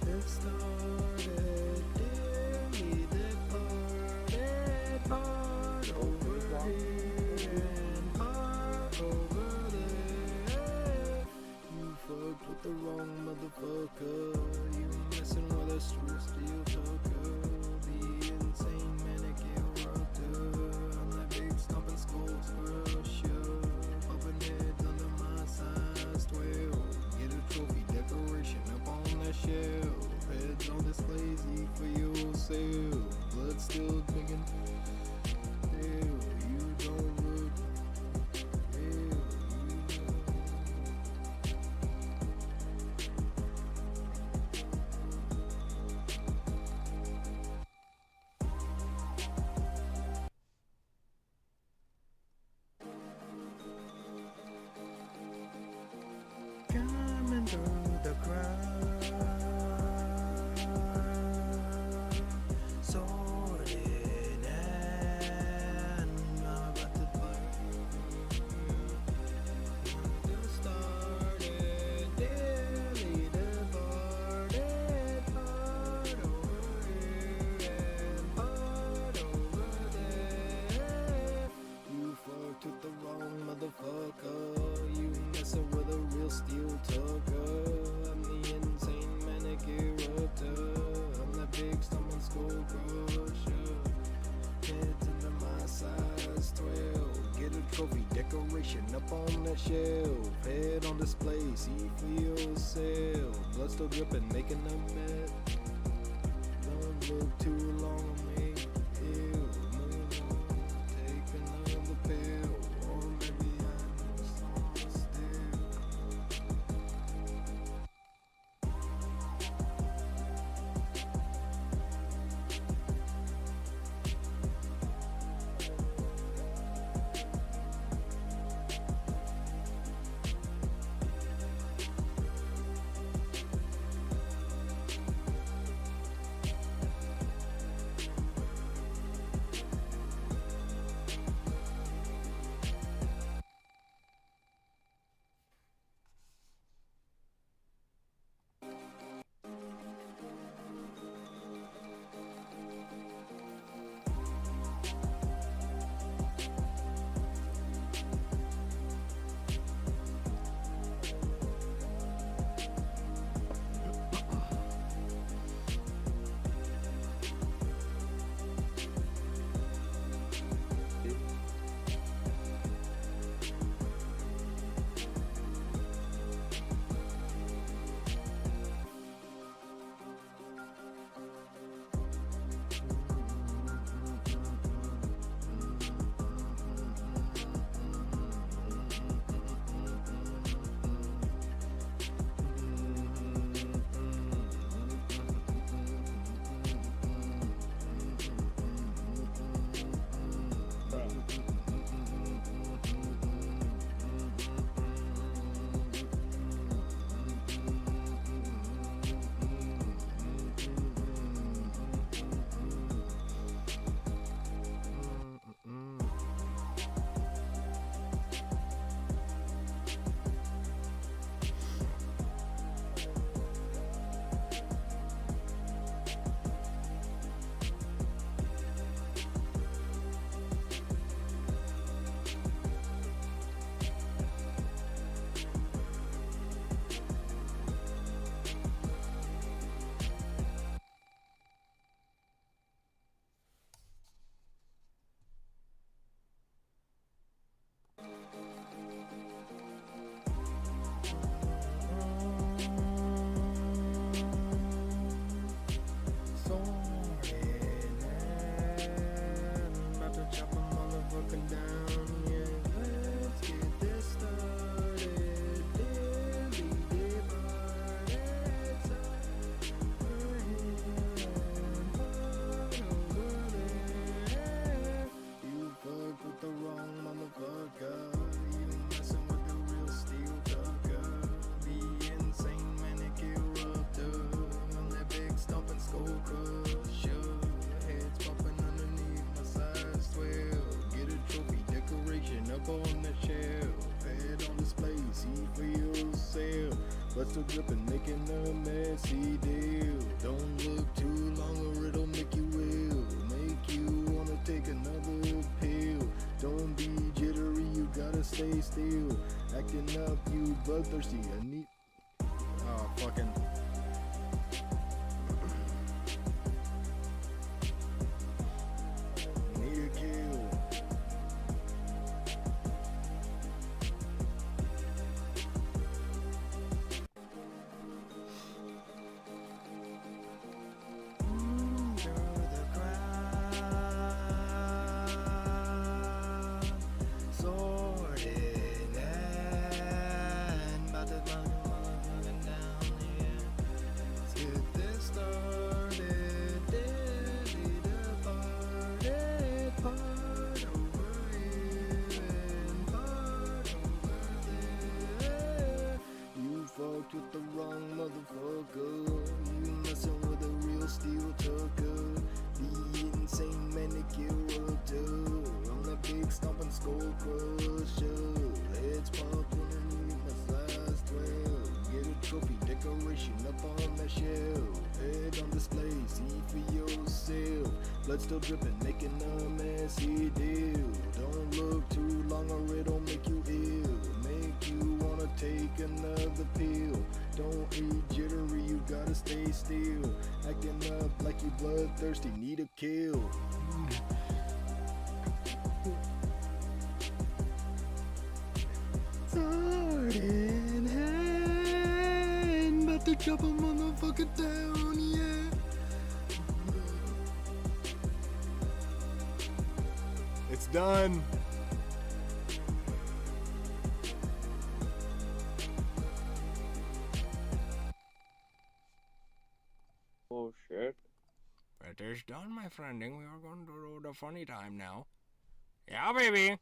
It started, we departed, part over here and part over there. You fucked with the wrong motherfucker. You messing with a steel tucker. The insane manicure rocker. I'm that big stomping skull crusher. Popping heads under my size 12. Get a trophy decoration up on the shelf. Heads on display, see for yourself. Blood still drinking. Hell, you don't look. Hell, you know. Coming through the crowd, sorted and I'm about to fight. Just started, daily departed, part over here and part over there. You fucked with the wrong motherfucker. You messing with a real steel tugger. I'm the insane manicure upter. I'm that big stumbling skull crusher. Heads under my size 12. Get a trophy decoration up on that shelf. Head on display, see for yourself. Blood still dripping, making a mess. Don't look too long on me. Ew, move on, take another pill. Or maybe I'm just on still. blood still dripping, making a messy deal. Don't look too long or it'll make you ill. Make you wanna take another pill. Don't be jittery, you gotta stay still. Acting up, you bloodthirsty. I need. Oh, fucking. Need a kill. Under the ground, sword in hand, about to run motherfucking down here. Let's get this started. Deadly departed, part over here and part over there. You fucked with the wrong motherfucker. You messing with a real steel tucker. The insane manicure too. I'm that big stomping skull crusher. Heads pumping underneath my size 12. Get a trophy decoration up on that shelf. Head on display, see for yourself. Blood still dripping, making a messy deal. Don't look too long or it'll make you ill. Make you wanna take another pill. Don't be jittery, you gotta stay still. Acting up like you bloodthirsty, need a kill. Sword in hand, about to chop a motherfucker down, yeah. It's done. Oh shit. It is done, my friending. We are going to do the funny time now. Yeah, baby.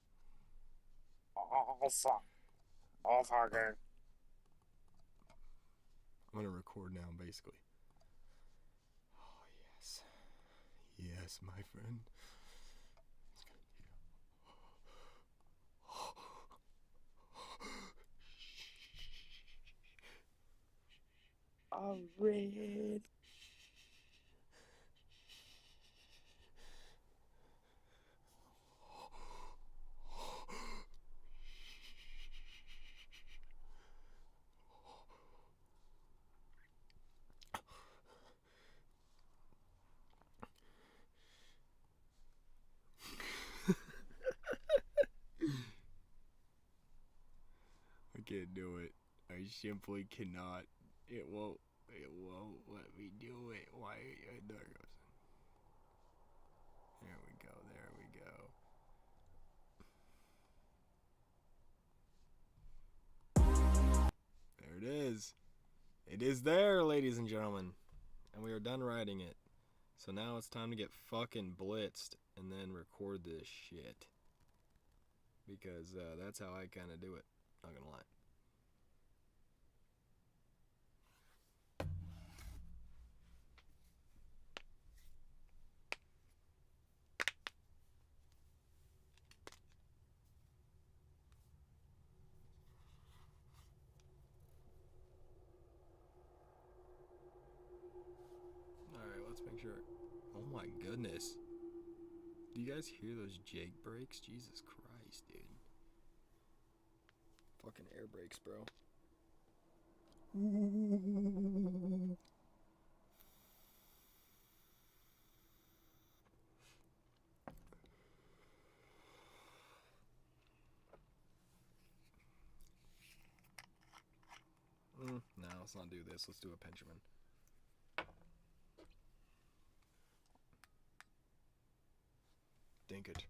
Oh fuck. Oh fucker. I'm gonna record now, basically. Oh, yes. Yes, my friend. I'm red. I can't do it. I simply cannot. It won't let me do it. Why? There it goes. There we go. There we go. There it is. It is there, ladies and gentlemen. And we are done writing it. So now it's time to get fucking blitzed and then record this shit. Because that's how I kind of do it. Not gonna lie. Alright, let's make sure. Oh my goodness. Do you guys hear those Jake brakes? Jesus Christ, dude. Fucking air brakes, bro. No, let's not do this. Let's do a Benjamin. Dink it.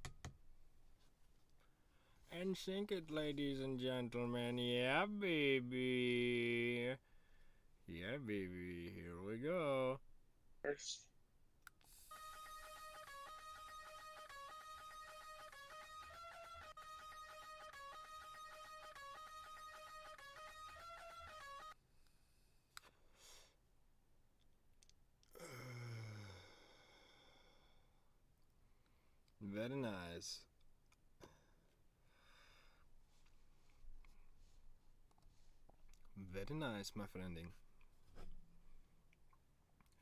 And sink it, ladies and gentlemen. Yeah, baby. Yeah, baby. Here we go. Very nice. Very nice, my friending.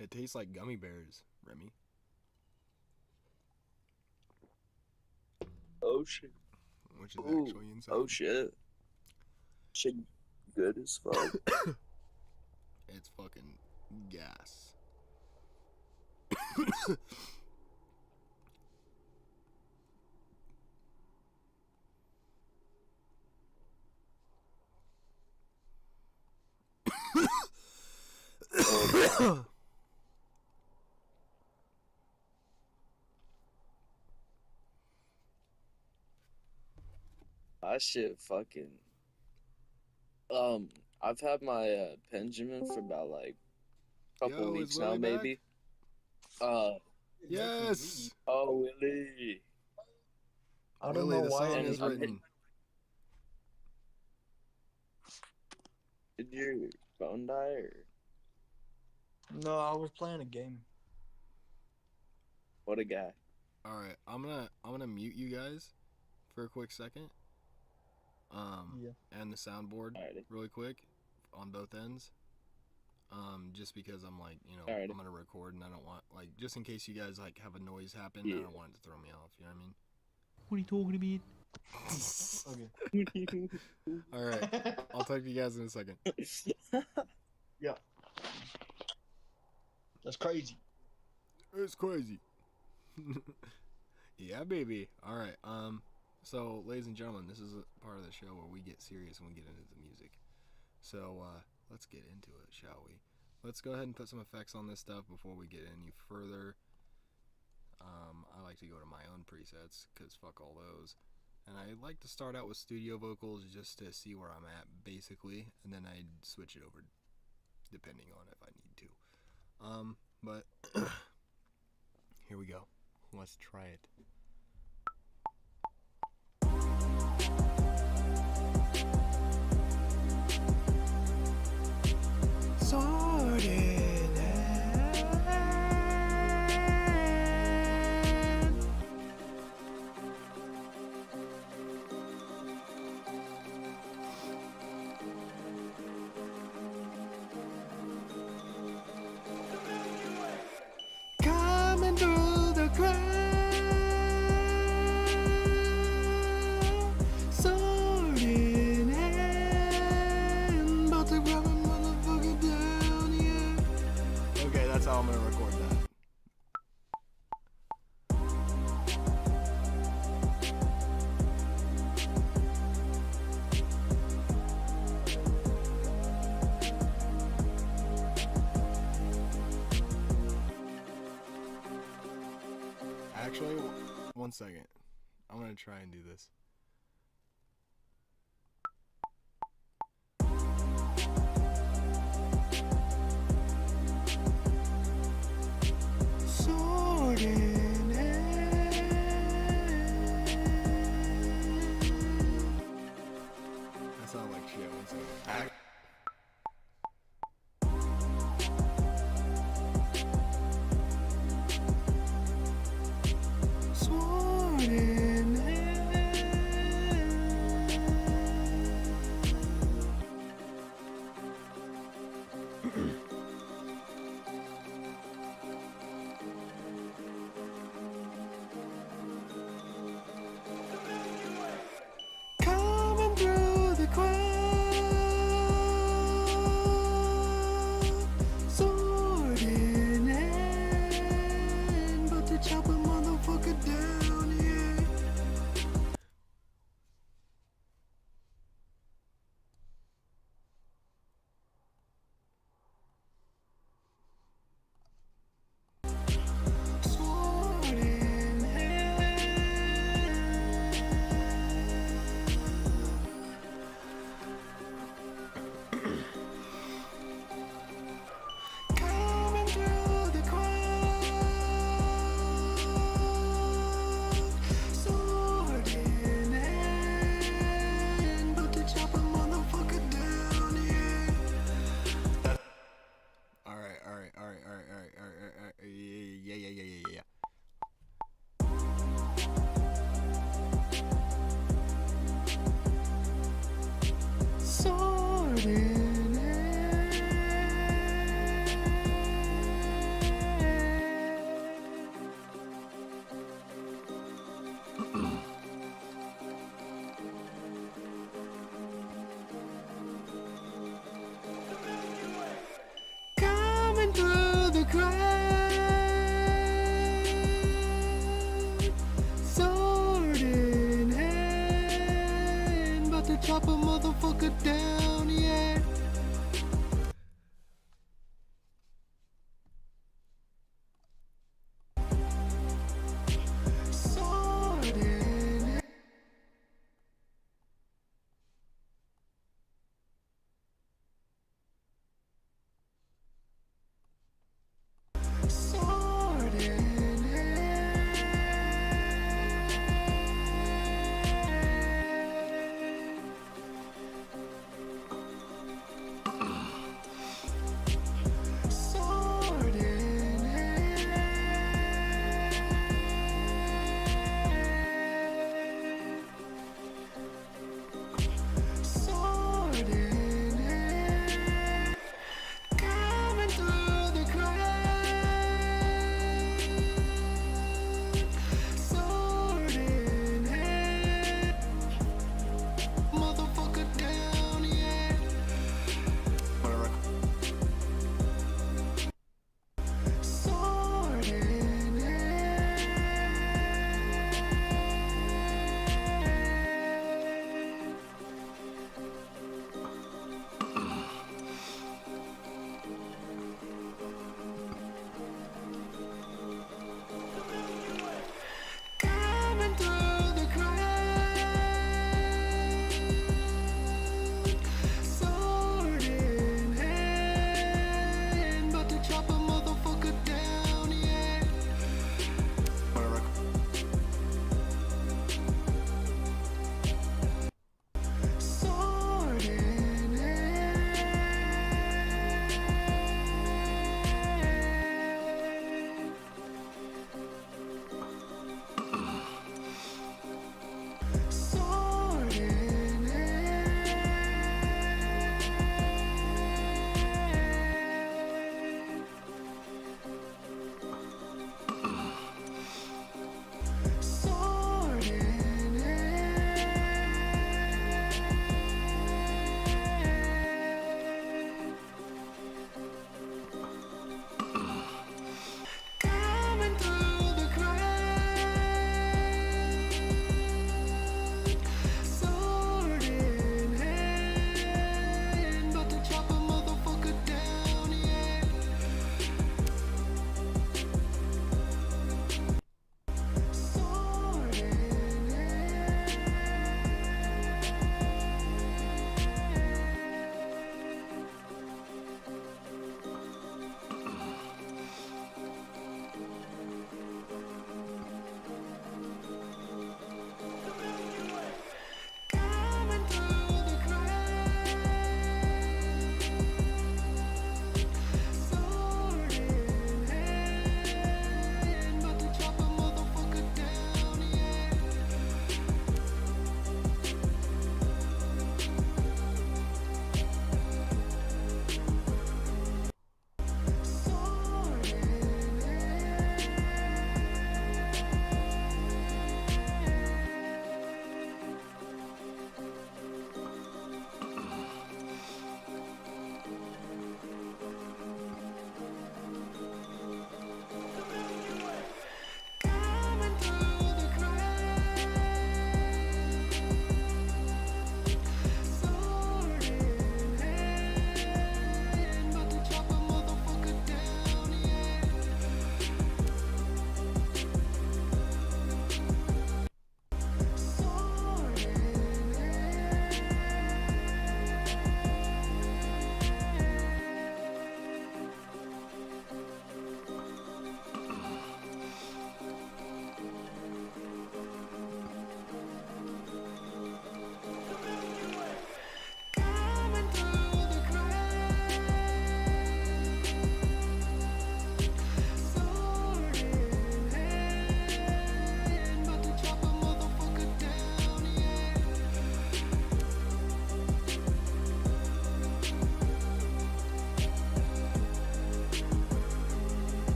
It tastes like gummy bears, Remy. Oh shit. Which is Ooh. actually insane. Oh shit. Shit good as fuck. It's fucking gas. I shit fucking I've had my Benjamin for about like a couple Yo, is weeks now Willie back? maybe. Uh Yes! oh Willie. I don't Willie, know the why. song And is I'm written. Did your phone die or No, I was playing a game. what a guy? Alright, I'm gonna mute you guys for a quick second. Yeah. And the soundboard Alrighty. really quick on both ends. Just because I'm like, you know, Alrighty. I'm gonna record and I don't want, like, just in case you guys like have a noise happen, Yeah. I don't want it to throw me off. You know what I mean? What are you talking about? Okay. All right, I'll talk to you guys in a second. Yeah. That's crazy. It's crazy. Yeah, baby. All right. So, ladies and gentlemen, this is a part of the show where we get serious and we get into the music. So, let's get into it, shall we? Let's go ahead and put some effects on this stuff before we get any further. I like to go to my own presets, because fuck all those. And I like to start out with studio vocals just to see where I'm at, basically. And then I switch it over depending on if I need to. But here we go. Let's try it. Sorted. Coming through the crowd, sorting and about to grab a motherfucker down, yeah. Okay, that's how I'm gonna record that. Actually, one second. I'm gonna try and do this. Sorting that sounds like shit. One second. Sorting it down yet. Sorted.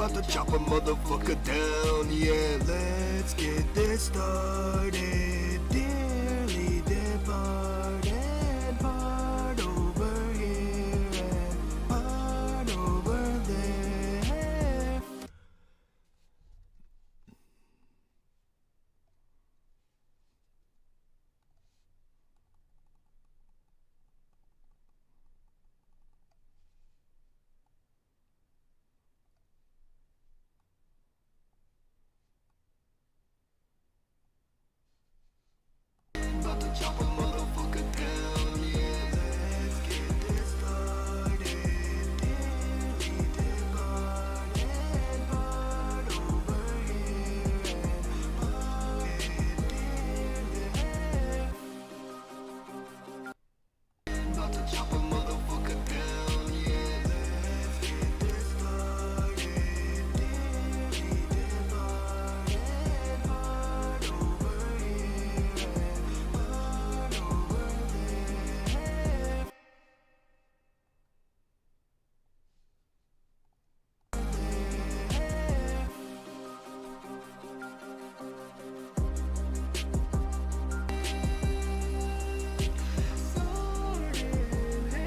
about to chop a motherfucker down, yeah. Let's get this started. Dearly departed, part over here and part over there. About to chop a motherfucker down, yeah. Let's get this started. Dearly departed, part over here and part there. About to chop a motherfucker down, yeah. Let's get this started. Dearly departed, part over here and part over there. Soaring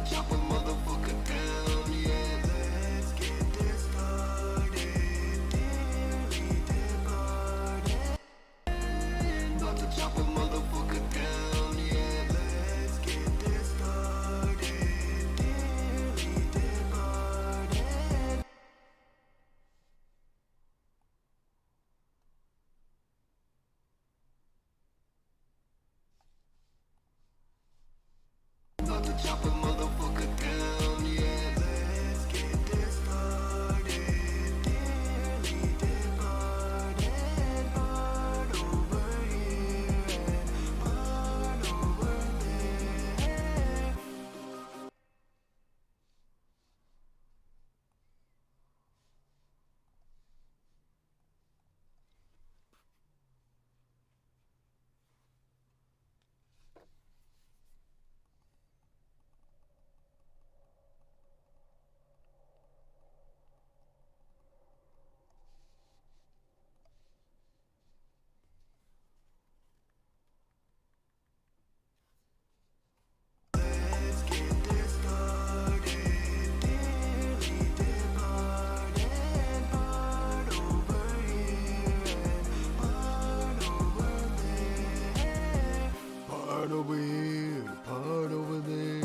chop a motherfucker down, yeah. Let's get this started. Dearly departed. About to chop a motherfucker down, yeah. Let's get this started. Dearly departed. About to chop a motherfucker down, yeah. Let's get this started. Dearly departed. Part over here and part over there. Let's get this started. Dearly departed. Part over here and part over there. Part over here, part over there.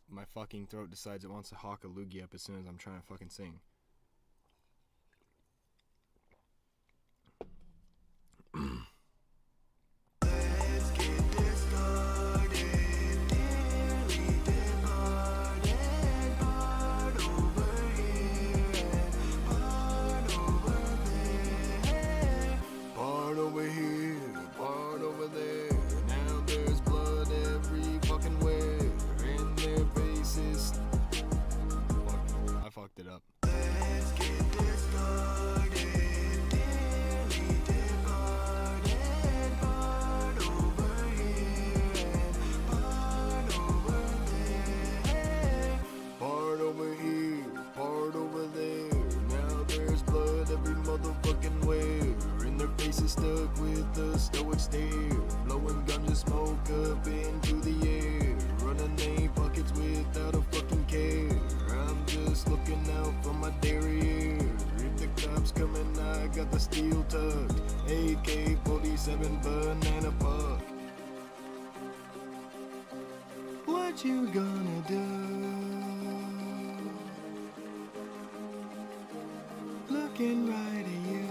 My fucking throat decides it wants to hawk a loogie up as soon as I'm trying to fucking sing. Let's get this started. Dearly departed. Part over here and part over there. Part over here, part over there. Now there's blood every fucking where. In their faces. Fuck, I fucked it up. Let's get this started. Dearly departed. Part over here and part over there. Part over here, part over there. Now there's blood every motherfucking where. In their faces stuck with a stoic stare. Blowing ganja smoke up into the air. Running they buckets without a fucking care. I'm just looking out for my derriere. If the cops coming, I got the steel tucked. AK-47 banana puck. What you gonna do? Looking right at you.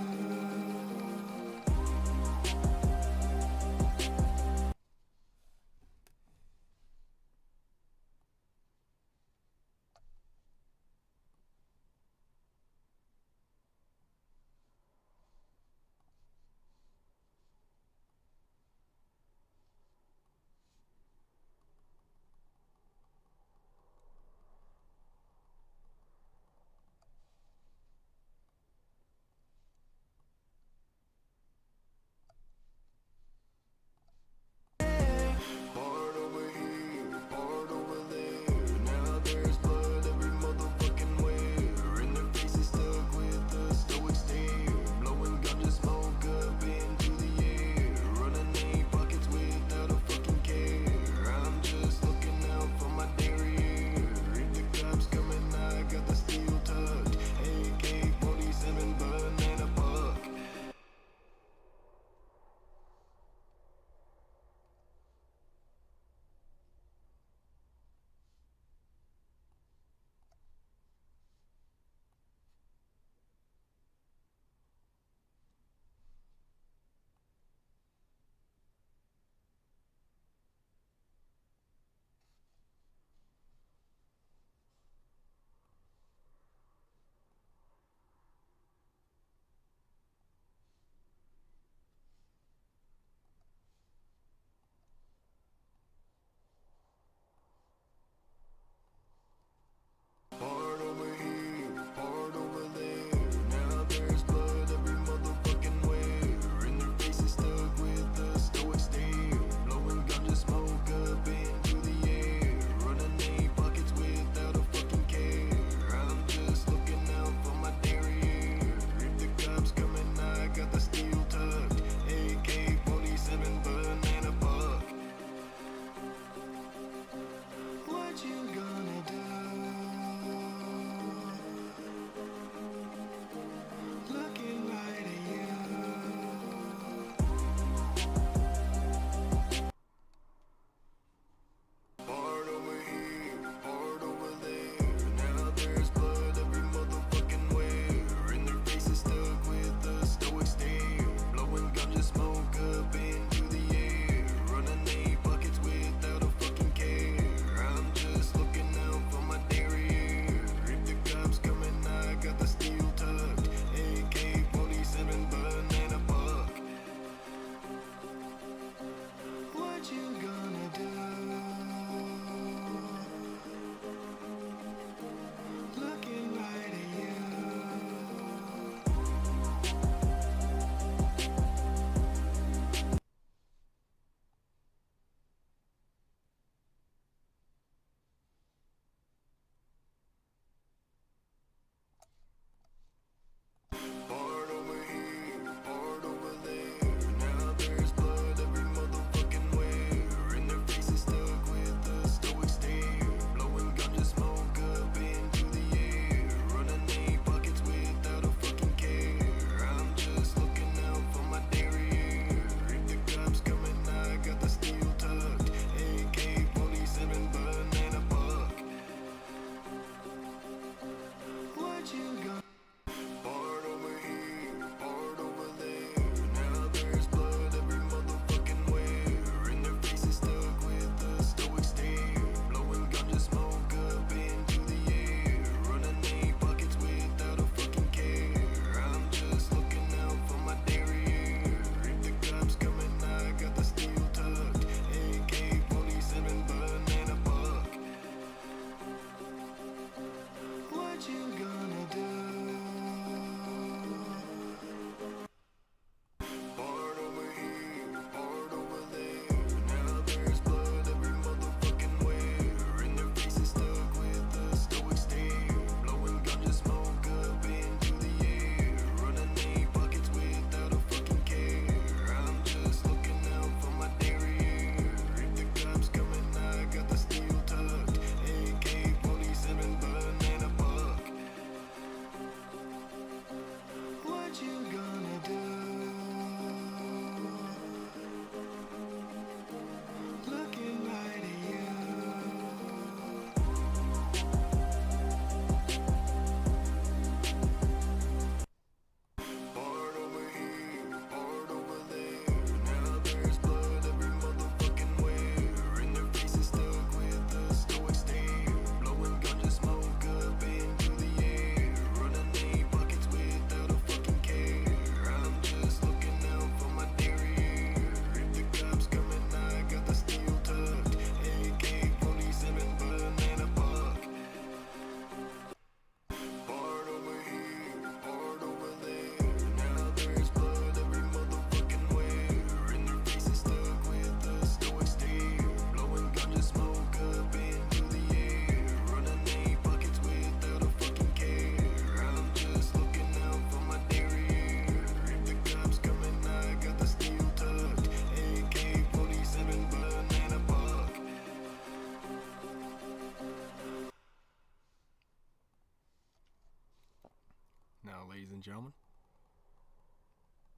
ladies and gentlemen,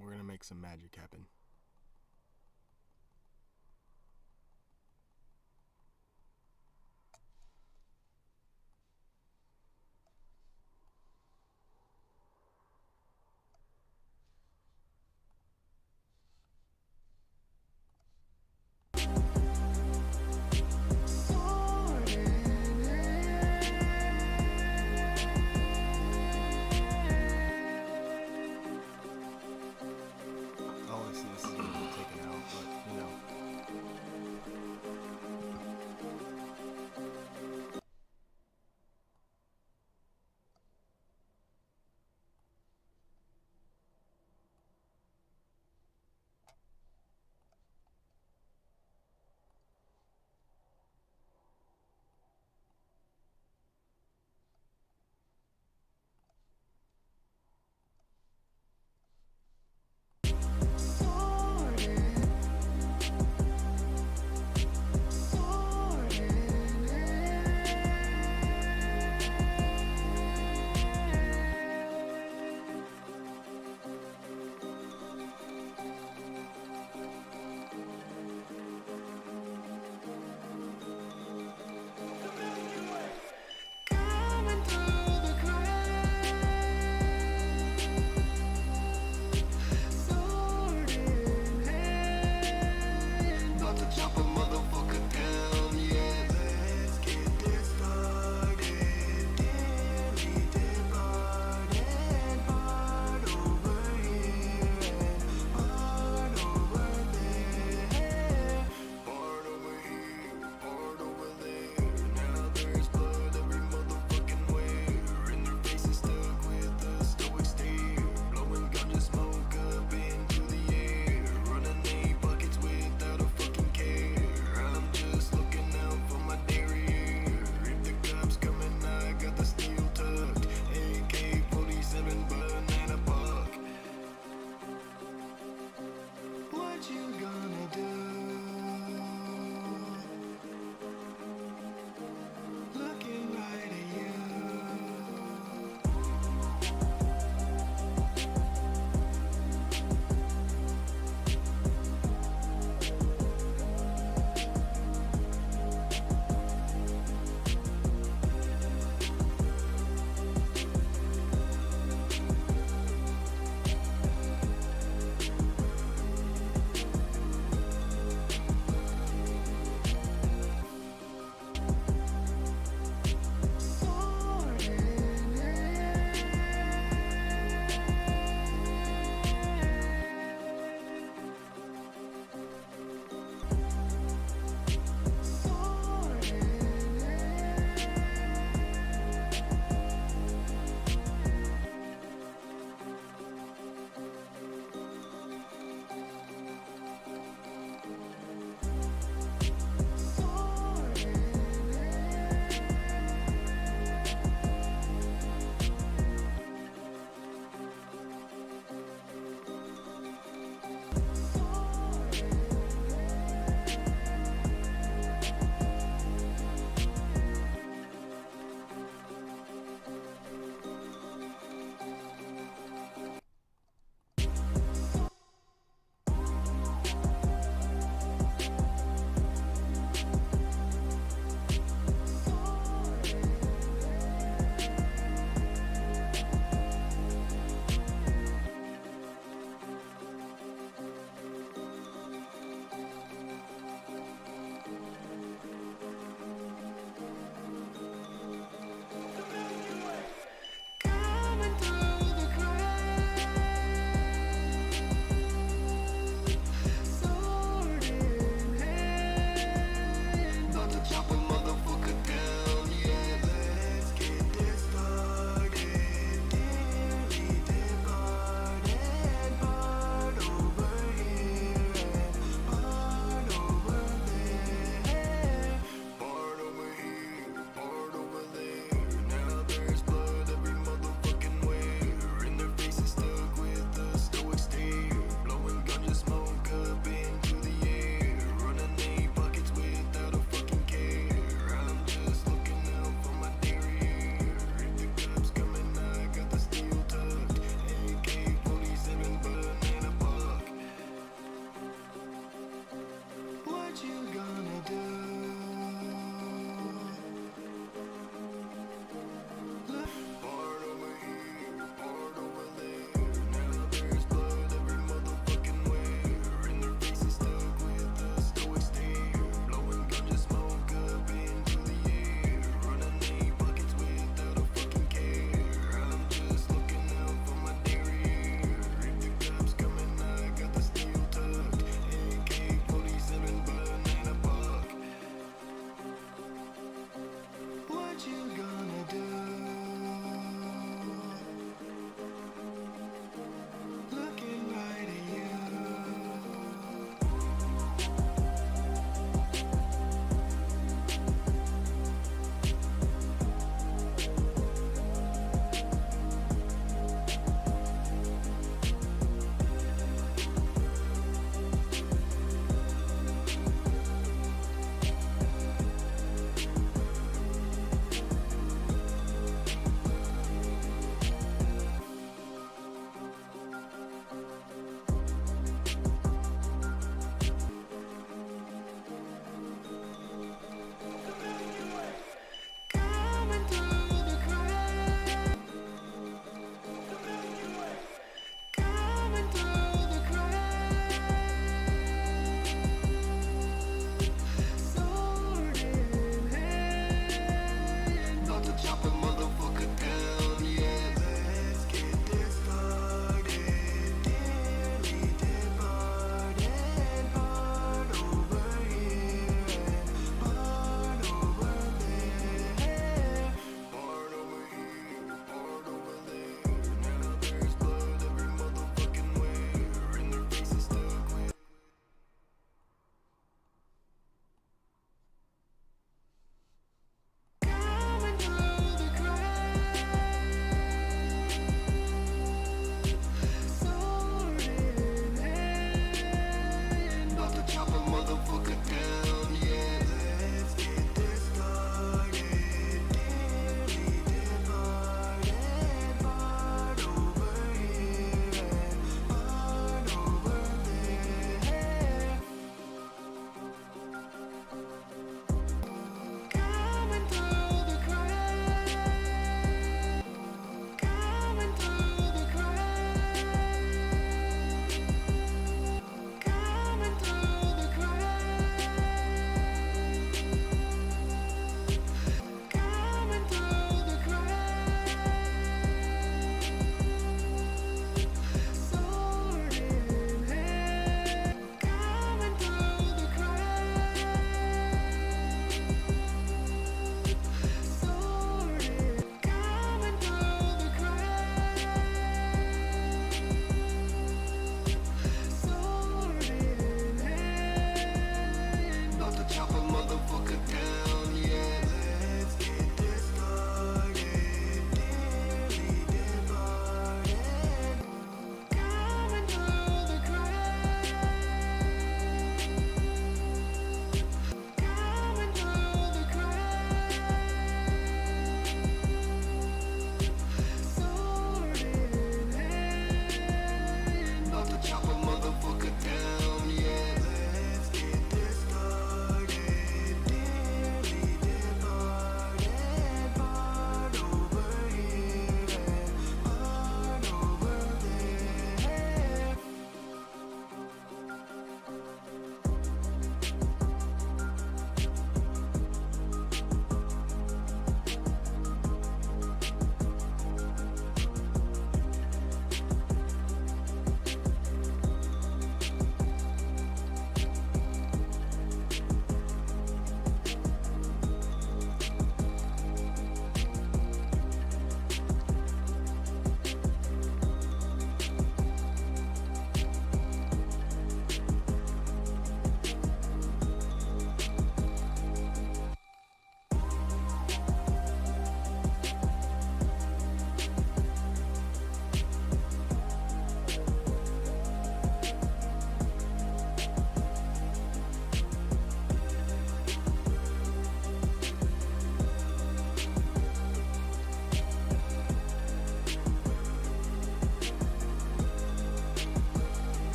we're gonna make some magic happen. Obviously, this is gonna be taken out, but you know. About to chop a motherfucker down, yeah. Let's get this started. Dilly part over here and part over there. Part over here, part over there. Now there's blood every motherfucking where. And their faces stuck with a stoic stare. Blowing ganja smoke up into the air. Running 8 buckets without a fucking care. Part over here, part over there. Now there's blood every motherfucking where. In their faces stuck with a stoic stare. Blowing ganja smoke up into the air. Running they buckets without a fucking care. I'm just looking out for my derriere. If the cops coming, I got the steel tucked. AK-47 banana buck.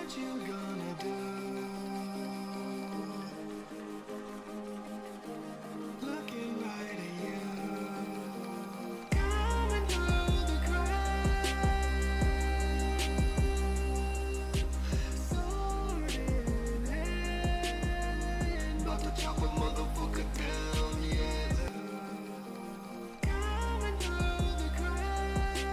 what you gonna do? Looking right at you. Coming through the crowd. Sword in hand. About to chop a motherfucker down, yeah. Coming through the crowd.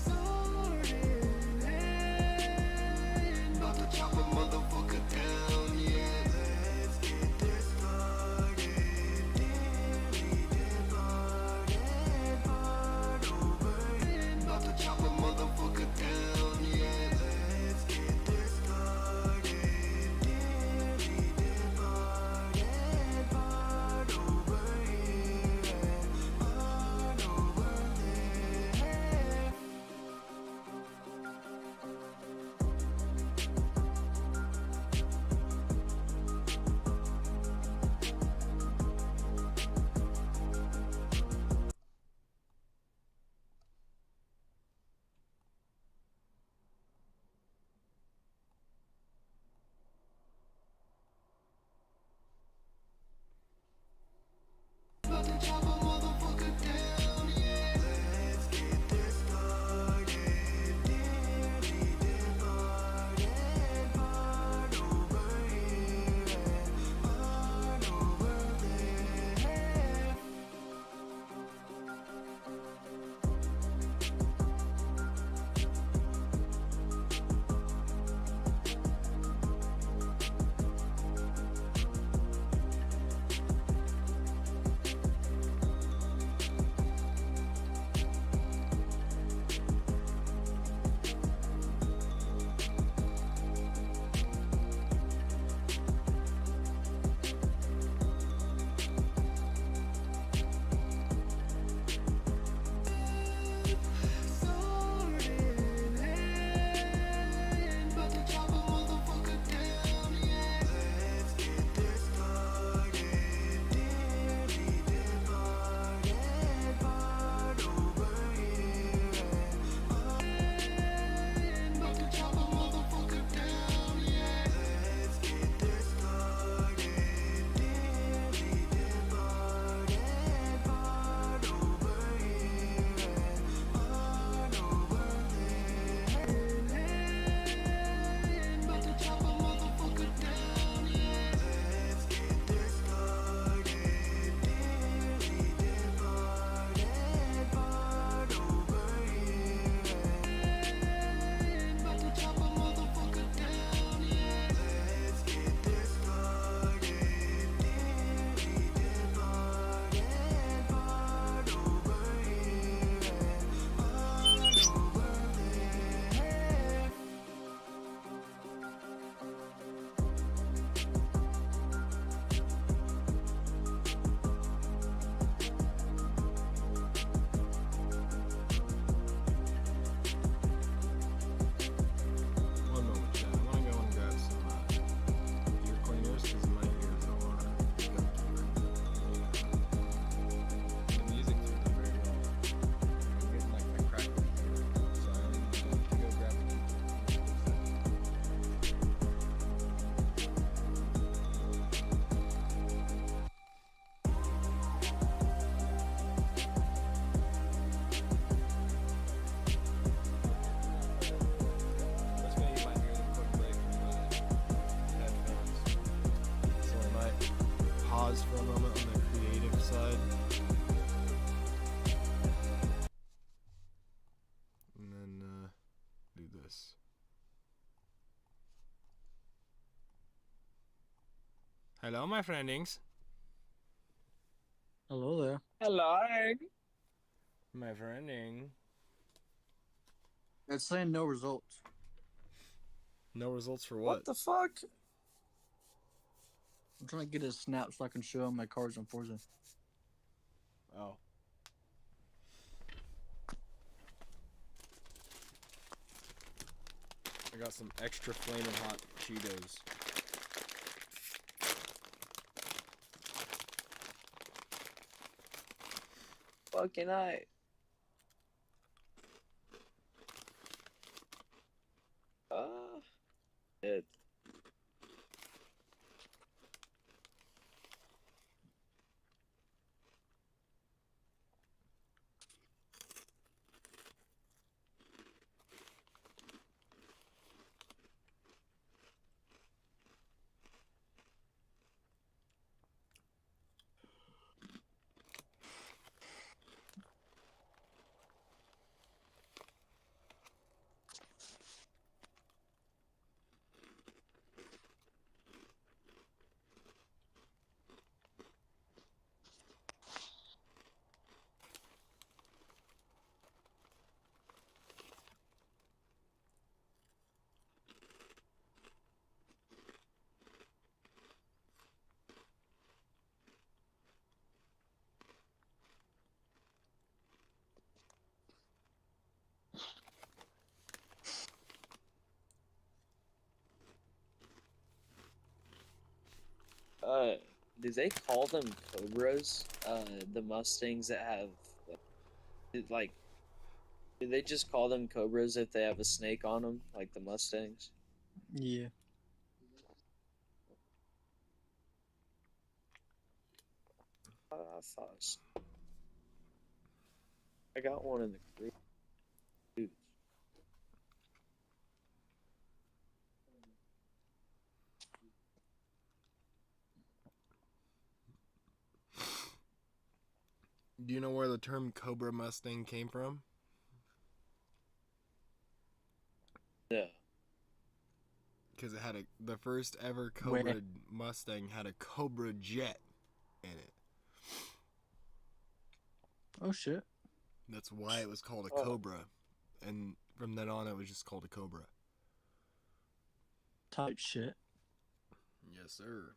Sword in hand. About to chop a motherfucker down, yeah. Let's get this started. Dilly departed, part over here. About to chop a motherfucker down, yeah. Let's get this started. Dilly departed, part over here. Part over there. About to chop a motherfucker down, yeah. Let's get this started. Dilly departed, part over here. Part over there. Sword in hand. About to chop a motherfucker down, yeah. Let's get this started. Dilly departed, part over here. About to chop a motherfucker down, yeah. Let's get this started. Dilly departed, part over here. Part over there. About to chop a motherfucker down, yeah. Let's get this started. Dilly departed, part over here. About to chop a motherfucker down, yeah. Let's get this started. Dilly departed, part over here. Part over there. One moment, chat. I want to go and grab some ear cleaners because my ears are gunky right now. The music through them very well. I'm getting like my crackly ear, so I need to go grab it. That's why you might hear the quick break from my headphones. So I might pause for a moment on the creative side. And then do this. Hello, my friendings. Hello there. Hello. My friending. It's saying no results. No results for What what? the fuck? I'm trying to get a snap so I can show him my cards on Forza. Oh. I got some extra flaming hot Cheetos. Fucking night. do they call them Cobras? The Mustangs that have, like, do they just call them Cobras if they have a snake on them, like the Mustangs? Yeah. I thought I got one in the group. Dude. Do you know where the term Cobra Mustang came from? Yeah. Because it had the first ever Where? Cobra Mustang had a Cobra jet in it. Oh shit. That's why it was called a Oh. Cobra, and from then on it was just called a Cobra. Type shit. Yes, sir.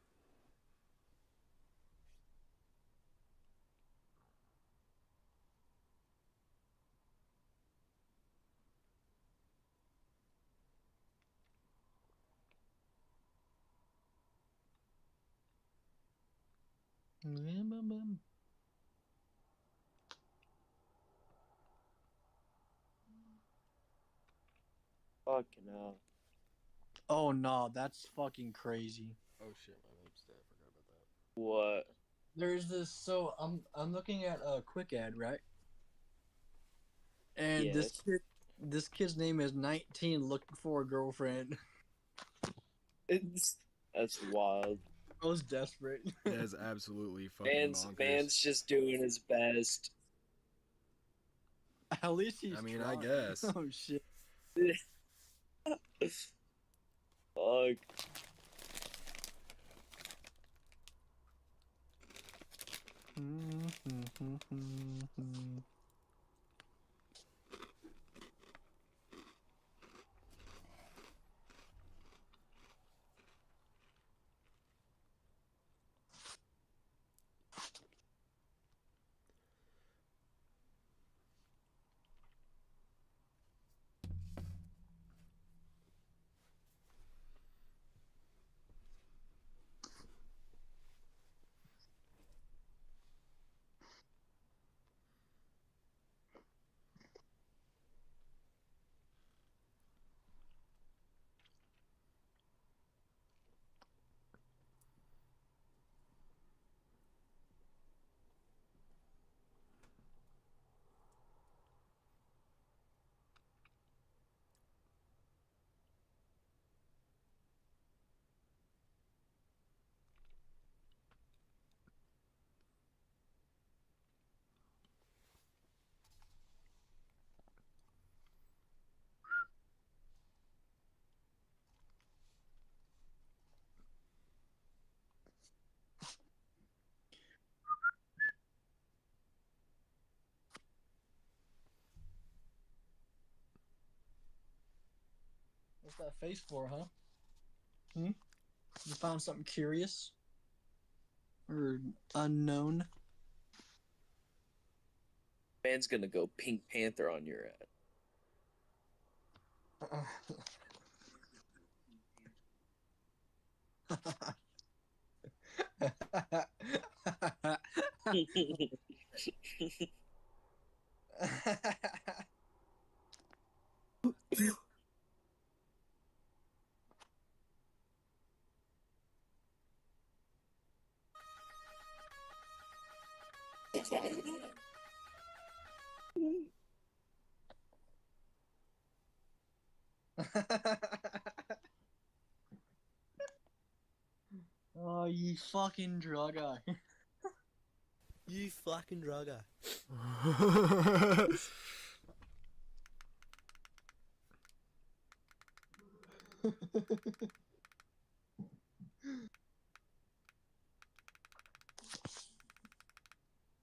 Fucking hell. Oh no, that's fucking crazy. Oh shit, my lipstick. I forgot about that. What? There's this. So I'm looking at a quick ad, right? And Yes. this kid's name is 19 looking for a girlfriend. That's wild. I was desperate. That is absolutely fucking bonkers. Man's just doing his best. At least he's I mean, trying. I guess. Oh shit. Fuck. What's that face for, huh? You found something curious? Or unknown? Man's gonna go Pink Panther on your ass. Oh, you fucking drug eye. You fucking drugger.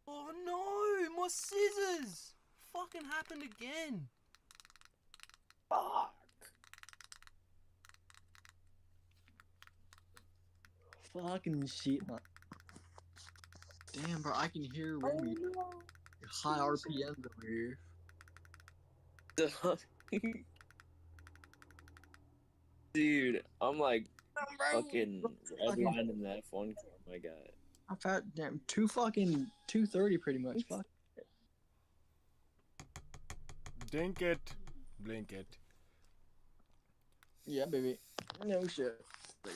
Oh no, my scissors! Fucking happened again. Fuck. Fucking shit, man. Damn, bro, I can hear Remy. High RPMs over here. Dude, I'm like fucking red Fucking- line in the F1 car, my guy. I've had damn 230 pretty much. Fuck. Dink it. Blink it. Yeah, baby. No shit. Let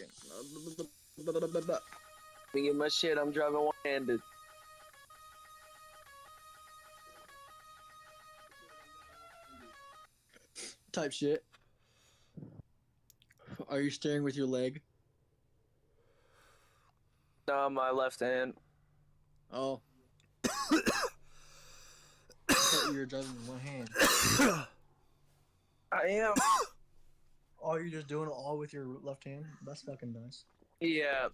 me get my shit. I'm driving one-handed. Type shit. Are you steering with your leg? No, my left hand. Oh. I thought you were driving with one hand. I am. Oh, you're just doing it all with your left hand? That's fucking nice. Yeah.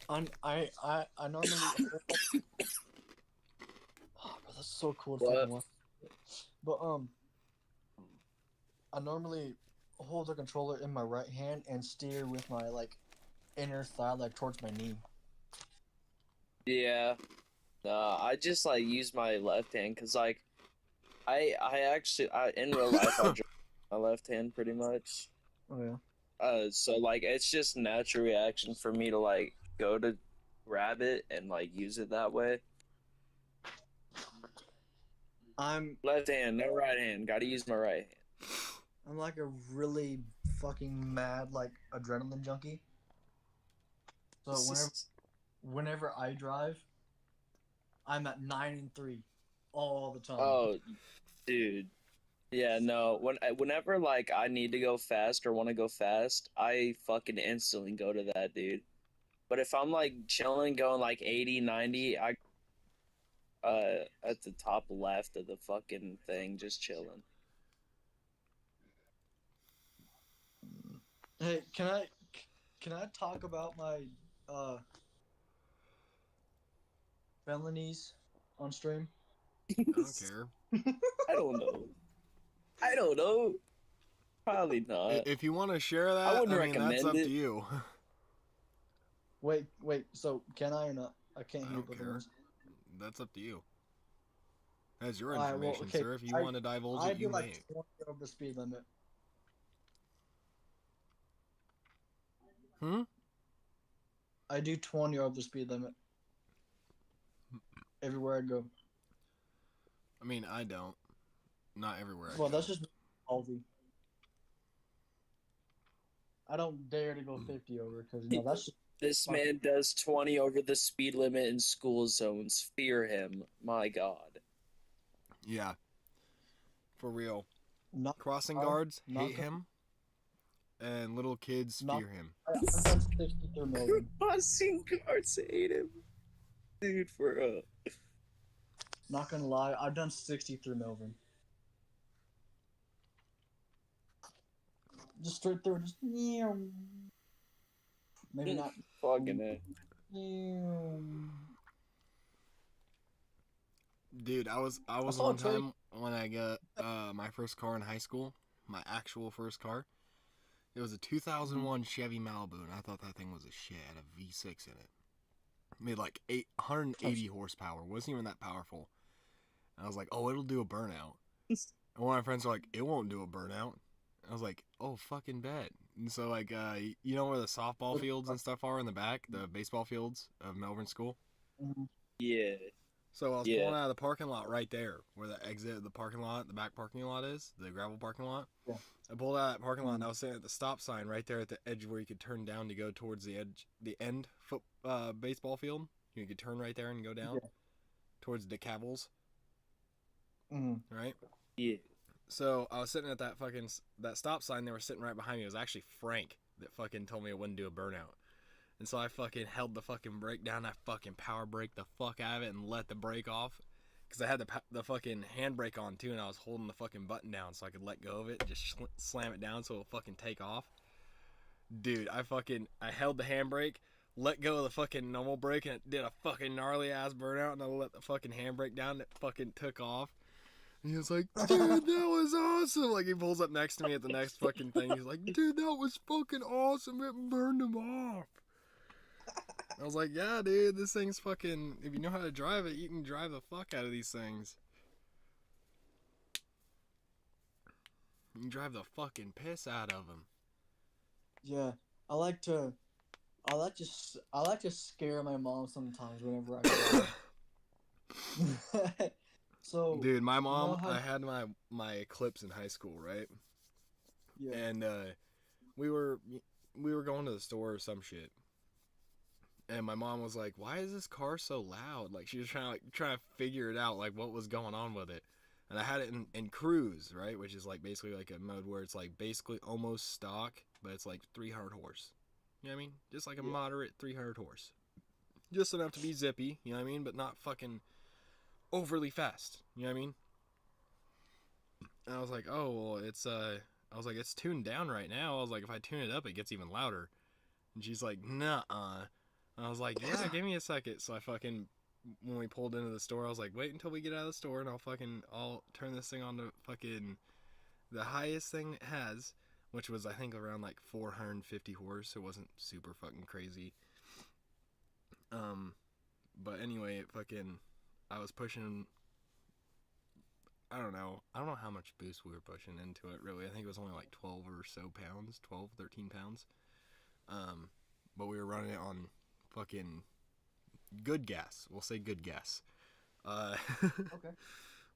I normally. Oh, bro, that's so cool to What? fucking watch. But I normally hold the controller in my right hand and steer with my like inner thigh, like towards my knee. Yeah. I just like use my left hand because like I actually in real life I drive my left hand pretty much. Oh yeah. So like it's just natural reaction for me to like go to grab it and like use it that way. I'm Left hand, no right hand. Got to use my right hand. like a really fucking mad like adrenaline junkie. So whenever I drive, I'm at 9-3 all the time. Oh, dude. Yeah, no. Whenever like I need to go fast or want to go fast, I fucking instantly go to that, dude. But if I'm like chilling, going like 80, 90, I at the top left of the fucking thing, just chilling. Hey, can I talk about my felonies on stream? I don't care. I don't know. I don't know. Probably not. If you want to share that, I wouldn't mean, that's recommend up it. to you. Wait. So can I or not? I can't I hear don't both care. of those. That's up to you. That's your Alright, well, information, okay, sir. If you want to divulge I it, you do like may. 20 over the speed limit. Hmm? I do 20 over the speed limit. Everywhere I go. I mean, I don't. Not everywhere. Well, that's just ballsy. I don't dare to go 50 over because that's just This man does 20 over the speed limit in school zones. Fear him. My God. Yeah. For real. not. Crossing I'm guards not hate gonna- him, and little kids Not- fear him. I've done 60 through Melbourne. Crossing guards hate him. Dude, for Not gonna lie, I've done 60 through Melbourne. Just straight through, just maybe not. fucking it. Dude, I was saw one a trade- time when I got my first car in high school, my actual first car. It was a 2001 Chevy Malibu, and I thought that thing was a shit. It had a V6 in it. Made like 180 horsepower. Wasn't even that powerful. And I was like, oh, it'll do a burnout. And one of my friends were like, it won't do a burnout. I was like, oh, fucking bet. And so, like, you know where the softball fields and stuff are in the back? The baseball fields of Melbourne School? Yeah. So I was Yeah. pulling out of the parking lot right there, where the exit of the parking lot, the back parking lot is, the gravel parking lot. Yeah. I pulled out of that parking lot and I was sitting at the stop sign right there at the edge where you could turn down to go towards the end baseball field. You could turn right there and go down towards the Cavals, right? Yeah. So I was sitting at that stop sign. They were sitting right behind me. It was actually Frank that fucking told me it wouldn't do a burnout. And so I fucking held the fucking brake down. I fucking power braked the fuck out of it and let the brake off. Because I had the fucking handbrake on too, and I was holding the fucking button down so I could let go of it and just slam it down so it'll fucking take off. Dude, I held the handbrake, let go of the fucking normal brake, and it did a fucking gnarly ass burnout, and I let the fucking handbrake down and it fucking took off. And he was like, dude, that was awesome. Like, he pulls up next to me at the next fucking thing. He's like, dude, that was fucking awesome. It burned him off. I was like, yeah, dude, this thing's fucking, if you know how to drive it, you can drive the fuck out of these things. You drive the fucking piss out of them. Yeah, I like to scare my mom sometimes whenever I drive. So, Dude, my you know mom, how I had my Eclipse in high school, right? yeah. And we were going to the store or some shit. And my mom was like, "Why is this car so loud?" Like she was trying to figure it out, like what was going on with it. And I had it in cruise, right, which is like basically like a mode where it's like basically almost stock, but it's like 300 horse. You know what I mean? Just like a moderate 300 horse. Just enough to be zippy, you know what I mean, but not fucking overly fast. You know what I mean? And I was like, "Oh, well, I was like, it's tuned down right now." I was like, "If I tune it up, it gets even louder." And she's like, "Nuh-uh." I was like, "Yeah, give me a second." So I fucking, when we pulled into the store, I was like, "Wait until we get out of the store and I'll turn this thing on to fucking the highest thing it has," which was I think around like 450 horse. So it wasn't super fucking crazy. But anyway, I was pushing, I don't know how much boost we were pushing into it really. I think it was only like 12 or so pounds, 12, 13 pounds. But we were running it on fucking good gas. We'll say good gas. Okay.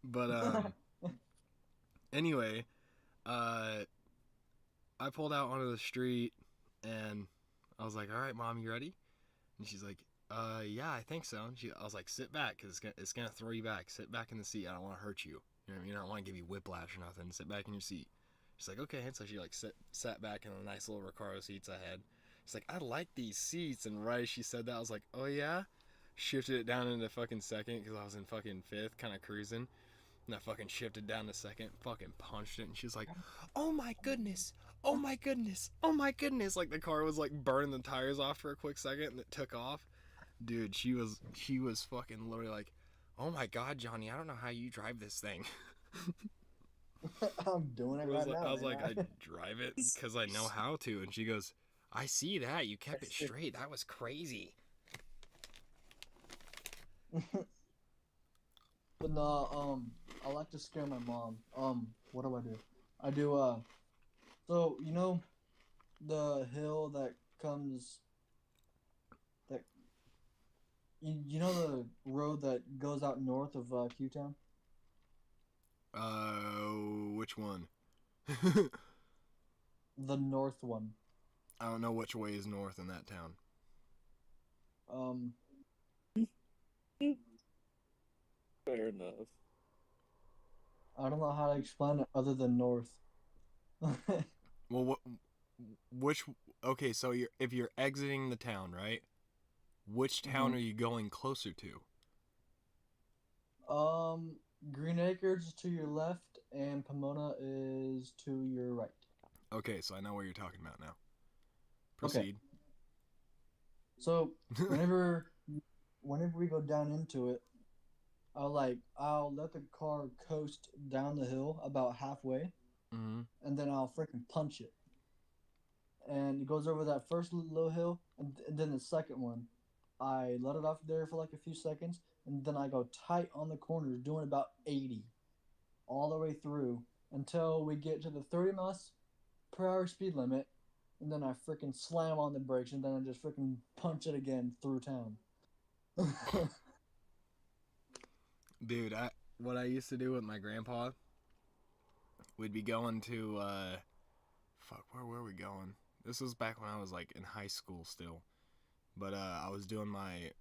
But anyway, I pulled out onto the street and I was like, "All right, Mom, you ready?" And she's like, "Yeah, I think so." And I was like, "Sit back, cause it's gonna throw you back. Sit back in the seat. I don't want to hurt you. You know what I mean? I don't want to give you whiplash or nothing. Sit back in your seat." She's like, "Okay." And so she like sat back in the nice little Recaro seats I had. She's like, "I like these seats." And right as she said that, I was like, "Oh yeah." Shifted it down into fucking second because I was in fucking fifth, kind of cruising. And I fucking shifted down to second, fucking punched it, and she was like, "Oh my goodness, oh my goodness, oh my goodness!" Like the car was like burning the tires off for a quick second, and it took off. Dude, she was fucking literally like, "Oh my god, Johnny, I don't know how you drive this thing." I'm doing it right now. I was man. like, "I drive it because I know how to," and she goes, "I see that you kept it straight. That was crazy." But no, I like to scare my mom. What do? I do, so, you know, the hill that comes, that, you know the road that goes out north of, Q-Town? Which one? The north one. I don't know which way is north in that town. Um, Fair enough. I don't know how to explain it other than north. Well, which? Okay, so if you're exiting the town, right? Which town are you going closer to? Green Acres is to your left, and Pomona is to your right. Okay, so I know what you're talking about now. Okay. Proceed. So whenever we go down into it, I'll let the car coast down the hill about halfway, Mm-hmm. and then I'll freaking punch it. And it goes over that first little hill, and then the second one, I let it off there for like a few seconds, and then I go tight on the corners, doing about 80, all the way through until we get to the 30 miles per hour speed limit, and then I freaking slam on the brakes, and then I just freaking punch it again through town. Dude, what I used to do with my grandpa, we'd be going to fuck, where were we going? This was back when I was like in high school still. But I was doing my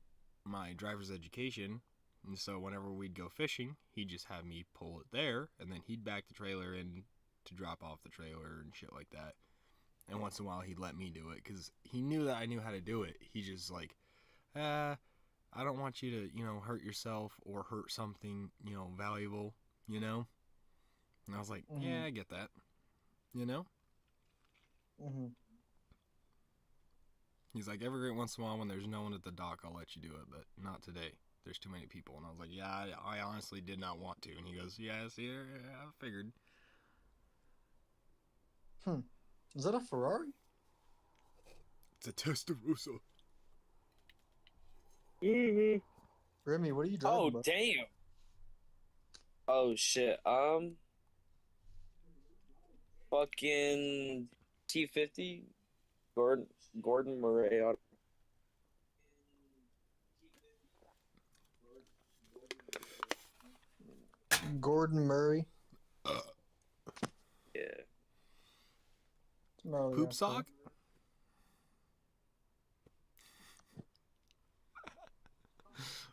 driver's education, and so whenever we'd go fishing, he'd just have me pull it there, and then he'd back the trailer in to drop off the trailer and shit like that. And once in a while, he'd let me do it because he knew that I knew how to do it. He just like, I don't want you to, hurt yourself or hurt something, valuable, And I was like, yeah, I get that, He's like, every once in a while when there's no one at the dock, I'll let you do it, but not today. There's too many people. And I was like, yeah, I honestly did not want to. And he goes, yeah, see, I figured. Is that a Ferrari? It's a Testarossa. Remy, what are you driving? Oh, about? damn. Oh, shit. Fucking T50, Gordon Murray. Gordon Murray. Yeah. No, Poop sock?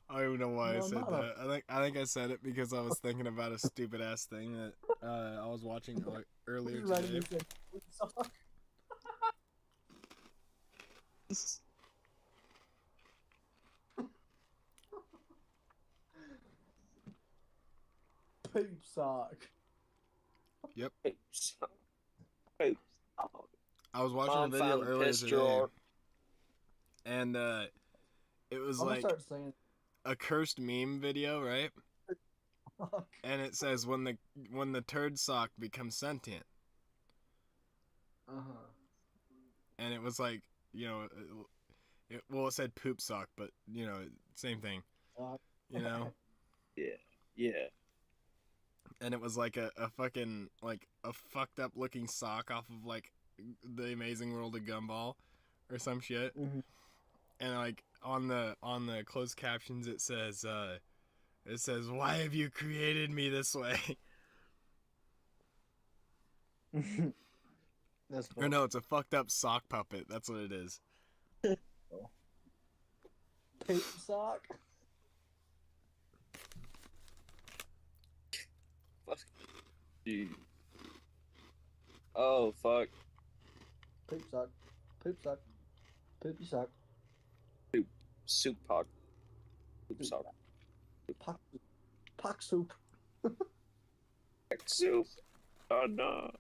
I don't even know why I No, said not that. I think I said it because I was thinking about a stupid ass thing that I was watching earlier You randomly today. said poop sock. Poop sock. Yep. Oops. I was watching a Mom video found a earlier piss today, drawer. and it was I'm gonna like start saying a cursed meme video, right? fuck. And it says when the turd sock becomes sentient, Uh-huh. and it was like, you know, it said poop sock, but you know, same thing, you know. Yeah. Yeah. And it was like a fucking like a fucked up looking sock off of like the Amazing World of Gumball or some shit. Mm-hmm. And like on the closed captions it says why have you created me this way? That's Or no, it's a fucked up sock puppet. That's what it is. Poop sock. Fuck. Dude. Oh fuck. Poop sock. Poop sock. Poopy sock. Soup pot. Soup sock. Pock. Pock soup. Soup. Oh no.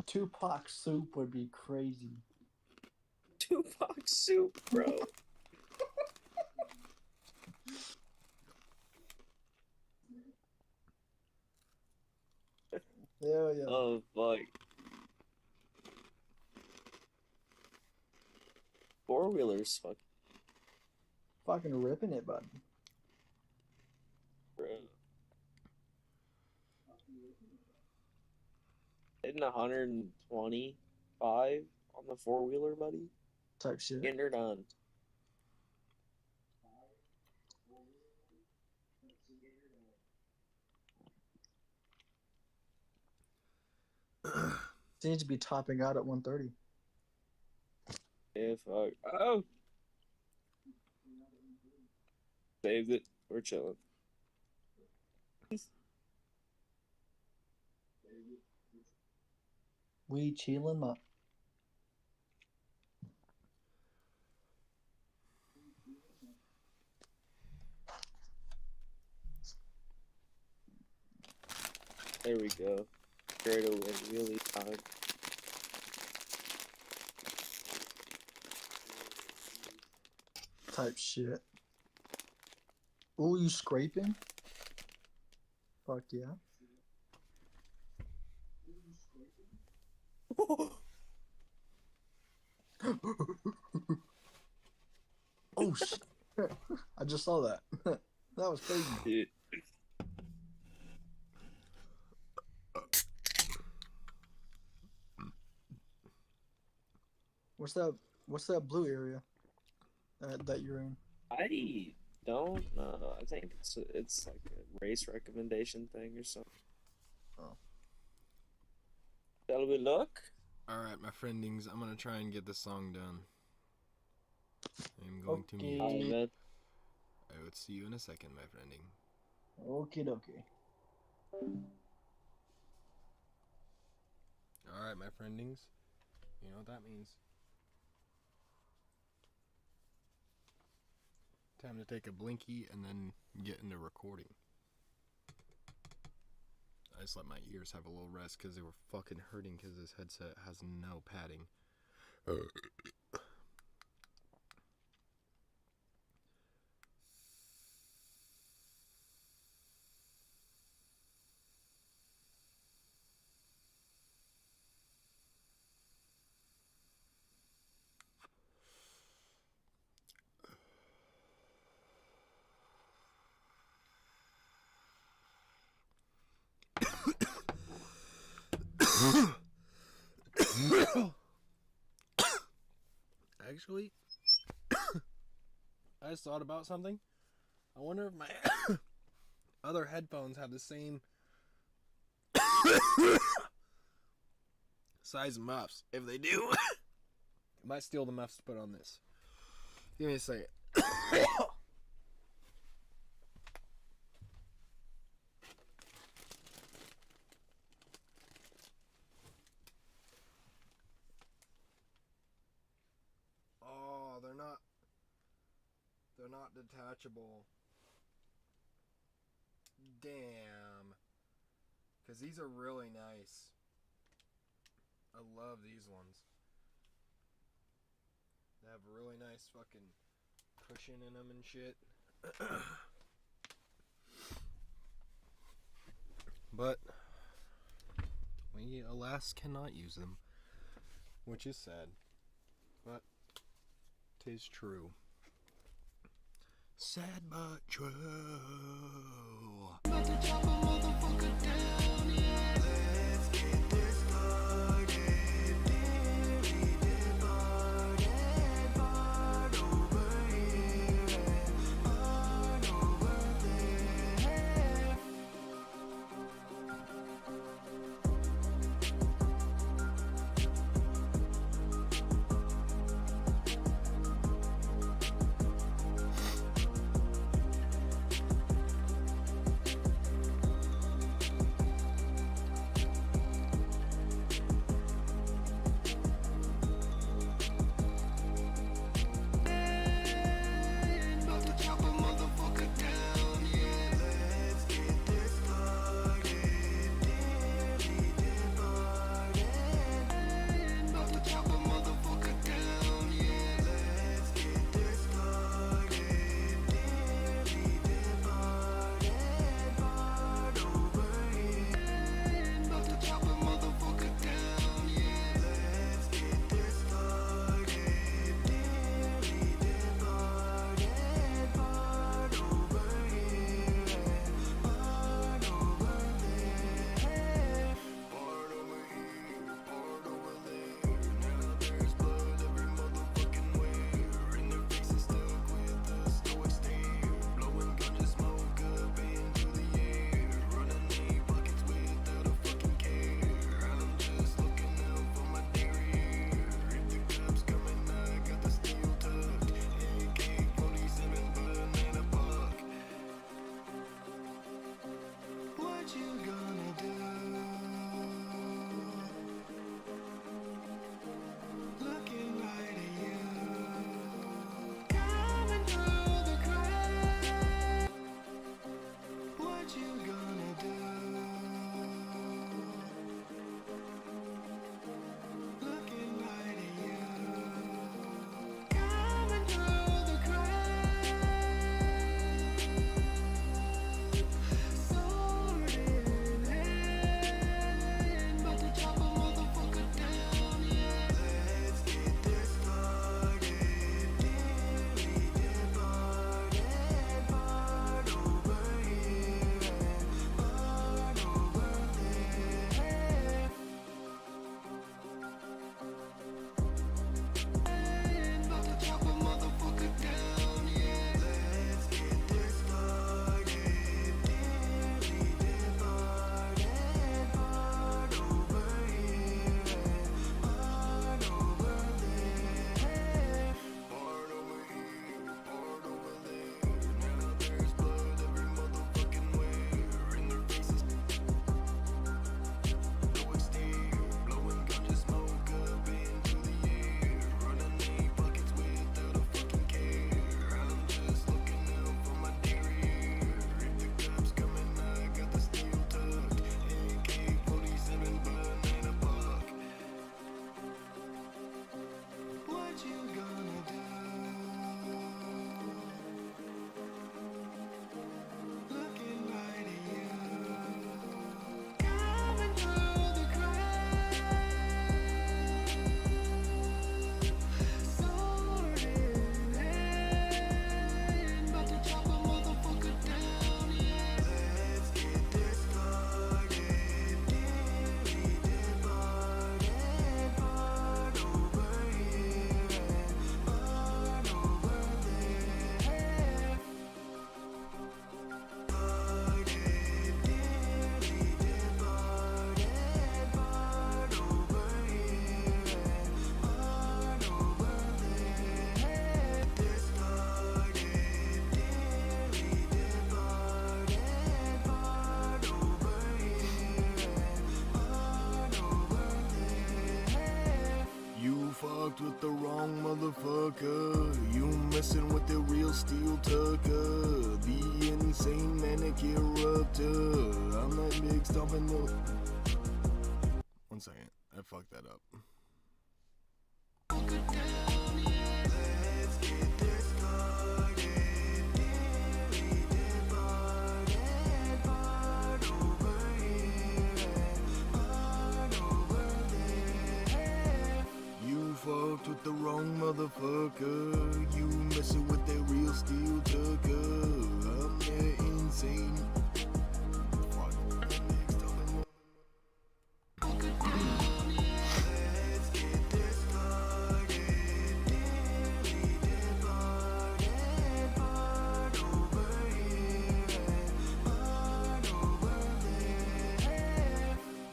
Tupac soup would be crazy. Tupac soup, bro. Yeah, yeah. Oh fuck. Four wheelers, fuck, Fucking ripping it, bud. bro. Hitting 125 on the four wheeler, buddy. Type shit. Getting her done. Seems to be topping out at 130. Yeah, fuck. Oh! Saved it. We're chilling. We chilling up. There we go. Straight away, really time. Type shit. Ooh, you scraping? Fuck yeah. Oh shit. I just saw that. That was crazy. Dude. What's that blue area that you're in? I don't know. I think it's like a race recommendation thing or something. Oh. Shall we look? Alright, my friendings, I'm gonna try and get this song done. I'm going to Okay. mute. Man. I will see you in a second, my friending. Okay, okay. Alright, my friendings. You know what that means. Time to take a blinky and then get into recording. I just let my ears have a little rest because they were fucking hurting because this headset has no padding. Actually, I just thought about something. I wonder if my other headphones have the same size muffs. If they do, I might steal the muffs to put on this. Give me a second. Oh, they're not detachable. Damn. Because these are really nice. I love these ones. They have really nice fucking cushion in them and shit. But we, alas, cannot use them. Which is sad. But 'tis true. Sad but true. About to chop a motherfucker down, yeah. Let's get this started. Dairy departed, part over here and part over there. fucked with the wrong motherfucker. You messing with the real steel tucker. The insane manic eruptor. I'm that big stomping the... 1 second. I fucked that up. You fucked with the wrong motherfucker. You messing with that real steel tucker. I'm that insane. Fuck.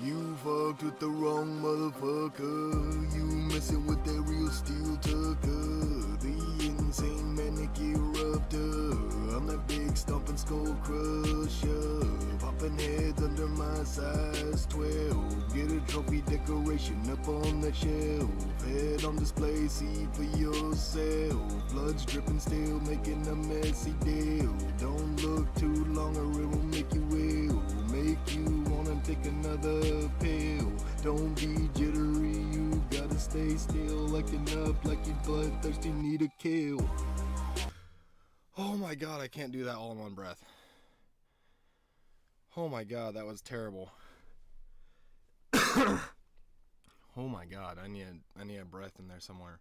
You fucked with the wrong motherfucker. You messing with that real steel tucker. The insane manic eruptor. I'm that big stomping skull crusher. Popping heads under my size 12. Get a trophy decoration up on that shelf. Head on display, see for yourself. Blood's dripping still, making a messy deal. Don't look too long or it will make you ill. Make you wanna take another pill. Don't be jittery, you gotta stay still. Acting up like you bloodthirsty, need a kill. Oh my god, I can't do that all in one breath. Oh my god, that was terrible. Oh my god, I need a breath in there somewhere.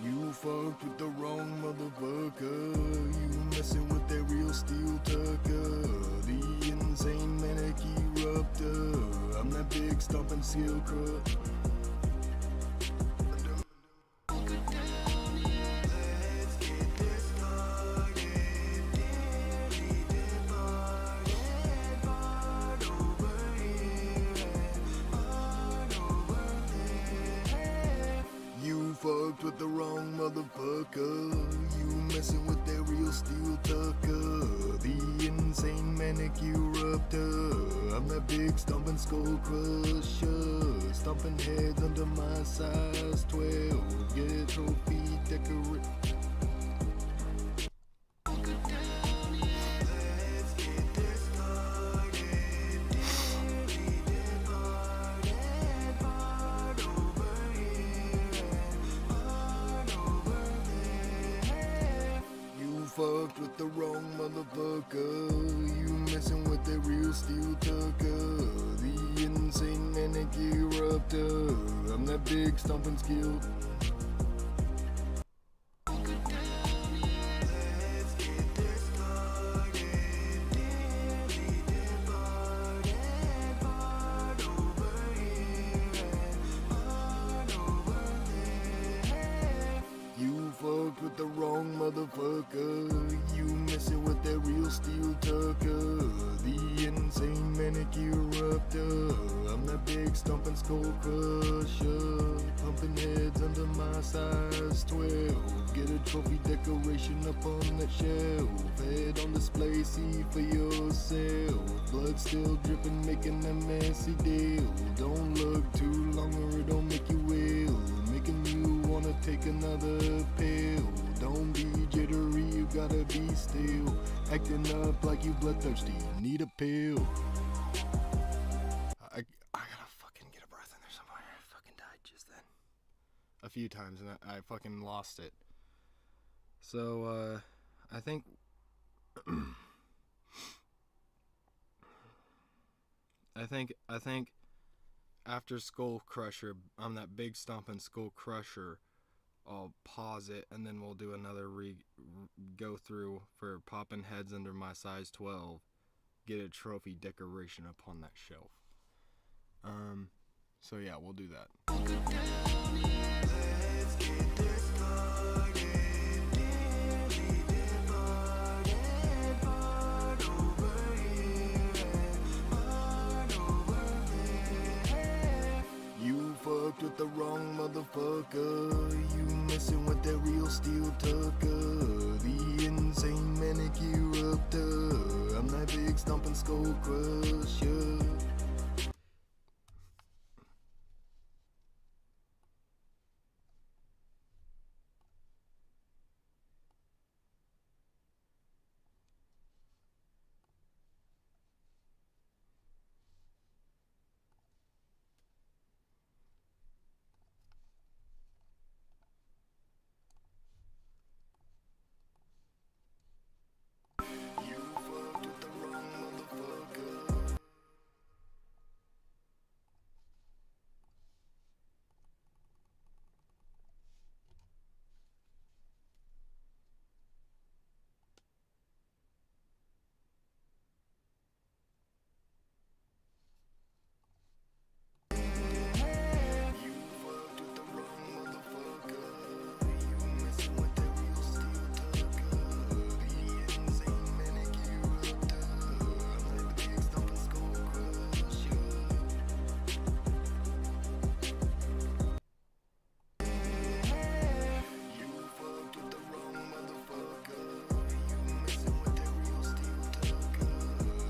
You fucked with the wrong motherfucker. You messing with that real steel tucker. The insane manic eruptor. I'm that big stomping seal crut. You fucked with the wrong motherfucker. You messing with that real steel tucker. The insane manic eruptor. I'm that big stomping skull crusher. Stomping heads under my size 12. Get a trophy decorate. Fucked with the wrong motherfucker. You messing with that real steel tucker. The insane manic eruptor. I'm that big stomping skill. You fucked with the wrong motherfucker. You messing with that real steel tucker. The insane manic eruptor. I'm that big stomping skull crusher. Pumping heads under my size 12. Get a trophy decoration up on that shelf. Head on display, see for yourself. Blood still dripping, making a messy deal. Don't look too long or it don't make you ill. Making you wanna take another pill. Don't be jittery, you gotta be still. Acting up like you bloodthirsty, need a pill. I gotta fucking get a breath in there somewhere. I fucking died just then. A few times and I fucking lost it. So, I think... I think after Skull Crusher, I'm that big stomping Skull Crusher, I'll pause it and then we'll do another go through for popping heads under my size 12. Get a trophy decoration upon that shelf. So yeah, we'll do that. You fucked with the wrong motherfucker. You messing with real steel tucker, the insane manicure upter. I'm that big stomping skull crusher. You fucked with the wrong motherfucker. You fucked with the wrong motherfucker. You messing with that real steel tucker, the insane manicure upter. I'm that big stomping skull crusher. You fucked with the wrong motherfucker. You messing with that real steel tucker, the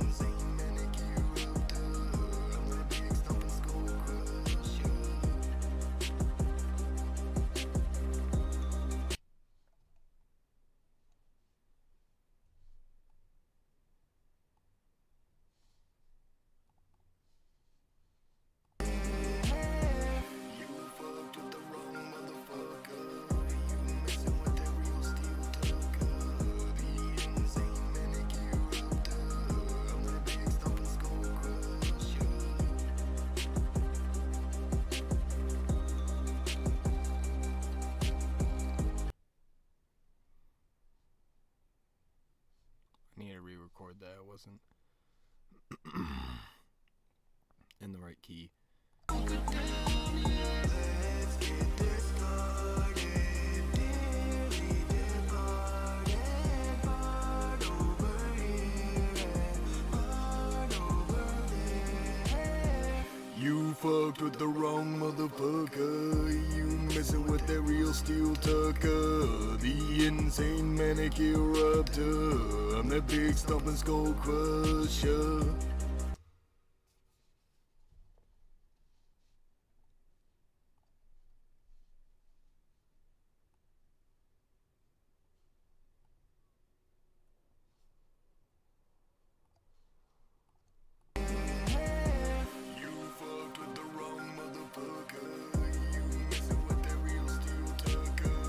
insane manicure upter. I'm that big stomping skull crusher. You fucked with the wrong motherfucker. You messing with that real steel tucker, the insane manicure upter. I'm that big stomping skull crusher. I need to re-record that. I wasn't in the right key. Let's get this started. Dearly departed, part over here and part over there. You fucked with the wrong motherfucker. You messing with that real steel tucker, the insane manicure upter. I'm that big stomping skull crusher. You fucked with the wrong motherfucker. You messing with that real steel tucker,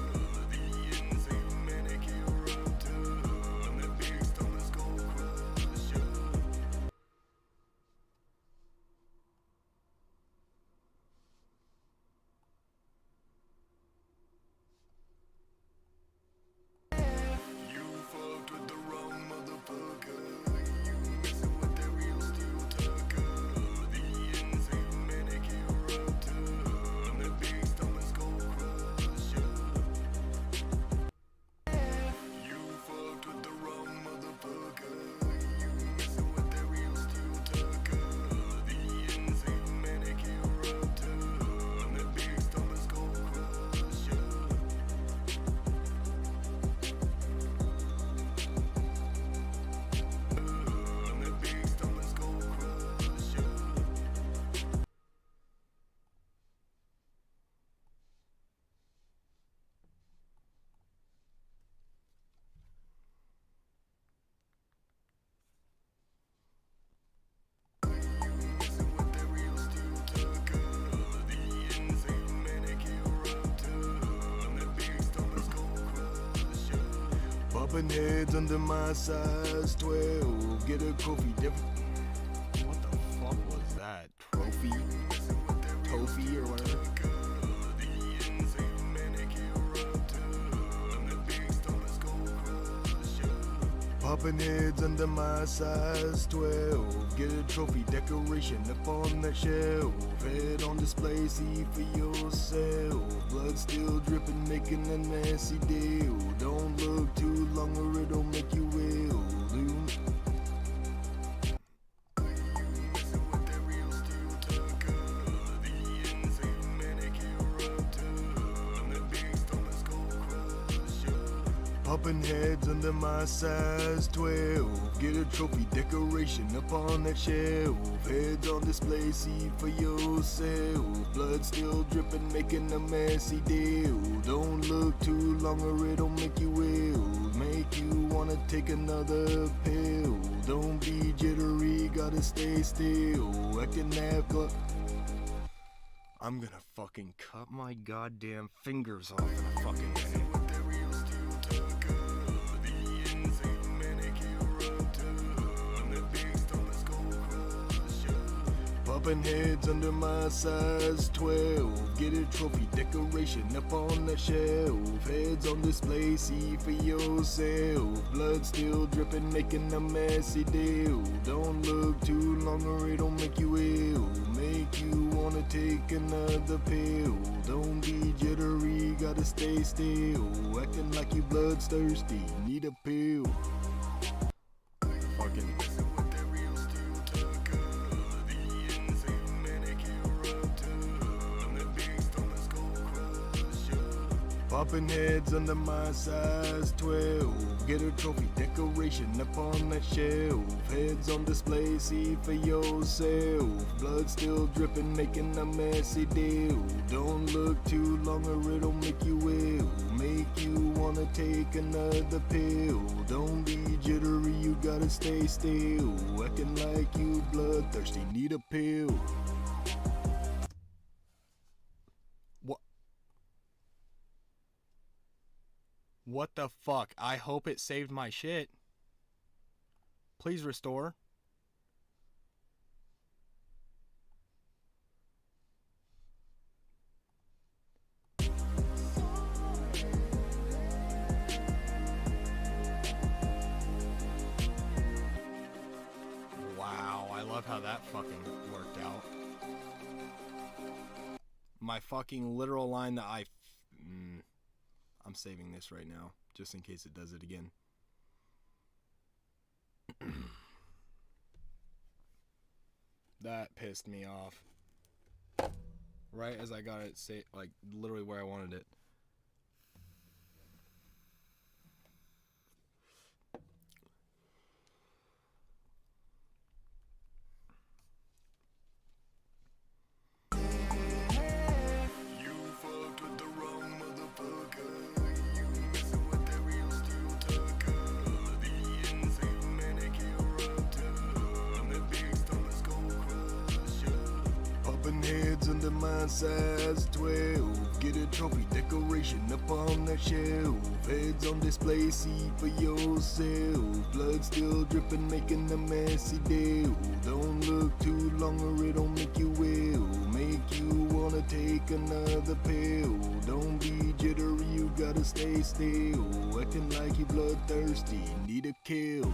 the insane manicure upter. I'm that big stomping skull crusher. You fucked with the wrong motherfucker. You messing with that real steel tucker, the insane manicure upter. I'm that big stomping skull crusher. You fucked with the wrong motherfucker. You messing with that real steel tucker, the insane manicure upter. I'm that big stomping skull crusher. I'm that big stomping skull crusher. Messing with that real steel tucker, the insane manicure upter. I'm that big stomping skull crusher. Popping heads under my size 12. Get a trophy different. What the fuck was that? Trophy? Tofi or whatever? The insane manicure upter. I'm that big stomping skull crusher. Popping heads under my size 12. Get a trophy decoration up on that shelf. Head on display, see for yourself. Blood still dripping, making a nasty deal. Don't look too long or it'll make you ill. Dude. Messing with that real steel tucker, the insane manicure upter. I'm that big stomping skull Popping heads under my size 12. Get a trophy decoration up on that shelf. Heads on display, see for yourself. Blood still dripping, making a messy deal. Don't look too long or it'll make you ill. Make you wanna take another pill. Don't be jittery, gotta stay still. Acting that I'm gonna fucking cut my goddamn fingers off in a fucking minute. Popping heads under my size 12. Get a trophy decoration up on the shelf. Heads on display, see for yourself. Blood still dripping, making a messy deal. Don't look too long or it'll make you ill. Make you wanna take another pill. Don't be jittery, gotta stay still. Acting like you bloodthirsty, need a pill. Fucking popping heads under my size 12. Get a trophy decoration up on that shelf. Heads on display, see for yourself. Blood still dripping, making a messy deal. Don't look too long or it'll make you ill. Make you wanna take another pill. Don't be jittery, you gotta stay still. Acting like you bloodthirsty, need a pill. What the fuck? I hope it saved my shit. Please restore. Wow, I love how that fucking worked out. My fucking literal line that I'm saving this right now, just in case it does it again. That pissed me off. Right as I got it, like literally where I wanted it. Heads under my size 12. Get a trophy decoration up on that shelf. Heads on display, see for yourself. Blood still dripping, making a messy deal. Don't look too long or it'll make you ill. Make you wanna take another pill. Don't be jittery, you gotta stay still. Acting like you bloodthirsty, need a kill.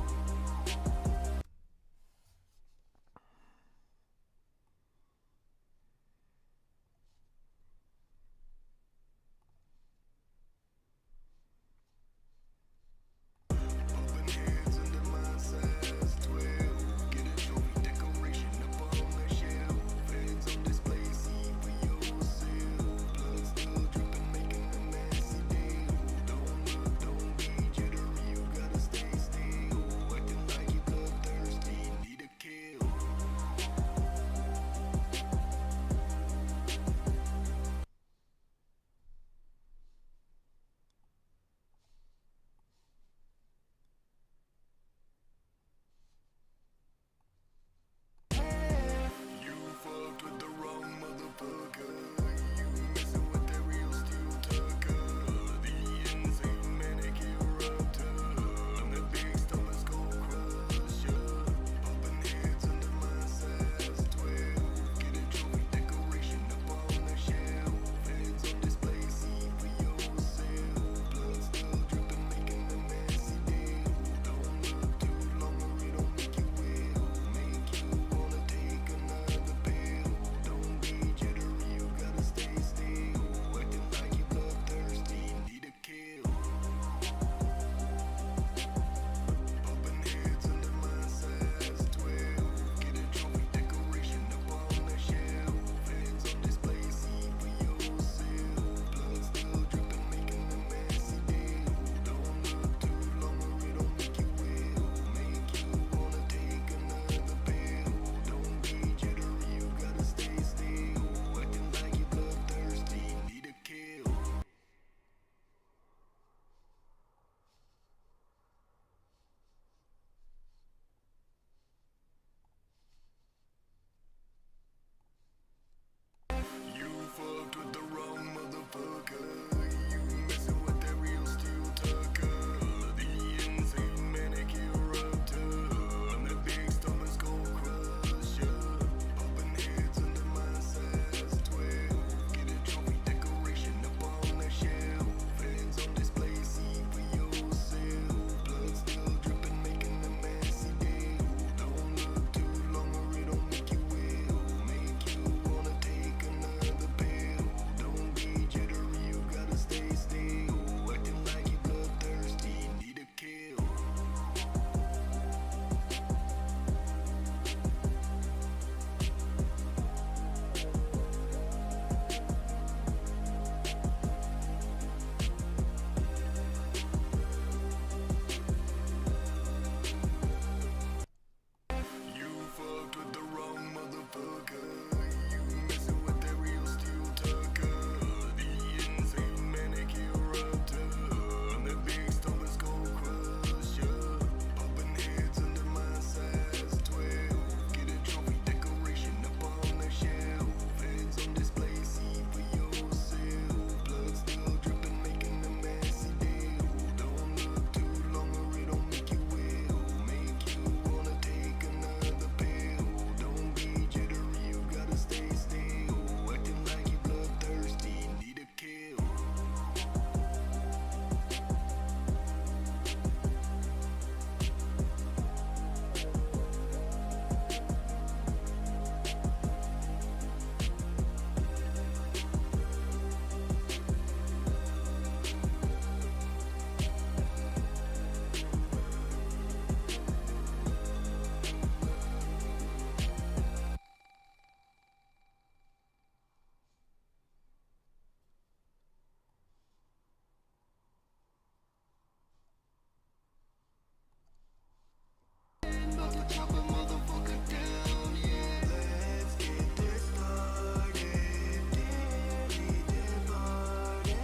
to chop a motherfucker down, yeah. Let's get this started. Daddy, departed,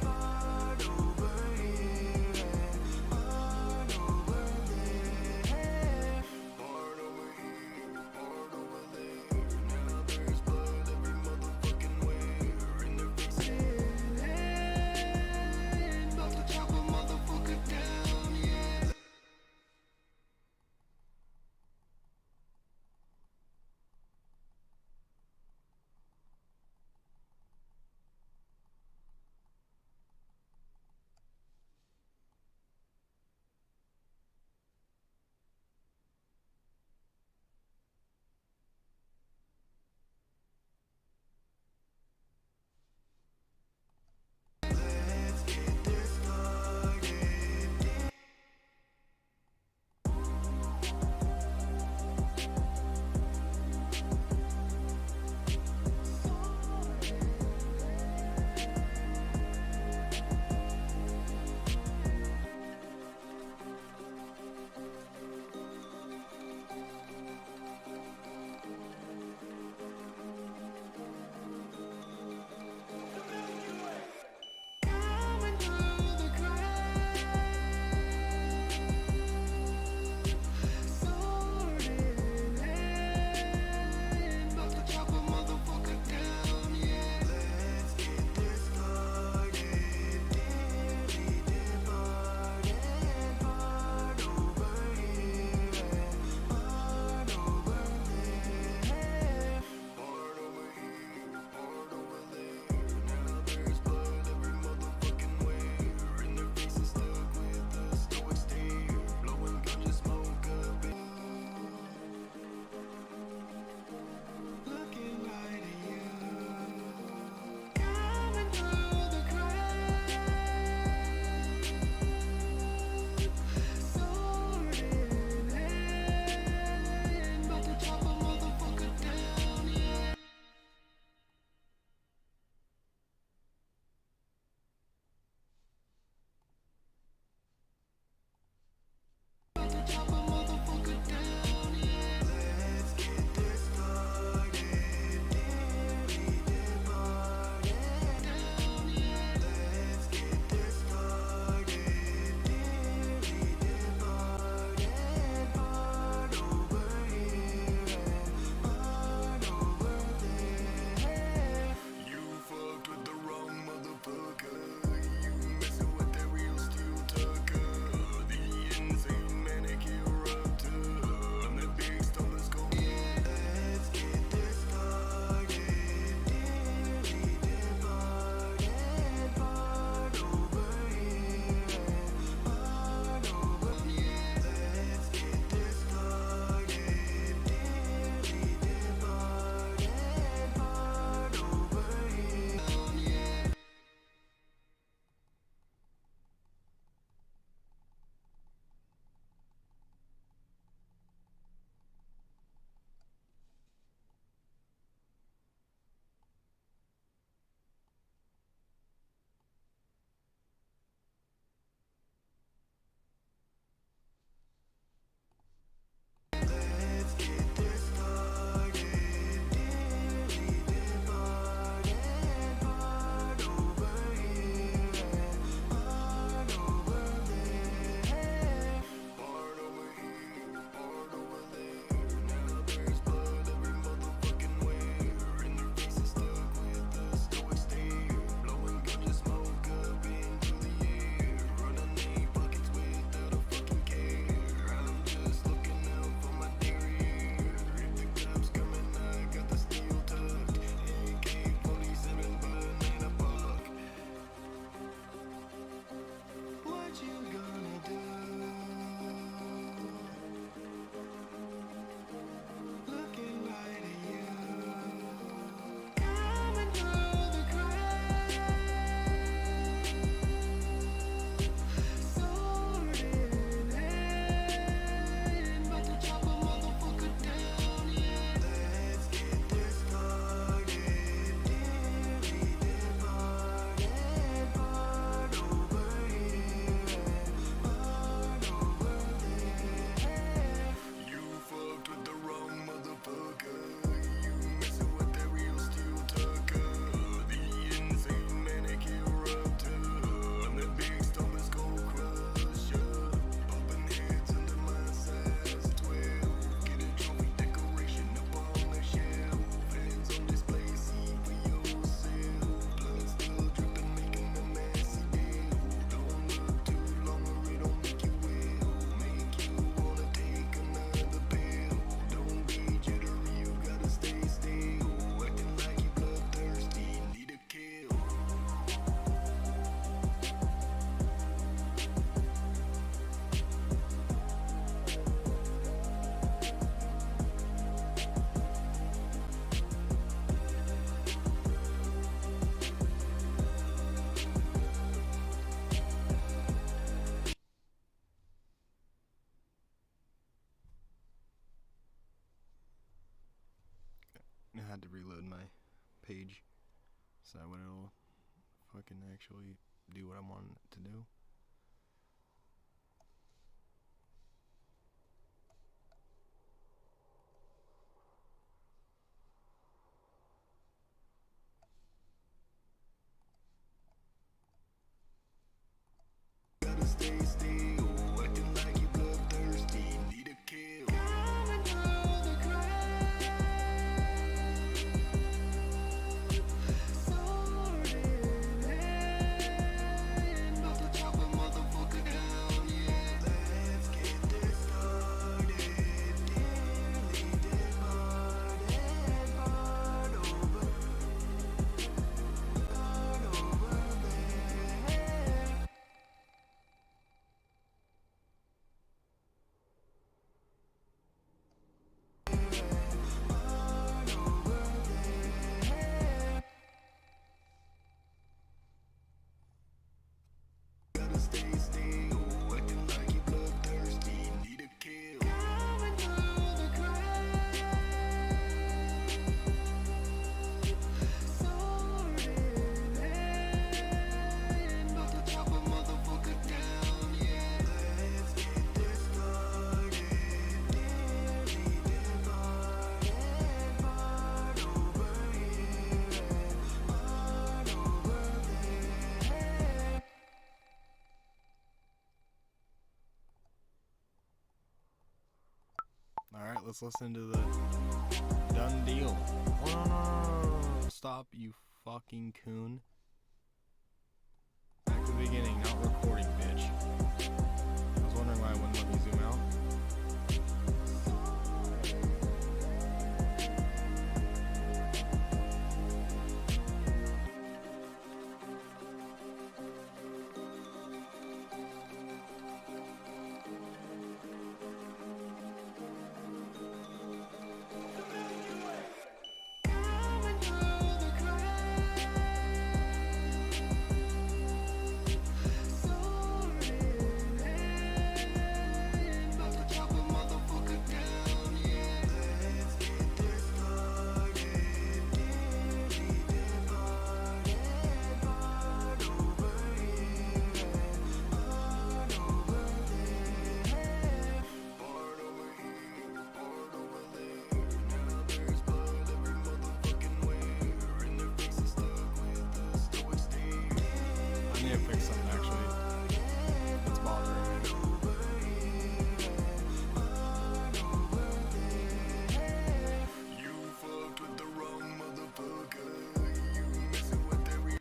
part over here and part over there. Part over here, part over there. Now there's blood every motherfucking where. In their faces, about to chop a motherfucker down, yeah. had to reload my page so that way it'll fucking actually do what I want it to do. Gotta stay still, acting like you bloodthirsty, need a kill. Coming through the crowd, sword in hand, about to chop a motherfucker down, yeah. Let's get this started, dearly departed, part over there. Gotta stay still, acting like you bloodthirsty, need a kill. Coming through the crowd, sword in hand, about to chop a motherfucker down, yeah. Let's get this started, dearly departed, part over here, part over there. Alright, let's listen to the done deal. Oh, no. Stop, you fucking coon. Back to the beginning, not recording, bitch. I was wondering why it wouldn't let me zoom out. Coming through the crowd, sword in hand, about to chop a motherfucker down, yeah. Let's get this started, dearly departed, part over here, part over there, part over here, part over there. Now there's blood every motherfucking where, and their faces stuck with a stoic stare. I need to fix something actually. That's bothering me. You fucked with the wrong motherfucker. You messing with every.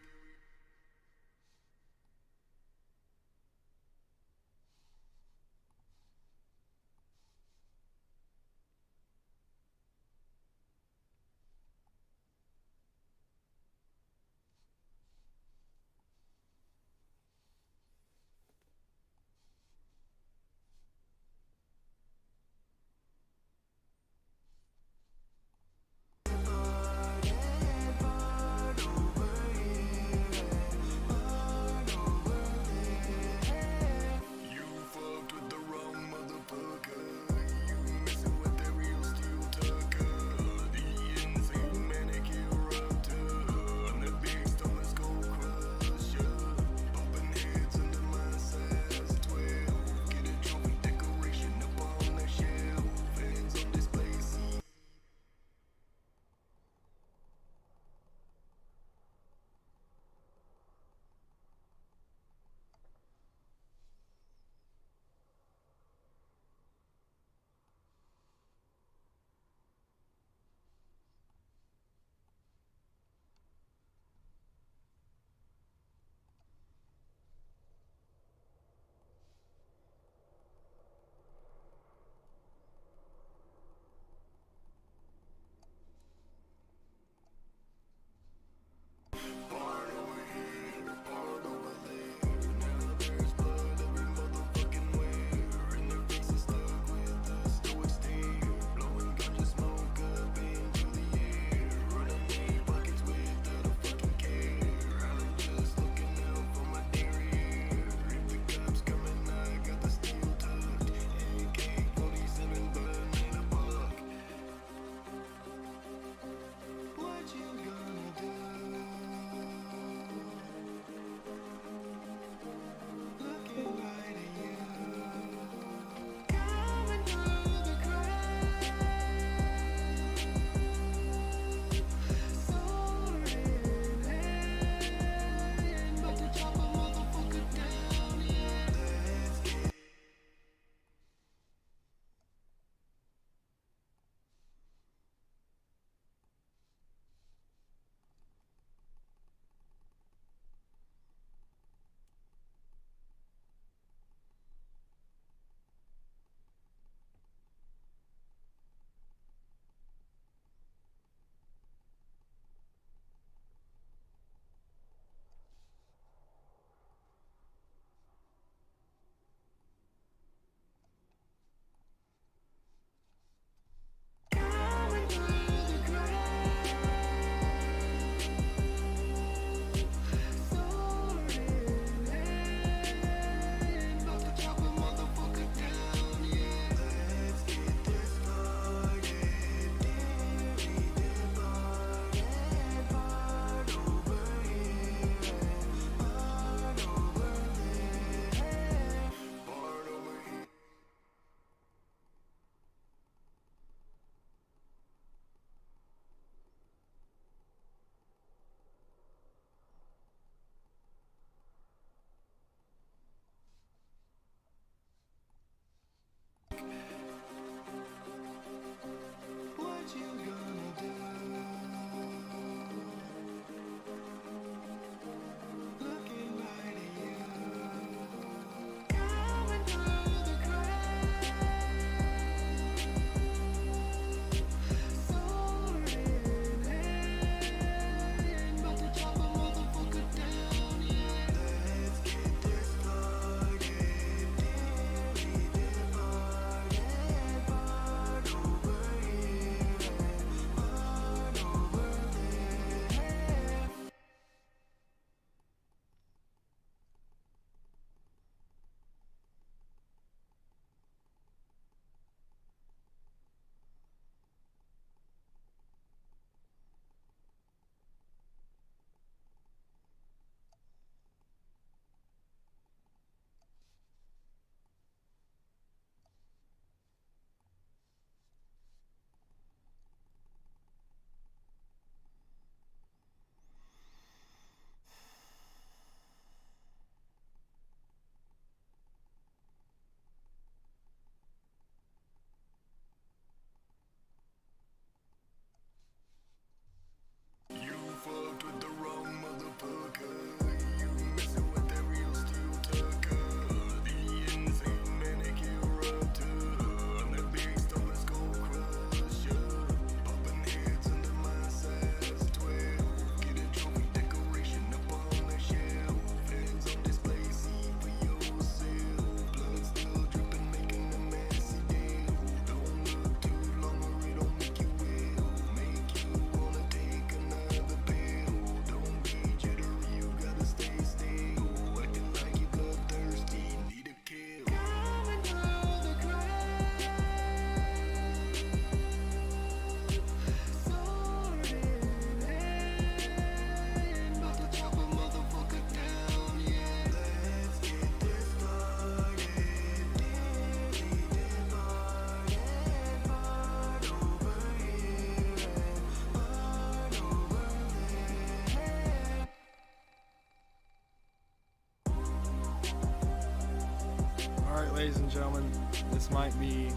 Alright, ladies and gentlemen, this might be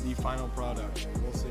the final product. We'll see.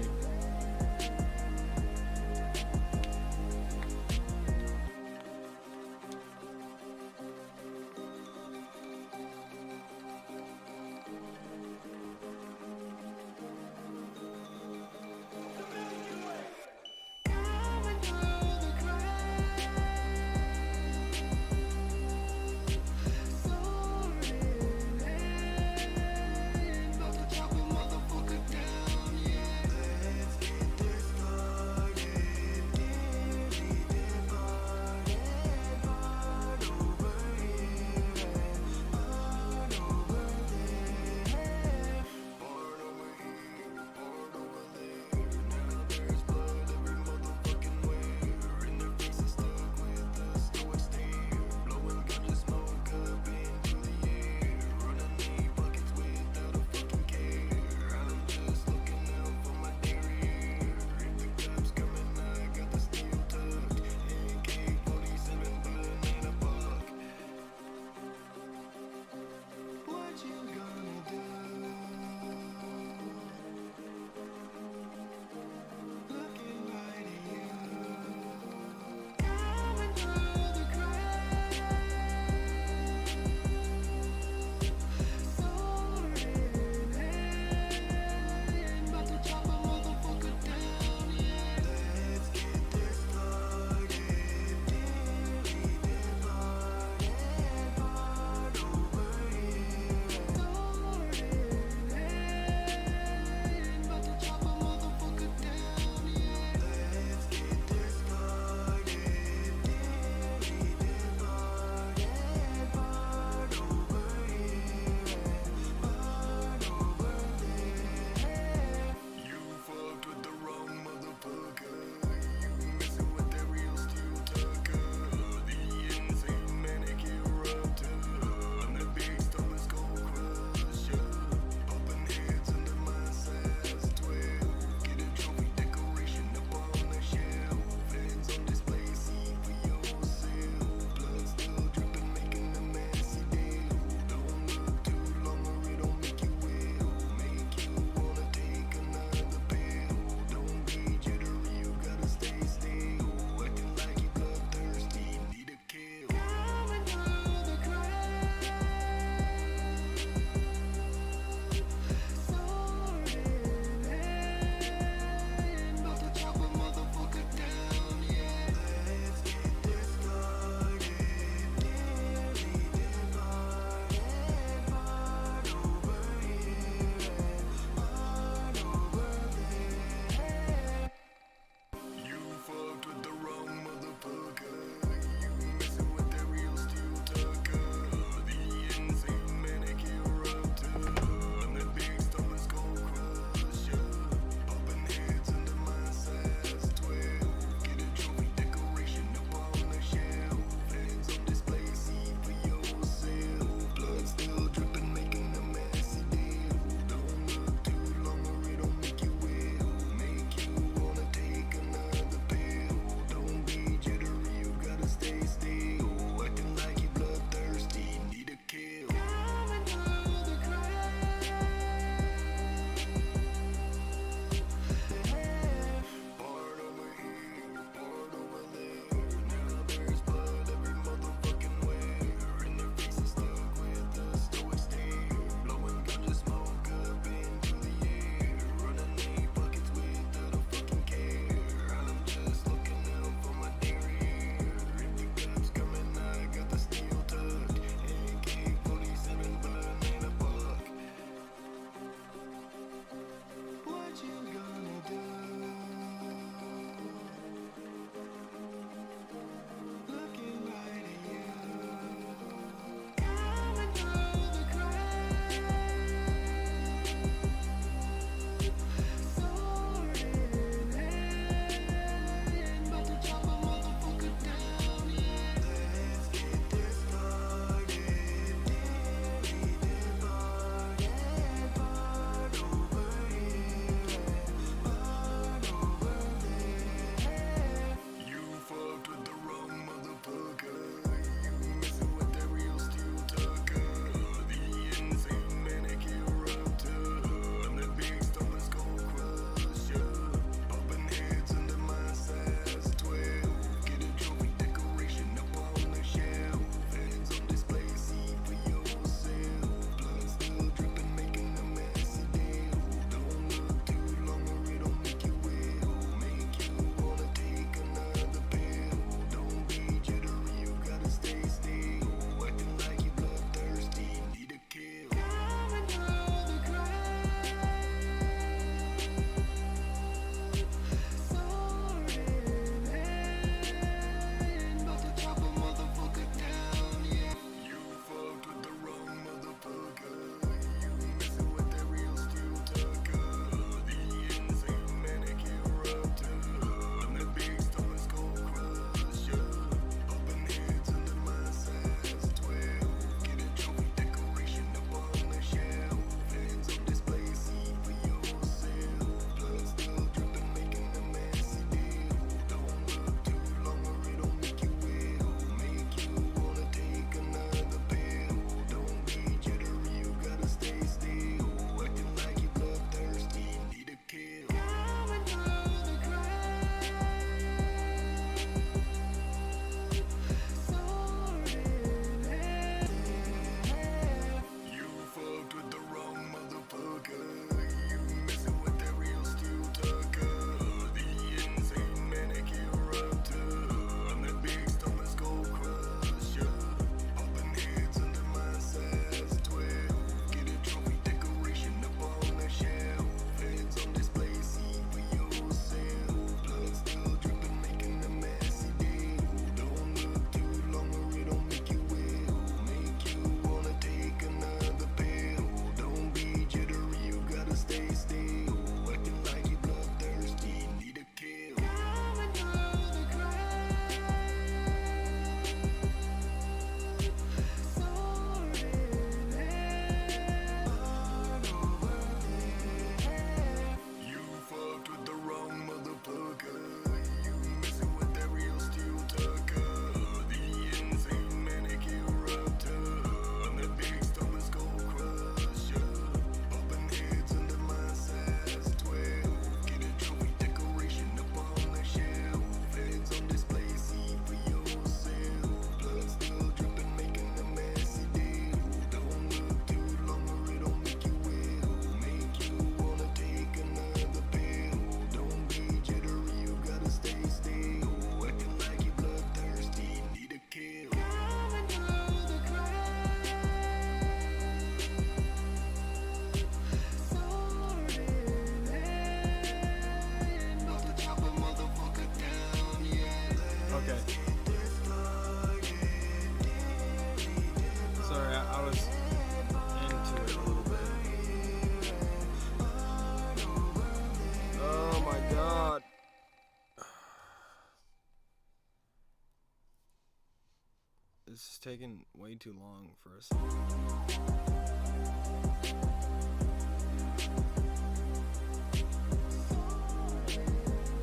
This is taking way too long for us.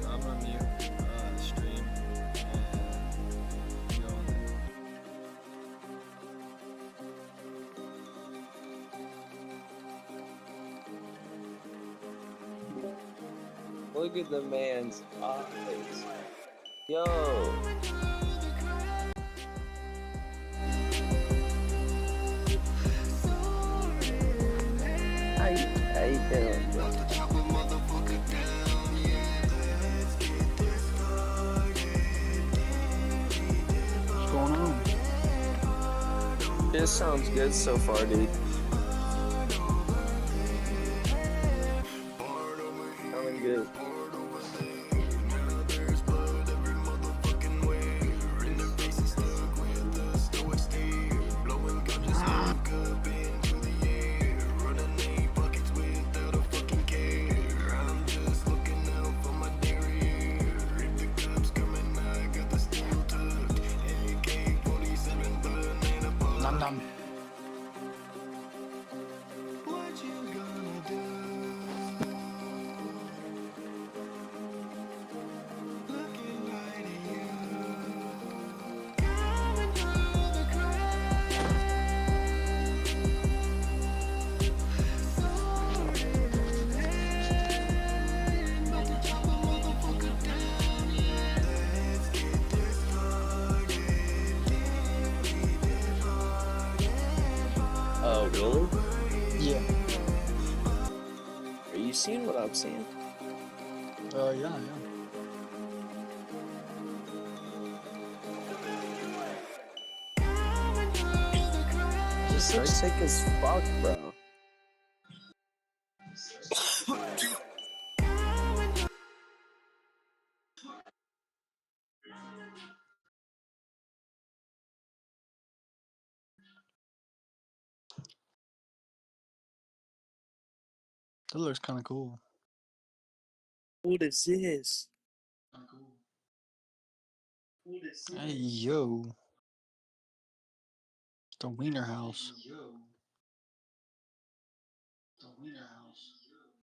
I'm gonna mute the stream and go on there. Look at the man's eyes. Yo. How you doing, bro? What's going on? This sounds good so far, dude. Sounding good. Nom nom. Oh, really? Yeah. Are you seeing what I'm seeing? Yeah. This looks sick as fuck, bro. That looks kind of cool. What is this? Hey, yo. It's the Wiener House.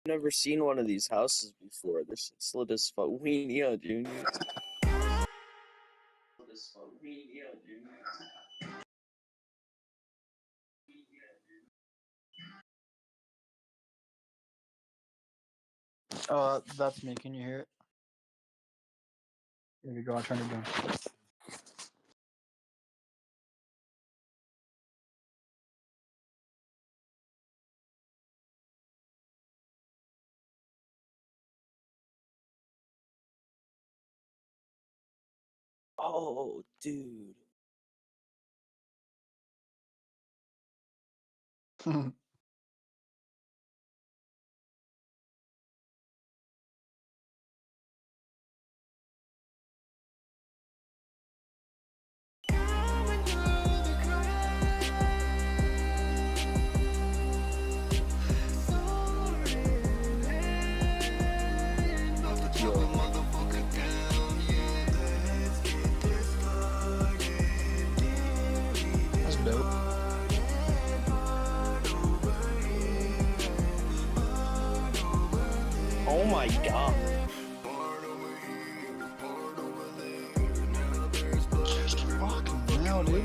Never seen one of these houses before. This shit's lit as fuck. Weenie, Junior. That's me. Can you hear it? There we go. I'll turn it down. Oh, dude. That's dope. Oh my god. Just fucking now, dude.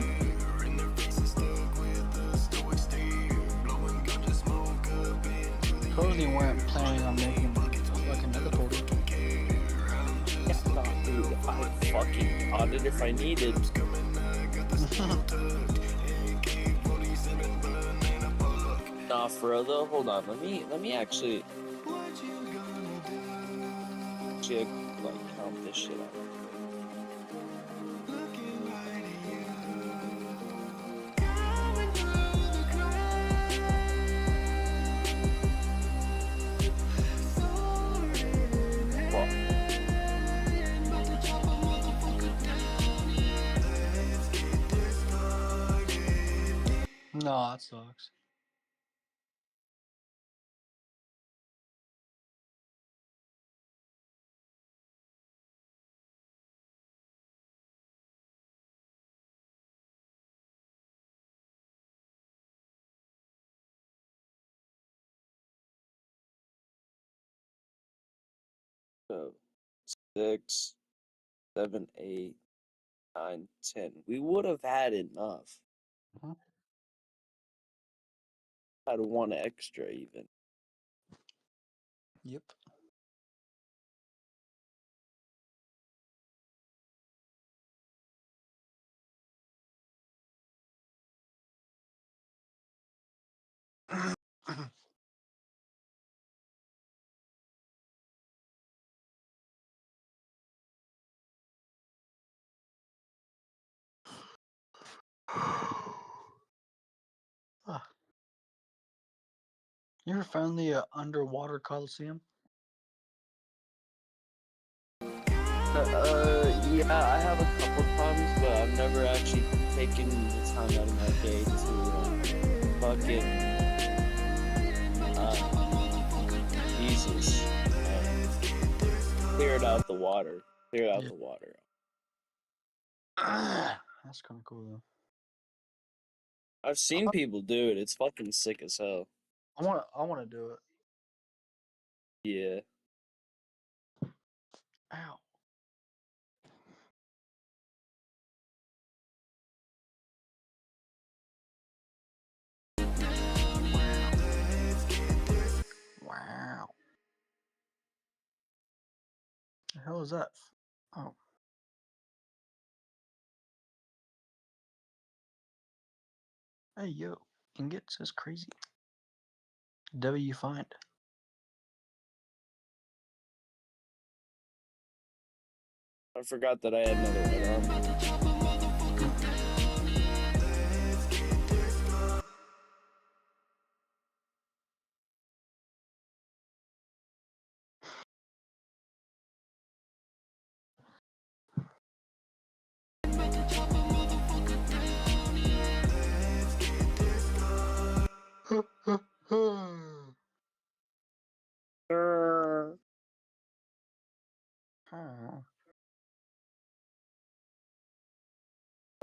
Totally weren't planning on making fucking another portal. Yeah, nah, dude. I fucking got it if I needed. Nah, for real though. Hold on. Let me actually like count this shit out. No, that sucks. So 6, 7, 8, 9, 10. We would have had enough. Mhm. Had one extra even. Yep. Ah. You ever found the underwater coliseum? Yeah, I have a couple times, but I've never actually taken the time out of my day to fucking Jesus, clear it out the water. Clear out Yeah. the water. That's kind of cool though. I've seen people do it. It's fucking sick as hell. I want to do it. Yeah. Ow. Wow. The hell is that? Oh. Hey yo, ingots is crazy. W you find? I forgot that I had another right arm.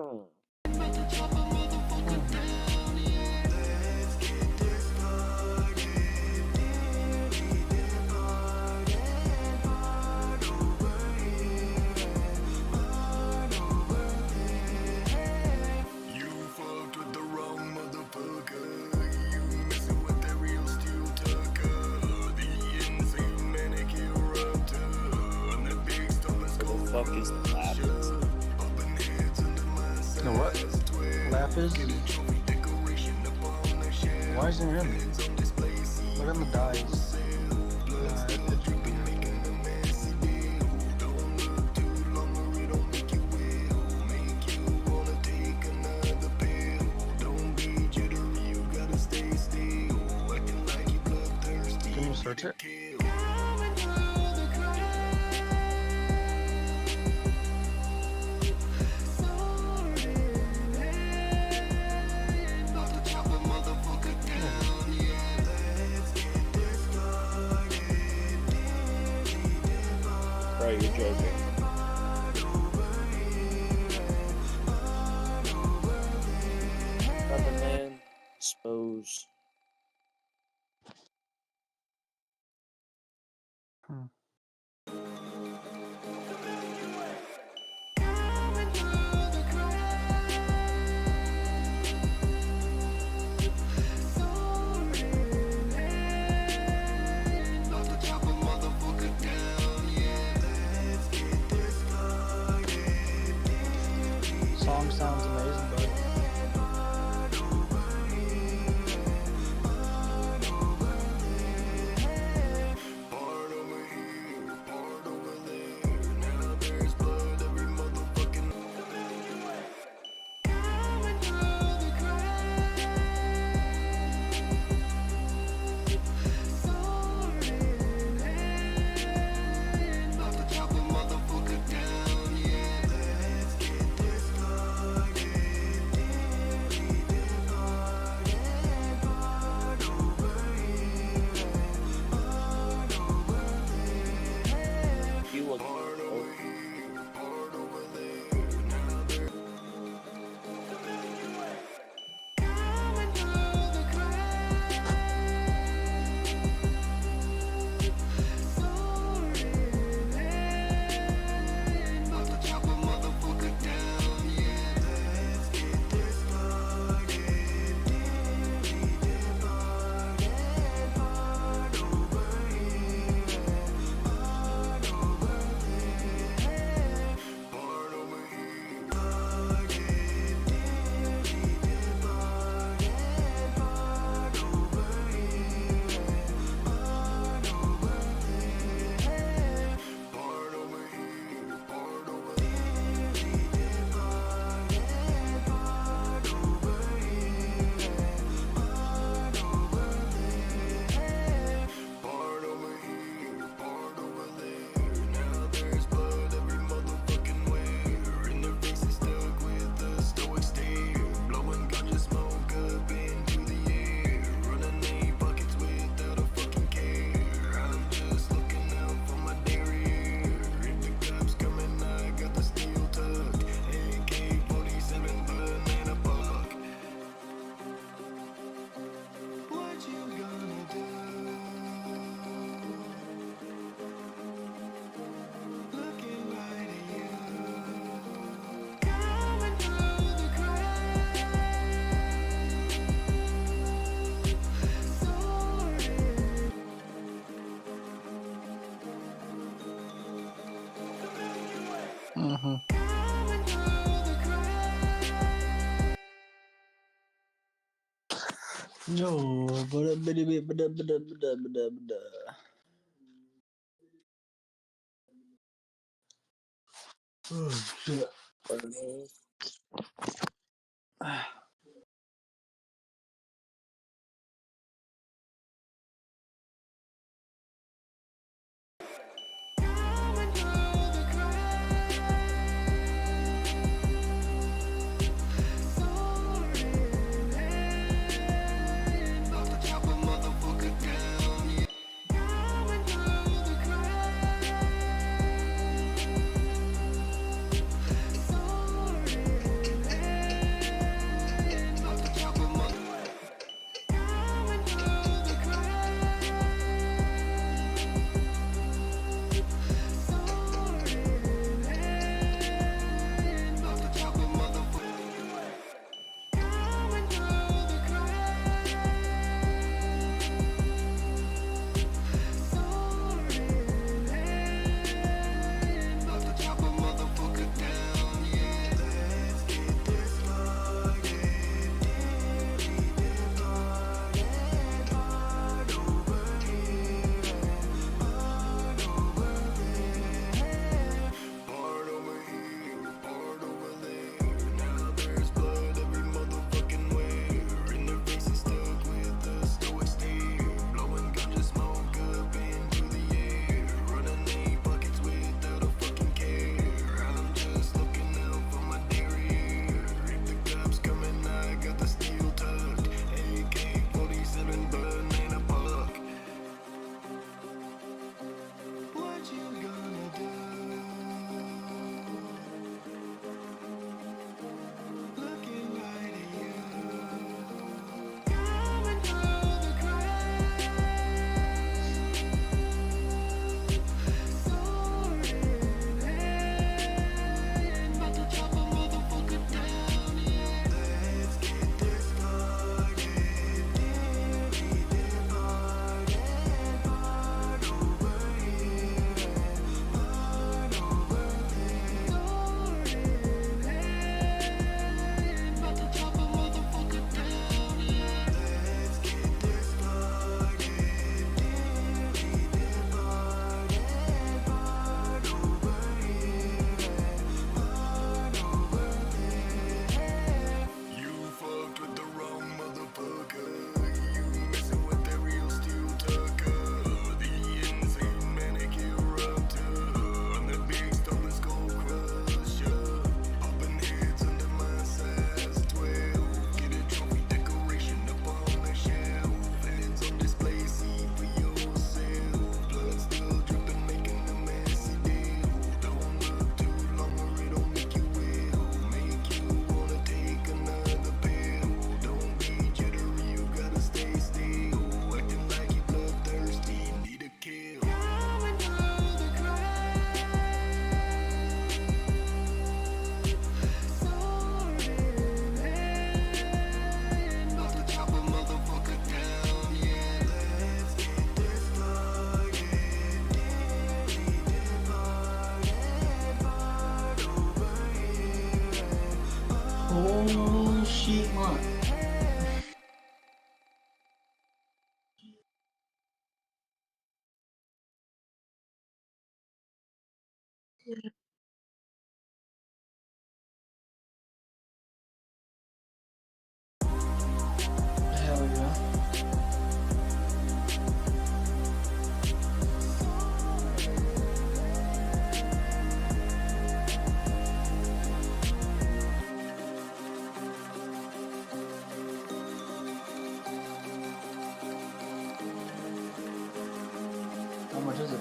Oh. You fucked with the wrong motherfucker. You messing with that real steel tucker. The insane manicure raptor. And that big stone is What the fuck is lapis? popping heads under my size. The what? Lapis? Trophy decoration upon the shelf. Why is there him? On display, Look at the dice. It should be making a messy deal. Don't look too long or it'll make you ill. Make you wanna take another pill. Don't be jittery, you gotta stay still. Acting like you bloodthirsty. Can you search it? Kill. About to chop a motherfucker down, yeah. Let's get this started. Bro, you're joking. Rubber man, suppose. About to chop a motherfucker down, yeah. Let's get this started. Song sounds amazing, but Part over here, part over Uh-huh. No, oh shit. Oh shit, man. Hell yeah. How much is it?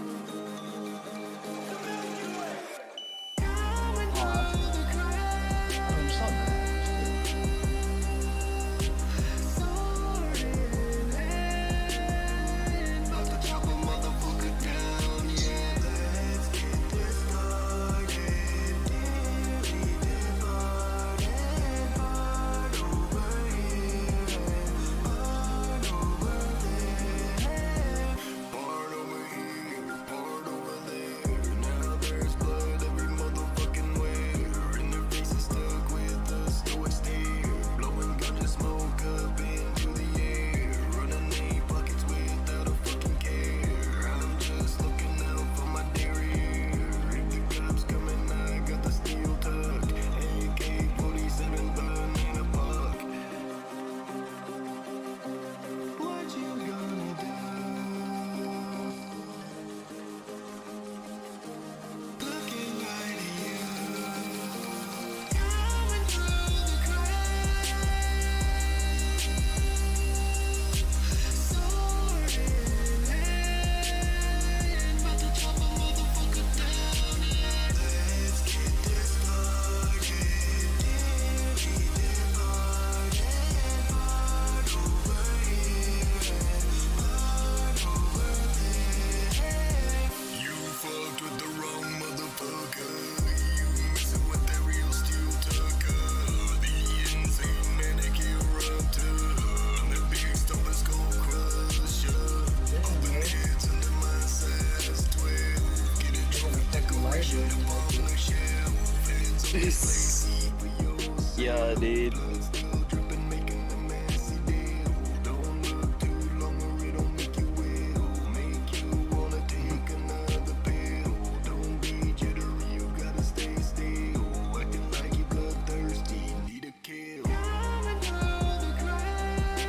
dude. Blood still dripping, making a messy deal. Don't look too long or it'll make you ill. Make you wanna take another pill. Don't be jittery, you gotta stay still. Acting like you bloodthirsty, need a kill. Coming through the crowd,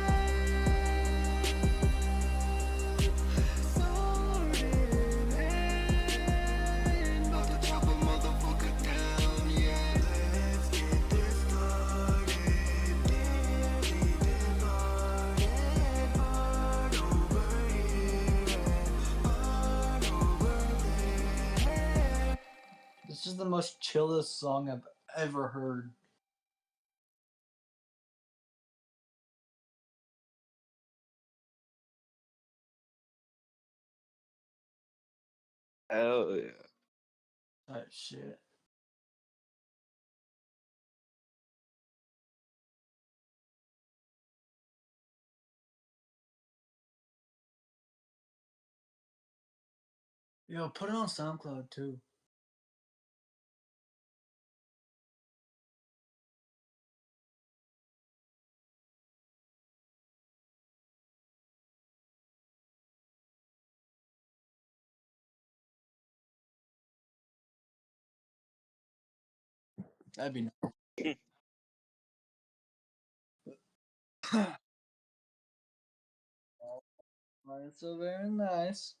sword in hand, about to chop a motherfucker down, yeah. Let's get this started. Dearly departed, part over here and part over there. This is the most chillest song I've ever heard. Hell yeah. Oh shit. Yo, put it on SoundCloud too. That'd be nice. Alright, so very nice.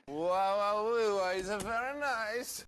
Wow, it's very nice.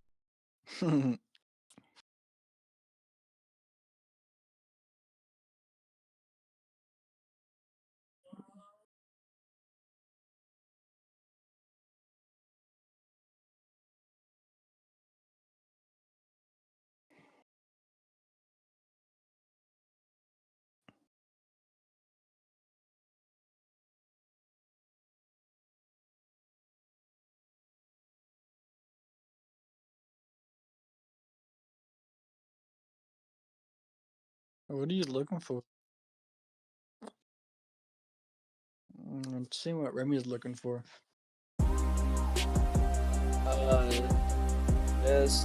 What are you looking for? I'm seeing what Remy's looking for. Yes.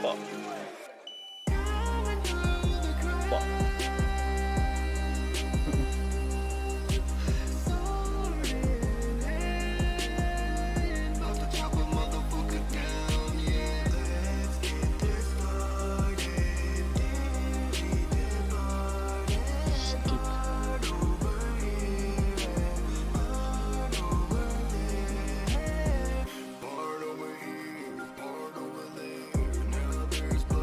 Fuck. Fuck. About to chop a motherfucker down, yeah. Let's get this started. Dearly departed, part over here and part over there. Part over here, part over there. Now there's blood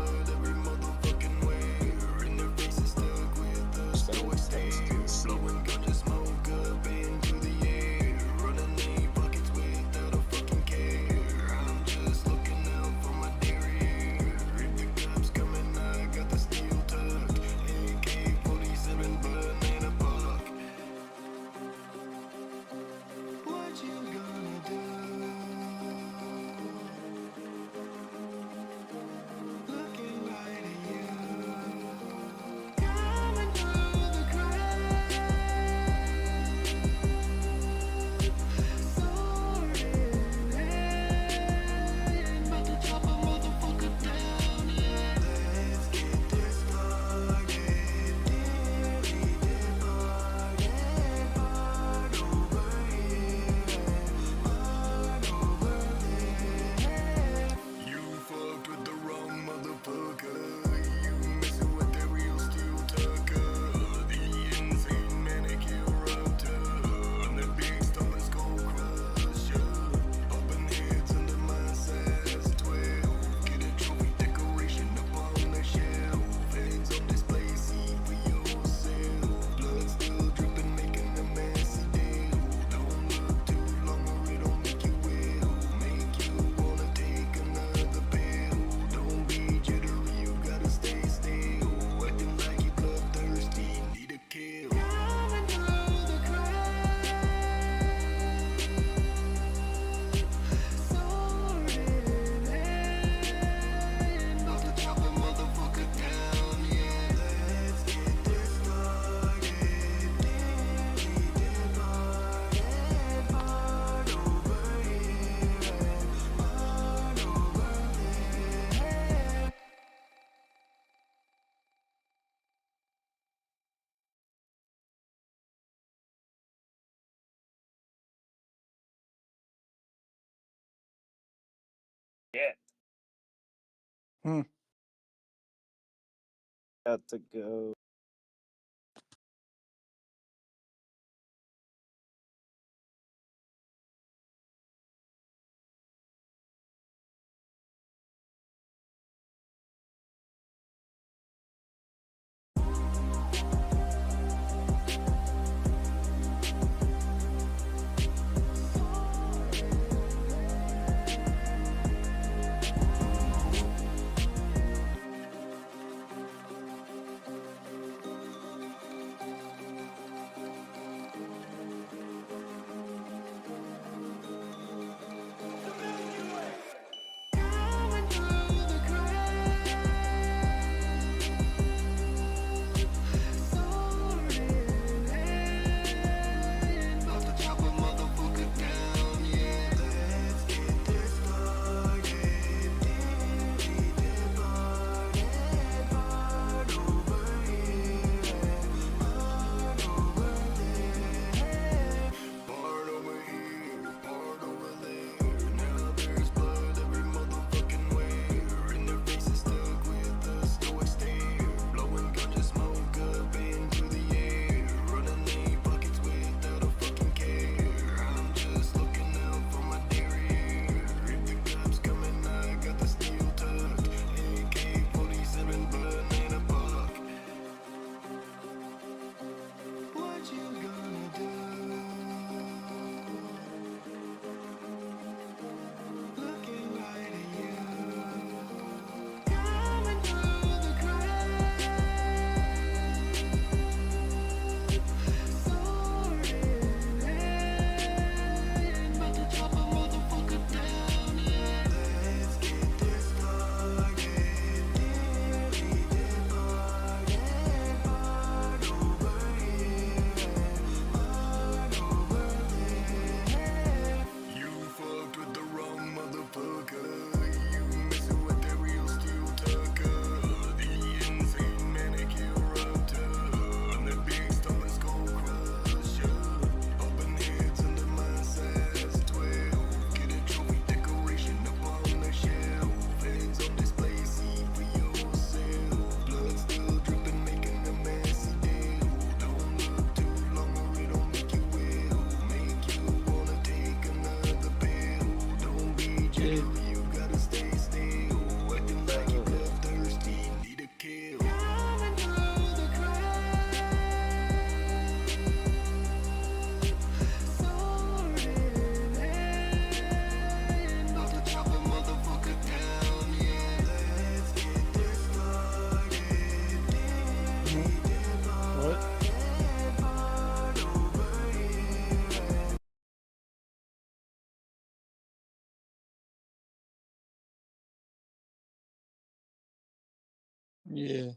Yeah. Hmm. Got to go. What? Yeah.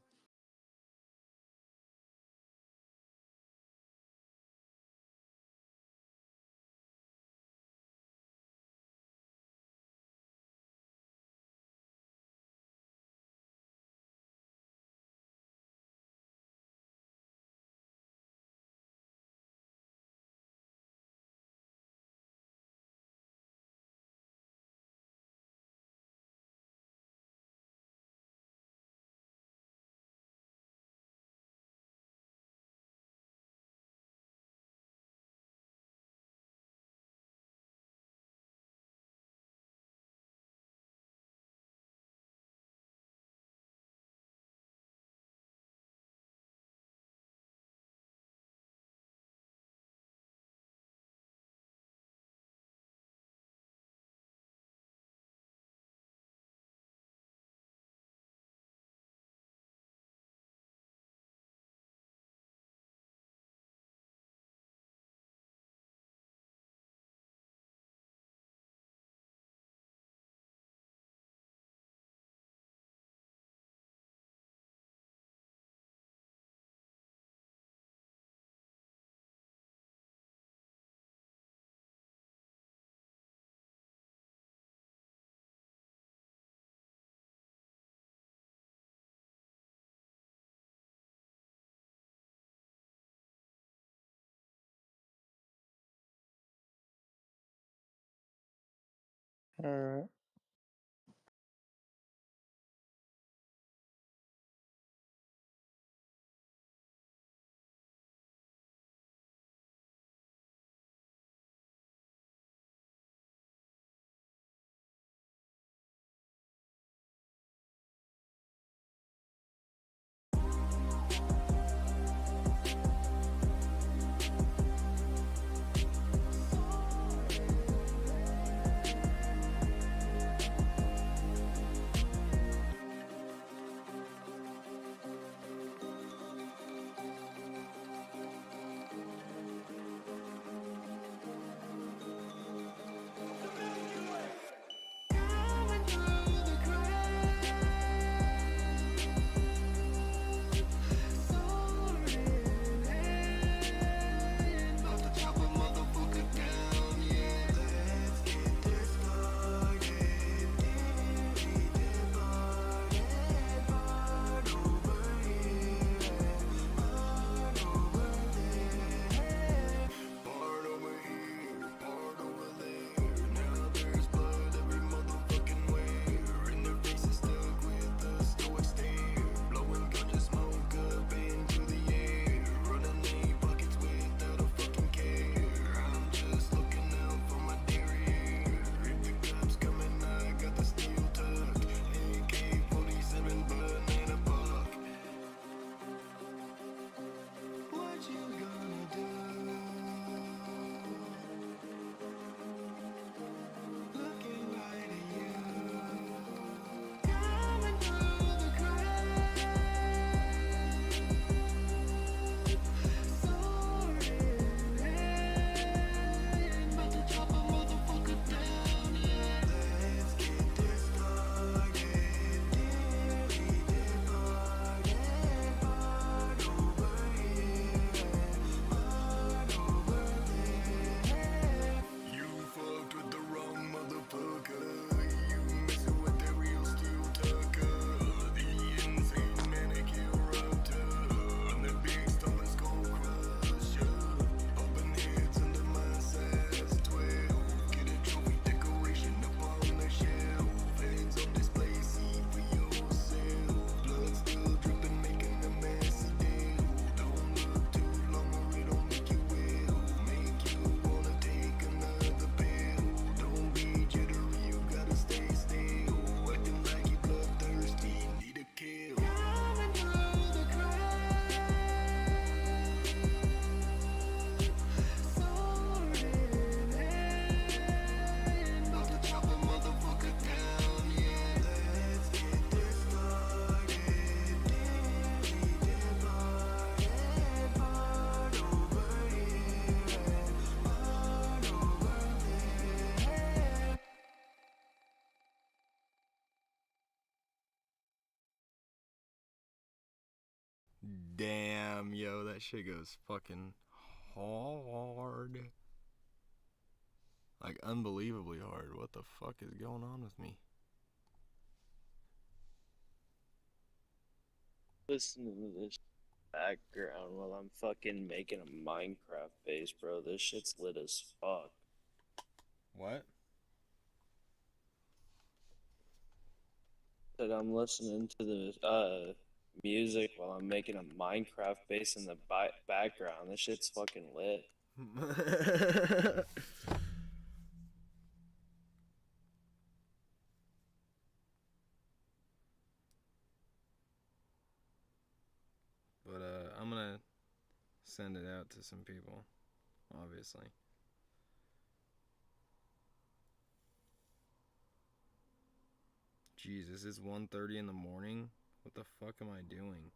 All right. Damn, yo, that shit goes fucking hard. Like, unbelievably hard. What the fuck is going on with me? Listening to this background while I'm fucking making a Minecraft base, bro. This shit's lit as fuck. What? That I'm listening to the music while I'm making a Minecraft base in the background. This shit's fucking lit. But I'm gonna send it out to some people, obviously. Jesus, it's 1:30 in the morning. What the fuck am I doing?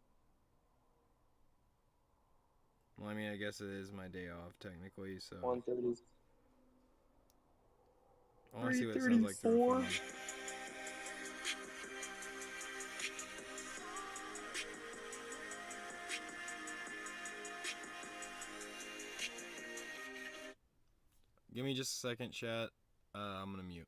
Well, I mean, I guess it is my day off technically, so 1:30. I want to see what it sounds like through a phone. Give me just a second, chat. I'm gonna mute.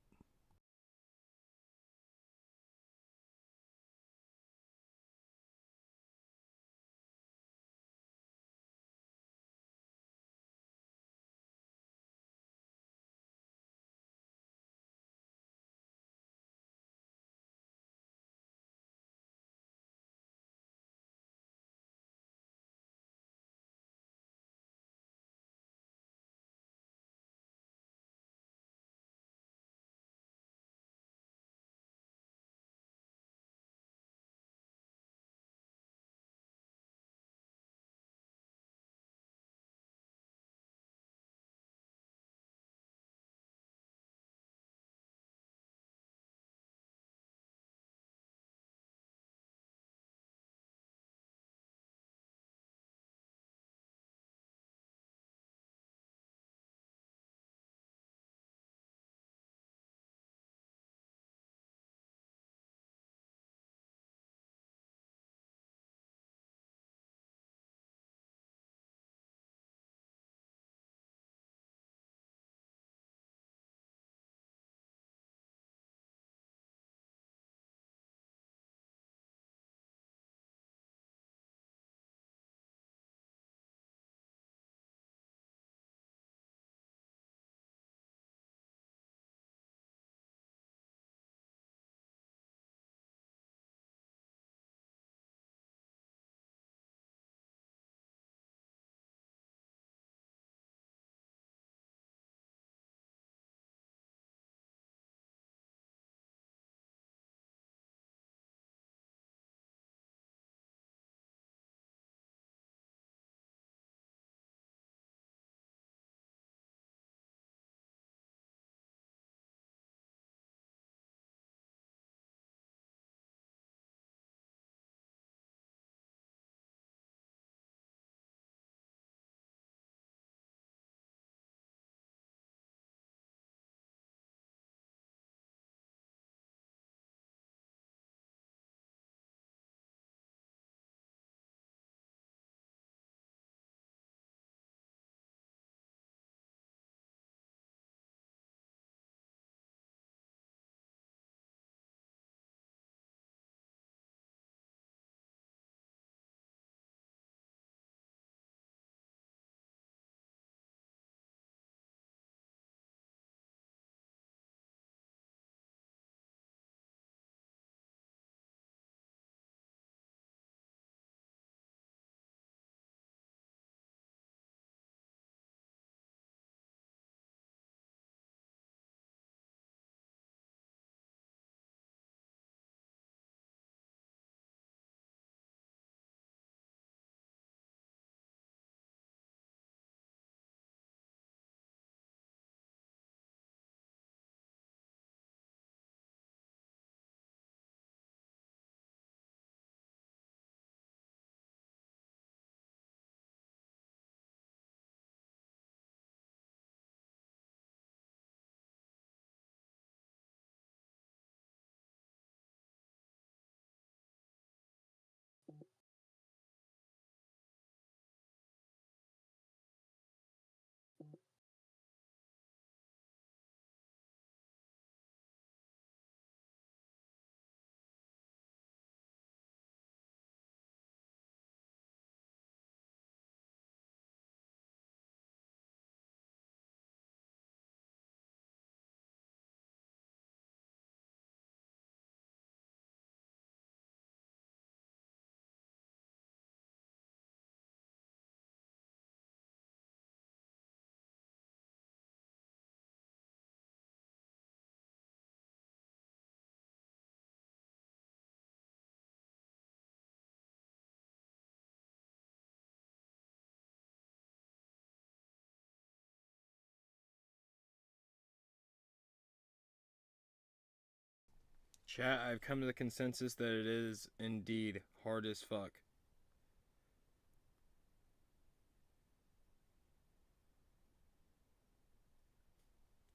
Chat, I've come to the consensus that it is indeed hard as fuck.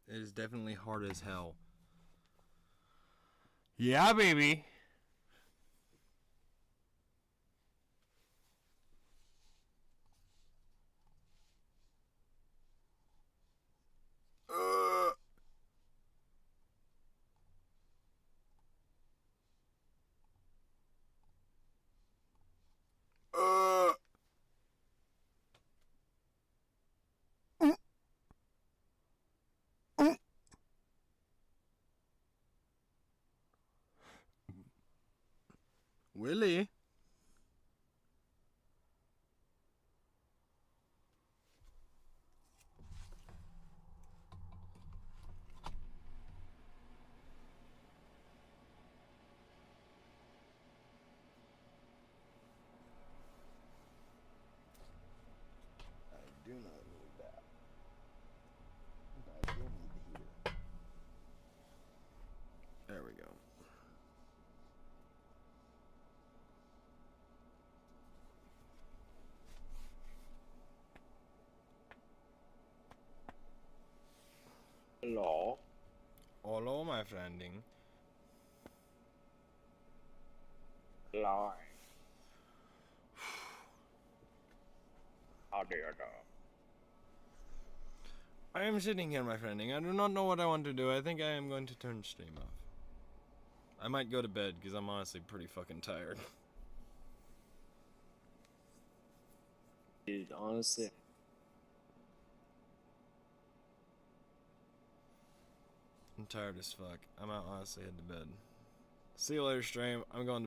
It is definitely hard as hell. Yeah, baby. Willie. I do not need that. But I do need the heater. There we go. Hello. Hello, my friending. Hello. How do you do? I am sitting here, my friending. I do not know what I want to do. I think I am going to turn stream off. I might go to bed because I'm honestly pretty fucking tired. Dude, honestly. I'm tired as fuck. I might honestly head to bed. See you later, stream. I'm going to